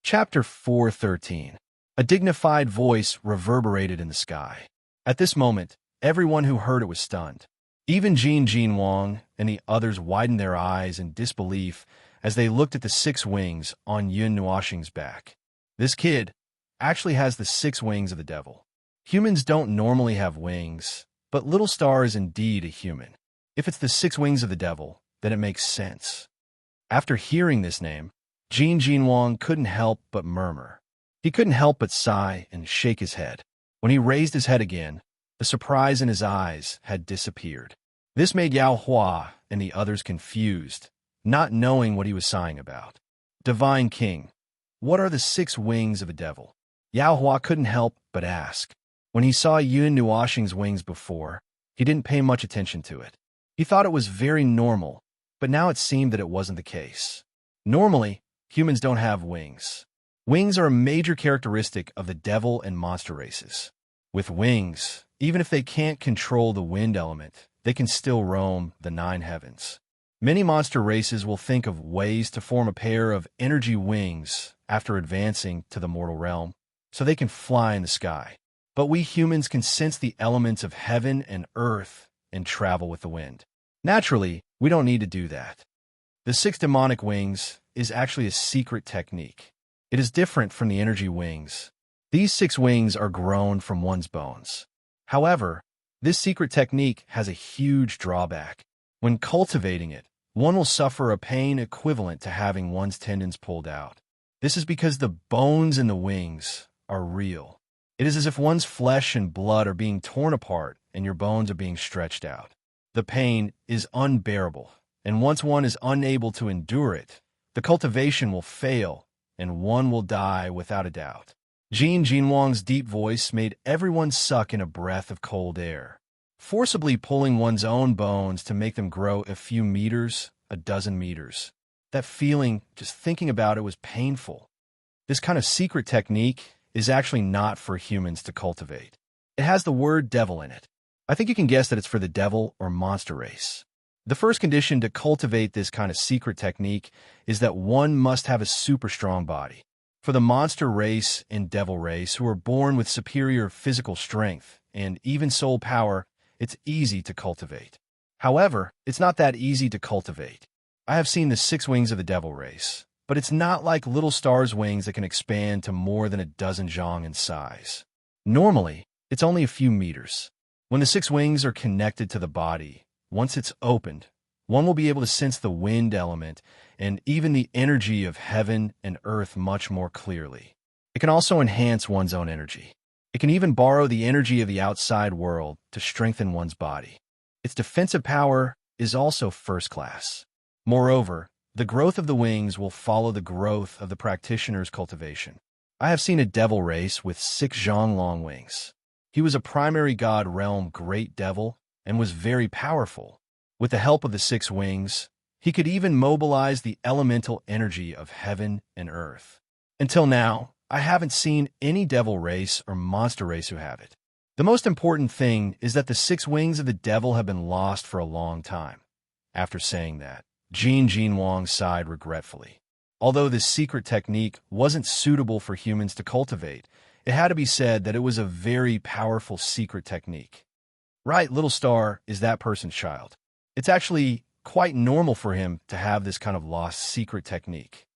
Chapter 4:13. A dignified voice reverberated in the sky. At this moment, everyone who heard it was stunned. Even Jin Wang and the others widened their eyes in disbelief as they looked at the 6 wings on Yun Nuoxing's back. This kid actually has the 6 wings of the devil. Humans don't normally have wings, but Little Star is indeed a human. If it's the 6 wings of the devil, then it makes sense. After hearing this name, Jin Wang couldn't help but murmur. He couldn't help but sigh and shake his head. When he raised his head again, the surprise in his eyes had disappeared. This made Yao Hua and the others confused, not knowing what he was sighing about. Divine King, what are the 6 wings of a devil? Yao Hua couldn't help but ask. When he saw Yun Nuoxing's wings before, he didn't pay much attention to it. He thought it was very normal, but now it seemed that it wasn't the case. Normally, humans don't have wings. Wings are a major characteristic of the devil and monster races. With wings, even if they can't control the wind element, they can still roam the 9 heavens. Many monster races will think of ways to form a pair of energy wings after advancing to the mortal realm, so they can fly in the sky. But we humans can sense the elements of heaven and earth and travel with the wind. Naturally, we don't need to do that. The 6 demonic wings is actually a secret technique. It is different from the energy wings. These 6 wings are grown from one's bones. However, this secret technique has a huge drawback. When cultivating it, one will suffer a pain equivalent to having one's tendons pulled out. This is because the bones in the wings are real. It is as if one's flesh and blood are being torn apart and your bones are being stretched out. The pain is unbearable, and once one is unable to endure it, the cultivation will fail and one will die without a doubt. Jin Wang's deep voice made everyone suck in a breath of cold air. Forcibly pulling one's own bones to make them grow a few meters, a dozen meters. That feeling, just thinking about it, was painful. This kind of secret technique is actually not for humans to cultivate. It has the word devil in it. I think you can guess that it's for the devil or monster race. The first condition to cultivate this kind of secret technique is that one must have a super strong body. For the monster race and devil race, who are born with superior physical strength and even soul power, it's easy to cultivate. However, it's not that easy to cultivate. I have seen the 6 wings of the devil race, but it's not like Little Star's wings that can expand to more than a dozen zhang in size. Normally, it's only a few meters. When the 6 wings are connected to the body, once it's opened, one will be able to sense the wind element and even the energy of heaven and earth much more clearly. It can also enhance one's own energy. It can even borrow the energy of the outside world to strengthen one's body. Its defensive power is also first class. Moreover, the growth of the wings will follow the growth of the practitioner's cultivation. I have seen a devil race with 6 zhang long wings. He was a primary god realm great devil and was very powerful. With the help of the 6 wings, he could even mobilize the elemental energy of heaven and earth. Until now, I haven't seen any devil race or monster race who have it. The most important thing is that the 6 wings of the devil have been lost for a long time. After saying that, Jin Wang sighed regretfully. Although this secret technique wasn't suitable for humans to cultivate, it had to be said that it was a very powerful secret technique. Right, Little Star is that person's child. It's actually quite normal for him to have this kind of lost secret technique.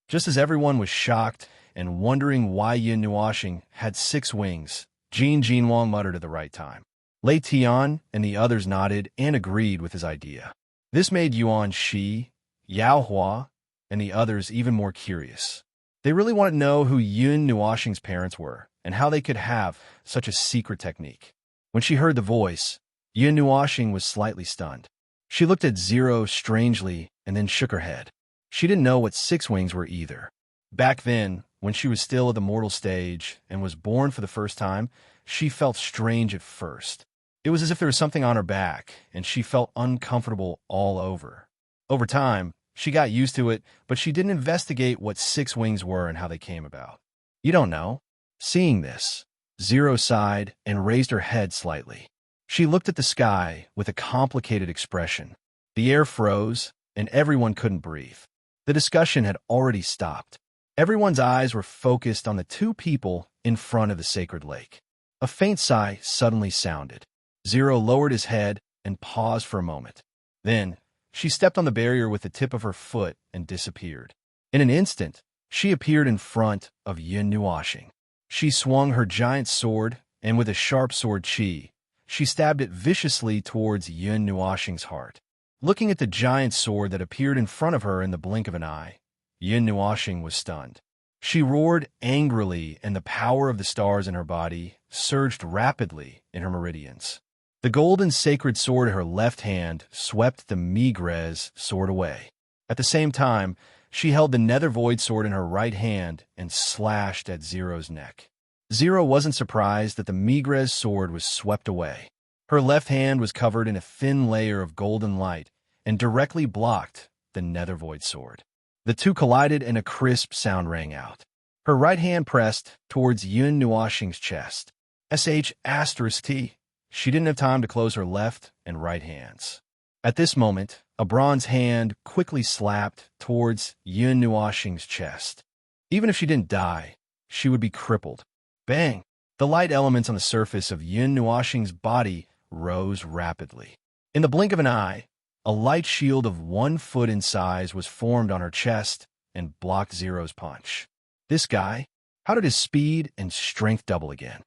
Just as everyone was shocked and wondering why Yun Nuoxing had 6 wings, Jin Wang muttered at the right time. Lei Tian and the others nodded and agreed with his idea. This made Yuan Shi, Yao Hua, and the others even more curious. They really wanted to know who Yun Nuoxing's parents were and how they could have such a secret technique. When she heard the voice, Yun Nuoxing was slightly stunned. She looked at Zero strangely and then shook her head. She didn't know what 6 wings were either. Back then, when she was still at the mortal stage and was born for the first time, she felt strange at first. It was as if there was something on her back, and she felt uncomfortable all over. Over time, she got used to it, but she didn't investigate what 6 wings were and how they came about. You don't know. Seeing this, Zero sighed and raised her head slightly. She looked at the sky with a complicated expression. The air froze, and everyone couldn't breathe. The discussion had already stopped. Everyone's eyes were focused on the two people in front of the sacred lake. A faint sigh suddenly sounded. Zero lowered his head and paused for a moment. Then, she stepped on the barrier with the tip of her foot and disappeared. In an instant, she appeared in front of Yun Nuashing. She swung her giant sword, and with a sharp sword chi, she stabbed it viciously towards Yun Nuashing's heart. Looking at the giant sword that appeared in front of her in the blink of an eye, Yun Nuashing was stunned. She roared angrily, and the power of the stars in her body surged rapidly in her meridians. The golden sacred sword in her left hand swept the Migrez sword away. At the same time, she held the Nether Void sword in her right hand and slashed at Zero's neck. Zero wasn't surprised that the Migrez sword was swept away. Her left hand was covered in a thin layer of golden light and directly blocked the Nether Void sword. The two collided and a crisp sound rang out. Her right hand pressed towards Yun Nuashing's chest. *T. She didn't have time to close her left and right hands. At this moment, a bronze hand quickly slapped towards Yun Nuashing's chest. Even if she didn't die, she would be crippled. Bang! The light elements on the surface of Yun Nuashing's body rose rapidly. In the blink of an eye, a light shield of 1 foot in size was formed on her chest and blocked Zero's punch. This guy, how did his speed and strength double again?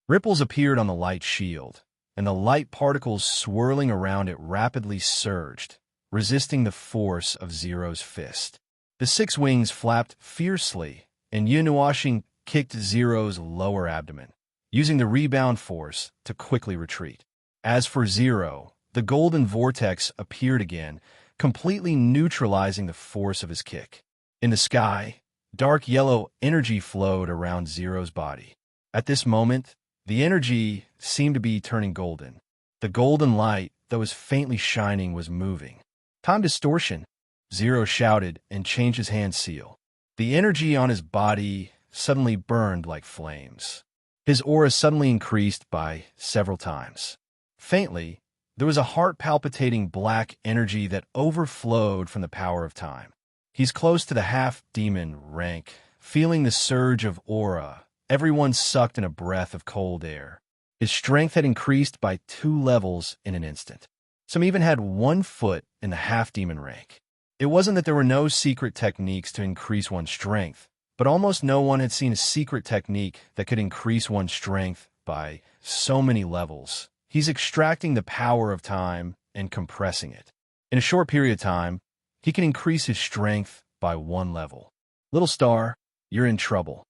Ripples appeared on the light shield, and the light particles swirling around it rapidly surged, resisting the force of Zero's fist. The 6 wings flapped fiercely, and Yun Nuashing kicked Zero's lower abdomen, using the rebound force to quickly retreat. As for Zero, the golden vortex appeared again, completely neutralizing the force of his kick. In the sky, dark yellow energy flowed around Zero's body. At this moment, the energy seemed to be turning golden. The golden light that was faintly shining was moving. Time distortion, Zero shouted and changed his hand seal. The energy on his body suddenly burned like flames. His aura suddenly increased by several times. Faintly, there was a heart-palpitating black energy that overflowed from the power of time. He's close to the half-demon rank, feeling the surge of aura. Everyone sucked in a breath of cold air. His strength had increased by 2 levels in an instant. Some even had 1 foot in the half-demon rank. It wasn't that there were no secret techniques to increase one's strength, but almost no one had seen a secret technique that could increase one's strength by so many levels. He's extracting the power of time and compressing it. In a short period of time, he can increase his strength by 1 level. Little star, you're in trouble.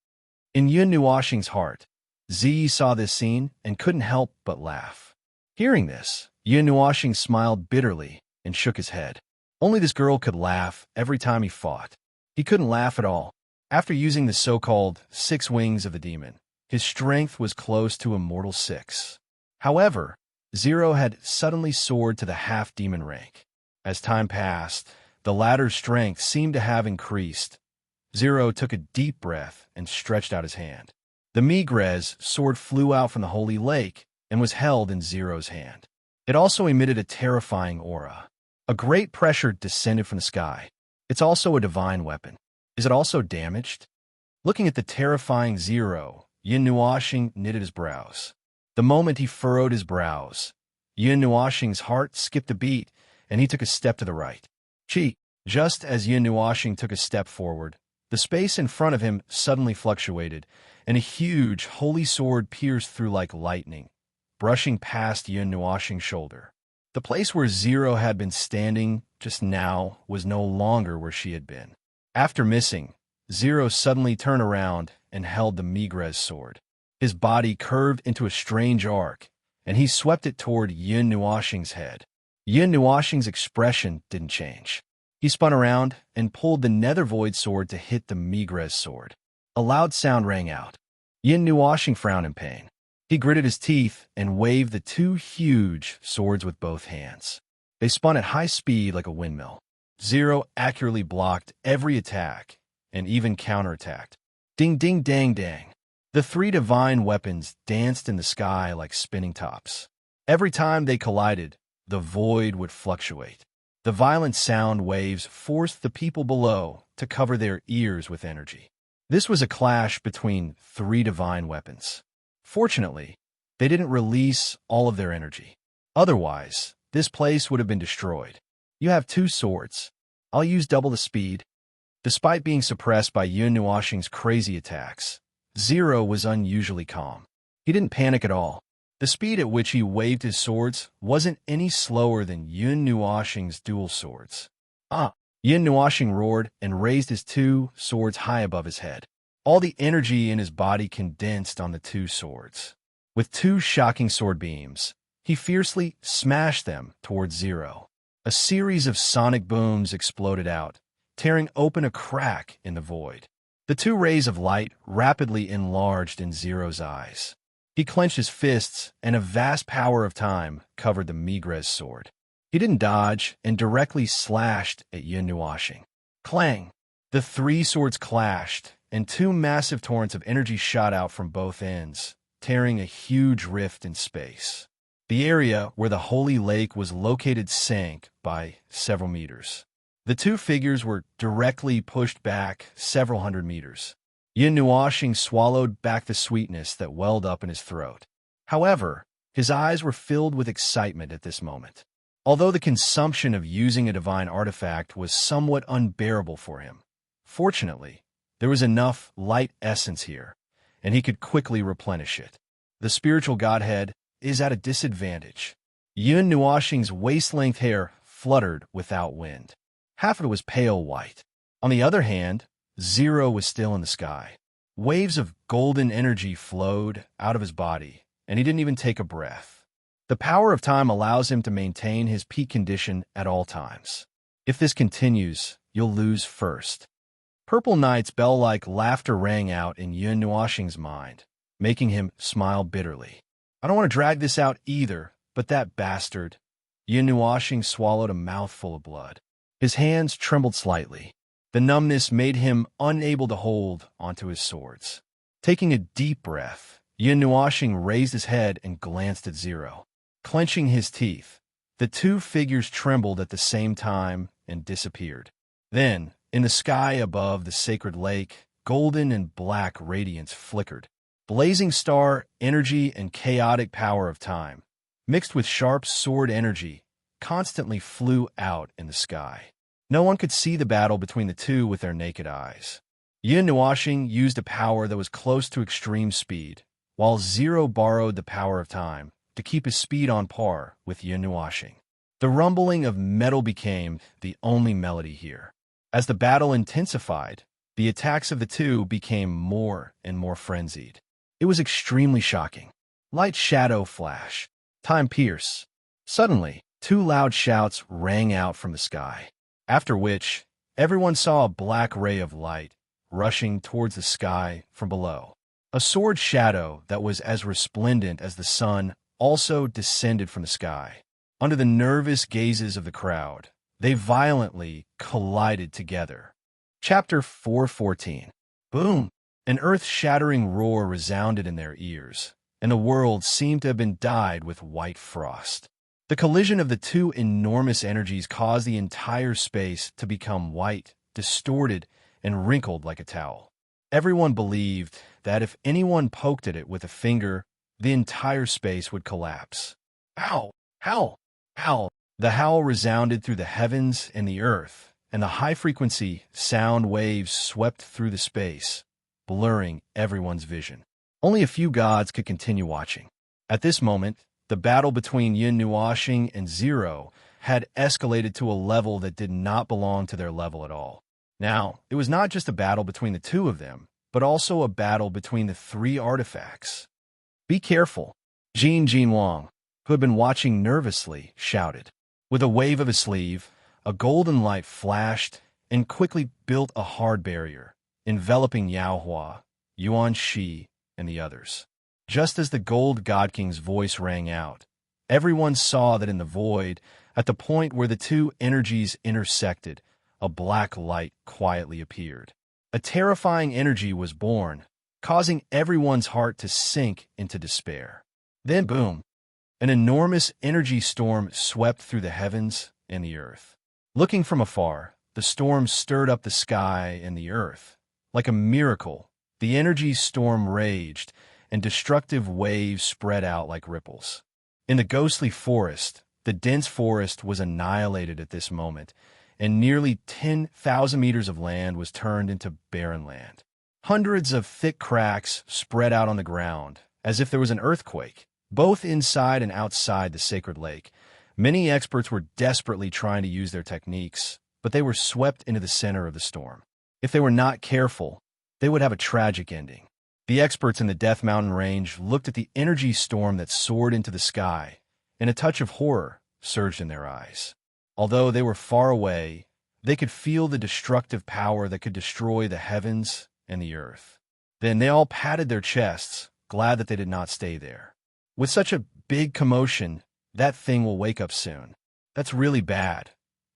In Yun Nuashing's heart, Zi saw this scene and couldn't help but laugh. Hearing this, Yun Nuashing smiled bitterly and shook his head. Only this girl could laugh every time he fought. He couldn't laugh at all. After using the so-called 6 wings of the demon, his strength was close to Immortal 6. However, Zero had suddenly soared to the half-demon rank. As time passed, the latter's strength seemed to have increased. Zero took a deep breath and stretched out his hand. The Migrez sword flew out from the holy lake and was held in Zero's hand. It also emitted a terrifying aura. A great pressure descended from the sky. It's also a divine weapon. Is it also damaged? Looking at the terrifying Zero, Yun Nuashing knitted his brows. The moment he furrowed his brows, Yun Nuashing's heart skipped a beat, and he took a step to the right. Just as Yun Nuashing took a step forward, the space in front of him suddenly fluctuated, and a huge holy sword pierced through like lightning, brushing past Yun Nuashing's shoulder. The place where Zero had been standing just now was no longer where she had been. After missing, Zero suddenly turned around and held the Migrez sword. His body curved into a strange arc, and he swept it toward Yun Nuashing's head. Yun Nuashing's expression didn't change. He spun around and pulled the Nether Void sword to hit the Migrez sword. A loud sound rang out. Yun Nuashing frowned in pain. He gritted his teeth and waved the 2 huge swords with both hands. They spun at high speed like a windmill. Zero accurately blocked every attack and even counterattacked. Ding, ding, dang, dang. The 3 divine weapons danced in the sky like spinning tops. Every time they collided, the void would fluctuate. The violent sound waves forced the people below to cover their ears with energy. This was a clash between three divine weapons. Fortunately, they didn't release all of their energy. Otherwise, this place would have been destroyed. You have two swords. I'll use double the speed. Despite being suppressed by Yun Nuoxing's crazy attacks, Zero was unusually calm. He didn't panic at all. The speed at which he waved his swords wasn't any slower than Yun Nuoxing's dual swords. Yun Nuoxing roared and raised his two swords high above his head. All the energy in his body condensed on the two swords. With two shocking sword beams, he fiercely smashed them towards Zero. A series of sonic booms exploded out, tearing open a crack in the void. The two rays of light rapidly enlarged in Zero's eyes. He clenched his fists, and a vast power of time covered the Migres sword. He didn't dodge and directly slashed at Yun Nuoxing. Clang! The three swords clashed, and two massive torrents of energy shot out from both ends, tearing a huge rift in space. The area where the holy lake was located sank by several meters. The two figures were directly pushed back several hundred meters. Yun Nuoxing swallowed back the sweetness that welled up in his throat. However, his eyes were filled with excitement at this moment. Although the consumption of using a divine artifact was somewhat unbearable for him, fortunately, there was enough light essence here, and he could quickly replenish it. The spiritual godhead is at a disadvantage. Yun Nuoxing's waist-length hair fluttered without wind. Half of it was pale white. On the other hand, Zero was still in the sky. Waves of golden energy flowed out of his body, and he didn't even take a breath. The power of time allows him to maintain his peak condition at all times. If this continues, you'll lose first. Purple Knight's bell-like laughter rang out in Yun Nuoxing's mind, making him smile bitterly. I don't want to drag this out either, but that bastard. Yun Nuoxing swallowed a mouthful of blood. His hands trembled slightly. The numbness made him unable to hold onto his swords. Taking a deep breath, Yun Nuoxing raised his head and glanced at Zero. Clenching his teeth, the two figures trembled at the same time and disappeared. Then, in the sky above the sacred lake, golden and black radiance flickered. Blazing star energy and chaotic power of time, mixed with sharp sword energy, constantly flew out in the sky. No one could see the battle between the two with their naked eyes. Yun Nuoxing used a power that was close to extreme speed, while Zero borrowed the power of time to keep his speed on par with Yun Nuoxing. The rumbling of metal became the only melody here. As the battle intensified, the attacks of the two became more and more frenzied. It was extremely shocking. Light shadow flash, time pierce. Suddenly, two loud shouts rang out from the sky, after which everyone saw a black ray of light rushing towards the sky from below. A sword shadow that was as resplendent as the sun also descended from the sky. Under the nervous gazes of the crowd, they violently collided together. Chapter 414. Boom! An earth-shattering roar resounded in their ears, and the world seemed to have been dyed with white frost. The collision of the two enormous energies caused the entire space to become white, distorted, and wrinkled like a towel. Everyone believed that if anyone poked at it with a finger, the entire space would collapse. Ow! Howl! Howl! The howl resounded through the heavens and the earth, and the high-frequency sound waves swept through the space, blurring everyone's vision. Only a few gods could continue watching. At this moment, the battle between Yun Nuoxing and Zero had escalated to a level that did not belong to their level at all. Now, it was not just a battle between the two of them, but also a battle between the three artifacts. Be careful, Jin Wang, who had been watching nervously, shouted. With a wave of his sleeve, a golden light flashed and quickly built a hard barrier, enveloping Yao Hua, Yuan Shi, and the others. Just as the Gold God King's voice rang out, everyone saw that in the void, at the point where the two energies intersected, a black light quietly appeared. A terrifying energy was born, causing everyone's heart to sink into despair. Then boom! An enormous energy storm swept through the heavens and the earth. Looking from afar, the storm stirred up the sky and the earth. Like a miracle, the energy storm raged, and destructive waves spread out like ripples. In the ghostly forest, the dense forest was annihilated at this moment, and nearly 10,000 meters of land was turned into barren land. Hundreds of thick cracks spread out on the ground, as if there was an earthquake, both inside and outside the sacred lake. Many experts were desperately trying to use their techniques, but they were swept into the center of the storm. If they were not careful, they would have a tragic ending. The experts in the Death Mountain Range looked at the energy storm that soared into the sky, and a touch of horror surged in their eyes. Although they were far away, they could feel the destructive power that could destroy the heavens and the earth. Then they all patted their chests, glad that they did not stay there. With such a big commotion, that thing will wake up soon. That's really bad.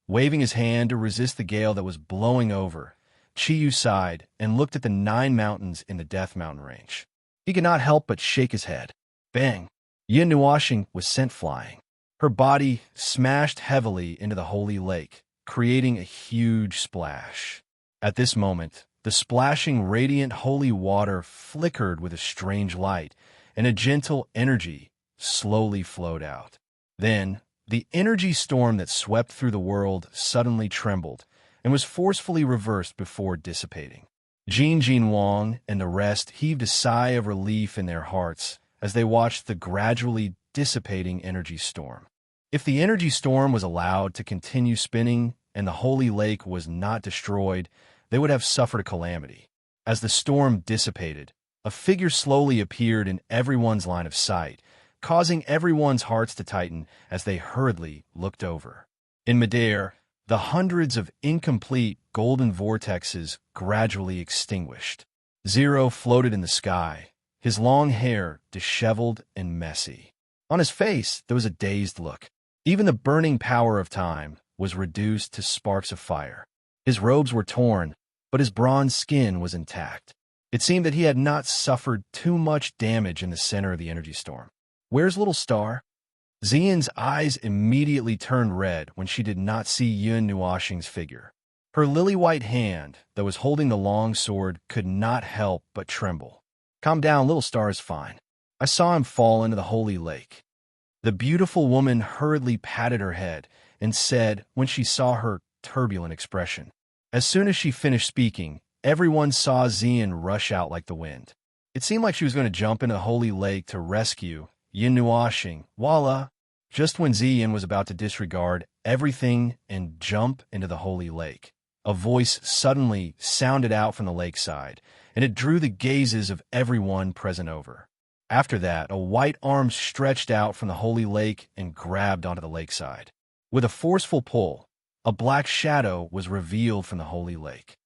Waving his hand to resist the gale that was blowing over, Chiyu sighed and looked at the 9 mountains in the Death Mountain Range. He could not help but shake his head. Bang! Yin Nuashing was sent flying. Her body smashed heavily into the holy lake, creating a huge splash. At this moment, the splashing radiant holy water flickered with a strange light, and a gentle energy slowly flowed out. Then, the energy storm that swept through the world suddenly trembled and was forcefully reversed before dissipating. Jin Wang and the rest heaved a sigh of relief in their hearts as they watched the gradually dissipating energy storm. If the energy storm was allowed to continue spinning and the holy lake was not destroyed, they would have suffered a calamity. As the storm dissipated, a figure slowly appeared in everyone's line of sight, causing everyone's hearts to tighten as they hurriedly looked over. In midair, the hundreds of incomplete golden vortexes gradually extinguished. Zero floated in the sky, his long hair disheveled and messy. On his face, there was a dazed look. Even the burning power of time was reduced to sparks of fire. His robes were torn, but his bronze skin was intact. It seemed that he had not suffered too much damage in the center of the energy storm. "Where's Little Star?" Xian's eyes immediately turned red when she did not see Yun Nuashing's figure. Her lily-white hand that was holding the long sword could not help but tremble. "Calm down, Little Star is fine. I saw him fall into the holy lake." The beautiful woman hurriedly patted her head and said when she saw her turbulent expression. As soon as she finished speaking, everyone saw Xian rush out like the wind. It seemed like she was going to jump into the holy lake to rescue Yin Nuashing. Voila! Just when Xian was about to disregard everything and jump into the holy lake, a voice suddenly sounded out from the lakeside, and it drew the gazes of everyone present over. After that, a white arm stretched out from the holy lake and grabbed onto the lakeside. With a forceful pull, a black shadow was revealed from the holy lake.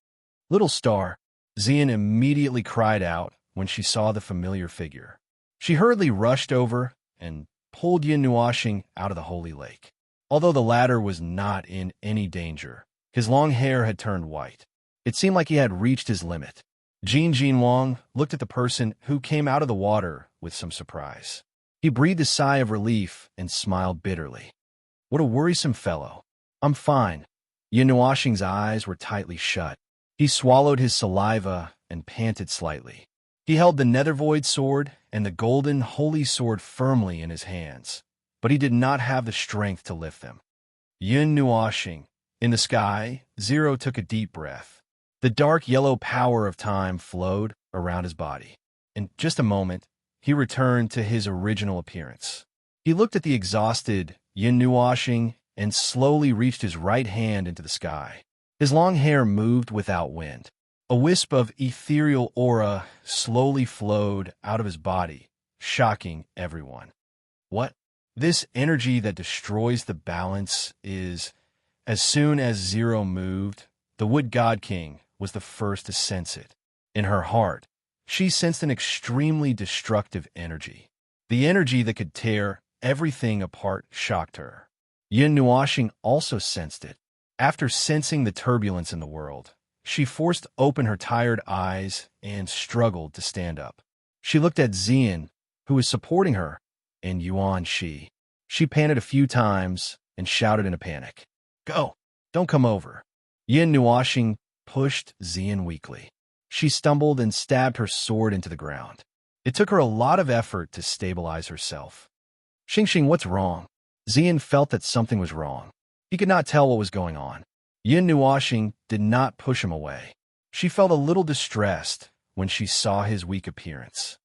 "Little Star," Xian immediately cried out when she saw the familiar figure. She hurriedly rushed over and pulled Yin Nuashing out of the holy lake. Although the latter was not in any danger, his long hair had turned white. It seemed like he had reached his limit. Jin Wang looked at the person who came out of the water with some surprise. He breathed a sigh of relief and smiled bitterly. "What a worrisome fellow. I'm fine." Yin Nuashing's eyes were tightly shut. He swallowed his saliva and panted slightly. He held the Nethervoid sword and the golden holy sword firmly in his hands, but he did not have the strength to lift them. Yin Nuashing. In the sky, Zero took a deep breath. The dark yellow power of time flowed around his body. In just a moment, he returned to his original appearance. He looked at the exhausted Yin Nuashing and slowly reached his right hand into the sky. His long hair moved without wind. A wisp of ethereal aura slowly flowed out of his body, shocking everyone. What? This energy that destroys the balance is... As soon as Zero moved, the Wood God King was the first to sense it. In her heart, she sensed an extremely destructive energy. The energy that could tear everything apart shocked her. Yin Nuashing also sensed it. After sensing the turbulence in the world, she forced open her tired eyes and struggled to stand up. She looked at Xian, who was supporting her, and Yuan Shi. She panted a few times and shouted in a panic, "Go! Don't come over!" Yin Nuoxing pushed Xian weakly. She stumbled and stabbed her sword into the ground. It took her a lot of effort to stabilize herself. "Xingxing, what's wrong?" Xian felt that something was wrong. He could not tell what was going on. Yin Nuoxing did not push him away. She felt a little distressed when she saw his weak appearance.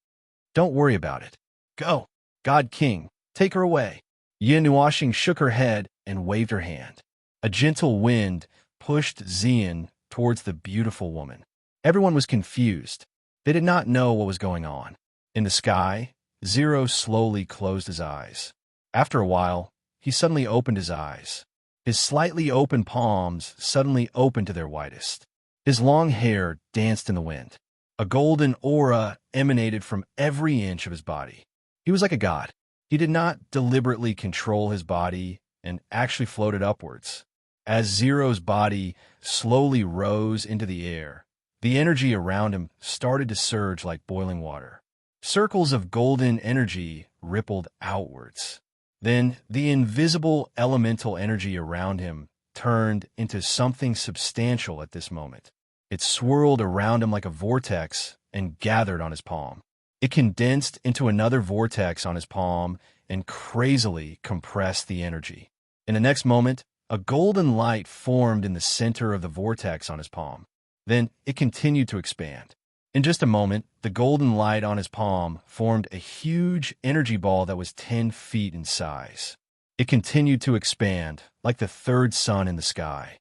"Don't worry about it. Go! God King, take her away." Yin Nuoxing shook her head and waved her hand. A gentle wind pushed Xian towards the beautiful woman. Everyone was confused. They did not know what was going on. In the sky, Zero slowly closed his eyes. After a while, he suddenly opened his eyes. His slightly open palms suddenly opened to their widest. His long hair danced in the wind. A golden aura emanated from every inch of his body. He was like a god. He did not deliberately control his body and actually floated upwards. As Zero's body slowly rose into the air, the energy around him started to surge like boiling water. Circles of golden energy rippled outwards. Then the invisible elemental energy around him turned into something substantial at this moment. It swirled around him like a vortex and gathered on his palm. It condensed into another vortex on his palm and crazily compressed the energy. In the next moment, a golden light formed in the center of the vortex on his palm. Then it continued to expand. In just a moment, the golden light on his palm formed a huge energy ball that was 10 feet in size. It continued to expand, like the third sun in the sky.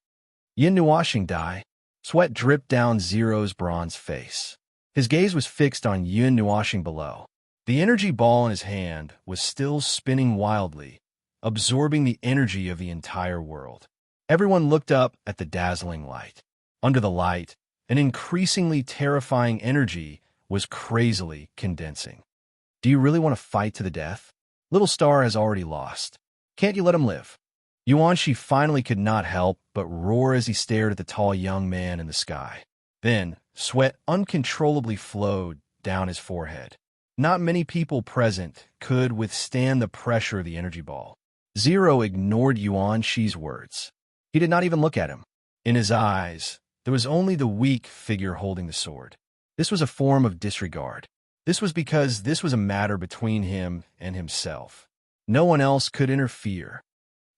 Yin Nuoxing died. Sweat dripped down Zero's bronze face. His gaze was fixed on Yin Nuoxing below. The energy ball in his hand was still spinning wildly, absorbing the energy of the entire world. Everyone looked up at the dazzling light. Under the light, an increasingly terrifying energy was crazily condensing. "Do you really want to fight to the death? Little Star has already lost. Can't you let him live?" Yuan Shi finally could not help but roar as he stared at the tall young man in the sky. Then, sweat uncontrollably flowed down his forehead. Not many people present could withstand the pressure of the energy ball. Zero ignored Yuan Shi's words. He did not even look at him. In his eyes, there was only the weak figure holding the sword. This was a form of disregard. This was because this was a matter between him and himself. No one else could interfere.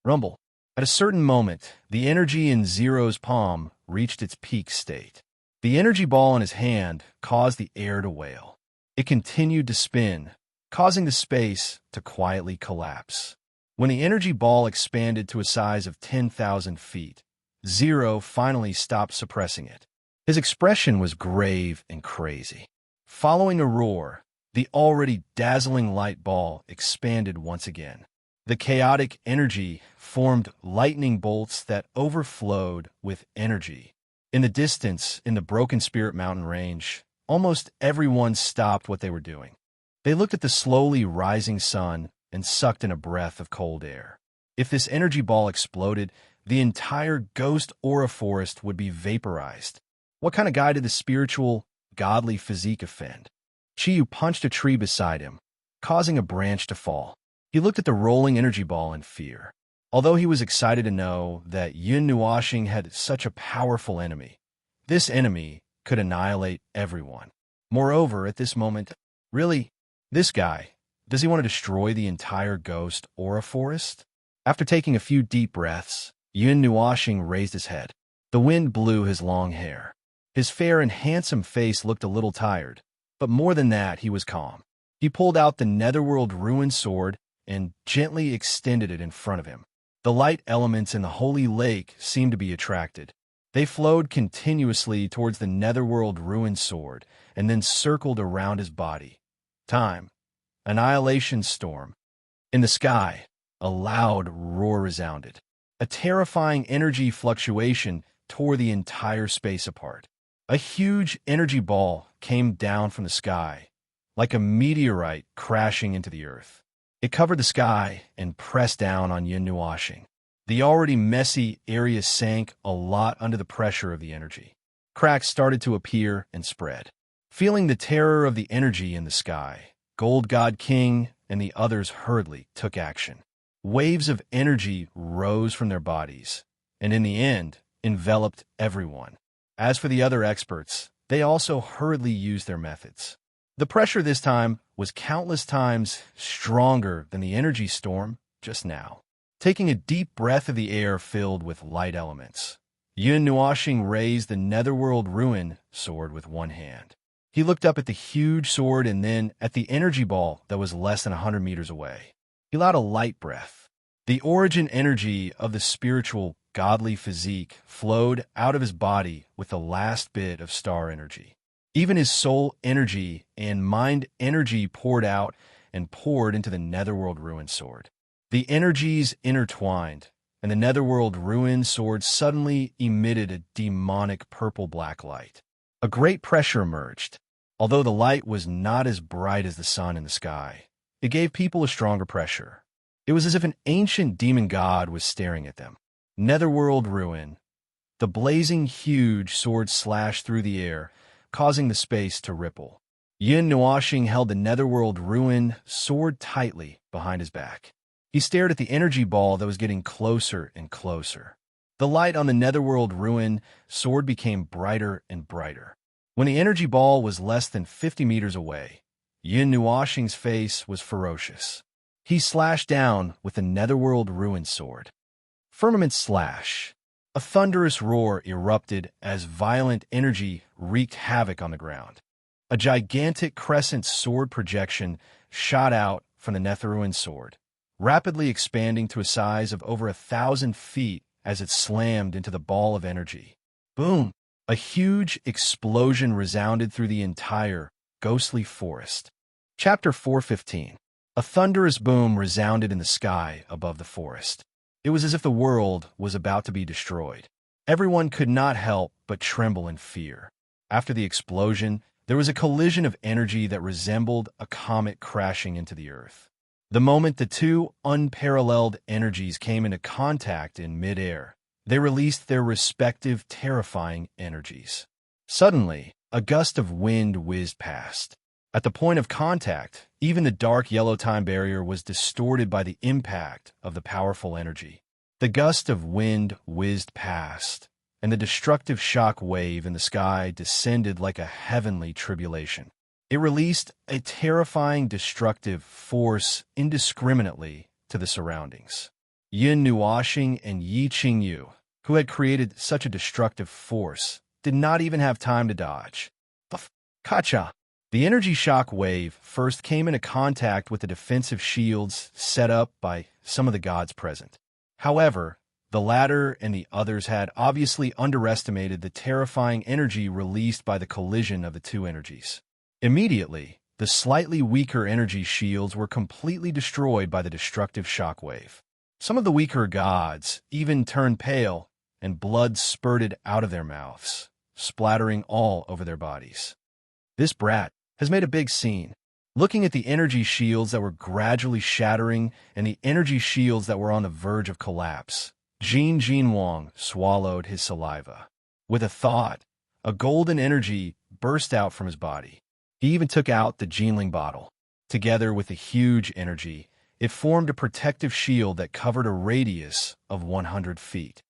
Rumble. At a certain moment, the energy in Zero's palm reached its peak state. The energy ball in his hand caused the air to wail. It continued to spin, causing the space to quietly collapse. When the energy ball expanded to a size of 10,000 feet, Zero finally stopped suppressing it. His expression was grave and crazy. Following a roar, the already dazzling light ball expanded once again. The chaotic energy formed lightning bolts that overflowed with energy. In the distance, in the Broken Spirit Mountain range, almost everyone stopped what they were doing. They looked at the slowly rising sun and sucked in a breath of cold air. If this energy ball exploded, the entire ghost aura forest would be vaporized. What kind of guy did the spiritual, godly physique offend? Chiyu punched a tree beside him, causing a branch to fall. He looked at the rolling energy ball in fear. Although he was excited to know that Yin Nuoxing had such a powerful enemy, this enemy could annihilate everyone. Moreover, at this moment, really, this guy, does he want to destroy the entire ghost aura forest? After taking a few deep breaths, Yin Nuoxing raised his head. The wind blew his long hair. His fair and handsome face looked a little tired, but more than that, he was calm. He pulled out the Netherworld ruined sword and gently extended it in front of him. The light elements in the holy lake seemed to be attracted. They flowed continuously towards the Netherworld ruined sword and then circled around his body. Time. Annihilation storm. In the sky, a loud roar resounded. A terrifying energy fluctuation tore the entire space apart. A huge energy ball came down from the sky, like a meteorite crashing into the earth. It covered the sky and pressed down on Yin Nuoxing. The already messy area sank a lot under the pressure of the energy. Cracks started to appear and spread. Feeling the terror of the energy in the sky, Gold God King and the others hurriedly took action. Waves of energy rose from their bodies, and in the end, enveloped everyone. As for the other experts, they also hurriedly used their methods. The pressure this time was countless times stronger than the energy storm just now. Taking a deep breath of the air filled with light elements, Yun Nuashing raised the Netherworld Ruin sword with one hand. He looked up at the huge sword and then at the energy ball that was less than 100 meters away. He allowed a light breath. The origin energy of the spiritual, godly physique flowed out of his body with the last bit of star energy. Even his soul energy and mind energy poured out and poured into the Netherworld Ruin sword. The energies intertwined, and the Netherworld Ruin sword suddenly emitted a demonic purple-black light. A great pressure emerged. Although the light was not as bright as the sun in the sky, it gave people a stronger pressure. It was as if an ancient demon god was staring at them. Netherworld Ruin. The blazing huge sword slashed through the air, causing the space to ripple. Yun Nuashing held the Netherworld Ruin sword tightly behind his back. He stared at the energy ball that was getting closer and closer. The light on the Netherworld Ruin sword became brighter and brighter. When the energy ball was less than 50 meters away, Yun Nuashing's face was ferocious. He slashed down with the Netherworld Ruin sword. Firmament slash. A thunderous roar erupted as violent energy wreaked havoc on the ground. A gigantic crescent sword projection shot out from the Netherruin sword, rapidly expanding to a size of over 1,000 feet as it slammed into the ball of energy. Boom! A huge explosion resounded through the entire ghostly forest. Chapter 415. A thunderous boom resounded in the sky above the forest. It was as if the world was about to be destroyed. Everyone could not help but tremble in fear. After the explosion, there was a collision of energy that resembled a comet crashing into the earth. The moment the two unparalleled energies came into contact in midair, they released their respective terrifying energies. Suddenly, a gust of wind whizzed past. At the point of contact, even the dark yellow time barrier was distorted by the impact of the powerful energy. The gust of wind whizzed past, and the destructive shock wave in the sky descended like a heavenly tribulation. It released a terrifying destructive force indiscriminately to the surroundings. Yun Nuashing and Yi Qingyu, who had created such a destructive force, did not even have time to dodge. Kacha! The energy shock wave first came into contact with the defensive shields set up by some of the gods present. However, the latter and the others had obviously underestimated the terrifying energy released by the collision of the two energies. Immediately, the slightly weaker energy shields were completely destroyed by the destructive shockwave. Some of the weaker gods even turned pale, and blood spurted out of their mouths, splattering all over their bodies. This brat has made a big scene. Looking at the energy shields that were gradually shattering and the energy shields that were on the verge of collapse, Jin Jinwang swallowed his saliva. With a thought, a golden energy burst out from his body. He even took out the Jinling bottle. Together with the huge energy, it formed a protective shield that covered a radius of 100 feet.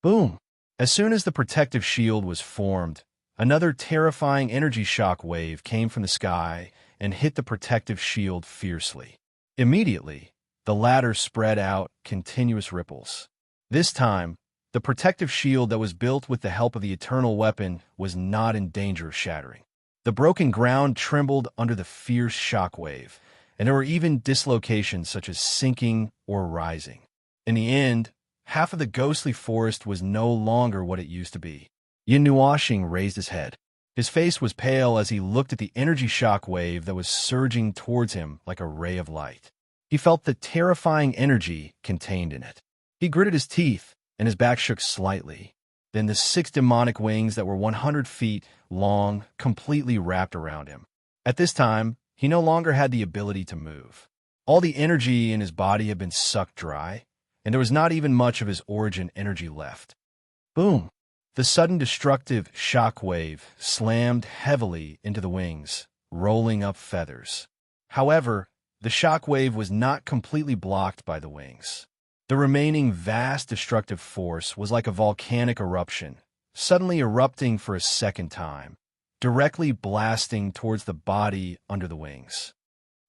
Boom! As soon as the protective shield was formed, another terrifying energy shock wave came from the sky and hit the protective shield fiercely. Immediately, the latter spread out continuous ripples. This time, the protective shield that was built with the help of the eternal weapon was not in danger of shattering. The broken ground trembled under the fierce shock wave, and there were even dislocations such as sinking or rising. In the end, half of the ghostly forest was no longer what it used to be. Yun Nuashing raised his head. His face was pale as he looked at the energy shock wave that was surging towards him like a ray of light. He felt the terrifying energy contained in it. He gritted his teeth, and his back shook slightly. Then the 6 demonic wings that were 100 feet long completely wrapped around him. At this time, he no longer had the ability to move. All the energy in his body had been sucked dry, and there was not even much of his origin energy left. Boom! The sudden destructive shock wave slammed heavily into the wings, rolling up feathers. However, the shock wave was not completely blocked by the wings. The remaining vast destructive force was like a volcanic eruption, suddenly erupting for a second time, directly blasting towards the body under the wings.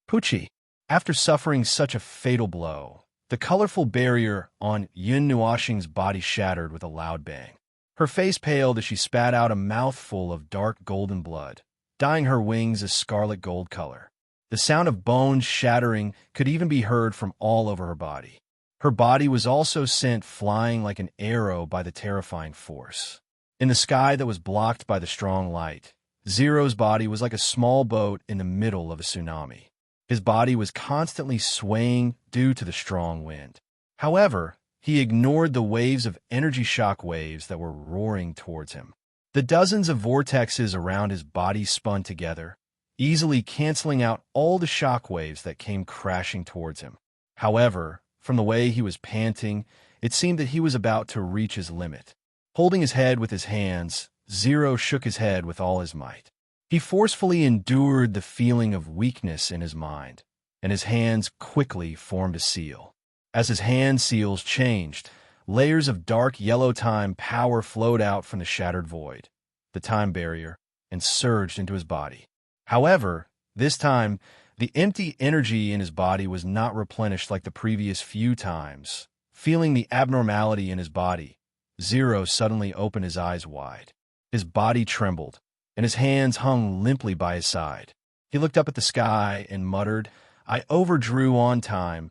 Pucci, after suffering such a fatal blow, the colorful barrier on Yun Nuoxing's body shattered with a loud bang. Her face paled as she spat out a mouthful of dark golden blood, dyeing her wings a scarlet gold color. The sound of bones shattering could even be heard from all over her body. Her body was also sent flying like an arrow by the terrifying force. In the sky that was blocked by the strong light, Zero's body was like a small boat in the middle of a tsunami. His body was constantly swaying due to the strong wind. However, he ignored the waves of energy shock waves that were roaring towards him. The dozens of vortexes around his body spun together, easily canceling out all the shock waves that came crashing towards him. However, from the way he was panting, it seemed that he was about to reach his limit. Holding his head with his hands, Zero shook his head with all his might. He forcefully endured the feeling of weakness in his mind, and his hands quickly formed a seal. As his hand seals changed, layers of dark yellow time power flowed out from the shattered void, the time barrier, and surged into his body. However, this time, the empty energy in his body was not replenished like the previous few times. Feeling the abnormality in his body, Zero suddenly opened his eyes wide. His body trembled, and his hands hung limply by his side. He looked up at the sky and muttered, "I overdrew on time.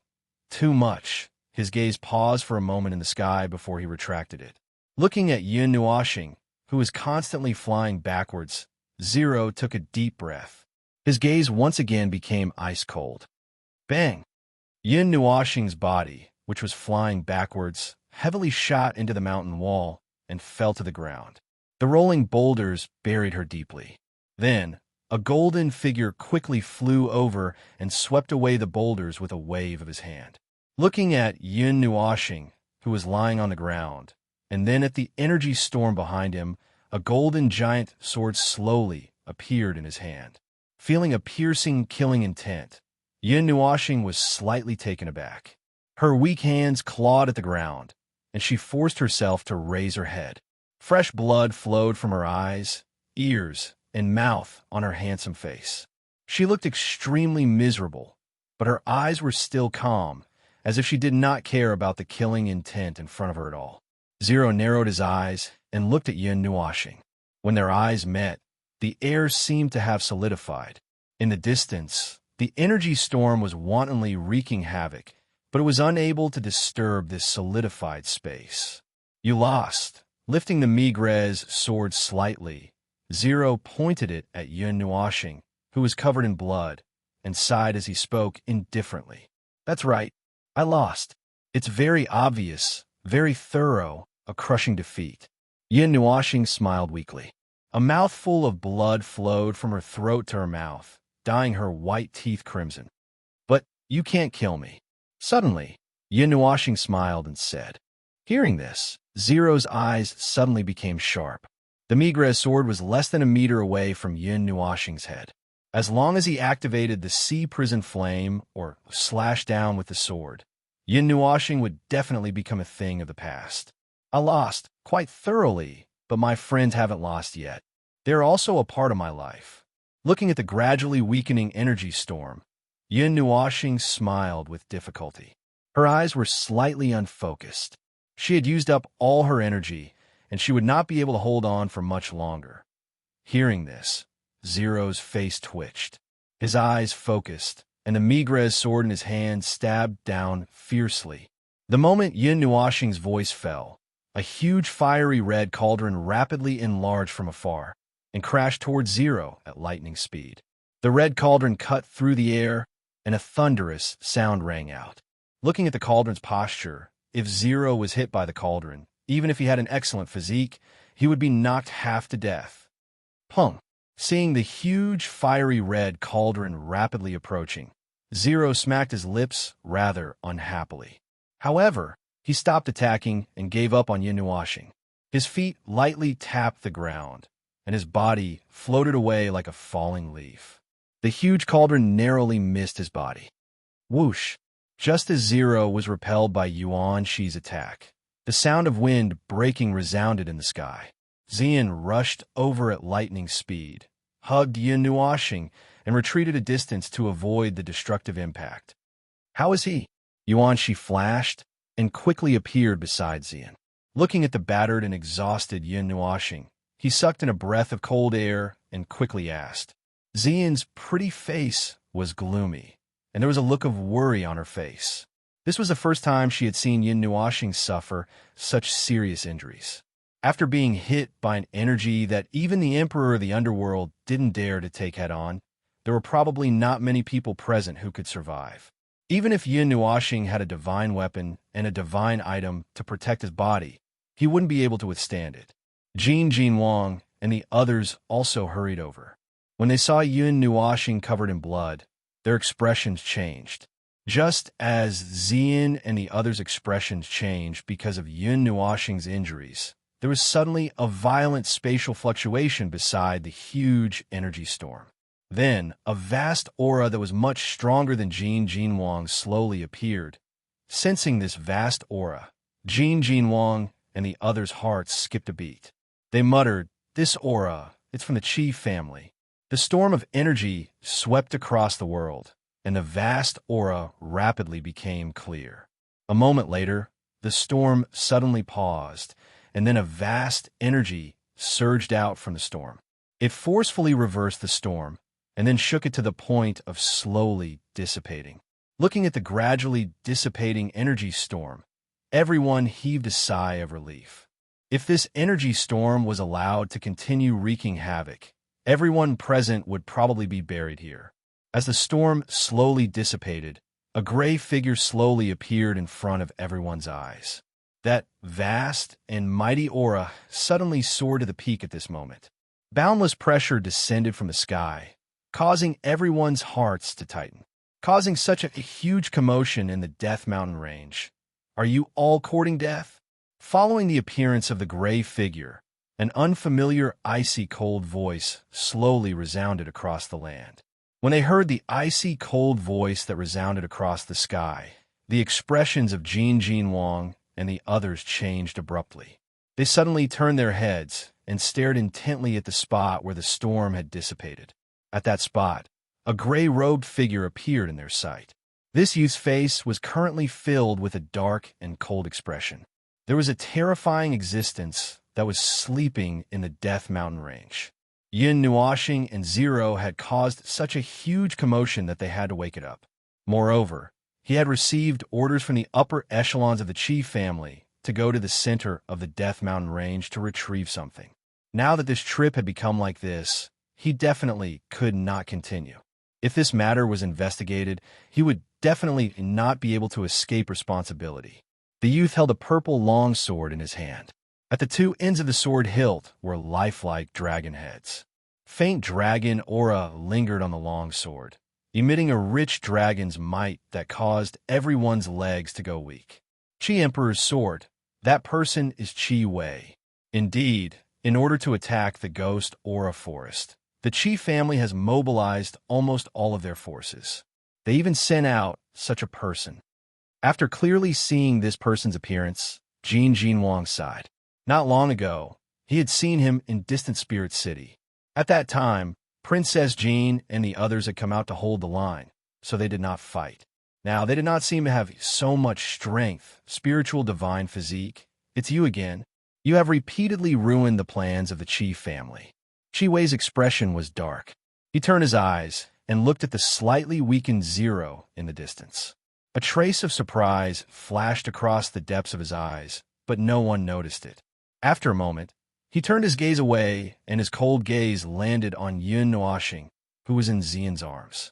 Too much." His gaze paused for a moment in the sky before he retracted it. Looking at Yun Nuoxing, who was constantly flying backwards, Zero took a deep breath. His gaze once again became ice-cold. Bang! Yun Nuoxing's body, which was flying backwards, heavily shot into the mountain wall and fell to the ground. The rolling boulders buried her deeply. Then, a golden figure quickly flew over and swept away the boulders with a wave of his hand. Looking at Yun Nuoxing, who was lying on the ground, and then at the energy storm behind him, a golden giant sword slowly appeared in his hand. Feeling a piercing, killing intent, Yun Nuoxing was slightly taken aback. Her weak hands clawed at the ground, and she forced herself to raise her head. Fresh blood flowed from her eyes, ears, and mouth on her handsome face. She looked extremely miserable, but her eyes were still calm, as if she did not care about the killing intent in front of her at all. Zero narrowed his eyes and looked at Yun Nuoxing. When their eyes met, the air seemed to have solidified. In the distance, the energy storm was wantonly wreaking havoc, but it was unable to disturb this solidified space. "You lost." Lifting the Migres sword slightly, Zero pointed it at Yun Nuoxing, who was covered in blood, and sighed as he spoke indifferently. "That's right. I lost. It's very obvious, very thorough, a crushing defeat." Yun Nuoxing smiled weakly. A mouthful of blood flowed from her throat to her mouth, dyeing her white teeth crimson. "But you can't kill me." Suddenly, Yun Nuoxing smiled and said. Hearing this, Zero's eyes suddenly became sharp. The Migres sword was less than a meter away from Yun Nuoxing's head. As long as he activated the sea prison flame or slashed down with the sword, Yun Nuoxing would definitely become a thing of the past. "I lost, quite thoroughly, but my friends haven't lost yet. They're also a part of my life." Looking at the gradually weakening energy storm, Yun Nuoxing smiled with difficulty. Her eyes were slightly unfocused. She had used up all her energy, and she would not be able to hold on for much longer. Hearing this, Zero's face twitched. His eyes focused, and the Migres sword in his hand stabbed down fiercely. The moment Yun Nuoxing's voice fell, a huge fiery red cauldron rapidly enlarged from afar and crashed towards Zero at lightning speed. The red cauldron cut through the air, and a thunderous sound rang out. Looking at the cauldron's posture, if Zero was hit by the cauldron, even if he had an excellent physique, he would be knocked half to death. Pung! Seeing the huge fiery red cauldron rapidly approaching, Zero smacked his lips rather unhappily. However, he stopped attacking and gave up on Yun Nuoxing. His feet lightly tapped the ground, and his body floated away like a falling leaf. The huge cauldron narrowly missed his body. Whoosh! Just as Zero was repelled by Yuan Shi's attack, the sound of wind breaking resounded in the sky. Xian rushed over at lightning speed, hugged Yin Nuoxing, and retreated a distance to avoid the destructive impact. "How is he?" Yuan Shi flashed and quickly appeared beside Xian. Looking at the battered and exhausted Yin Nuoxing, he sucked in a breath of cold air and quickly asked. Xian's pretty face was gloomy, and there was a look of worry on her face. This was the first time she had seen Yin Nuoxing suffer such serious injuries. After being hit by an energy that even the Emperor of the Underworld didn't dare to take head-on, there were probably not many people present who could survive. Even if Yin Nuoxing had a divine weapon and a divine item to protect his body, he wouldn't be able to withstand it. Jin Wang and the others also hurried over. When they saw Yin Nuoxing covered in blood, their expressions changed. Just as Xian and the others' expressions changed because of Yin Nuoxing's injuries, there was suddenly a violent spatial fluctuation beside the huge energy storm. Then, a vast aura that was much stronger than Jin Wang slowly appeared. Sensing this vast aura, Jin Wang and the others' hearts skipped a beat. They muttered, "This aura, it's from the Qi family." The storm of energy swept across the world, and the vast aura rapidly became clear. A moment later, the storm suddenly paused, and then a vast energy surged out from the storm. It forcefully reversed the storm, and then shook it to the point of slowly dissipating. Looking at the gradually dissipating energy storm, everyone heaved a sigh of relief. If this energy storm was allowed to continue wreaking havoc, everyone present would probably be buried here. As the storm slowly dissipated, a gray figure slowly appeared in front of everyone's eyes. That vast and mighty aura suddenly soared to the peak at this moment. Boundless pressure descended from the sky, causing everyone's hearts to tighten, causing such a huge commotion in the Death Mountain range. "Are you all courting death?" Following the appearance of the gray figure, an unfamiliar icy cold voice slowly resounded across the land. When they heard the icy cold voice that resounded across the sky, the expressions of Jin Wang and the others changed abruptly. They suddenly turned their heads and stared intently at the spot where the storm had dissipated. At that spot, a gray-robed figure appeared in their sight. This youth's face was currently filled with a dark and cold expression. There was a terrifying existence that was sleeping in the Death Mountain range. Yin Nuoxing and Zero had caused such a huge commotion that they had to wake it up. Moreover, he had received orders from the upper echelons of the Qi family to go to the center of the Death Mountain range to retrieve something. Now that this trip had become like this, he definitely could not continue. If this matter was investigated, he would definitely not be able to escape responsibility. The youth held a purple longsword in his hand. At the two ends of the sword hilt were lifelike dragon heads. Faint dragon aura lingered on the longsword, emitting a rich dragon's might that caused everyone's legs to go weak. Qi Emperor's sword. That person is Qi Wei. Indeed, in order to attack the ghost aura forest, the Qi family has mobilized almost all of their forces. They even sent out such a person. After clearly seeing this person's appearance, Jin Wang sighed. Not long ago, he had seen him in Distant Spirit City. At that time, Princess Jean and the others had come out to hold the line, so they did not fight. Now, they did not seem to have so much strength, spiritual divine physique. "It's you again. You have repeatedly ruined the plans of the Qi family." Qi Wei's expression was dark. He turned his eyes and looked at the slightly weakened Zero in the distance. A trace of surprise flashed across the depths of his eyes, but no one noticed it. After a moment, he turned his gaze away, and his cold gaze landed on Yin Nuoxing, who was in Xian's arms.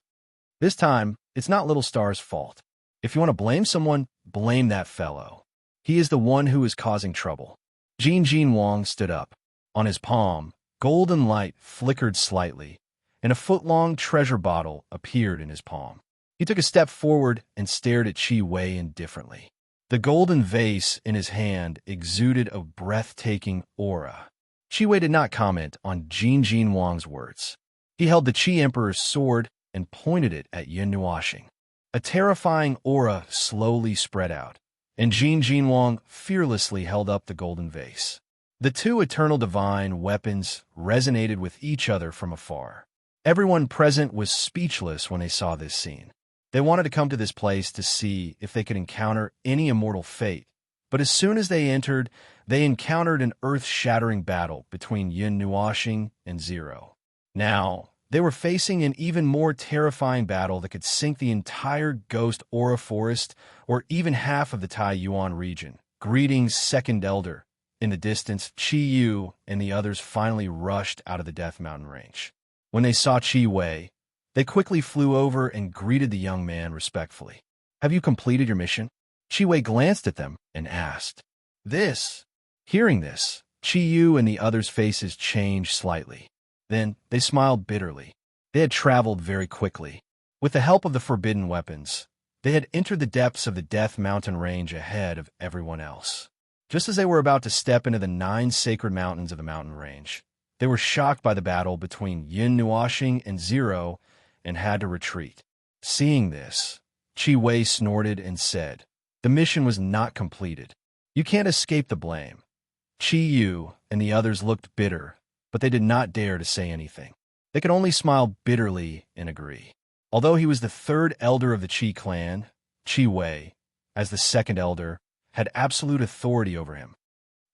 This time, it's not Little Star's fault. If you want to blame someone, blame that fellow. He is the one who is causing trouble. Jin Wang stood up. On his palm, golden light flickered slightly, and a foot-long treasure bottle appeared in his palm. He took a step forward and stared at Qi Wei indifferently. The golden vase in his hand exuded a breathtaking aura. Qi Wei did not comment on Jin Wang's words. He held the Qi Emperor's sword and pointed it at Yin Nuoxing. A terrifying aura slowly spread out, and Jin Jinwang fearlessly held up the golden vase. The two eternal divine weapons resonated with each other from afar. Everyone present was speechless when they saw this scene. They wanted to come to this place to see if they could encounter any immortal fate, but as soon as they entered, they encountered an earth-shattering battle between Yun Nuoxing and Zero. Now, they were facing an even more terrifying battle that could sink the entire Ghost Aura Forest or even half of the Taiyuan region. Greetings, Second Elder. In the distance, Qi Yu and the others finally rushed out of the Death Mountain range. When they saw Qi Wei, they quickly flew over and greeted the young man respectfully. Have you completed your mission? Qi Wei glanced at them and asked. Hearing this, Qi Yu and the others' faces changed slightly. Then they smiled bitterly. They had traveled very quickly. With the help of the forbidden weapons, they had entered the depths of the Death Mountain range ahead of everyone else. Just as they were about to step into the 9 sacred mountains of the mountain range, they were shocked by the battle between Yun Nuoxing and Zero and had to retreat. Seeing this, Qi Wei snorted and said, "The mission was not completed. You can't escape the blame." Qi Yu and the others looked bitter, but they did not dare to say anything. They could only smile bitterly and agree. Although he was the 3rd elder of the Qi clan, Qi Wei, as the 2nd elder, had absolute authority over him.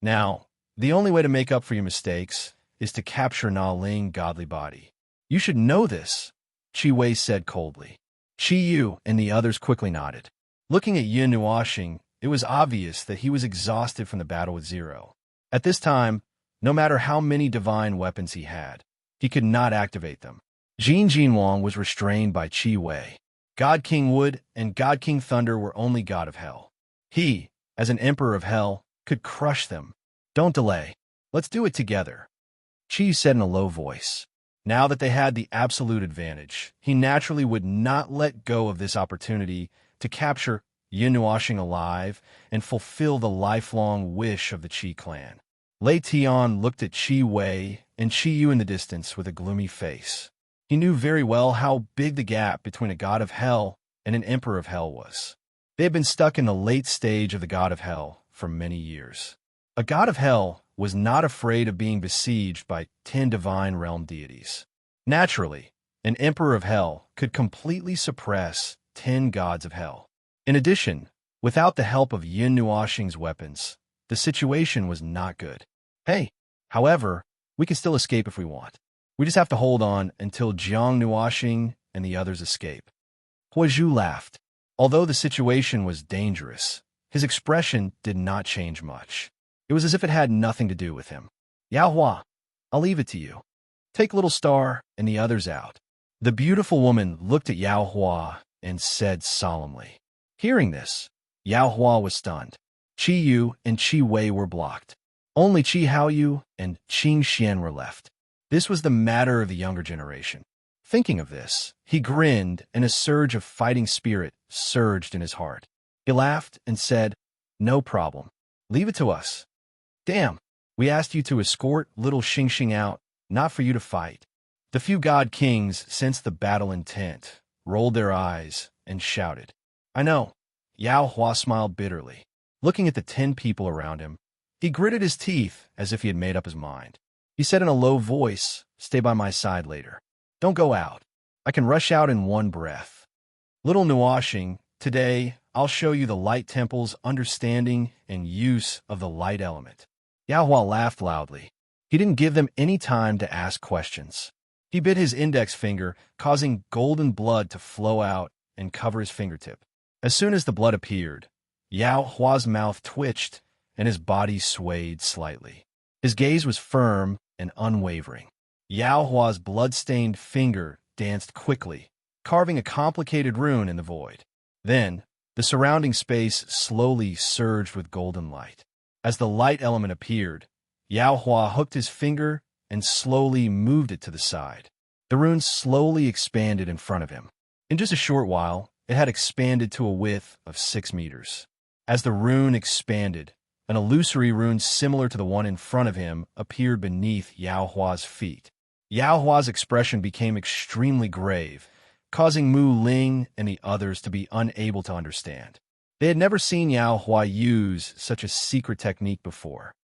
Now, the only way to make up for your mistakes is to capture Na Ling godly body. You should know this, Qi Wei said coldly. Qi Yu and the others quickly nodded. Looking at Yun Nuoxing, it was obvious that he was exhausted from the battle with Zero. At this time, no matter how many divine weapons he had, he could not activate them. Jin Jinwang was restrained by Qi Wei. God King Wood and God King Thunder were only God of Hell. He, as an Emperor of Hell, could crush them. Don't delay. Let's do it together, Qi said in a low voice. Now that they had the absolute advantage, he naturally would not let go of this opportunity to capture Yun Nuoxing alive and fulfill the lifelong wish of the Qi clan. Lei Tian looked at Qi Wei and Qi Yu in the distance with a gloomy face. He knew very well how big the gap between a god of hell and an emperor of hell was. They had been stuck in the late stage of the god of hell for many years. A god of hell was not afraid of being besieged by 10 divine realm deities. Naturally, an emperor of hell could completely suppress 10 gods of hell. In addition, without the help of Yun Nuoxing's weapons, the situation was not good. However, we can still escape if we want. We just have to hold on until Jiang Nuoxing and the others escape. Huozhu laughed. Although the situation was dangerous, his expression did not change much. It was as if it had nothing to do with him. Yao Hua, I'll leave it to you. Take Little Star and the others out. The beautiful woman looked at Yao Hua and said solemnly. Hearing this, Yao Hua was stunned. Qi Yu and Qi Wei were blocked. Only Qi Haoyu and Qing Xian were left. This was the matter of the younger generation. Thinking of this, he grinned and a surge of fighting spirit surged in his heart. He laughed and said, "No problem. Leave it to us. Damn, we asked you to escort little Xingxing out, not for you to fight." The few god kings sensed the battle intent, rolled their eyes, and shouted. I know. Yao Hua smiled bitterly. Looking at the 10 people around him, he gritted his teeth as if he had made up his mind. He said in a low voice, "Stay by my side later. Don't go out. I can rush out in one breath." Little Nuoxing, today I'll show you the Light Temple's understanding and use of the light element. Yao Hua laughed loudly. He didn't give them any time to ask questions. He bit his index finger, causing golden blood to flow out and cover his fingertip. As soon as the blood appeared, Yao Hua's mouth twitched and his body swayed slightly. His gaze was firm and unwavering. Yao Hua's blood-stained finger danced quickly, carving a complicated rune in the void. Then, the surrounding space slowly surged with golden light. As the light element appeared, Yao Hua hooked his finger and slowly moved it to the side. The rune slowly expanded in front of him. In just a short while, it had expanded to a width of 6 meters. As the rune expanded, an illusory rune similar to the one in front of him appeared beneath Yao Hua's feet. Yao Hua's expression became extremely grave, causing Mu Ling and the others to be unable to understand. They had never seen Yao Hua use such a secret technique before.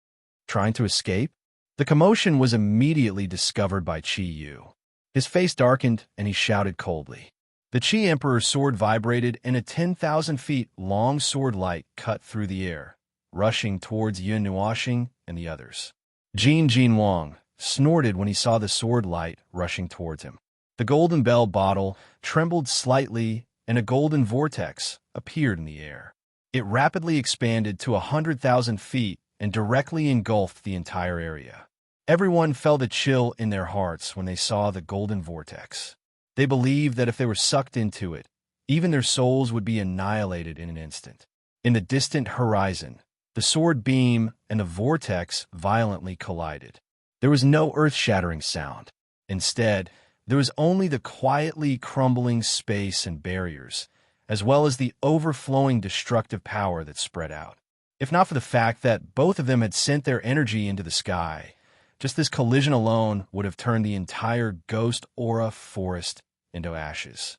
Trying to escape? The commotion was immediately discovered by Qi Yu. His face darkened, and he shouted coldly. The Qi Emperor's sword vibrated, and a 10,000 feet long sword light cut through the air, rushing towards Yun Nuoxing and the others. Jin Wang snorted when he saw the sword light rushing towards him. The golden bell bottle trembled slightly, and a golden vortex appeared in the air. It rapidly expanded to 100,000 feet and directly engulfed the entire area. Everyone felt a chill in their hearts when they saw the golden vortex. They believed that if they were sucked into it, even their souls would be annihilated in an instant. In the distant horizon, the sword beam and the vortex violently collided. There was no earth-shattering sound. Instead, there was only the quietly crumbling space and barriers, as well as the overflowing destructive power that spread out. If not for the fact that both of them had sent their energy into the sky, just this collision alone would have turned the entire ghost aura forest into ashes.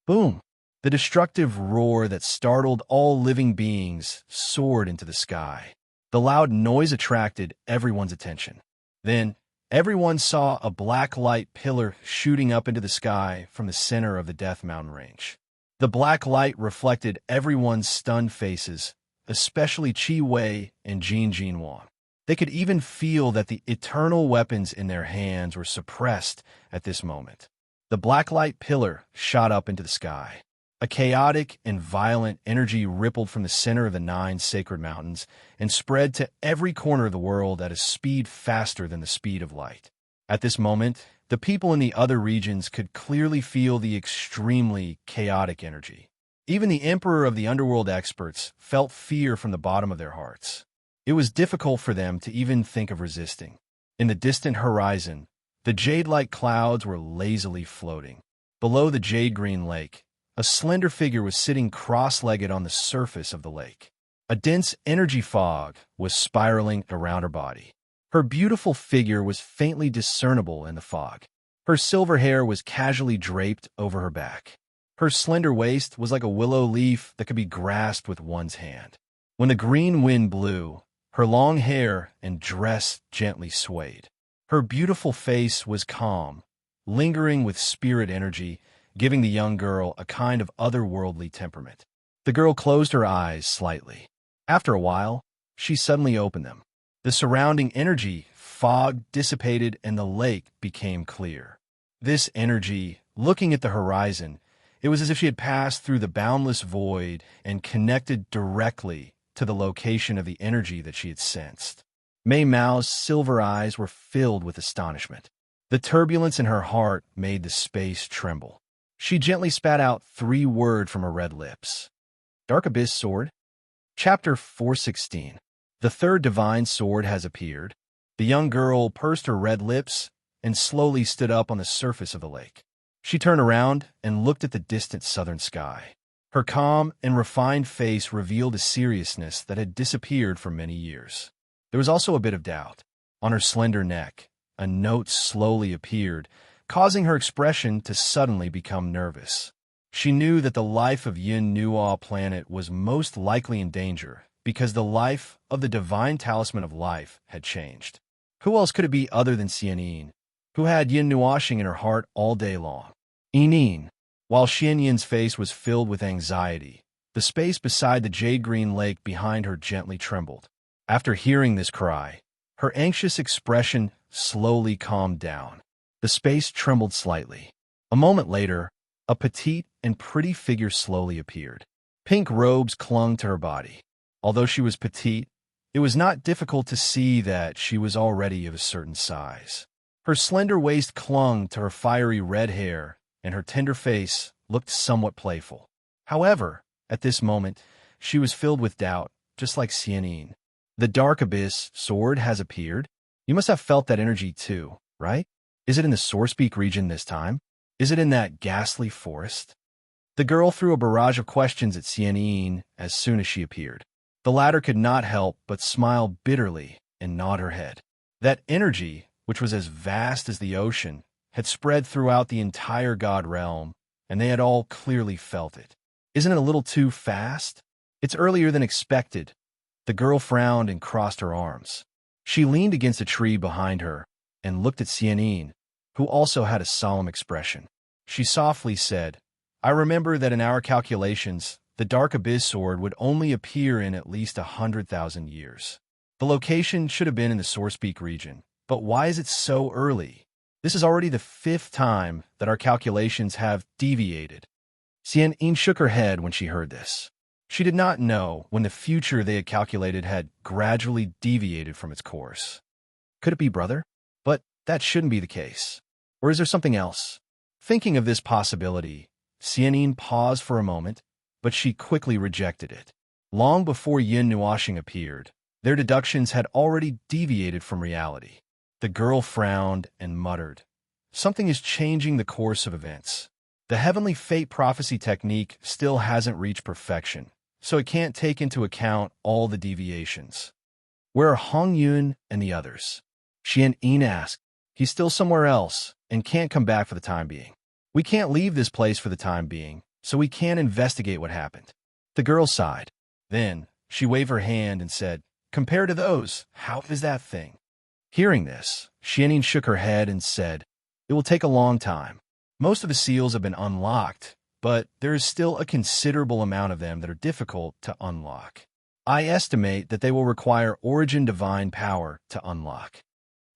Boom! The destructive roar that startled all living beings soared into the sky. The loud noise attracted everyone's attention. Then, everyone saw a black light pillar shooting up into the sky from the center of the Death Mountain range. The black light reflected everyone's stunned faces, especially Qi Wei and Jin Wang. They could even feel that the eternal weapons in their hands were suppressed at this moment. The black light pillar shot up into the sky. A chaotic and violent energy rippled from the center of the 9 sacred mountains and spread to every corner of the world at a speed faster than the speed of light. At this moment, the people in the other regions could clearly feel the extremely chaotic energy. Even the Emperor of the Underworld experts felt fear from the bottom of their hearts. It was difficult for them to even think of resisting. In the distant horizon, the jade-like clouds were lazily floating. Below the jade-green lake, a slender figure was sitting cross-legged on the surface of the lake. A dense energy fog was spiraling around her body. Her beautiful figure was faintly discernible in the fog. Her silver hair was casually draped over her back. Her slender waist was like a willow leaf that could be grasped with one's hand. When the green wind blew, her long hair and dress gently swayed. Her beautiful face was calm, lingering with spirit energy, giving the young girl a kind of otherworldly temperament. The girl closed her eyes slightly. After a while, she suddenly opened them. The surrounding energy fog dissipated and the lake became clear. This energy, looking at the horizon, it was as if she had passed through the boundless void and connected directly to the location of the energy that she had sensed. Mei Mao's silver eyes were filled with astonishment. The turbulence in her heart made the space tremble. She gently spat out 3 words from her red lips. Dark Abyss Sword. Chapter 416. The third divine sword has appeared. The young girl pursed her red lips and slowly stood up on the surface of the lake. She turned around and looked at the distant southern sky. Her calm and refined face revealed a seriousness that had disappeared for many years. There was also a bit of doubt. On her slender neck, a note slowly appeared, causing her expression to suddenly become nervous. She knew that the life of Yin Nuo planet was most likely in danger because the life of the divine talisman of life had changed. Who else could it be other than Xianyin, who had Yin Nuoxing in her heart all day long? Yinin. While Xianyin's face was filled with anxiety, the space beside the jade-green lake behind her gently trembled. After hearing this cry, her anxious expression slowly calmed down. The space trembled slightly. A moment later, a petite and pretty figure slowly appeared. Pink robes clung to her body. Although she was petite, it was not difficult to see that she was already of a certain size. Her slender waist clung to her fiery red hair, and her tender face looked somewhat playful. However, at this moment, she was filled with doubt, just like Xianyin. The Dark Abyss sword has appeared. You must have felt that energy too, right? Is it in the Sourcepeak region this time? Is it in that ghastly forest? The girl threw a barrage of questions at Xianyin as soon as she appeared. The latter could not help but smile bitterly and nod her head. That energy, which was as vast as the ocean, had spread throughout the entire god realm and they had all clearly felt it. Isn't it a little too fast? It's earlier than expected. The girl frowned and crossed her arms. She leaned against a tree behind her and looked at Serene, who also had a solemn expression. She softly said, I remember that in our calculations, the Dark Abyss sword would only appear in at least 100,000 years. The location should have been in the Sourcepeak region, but why is it so early? This is already the 5th time that our calculations have deviated. Serene shook her head when she heard this. She did not know when the future they had calculated had gradually deviated from its course. Could it be brother? But that shouldn't be the case. Or is there something else? Thinking of this possibility, Serene paused for a moment, but she quickly rejected it. Long before Yin Nuashing appeared, their deductions had already deviated from reality. The girl frowned and muttered, something is changing the course of events. The heavenly fate prophecy technique still hasn't reached perfection, so it can't take into account all the deviations. Where are Hong Yun and the others? Xian asked. He's still somewhere else and can't come back for the time being. We can't leave this place for the time being, so we can't investigate what happened. The girl sighed. Then she waved her hand and said, compared to those, how is that thing? Hearing this, Xian shook her head and said, it will take a long time. Most of the seals have been unlocked, but there is still a considerable amount of them that are difficult to unlock. I estimate that they will require Origin Divine Power to unlock.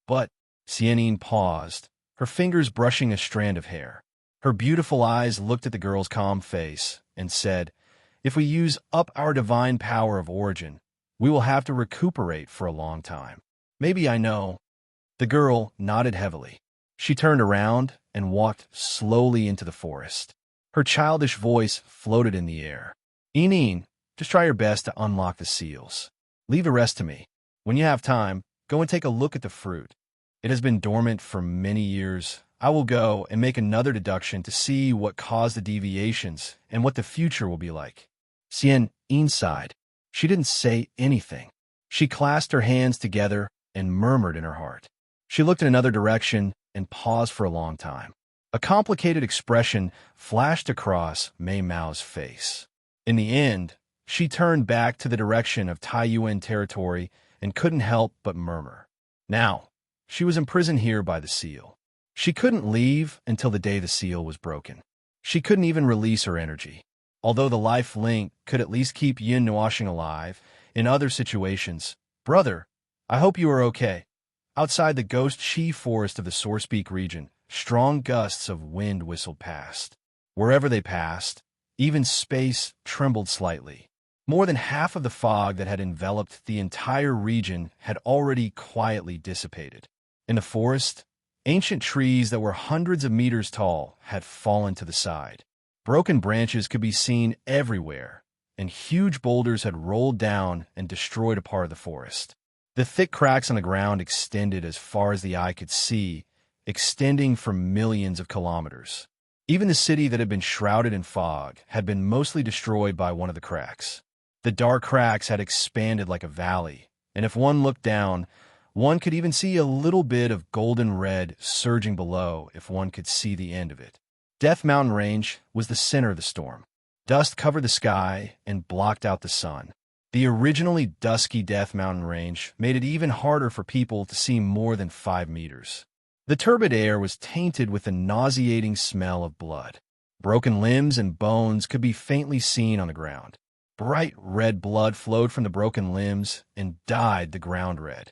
But Xian paused, her fingers brushing a strand of hair. Her beautiful eyes looked at the girl's calm face and said, if we use up our divine power of origin, we will have to recuperate for a long time. Maybe I know. The girl nodded heavily. She turned around and walked slowly into the forest. Her childish voice floated in the air. Eneen, just try your best to unlock the seals. Leave the rest to me. When you have time, go and take a look at the fruit. It has been dormant for many years. I will go and make another deduction to see what caused the deviations and what the future will be like. Xian sighed. She didn't say anything. She clasped her hands together and murmured in her heart. She looked in another direction and paused for a long time. A complicated expression flashed across Mei Mao's face. In the end, she turned back to the direction of Taiyuan territory and couldn't help but murmur. Now, she was imprisoned here by the seal. She couldn't leave until the day the seal was broken. She couldn't even release her energy. Although the life link could at least keep Yin Nuashing alive, in other situations, brother, I hope you are okay. Outside the ghost Shi forest of the Sourcepeak region, strong gusts of wind whistled past. Wherever they passed, even space trembled slightly. More than half of the fog that had enveloped the entire region had already quietly dissipated. In the forest, ancient trees that were hundreds of meters tall had fallen to the side. Broken branches could be seen everywhere, and huge boulders had rolled down and destroyed a part of the forest. The thick cracks on the ground extended as far as the eye could see, extending for millions of kilometers. Even the city that had been shrouded in fog had been mostly destroyed by one of the cracks. The dark cracks had expanded like a valley, and if one looked down, one could even see a little bit of golden red surging below if one could see the end of it. Death Mountain Range was the center of the storm. Dust covered the sky and blocked out the sun. The originally dusky Death Mountain Range made it even harder for people to see more than 5 meters. The turbid air was tainted with a nauseating smell of blood. Broken limbs and bones could be faintly seen on the ground. Bright red blood flowed from the broken limbs and dyed the ground red.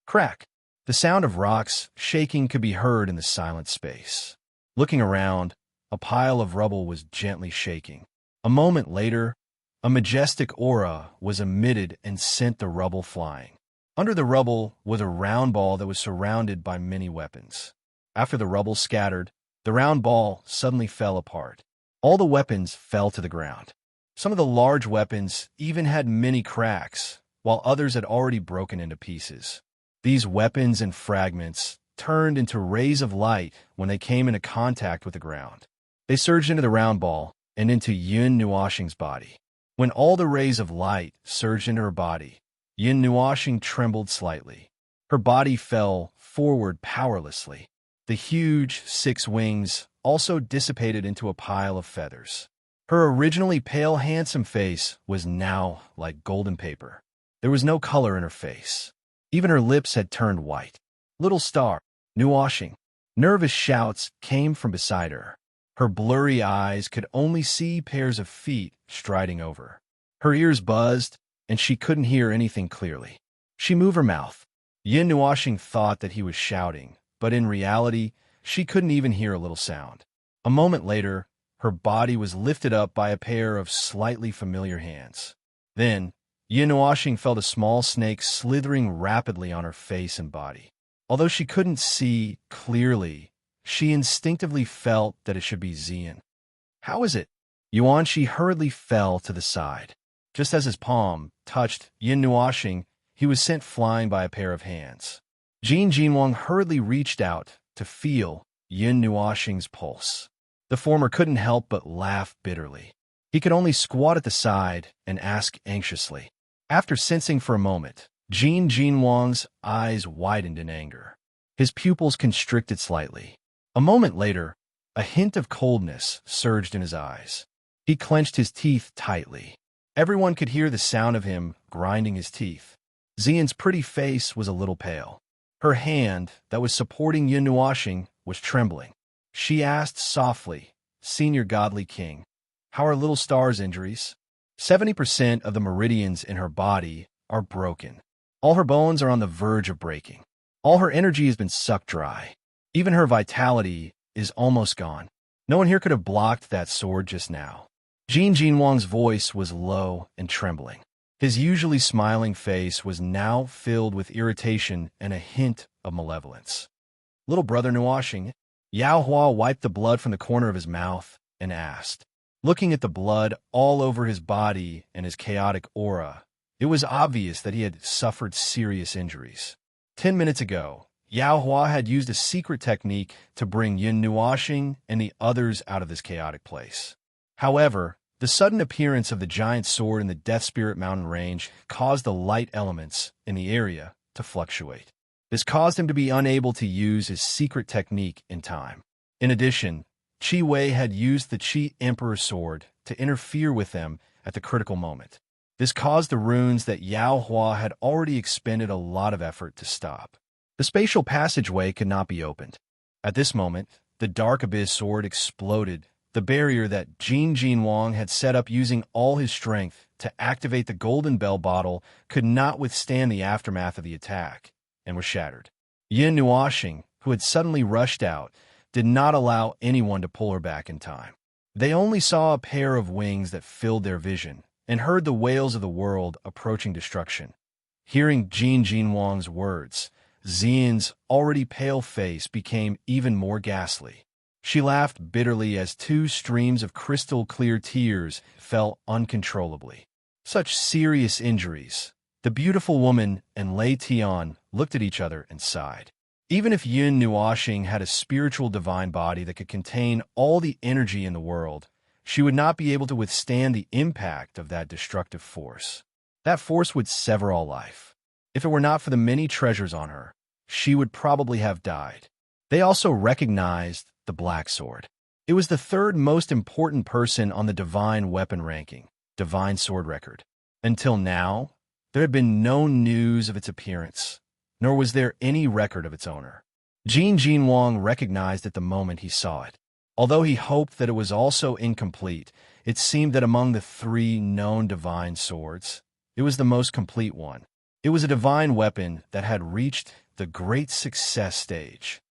Crack! The sound of rocks shaking could be heard in the silent space. Looking around, a pile of rubble was gently shaking. A moment later, a majestic aura was emitted and sent the rubble flying. Under the rubble was a round ball that was surrounded by many weapons. After the rubble scattered, the round ball suddenly fell apart. All the weapons fell to the ground. Some of the large weapons even had many cracks, while others had already broken into pieces. These weapons and fragments turned into rays of light when they came into contact with the ground. They surged into the round ball and into Yin Nuashing's body. When all the rays of light surged into her body, Yin Nuashing trembled slightly. Her body fell forward powerlessly. The huge 6 wings also dissipated into a pile of feathers. Her originally pale, handsome face was now like golden paper. There was no color in her face. Even her lips had turned white. Little star, new washing. Nervous shouts came from beside her. Her blurry eyes could only see pairs of feet striding over. Her ears buzzed, and she couldn't hear anything clearly. She moved her mouth. Yin Nuashing thought that he was shouting, but in reality, she couldn't even hear a little sound. A moment later, her body was lifted up by a pair of slightly familiar hands. Then, Yin Nuashing felt a small snake slithering rapidly on her face and body. Although she couldn't see clearly, she instinctively felt that it should be Xian. How is it? Yuanshi hurriedly fell to the side. Just as his palm touched Yin Nuashing, he was sent flying by a pair of hands. Jin Jinwang hurriedly reached out to feel Yin Nuashing's pulse. The former couldn't help but laugh bitterly. He could only squat at the side and ask anxiously. After sensing for a moment, Jin Jinwang's eyes widened in anger. His pupils constricted slightly. A moment later, a hint of coldness surged in his eyes. He clenched his teeth tightly. Everyone could hear the sound of him grinding his teeth. Xian's pretty face was a little pale. Her hand that was supporting Yin Nuashing was trembling. She asked softly, "Senior Godly King, how are little star's injuries?" 70% of the meridians in her body are broken. All her bones are on the verge of breaking. All her energy has been sucked dry. Even her vitality is almost gone. No one here could have blocked that sword just now. Jin Jinwang's voice was low and trembling. His usually smiling face was now filled with irritation and a hint of malevolence. "Little brother Nuashing," Yao Hua wiped the blood from the corner of his mouth and asked. Looking at the blood all over his body and his chaotic aura, it was obvious that he had suffered serious injuries. 10 minutes ago, Yao Hua had used a secret technique to bring Yin Nuashing and the others out of this chaotic place. However, the sudden appearance of the giant sword in the Death Spirit Mountain range caused the light elements in the area to fluctuate. This caused him to be unable to use his secret technique in time. In addition, Qi Wei had used the Qi Emperor sword to interfere with them at the critical moment. This caused the runes that Yao Hua had already expended a lot of effort to stop. The spatial passageway could not be opened. At this moment, the Dark Abyss sword exploded, the barrier that Jin Jinwang had set up using all his strength to activate the golden bell bottle could not withstand the aftermath of the attack, and was shattered. Yin Nuashing, who had suddenly rushed out, did not allow anyone to pull her back in time. They only saw a pair of wings that filled their vision, and heard the wails of the world approaching destruction. Hearing Jin Jinwang's words, Xian's already pale face became even more ghastly. She laughed bitterly as 2 streams of crystal-clear tears fell uncontrollably. Such serious injuries. The beautiful woman and Lei Tian looked at each other and sighed. Even if Yin Nuashing had a spiritual divine body that could contain all the energy in the world, she would not be able to withstand the impact of that destructive force. That force would sever all life. If it were not for the many treasures on her, she would probably have died. They also recognized the Black Sword. It was the 3rd most important person on the divine weapon ranking, divine sword record. Until now, there had been no news of its appearance, nor was there any record of its owner. Jin Jinwang recognized it the moment he saw it. Although he hoped that it was also incomplete, it seemed that among the 3 known divine swords, it was the most complete one. It was a divine weapon that had reached the great success stage.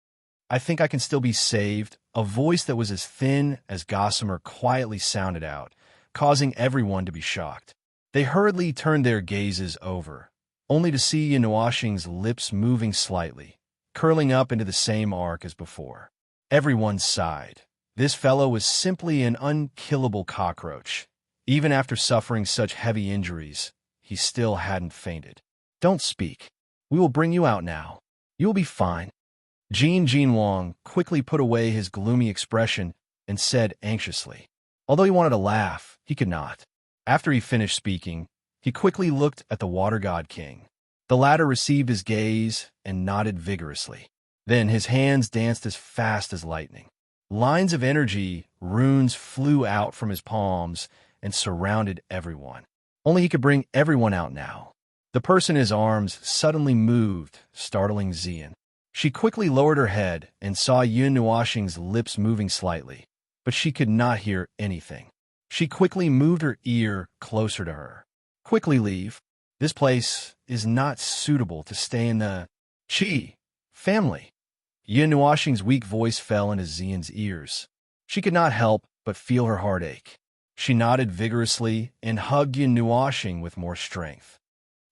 "I think I can still be saved," a voice that was as thin as gossamer quietly sounded out, causing everyone to be shocked. They hurriedly turned their gazes over, only to see Yin Nuashing's lips moving slightly, curling up into the same arc as before. Everyone sighed. This fellow was simply an unkillable cockroach. Even after suffering such heavy injuries, he still hadn't fainted. "Don't speak. We will bring you out now. You will be fine." Jin Jinwang quickly put away his gloomy expression and said anxiously. Although he wanted to laugh, he could not. After he finished speaking, he quickly looked at the Water God King. The latter received his gaze and nodded vigorously. Then his hands danced as fast as lightning. Lines of energy, runes flew out from his palms and surrounded everyone. Only he could bring everyone out now. The person in his arms suddenly moved, startling Xian. She quickly lowered her head and saw Yun Nuoxing's lips moving slightly, but she could not hear anything. She quickly moved her ear closer to her. Quickly leave. This place is not suitable to stay in the Qi family. Yun Nuoxing's weak voice fell into Xian's ears. She could not help but feel her heart ache. She nodded vigorously and hugged Yun Nuoxing with more strength.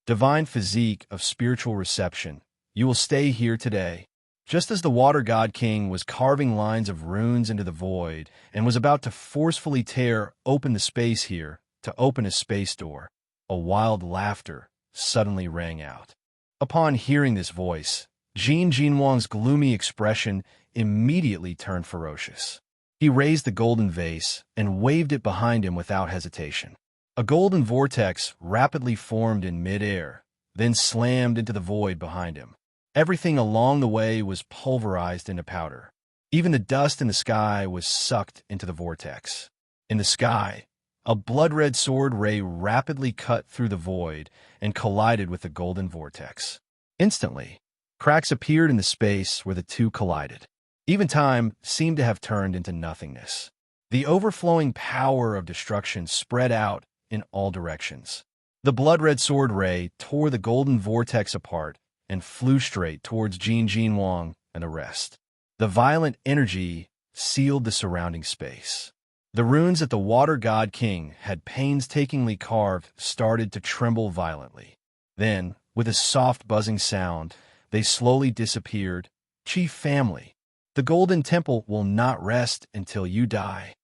Divine physique of spiritual reception, you will stay here today. Just as the Water God King was carving lines of runes into the void and was about to forcefully tear open the space here to open a space door, a wild laughter suddenly rang out. Upon hearing this voice, Jin Jinwang's gloomy expression immediately turned ferocious. He raised the golden vase and waved it behind him without hesitation. A golden vortex rapidly formed in mid-air, then slammed into the void behind him. Everything along the way was pulverized into powder. Even the dust in the sky was sucked into the vortex. In the sky, a blood-red sword ray rapidly cut through the void and collided with the golden vortex. Instantly, cracks appeared in the space where the two collided. Even time seemed to have turned into nothingness. The overflowing power of destruction spread out in all directions. The blood-red sword ray tore the golden vortex apart and flew straight towards Jin Jinwang and the rest. The violent energy sealed the surrounding space. The runes that the Water God King had painstakingly carved started to tremble violently. Then, with a soft buzzing sound, they slowly disappeared. Chief family, the Golden Temple will not rest until you die.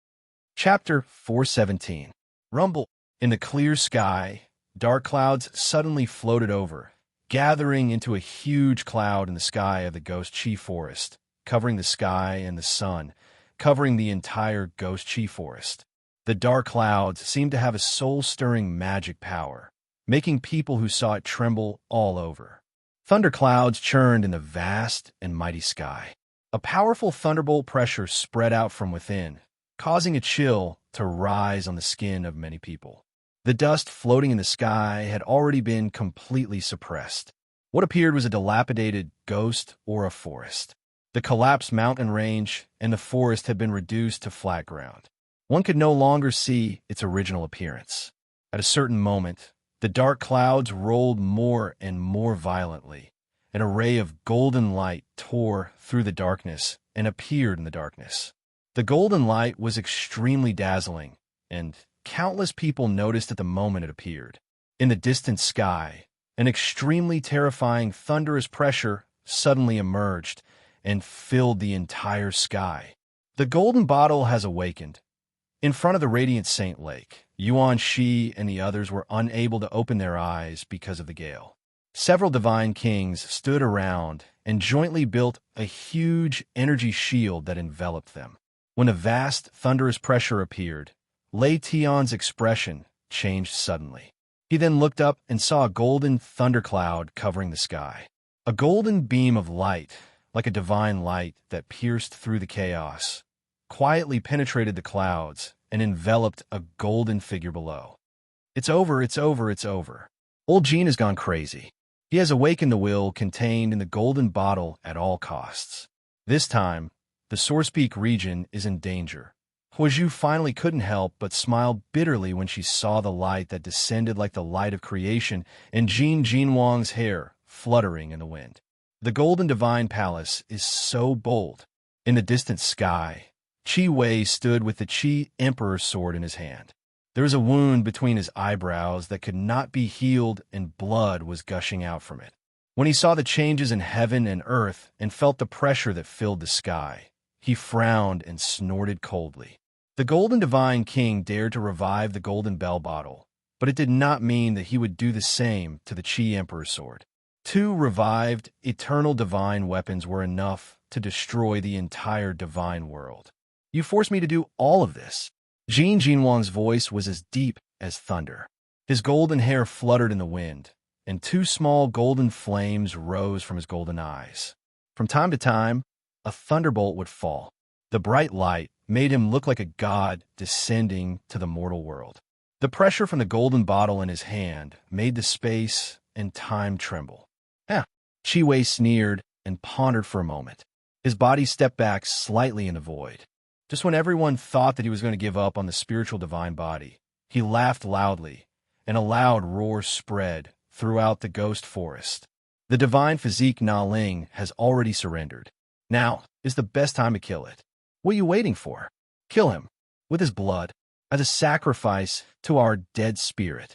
Chapter 417. Rumble. In the clear sky, dark clouds suddenly floated over, gathering into a huge cloud in the sky of the Ghost Chi Forest, covering the sky and the sun, covering the entire Ghost Chi Forest. The dark clouds seemed to have a soul-stirring magic power, making people who saw it tremble all over. Thunder clouds churned in the vast and mighty sky. A powerful thunderbolt pressure spread out from within, causing a chill to rise on the skin of many people. The dust floating in the sky had already been completely suppressed. What appeared was a dilapidated ghost or a forest. The collapsed mountain range and the forest had been reduced to flat ground. One could no longer see its original appearance. At a certain moment, the dark clouds rolled more and more violently. An array of golden light tore through the darkness and appeared in the darkness. The golden light was extremely dazzling, and countless people noticed at the moment it appeared. In the distant sky, an extremely terrifying thunderous pressure suddenly emerged and filled the entire sky. The golden bottle has awakened. In front of the radiant Saint Lake, Yuan Shi and the others were unable to open their eyes because of the gale. Several divine kings stood around and jointly built a huge energy shield that enveloped them. When a vast thunderous pressure appeared, Lei Tian's expression changed suddenly. He then looked up and saw a golden thundercloud covering the sky. A golden beam of light, like a divine light that pierced through the chaos, quietly penetrated the clouds and enveloped a golden figure below. It's over, it's over, it's over. Old Jean has gone crazy. He has awakened the will contained in the golden bottle at all costs. This time, the Source Peak region is in danger. Huozhu finally couldn't help but smile bitterly when she saw the light that descended like the light of creation and Jin Jinwang's hair fluttering in the wind. The Golden Divine Palace is so bold. In the distant sky, Qi Wei stood with the Qi Emperor's sword in his hand. There was a wound between his eyebrows that could not be healed and blood was gushing out from it. When he saw the changes in heaven and earth and felt the pressure that filled the sky, he frowned and snorted coldly. The Golden Divine King dared to revive the Golden Bell Bottle, but it did not mean that he would do the same to the Qi Emperor's sword. 2 revived, eternal divine weapons were enough to destroy the entire divine world. You forced me to do all of this. Jin Jinwang's voice was as deep as thunder. His golden hair fluttered in the wind, and 2 small golden flames rose from his golden eyes. From time to time, a thunderbolt would fall. The bright light made him look like a god descending to the mortal world. The pressure from the golden bottle in his hand made the space and time tremble. Eh, Chi Wei sneered and pondered for a moment. His body stepped back slightly in the void. Just when everyone thought that he was going to give up on the spiritual divine body, he laughed loudly, and a loud roar spread throughout the ghost forest. The divine physique Na Ling has already surrendered. Now is the best time to kill it. What are you waiting for? Kill him, with his blood, as a sacrifice to our dead spirit.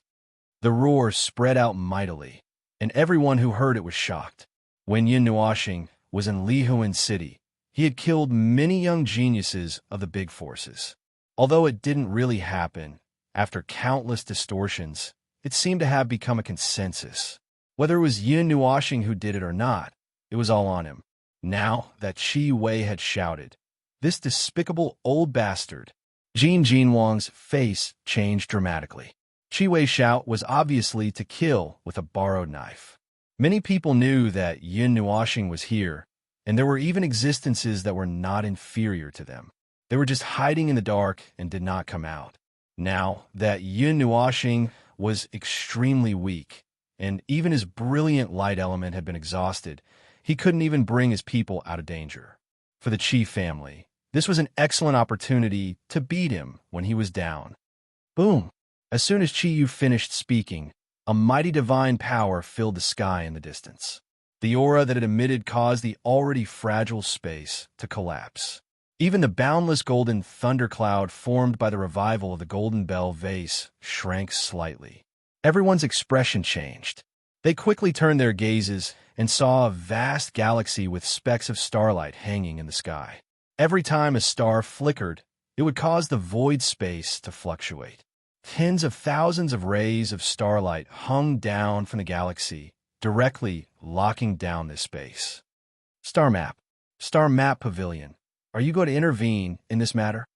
The roar spread out mightily, and everyone who heard it was shocked. When Yin Nuoxing was in Lihuan City, he had killed many young geniuses of the big forces. Although it didn't really happen, after countless distortions, it seemed to have become a consensus. Whether it was Yin Nuoxing who did it or not, it was all on him. Now that Chi Wei had shouted, "This despicable old bastard," Jin Jinwang's face changed dramatically. Chi Wei's shout was obviously to kill with a borrowed knife. Many people knew that Yin Nuoxing was here, and there were even existences that were not inferior to them. They were just hiding in the dark and did not come out. Now that Yin Nuoxing was extremely weak, and even his brilliant light element had been exhausted, he couldn't even bring his people out of danger. For the Qi family, this was an excellent opportunity to beat him when he was down. Boom! As soon as Qi Yu finished speaking, a mighty divine power filled the sky in the distance. The aura that it emitted caused the already fragile space to collapse. Even the boundless golden thundercloud formed by the revival of the golden bell vase shrank slightly. Everyone's expression changed. They quickly turned their gazes and saw a vast galaxy with specks of starlight hanging in the sky. Every time a star flickered, it would cause the void space to fluctuate. Tens of thousands of rays of starlight hung down from the galaxy, directly locking down this space. Star Map Pavilion, are you going to intervene in this matter?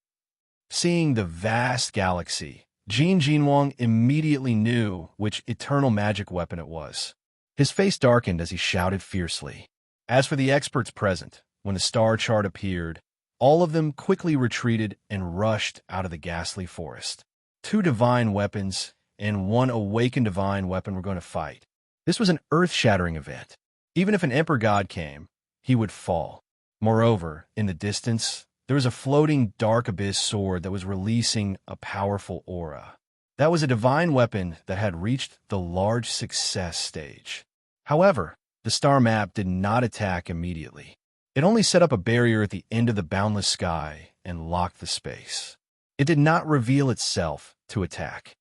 Seeing the vast galaxy, Jin Jinwang immediately knew which eternal magic weapon it was. His face darkened as he shouted fiercely. As for the experts present, when the star chart appeared, all of them quickly retreated and rushed out of the ghastly forest. 2 divine weapons and 1 awakened divine weapon were going to fight. This was an earth-shattering event. Even if an emperor god came, he would fall. Moreover, in the distance, there was a floating dark abyss sword that was releasing a powerful aura. That was a divine weapon that had reached the large success stage. However, the star map did not attack immediately. It only set up a barrier at the end of the boundless sky and locked the space. It did not reveal itself to attack.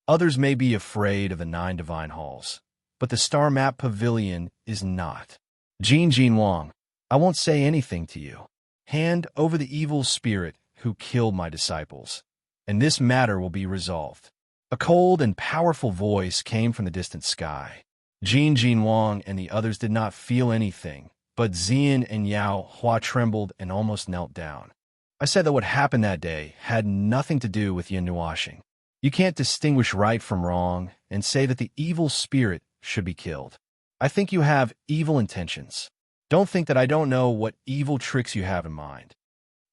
Others may be afraid of the 9 divine halls, but the star map pavilion is not. Jin Jinwang, I won't say anything to you. Hand over the evil spirit who killed my disciples, and this matter will be resolved. A cold and powerful voice came from the distant sky. Jin Jinwang and the others did not feel anything, but Xian and Yao Hua trembled and almost knelt down. I said that what happened that day had nothing to do with Yin Nuoxing. You can't distinguish right from wrong and say that the evil spirit should be killed. I think you have evil intentions. Don't think that I don't know what evil tricks you have in mind.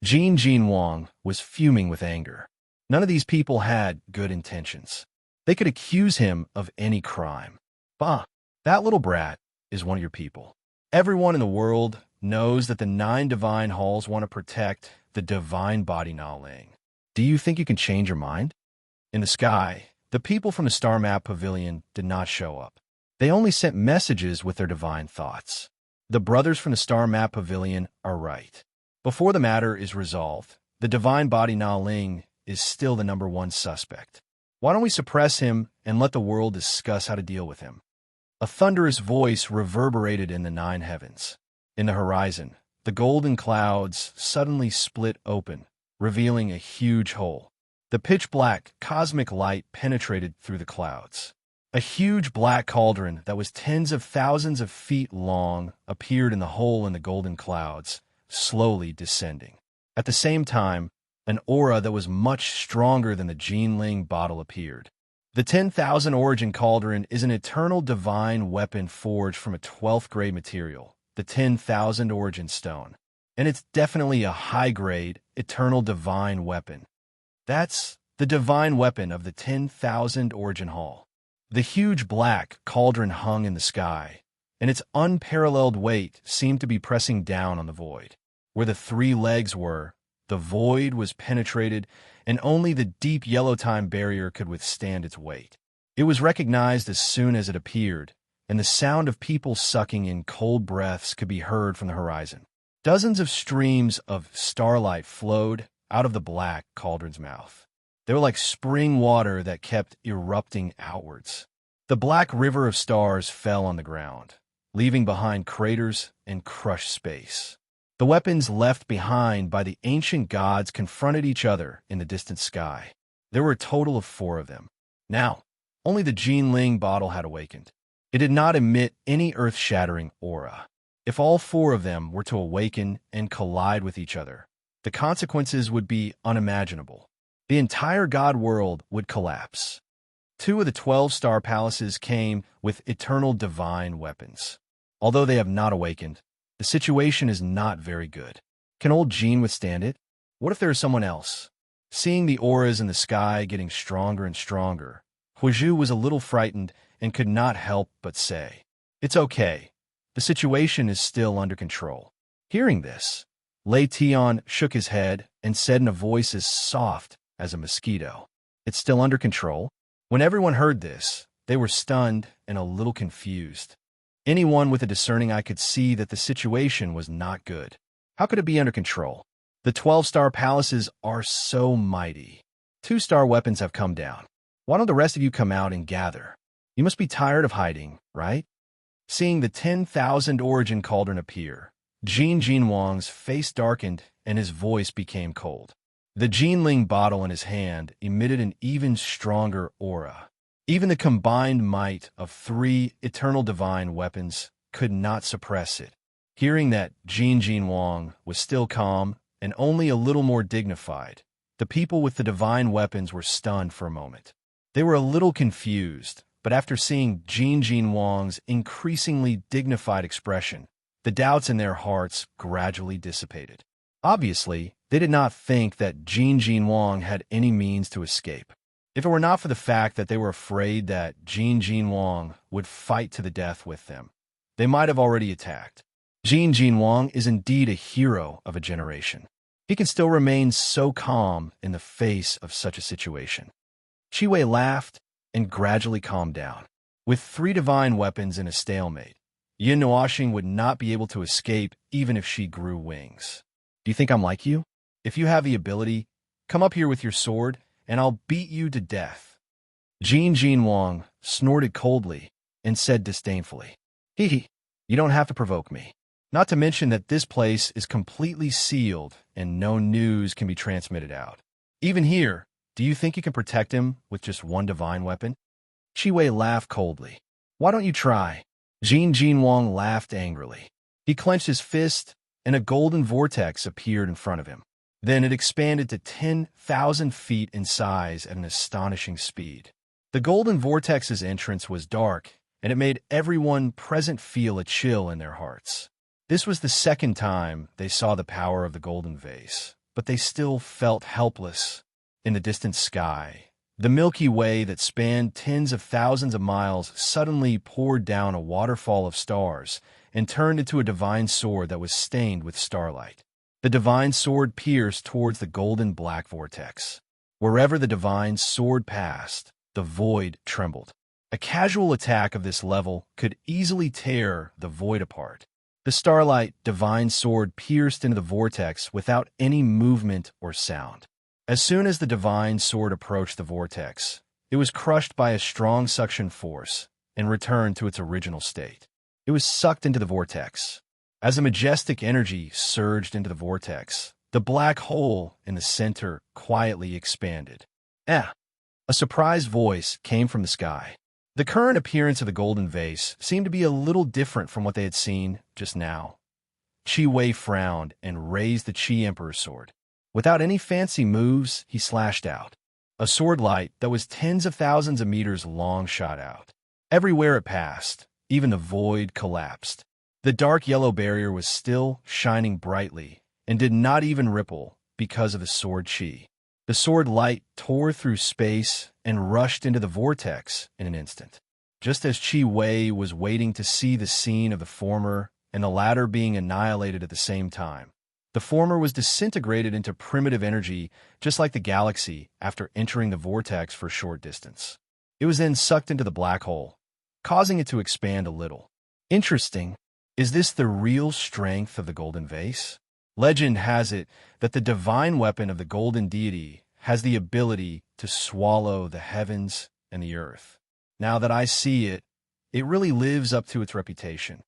Jin Jinwang was fuming with anger. None of these people had good intentions. They could accuse him of any crime. Bah, that little brat is one of your people. Everyone in the world knows that the 9 divine halls want to protect the divine body Na Ling. Do you think you can change your mind? In the sky, the people from the Star Map Pavilion did not show up. They only sent messages with their divine thoughts. The brothers from the Star Map Pavilion are right. Before the matter is resolved, the divine body Na Ling is still the #1 suspect. Why don't we suppress him and let the world discuss how to deal with him? A thunderous voice reverberated in the 9 heavens. In the horizon, the golden clouds suddenly split open, revealing a huge hole. The pitch-black cosmic light penetrated through the clouds. A huge black cauldron that was tens of thousands of feet long appeared in the hole in the golden clouds, slowly descending. At the same time, an aura that was much stronger than the Jinling bottle appeared. The 10,000 origin cauldron is an eternal divine weapon forged from a 12th grade material, the 10,000 Origin Stone. And it's definitely a high-grade, eternal divine weapon. That's the divine weapon of the 10,000 Origin Hall. The huge black cauldron hung in the sky, and its unparalleled weight seemed to be pressing down on the void. Where the three legs were, the void was penetrated, and only the deep yellow time barrier could withstand its weight. It was recognized as soon as it appeared, and the sound of people sucking in cold breaths could be heard from the horizon. Dozens of streams of starlight flowed out of the black cauldron's mouth. They were like spring water that kept erupting outwards. The black river of stars fell on the ground, leaving behind craters and crushed space. The weapons left behind by the ancient gods confronted each other in the distant sky. There were a total of 4 of them. Now, only the Jinling bottle had awakened. It did not emit any earth-shattering aura. If all 4 of them were to awaken and collide with each other, the consequences would be unimaginable. The entire god world would collapse. 2 of the 12 star palaces came with eternal divine weapons. Although they have not awakened, the situation is not very good. Can old Jean withstand it? What if there is someone else? Seeing the auras in the sky getting stronger and stronger, Huizhu was a little frightened and could not help but say, "It's okay. The situation is still under control." Hearing this, Lei Tian shook his head and said in a voice as soft as a mosquito, "It's still under control?" When everyone heard this, they were stunned and a little confused. Anyone with a discerning eye could see that the situation was not good. How could it be under control? The 12-star palaces are so mighty. 2-star weapons have come down. Why don't the rest of you come out and gather? You must be tired of hiding, right? Seeing the 10,000 Origin Cauldron appear, Jin Wang's face darkened and his voice became cold. The Jinling bottle in his hand emitted an even stronger aura. Even the combined might of 3 eternal divine weapons could not suppress it. Hearing that Jin Wang was still calm and only a little more dignified, the people with the divine weapons were stunned for a moment. They were a little confused, but after seeing Jin Wang's increasingly dignified expression, the doubts in their hearts gradually dissipated. Obviously, they did not think that Jin Wang had any means to escape. If it were not for the fact that they were afraid that Jin Wang would fight to the death with them, they might have already attacked. Jin Wang is indeed a hero of a generation. He can still remain so calm in the face of such a situation. Qi Wei laughed and gradually calmed down. With 3 divine weapons in a stalemate, Yin Nuoxing would not be able to escape even if she grew wings. Do you think I'm like you? If you have the ability, come up here with your sword, and I'll beat you to death. Jin Wang snorted coldly and said disdainfully, "Hee, you don't have to provoke me. Not to mention that this place is completely sealed and no news can be transmitted out. Even here, do you think you can protect him with just 1 divine weapon?" Qi Wei laughed coldly. "Why don't you try?" Jin Wang laughed angrily. He clenched his fist, and a golden vortex appeared in front of him. Then it expanded to 10,000 feet in size at an astonishing speed. The golden vortex's entrance was dark, and it made everyone present feel a chill in their hearts. This was the 2nd time they saw the power of the golden vase, but they still felt helpless. In the distant sky, the Milky Way that spanned tens of thousands of miles suddenly poured down a waterfall of stars and turned into a divine sword that was stained with starlight. The divine sword pierced towards the golden black vortex. Wherever the divine sword passed, the void trembled. A casual attack of this level could easily tear the void apart. The starlight divine sword pierced into the vortex without any movement or sound. As soon as the divine sword approached the vortex, it was crushed by a strong suction force and returned to its original state. It was sucked into the vortex. As a majestic energy surged into the vortex, the black hole in the center quietly expanded. A surprised voice came from the sky. The current appearance of the golden vase seemed to be a little different from what they had seen just now. Qi Wei frowned and raised the Qi Emperor's sword. Without any fancy moves, he slashed out. A sword light that was tens of thousands of meters long shot out. Everywhere it passed, even the void collapsed. The dark yellow barrier was still shining brightly and did not even ripple because of the sword chi. The sword light tore through space and rushed into the vortex in an instant. Just as Chi Wei was waiting to see the scene of the former and the latter being annihilated at the same time, the former was disintegrated into primitive energy just like the galaxy after entering the vortex for a short distance. It was then sucked into the black hole, causing it to expand a little. Interesting. Is this the real strength of the golden vase? Legend has it that the divine weapon of the golden deity has the ability to swallow the heavens and the earth. Now that I see it, it really lives up to its reputation.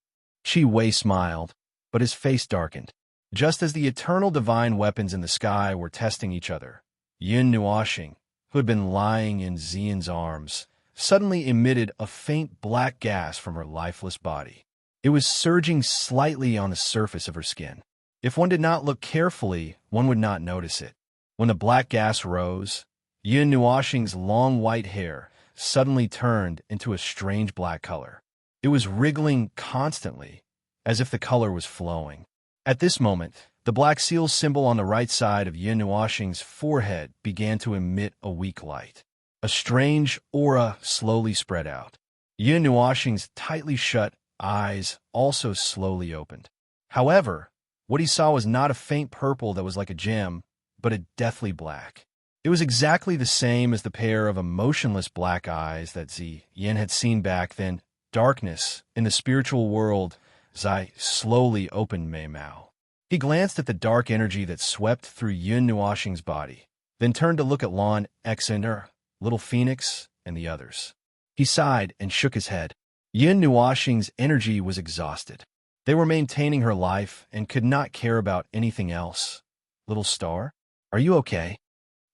Chi Wei smiled, but his face darkened. Just as the eternal divine weapons in the sky were testing each other, Yun Nuoxing, who had been lying in Xian's arms, suddenly emitted a faint black gas from her lifeless body. It was surging slightly on the surface of her skin. If one did not look carefully, one would not notice it. When the black gas rose, Yun Nuoxing's long white hair suddenly turned into a strange black color. It was wriggling constantly, as if the color was flowing. At this moment, the black seal symbol on the right side of Yun Nuoxing's forehead began to emit a weak light. A strange aura slowly spread out. Yun Nuoxing's tightly shut eyes also slowly opened. However, what he saw was not a faint purple that was like a gem, but a deathly black. It was exactly the same as the pair of emotionless black eyes that Yin had seen back then. Darkness in the spiritual world, Zai slowly opened Mei Mao. He glanced at the dark energy that swept through Yun Nuoxing's body, then turned to look at Lon Exener, Little Phoenix, and the others. He sighed and shook his head. Yun Nuoxing's energy was exhausted. They were maintaining her life and could not care about anything else. Little star, are you okay?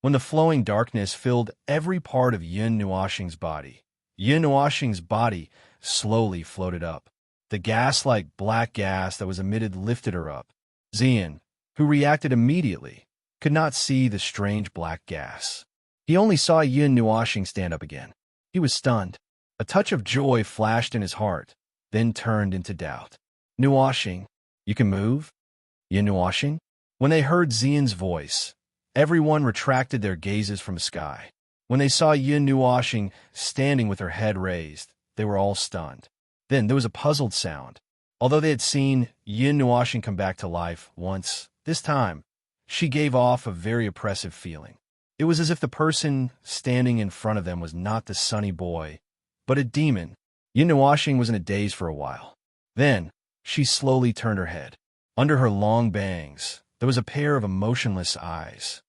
When the flowing darkness filled every part of Yun Nuoxing's body, Yun Nuoxing's body slowly floated up. The gas-like black gas that was emitted lifted her up. Xian, who reacted immediately, could not see the strange black gas. He only saw Yun Nuoxing stand up again. He was stunned. A touch of joy flashed in his heart, then turned into doubt. Nuoxing, you can move? Yun Nuoxing? When they heard Xian's voice, everyone retracted their gazes from the sky. When they saw Yun Nuoxing standing with her head raised, they were all stunned. Then there was a puzzled sound. Although they had seen Yun Nuoxing come back to life once, this time, she gave off a very oppressive feeling. It was as if the person standing in front of them was not the sunny boy, but a demon. Yun Nuoxing was in a daze for a while. Then, she slowly turned her head. Under her long bangs, there was a pair of emotionless eyes.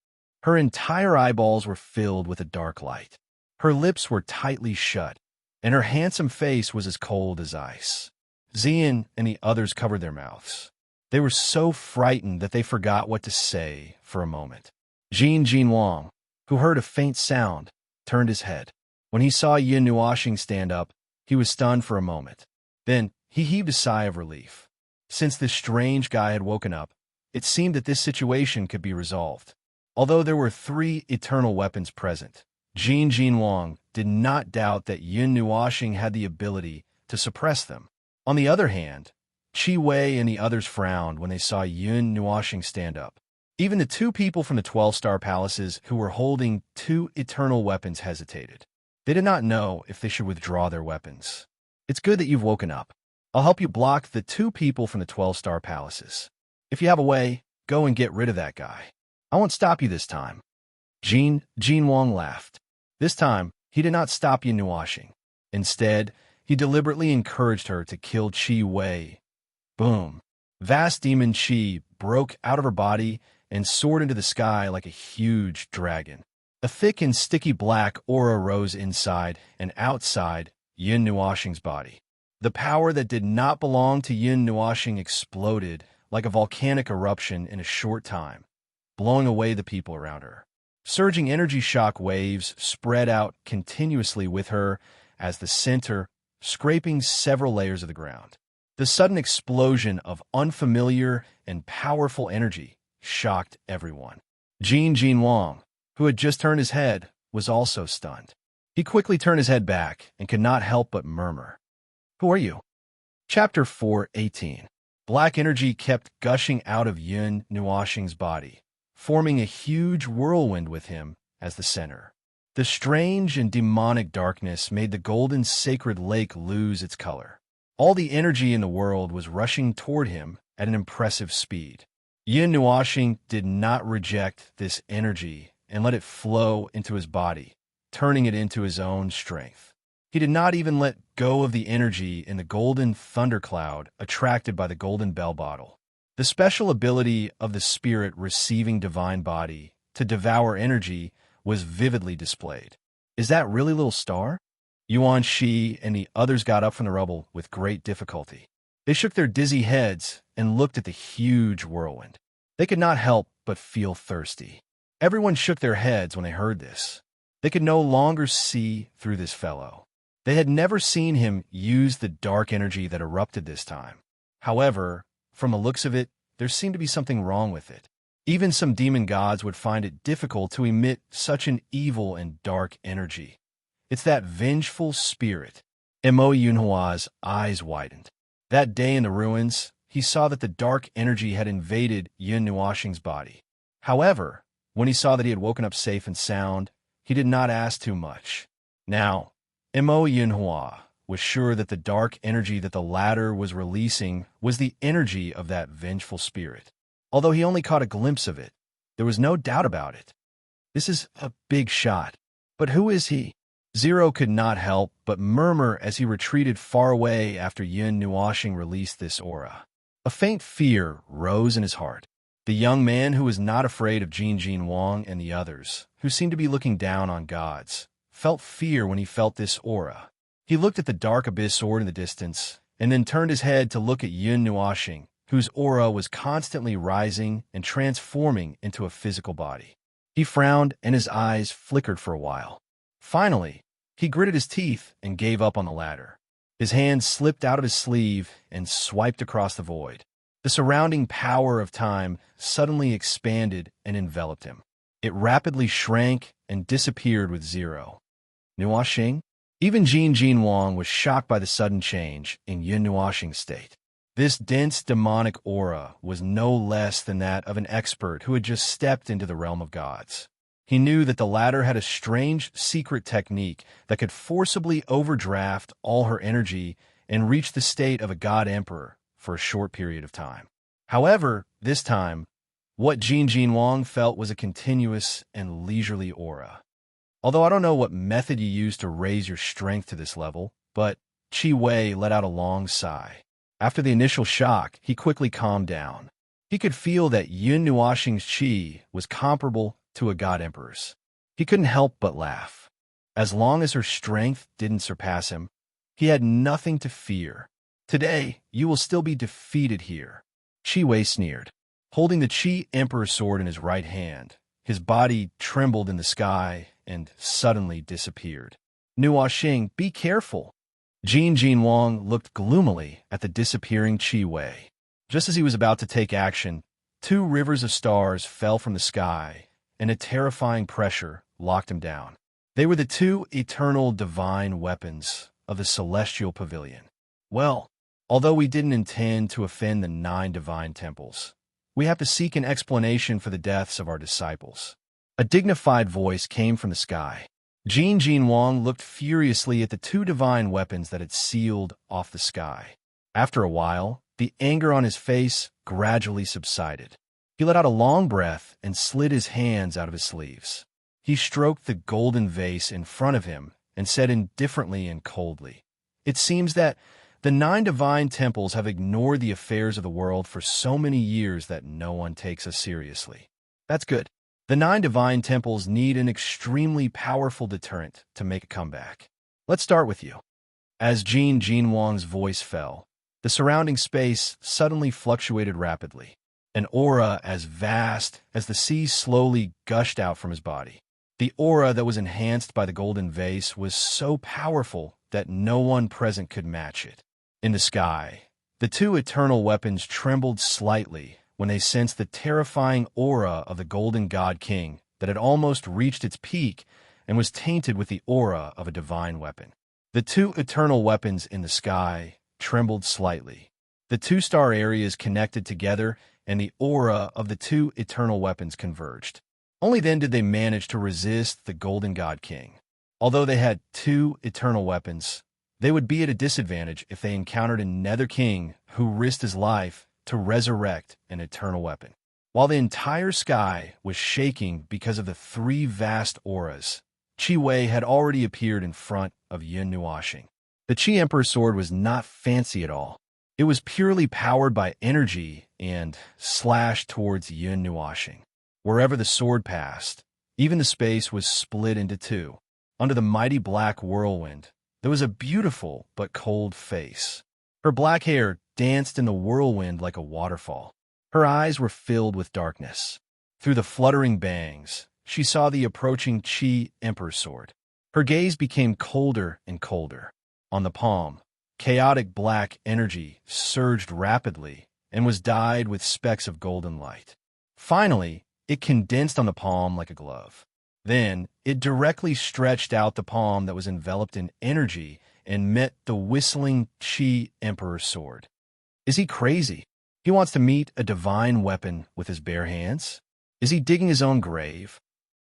Her entire eyeballs were filled with a dark light. Her lips were tightly shut, and her handsome face was as cold as ice. Xian and the others covered their mouths. They were so frightened that they forgot what to say for a moment. Jin Wang, who heard a faint sound, turned his head. When he saw Yun Nuoxing stand up, he was stunned for a moment. Then, he heaved a sigh of relief. Since this strange guy had woken up, it seemed that this situation could be resolved. Although there were 3 eternal weapons present, Jin Wang did not doubt that Yun Nuoxing had the ability to suppress them. On the other hand, Chi Wei and the others frowned when they saw Yun Nuoxing stand up. Even the 2 people from the 12-star palaces who were holding 2 eternal weapons hesitated. They did not know if they should withdraw their weapons. It's good that you've woken up. I'll help you block the 2 people from the 12-star palaces. If you have a way, go and get rid of that guy. I won't stop you this time. Jin Wang laughed. This time, he did not stop Yun Nuoxing. Instead, he deliberately encouraged her to kill Chi Wei. Boom. Vast demon Chi broke out of her body and soared into the sky like a huge dragon. A thick and sticky black aura rose inside and outside Yun Nuoxing's body. The power that did not belong to Yun Nuoxing exploded like a volcanic eruption in a short time, blowing away the people around her. Surging energy shock waves spread out continuously with her as the center, scraping several layers of the ground. The sudden explosion of unfamiliar and powerful energy shocked everyone. Jin Wang, who had just turned his head, was also stunned. He quickly turned his head back and could not help but murmur, "Who are you?" Chapter 4:18. Black energy kept gushing out of Yun Nuoxing's body, forming a huge whirlwind with him as the center. The strange and demonic darkness made the golden sacred lake lose its color. All the energy in the world was rushing toward him at an impressive speed. Yun Nuoxing did not reject this energy and let it flow into his body, turning it into his own strength. He did not even let go of the energy in the golden thundercloud attracted by the golden bell bottle. The special ability of the spirit receiving divine body to devour energy was vividly displayed. Is that really little star? Yuan Shi and the others got up from the rubble with great difficulty. They shook their dizzy heads and looked at the huge whirlwind. They could not help but feel thirsty. Everyone shook their heads when they heard this. They could no longer see through this fellow. They had never seen him use the dark energy that erupted this time. However, from the looks of it, there seemed to be something wrong with it. Even some demon gods would find it difficult to emit such an evil and dark energy. It's that vengeful spirit. Mo Yunhua's eyes widened. That day in the ruins, he saw that the dark energy had invaded Yun Nuoxing's body. However, when he saw that he had woken up safe and sound, he did not ask too much. Now, Mo Yunhua was sure that the dark energy that the latter was releasing was the energy of that vengeful spirit. Although he only caught a glimpse of it, there was no doubt about it. This is a big shot. But who is he? Zero could not help but murmur as he retreated far away after Yun Nuoxing released this aura. A faint fear rose in his heart. The young man who was not afraid of Jin Wang and the others, who seemed to be looking down on gods, felt fear when he felt this aura. He looked at the dark abyss sword in the distance, and then turned his head to look at Yun Nuoxing, whose aura was constantly rising and transforming into a physical body. He frowned, and his eyes flickered for a while. Finally, he gritted his teeth and gave up on the ladder. His hand slipped out of his sleeve and swiped across the void. The surrounding power of time suddenly expanded and enveloped him. It rapidly shrank and disappeared with Zero. Nuoxing? Even Jin Wang was shocked by the sudden change in Yun Nuoxing's state. This dense demonic aura was no less than that of an expert who had just stepped into the realm of gods. He knew that the latter had a strange secret technique that could forcibly overdraft all her energy and reach the state of a god emperor for a short period of time. However, this time, what Jin Wang felt was a continuous and leisurely aura. Although I don't know what method you use to raise your strength to this level, but Qi Wei let out a long sigh. After the initial shock, he quickly calmed down. He could feel that Yun Nuoxing's qi was comparable to a god emperor's. He couldn't help but laugh. As long as her strength didn't surpass him, he had nothing to fear. Today, you will still be defeated here. Qi Wei sneered. Holding the Qi Emperor sword in his right hand, his body trembled in the sky and suddenly disappeared. Nuoxing, be careful. Jin Wang looked gloomily at the disappearing Qi Wei. Just as he was about to take action, 2 rivers of stars fell from the sky, and a terrifying pressure locked him down. They were the 2 eternal divine weapons of the celestial pavilion. Well, although we didn't intend to offend the 9 divine temples, we have to seek an explanation for the deaths of our disciples. A dignified voice came from the sky. Jin Wang looked furiously at the 2 divine weapons that had sealed off the sky. After a while, the anger on his face gradually subsided. He let out a long breath and slid his hands out of his sleeves. He stroked the golden vase in front of him and said indifferently and coldly, "It seems that the 9 divine temples have ignored the affairs of the world for so many years that no one takes us seriously. That's good. The 9 divine temples need an extremely powerful deterrent to make a comeback. Let's start with you." As Jin Wang's voice fell, the surrounding space suddenly fluctuated rapidly. An aura as vast as the sea slowly gushed out from his body. The aura that was enhanced by the golden vase was so powerful that no one present could match it. In the sky, the 2 eternal weapons trembled slightly when they sensed the terrifying aura of the Golden God King that had almost reached its peak and was tainted with the aura of a divine weapon. The 2 eternal weapons in the sky trembled slightly. The two-star areas connected together, and the aura of the two eternal weapons converged. Only then did they manage to resist the Golden God King. Although they had two eternal weapons, they would be at a disadvantage if they encountered a Nether King who risked his life to resurrect an eternal weapon. While the entire sky was shaking because of the three vast auras, Chi Wei had already appeared in front of Yun Nuoxing. The Chi Emperor's sword was not fancy at all. It was purely powered by energy and slashed towards Yun Nuoxing. Wherever the sword passed, even the space was split into two. Under the mighty black whirlwind, there was a beautiful but cold face. Her black hair danced in the whirlwind like a waterfall. Her eyes were filled with darkness. Through the fluttering bangs, she saw the approaching Chi Emperor's sword. Her gaze became colder and colder. On the palm, chaotic black energy surged rapidly and was dyed with specks of golden light. Finally, it condensed on the palm like a glove. Then, it directly stretched out the palm that was enveloped in energy and met the whistling Chi Emperor's sword. Is he crazy? He wants to meet a divine weapon with his bare hands? Is he digging his own grave?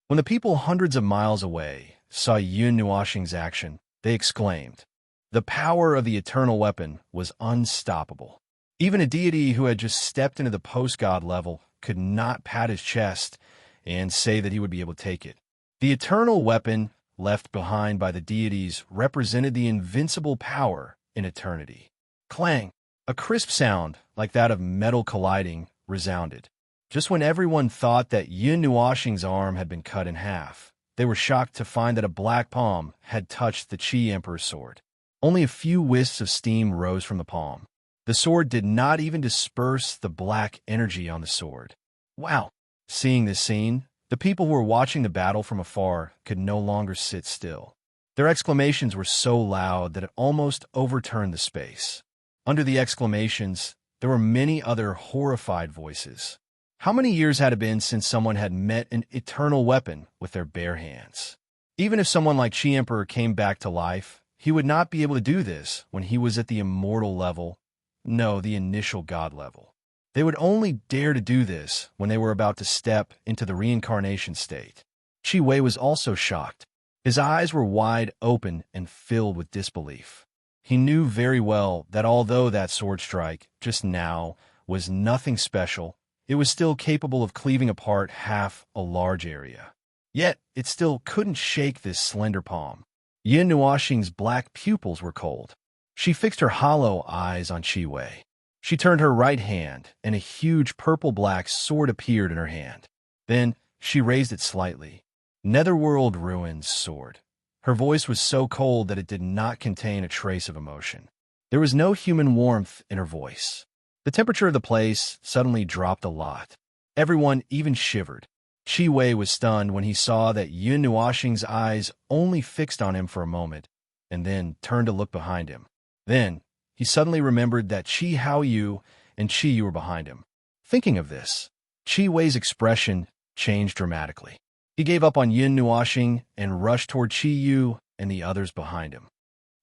When the people hundreds of miles away saw Yun Nuoxing's action, they exclaimed. The power of the eternal weapon was unstoppable. Even a deity who had just stepped into the post-god level could not pat his chest and say that he would be able to take it. The eternal weapon left behind by the deities represented the invincible power in eternity. Clang! A crisp sound, like that of metal colliding, resounded. Just when everyone thought that Yun Nuoxing's arm had been cut in half, they were shocked to find that a black palm had touched the Chi Emperor's sword. Only a few wisps of steam rose from the palm. The sword did not even disperse the black energy on the sword. Wow! Seeing this scene, the people who were watching the battle from afar could no longer sit still. Their exclamations were so loud that it almost overturned the space. Under the exclamations, there were many other horrified voices. How many years had it been since someone had met an eternal weapon with their bare hands? Even if someone like Chi Emperor came back to life, he would not be able to do this when he was at the immortal level. No, the initial god level. They would only dare to do this when they were about to step into the reincarnation state. Chi Wei was also shocked. His eyes were wide open and filled with disbelief. He knew very well that although that sword strike, just now, was nothing special, it was still capable of cleaving apart half a large area. Yet, it still couldn't shake this slender palm. Yun Nuoxing's black pupils were cold. She fixed her hollow eyes on Chi Wei. She turned her right hand, and a huge purple-black sword appeared in her hand. Then, she raised it slightly. Netherworld Ruins sword. Her voice was so cold that it did not contain a trace of emotion. There was no human warmth in her voice. The temperature of the place suddenly dropped a lot. Everyone even shivered. Chi Wei was stunned when he saw that Yun Nuoxing's eyes only fixed on him for a moment, and then turned to look behind him. Then, he suddenly remembered that Chi Haoyu and Chi Yu were behind him. Thinking of this, Chi Wei's expression changed dramatically. He gave up on Yun Nuoxing and rushed toward Chi Yu and the others behind him.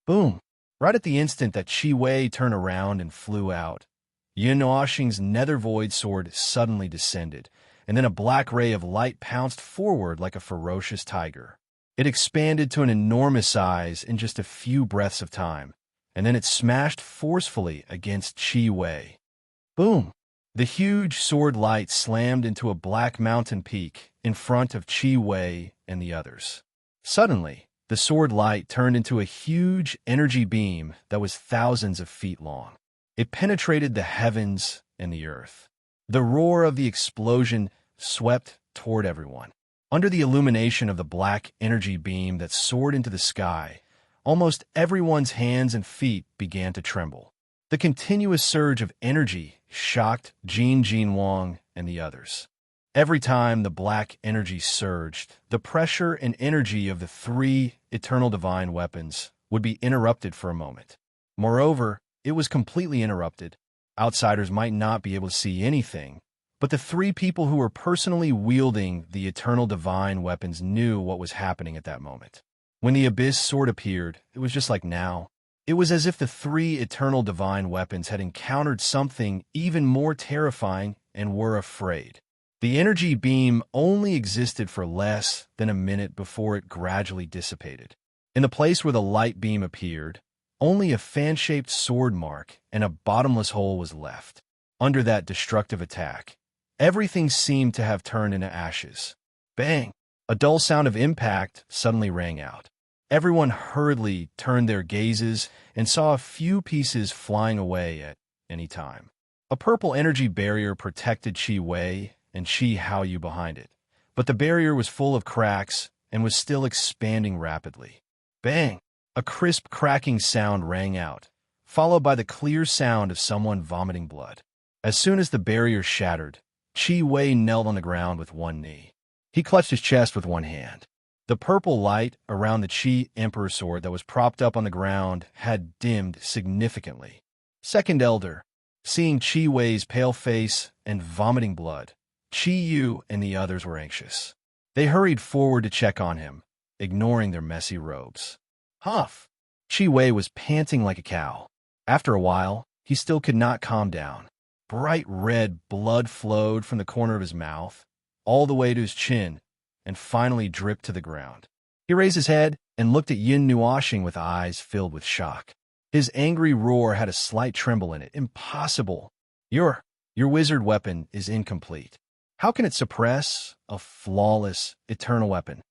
Boom! Right at the instant that Chi Wei turned around and flew out, Yun Nuoxing's nether void sword suddenly descended, and then a black ray of light pounced forward like a ferocious tiger. It expanded to an enormous size in just a few breaths of time, and then it smashed forcefully against Chi Wei. Boom! The huge sword light slammed into a black mountain peak in front of Chi Wei and the others. Suddenly, the sword light turned into a huge energy beam that was thousands of feet long. It penetrated the heavens and the earth. The roar of the explosion swept toward everyone. Under the illumination of the black energy beam that soared into the sky, almost everyone's hands and feet began to tremble. The continuous surge of energy shocked Jin Wang and the others. Every time the black energy surged, the pressure and energy of the three eternal divine weapons would be interrupted for a moment. Moreover, it was completely interrupted. Outsiders might not be able to see anything, but the three people who were personally wielding the eternal divine weapons knew what was happening at that moment. When the Abyss sword appeared, it was just like now. It was as if the three eternal divine weapons had encountered something even more terrifying and were afraid. The energy beam only existed for less than a minute before it gradually dissipated. In the place where the light beam appeared, only a fan-shaped sword mark and a bottomless hole was left. Under that destructive attack, everything seemed to have turned into ashes. Bang! A dull sound of impact suddenly rang out. Everyone hurriedly turned their gazes and saw a few pieces flying away at any time. A purple energy barrier protected Chi Wei and Chi Haoyu behind it, but the barrier was full of cracks and was still expanding rapidly. Bang! A crisp cracking sound rang out, followed by the clear sound of someone vomiting blood. As soon as the barrier shattered, Chi Wei knelt on the ground with one knee. He clutched his chest with one hand. The purple light around the Chi Emperor sword that was propped up on the ground had dimmed significantly. Second Elder, seeing Chi Wei's pale face and vomiting blood, Chi Yu and the others were anxious. They hurried forward to check on him, ignoring their messy robes. Huff! Chi Wei was panting like a cow. After a while, he still could not calm down. Bright red blood flowed from the corner of his mouth, all the way to his chin, and finally dripped to the ground. He raised his head and looked at Yin Nuoxing with eyes filled with shock. His angry roar had a slight tremble in it. Impossible! Your wizard weapon is incomplete. How can it suppress a flawless, eternal weapon?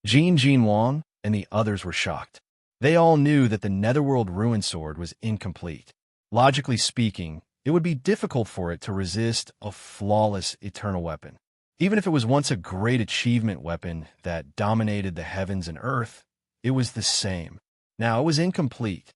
Jin Wang and the others were shocked. They all knew that the Netherworld Ruin Sword was incomplete. Logically speaking, it would be difficult for it to resist a flawless eternal weapon. Even if it was once a great achievement weapon that dominated the heavens and earth, it was the same. Now it was incomplete.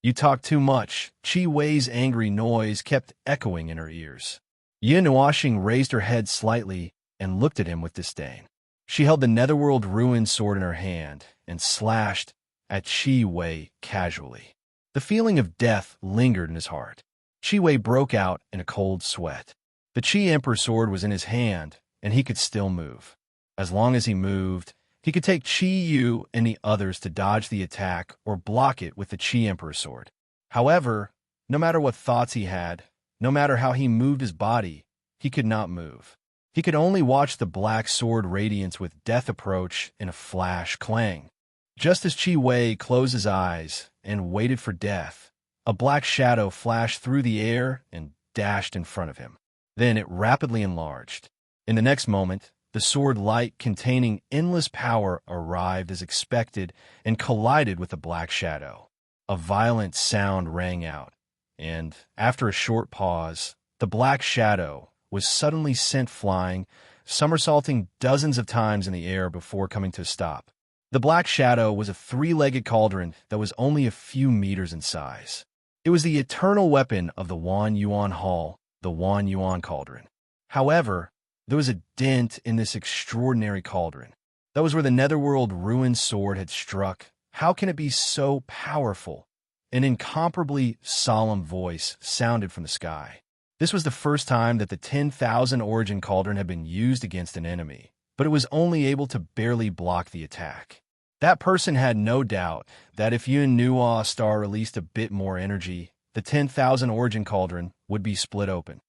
You talk too much. Chi Wei's angry noise kept echoing in her ears. Yin Nuoxing raised her head slightly and looked at him with disdain. She held the Netherworld Ruin Sword in her hand and slashed at Chi Wei casually. The feeling of death lingered in his heart. Chi Wei broke out in a cold sweat. The Chi Emperor sword was in his hand, and he could still move. As long as he moved, he could take Chi Yu and the others to dodge the attack or block it with the Chi Emperor sword. However, no matter what thoughts he had, no matter how he moved his body, he could not move. He could only watch the black sword radiance with death approach in a flash clang. Just as Chi Wei closed his eyes and waited for death, a black shadow flashed through the air and dashed in front of him. Then it rapidly enlarged. In the next moment, the sword light containing endless power arrived as expected and collided with the black shadow. A violent sound rang out, and after a short pause, the black shadow was suddenly sent flying, somersaulting dozens of times in the air before coming to a stop. The black shadow was a three-legged cauldron that was only a few meters in size. It was the eternal weapon of the Wan Yuan Hall, the Wan Yuan Cauldron. However, there was a dent in this extraordinary cauldron. That was where the Netherworld Ruin Sword had struck. How can it be so powerful? An incomparably solemn voice sounded from the sky. This was the first time that the 10,000 Origin Cauldron had been used against an enemy, but it was only able to barely block the attack. That person had no doubt that if Yun Nuo Star released a bit more energy, the 10,000 Origin Cauldron would be split open.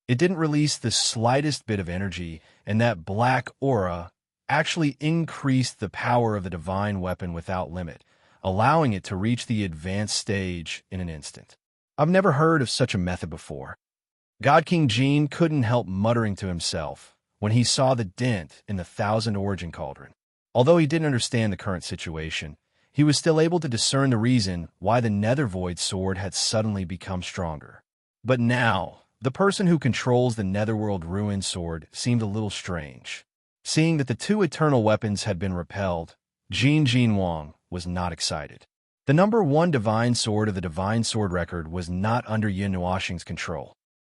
It didn't release the slightest bit of energy, and that black aura actually increased the power of the divine weapon without limit, allowing it to reach the advanced stage in an instant. I've never heard of such a method before. God King Jin couldn't help muttering to himself when he saw the dent in the 1,000 Origin Cauldron. Although he didn't understand the current situation, he was still able to discern the reason why the Nether Void sword had suddenly become stronger. But now, the person who controls the Netherworld Ruin Sword seemed a little strange. Seeing that the two eternal weapons had been repelled, Jin Wang was not excited. The number 1 divine sword of the divine sword record was not under Yin Nuoxing's control.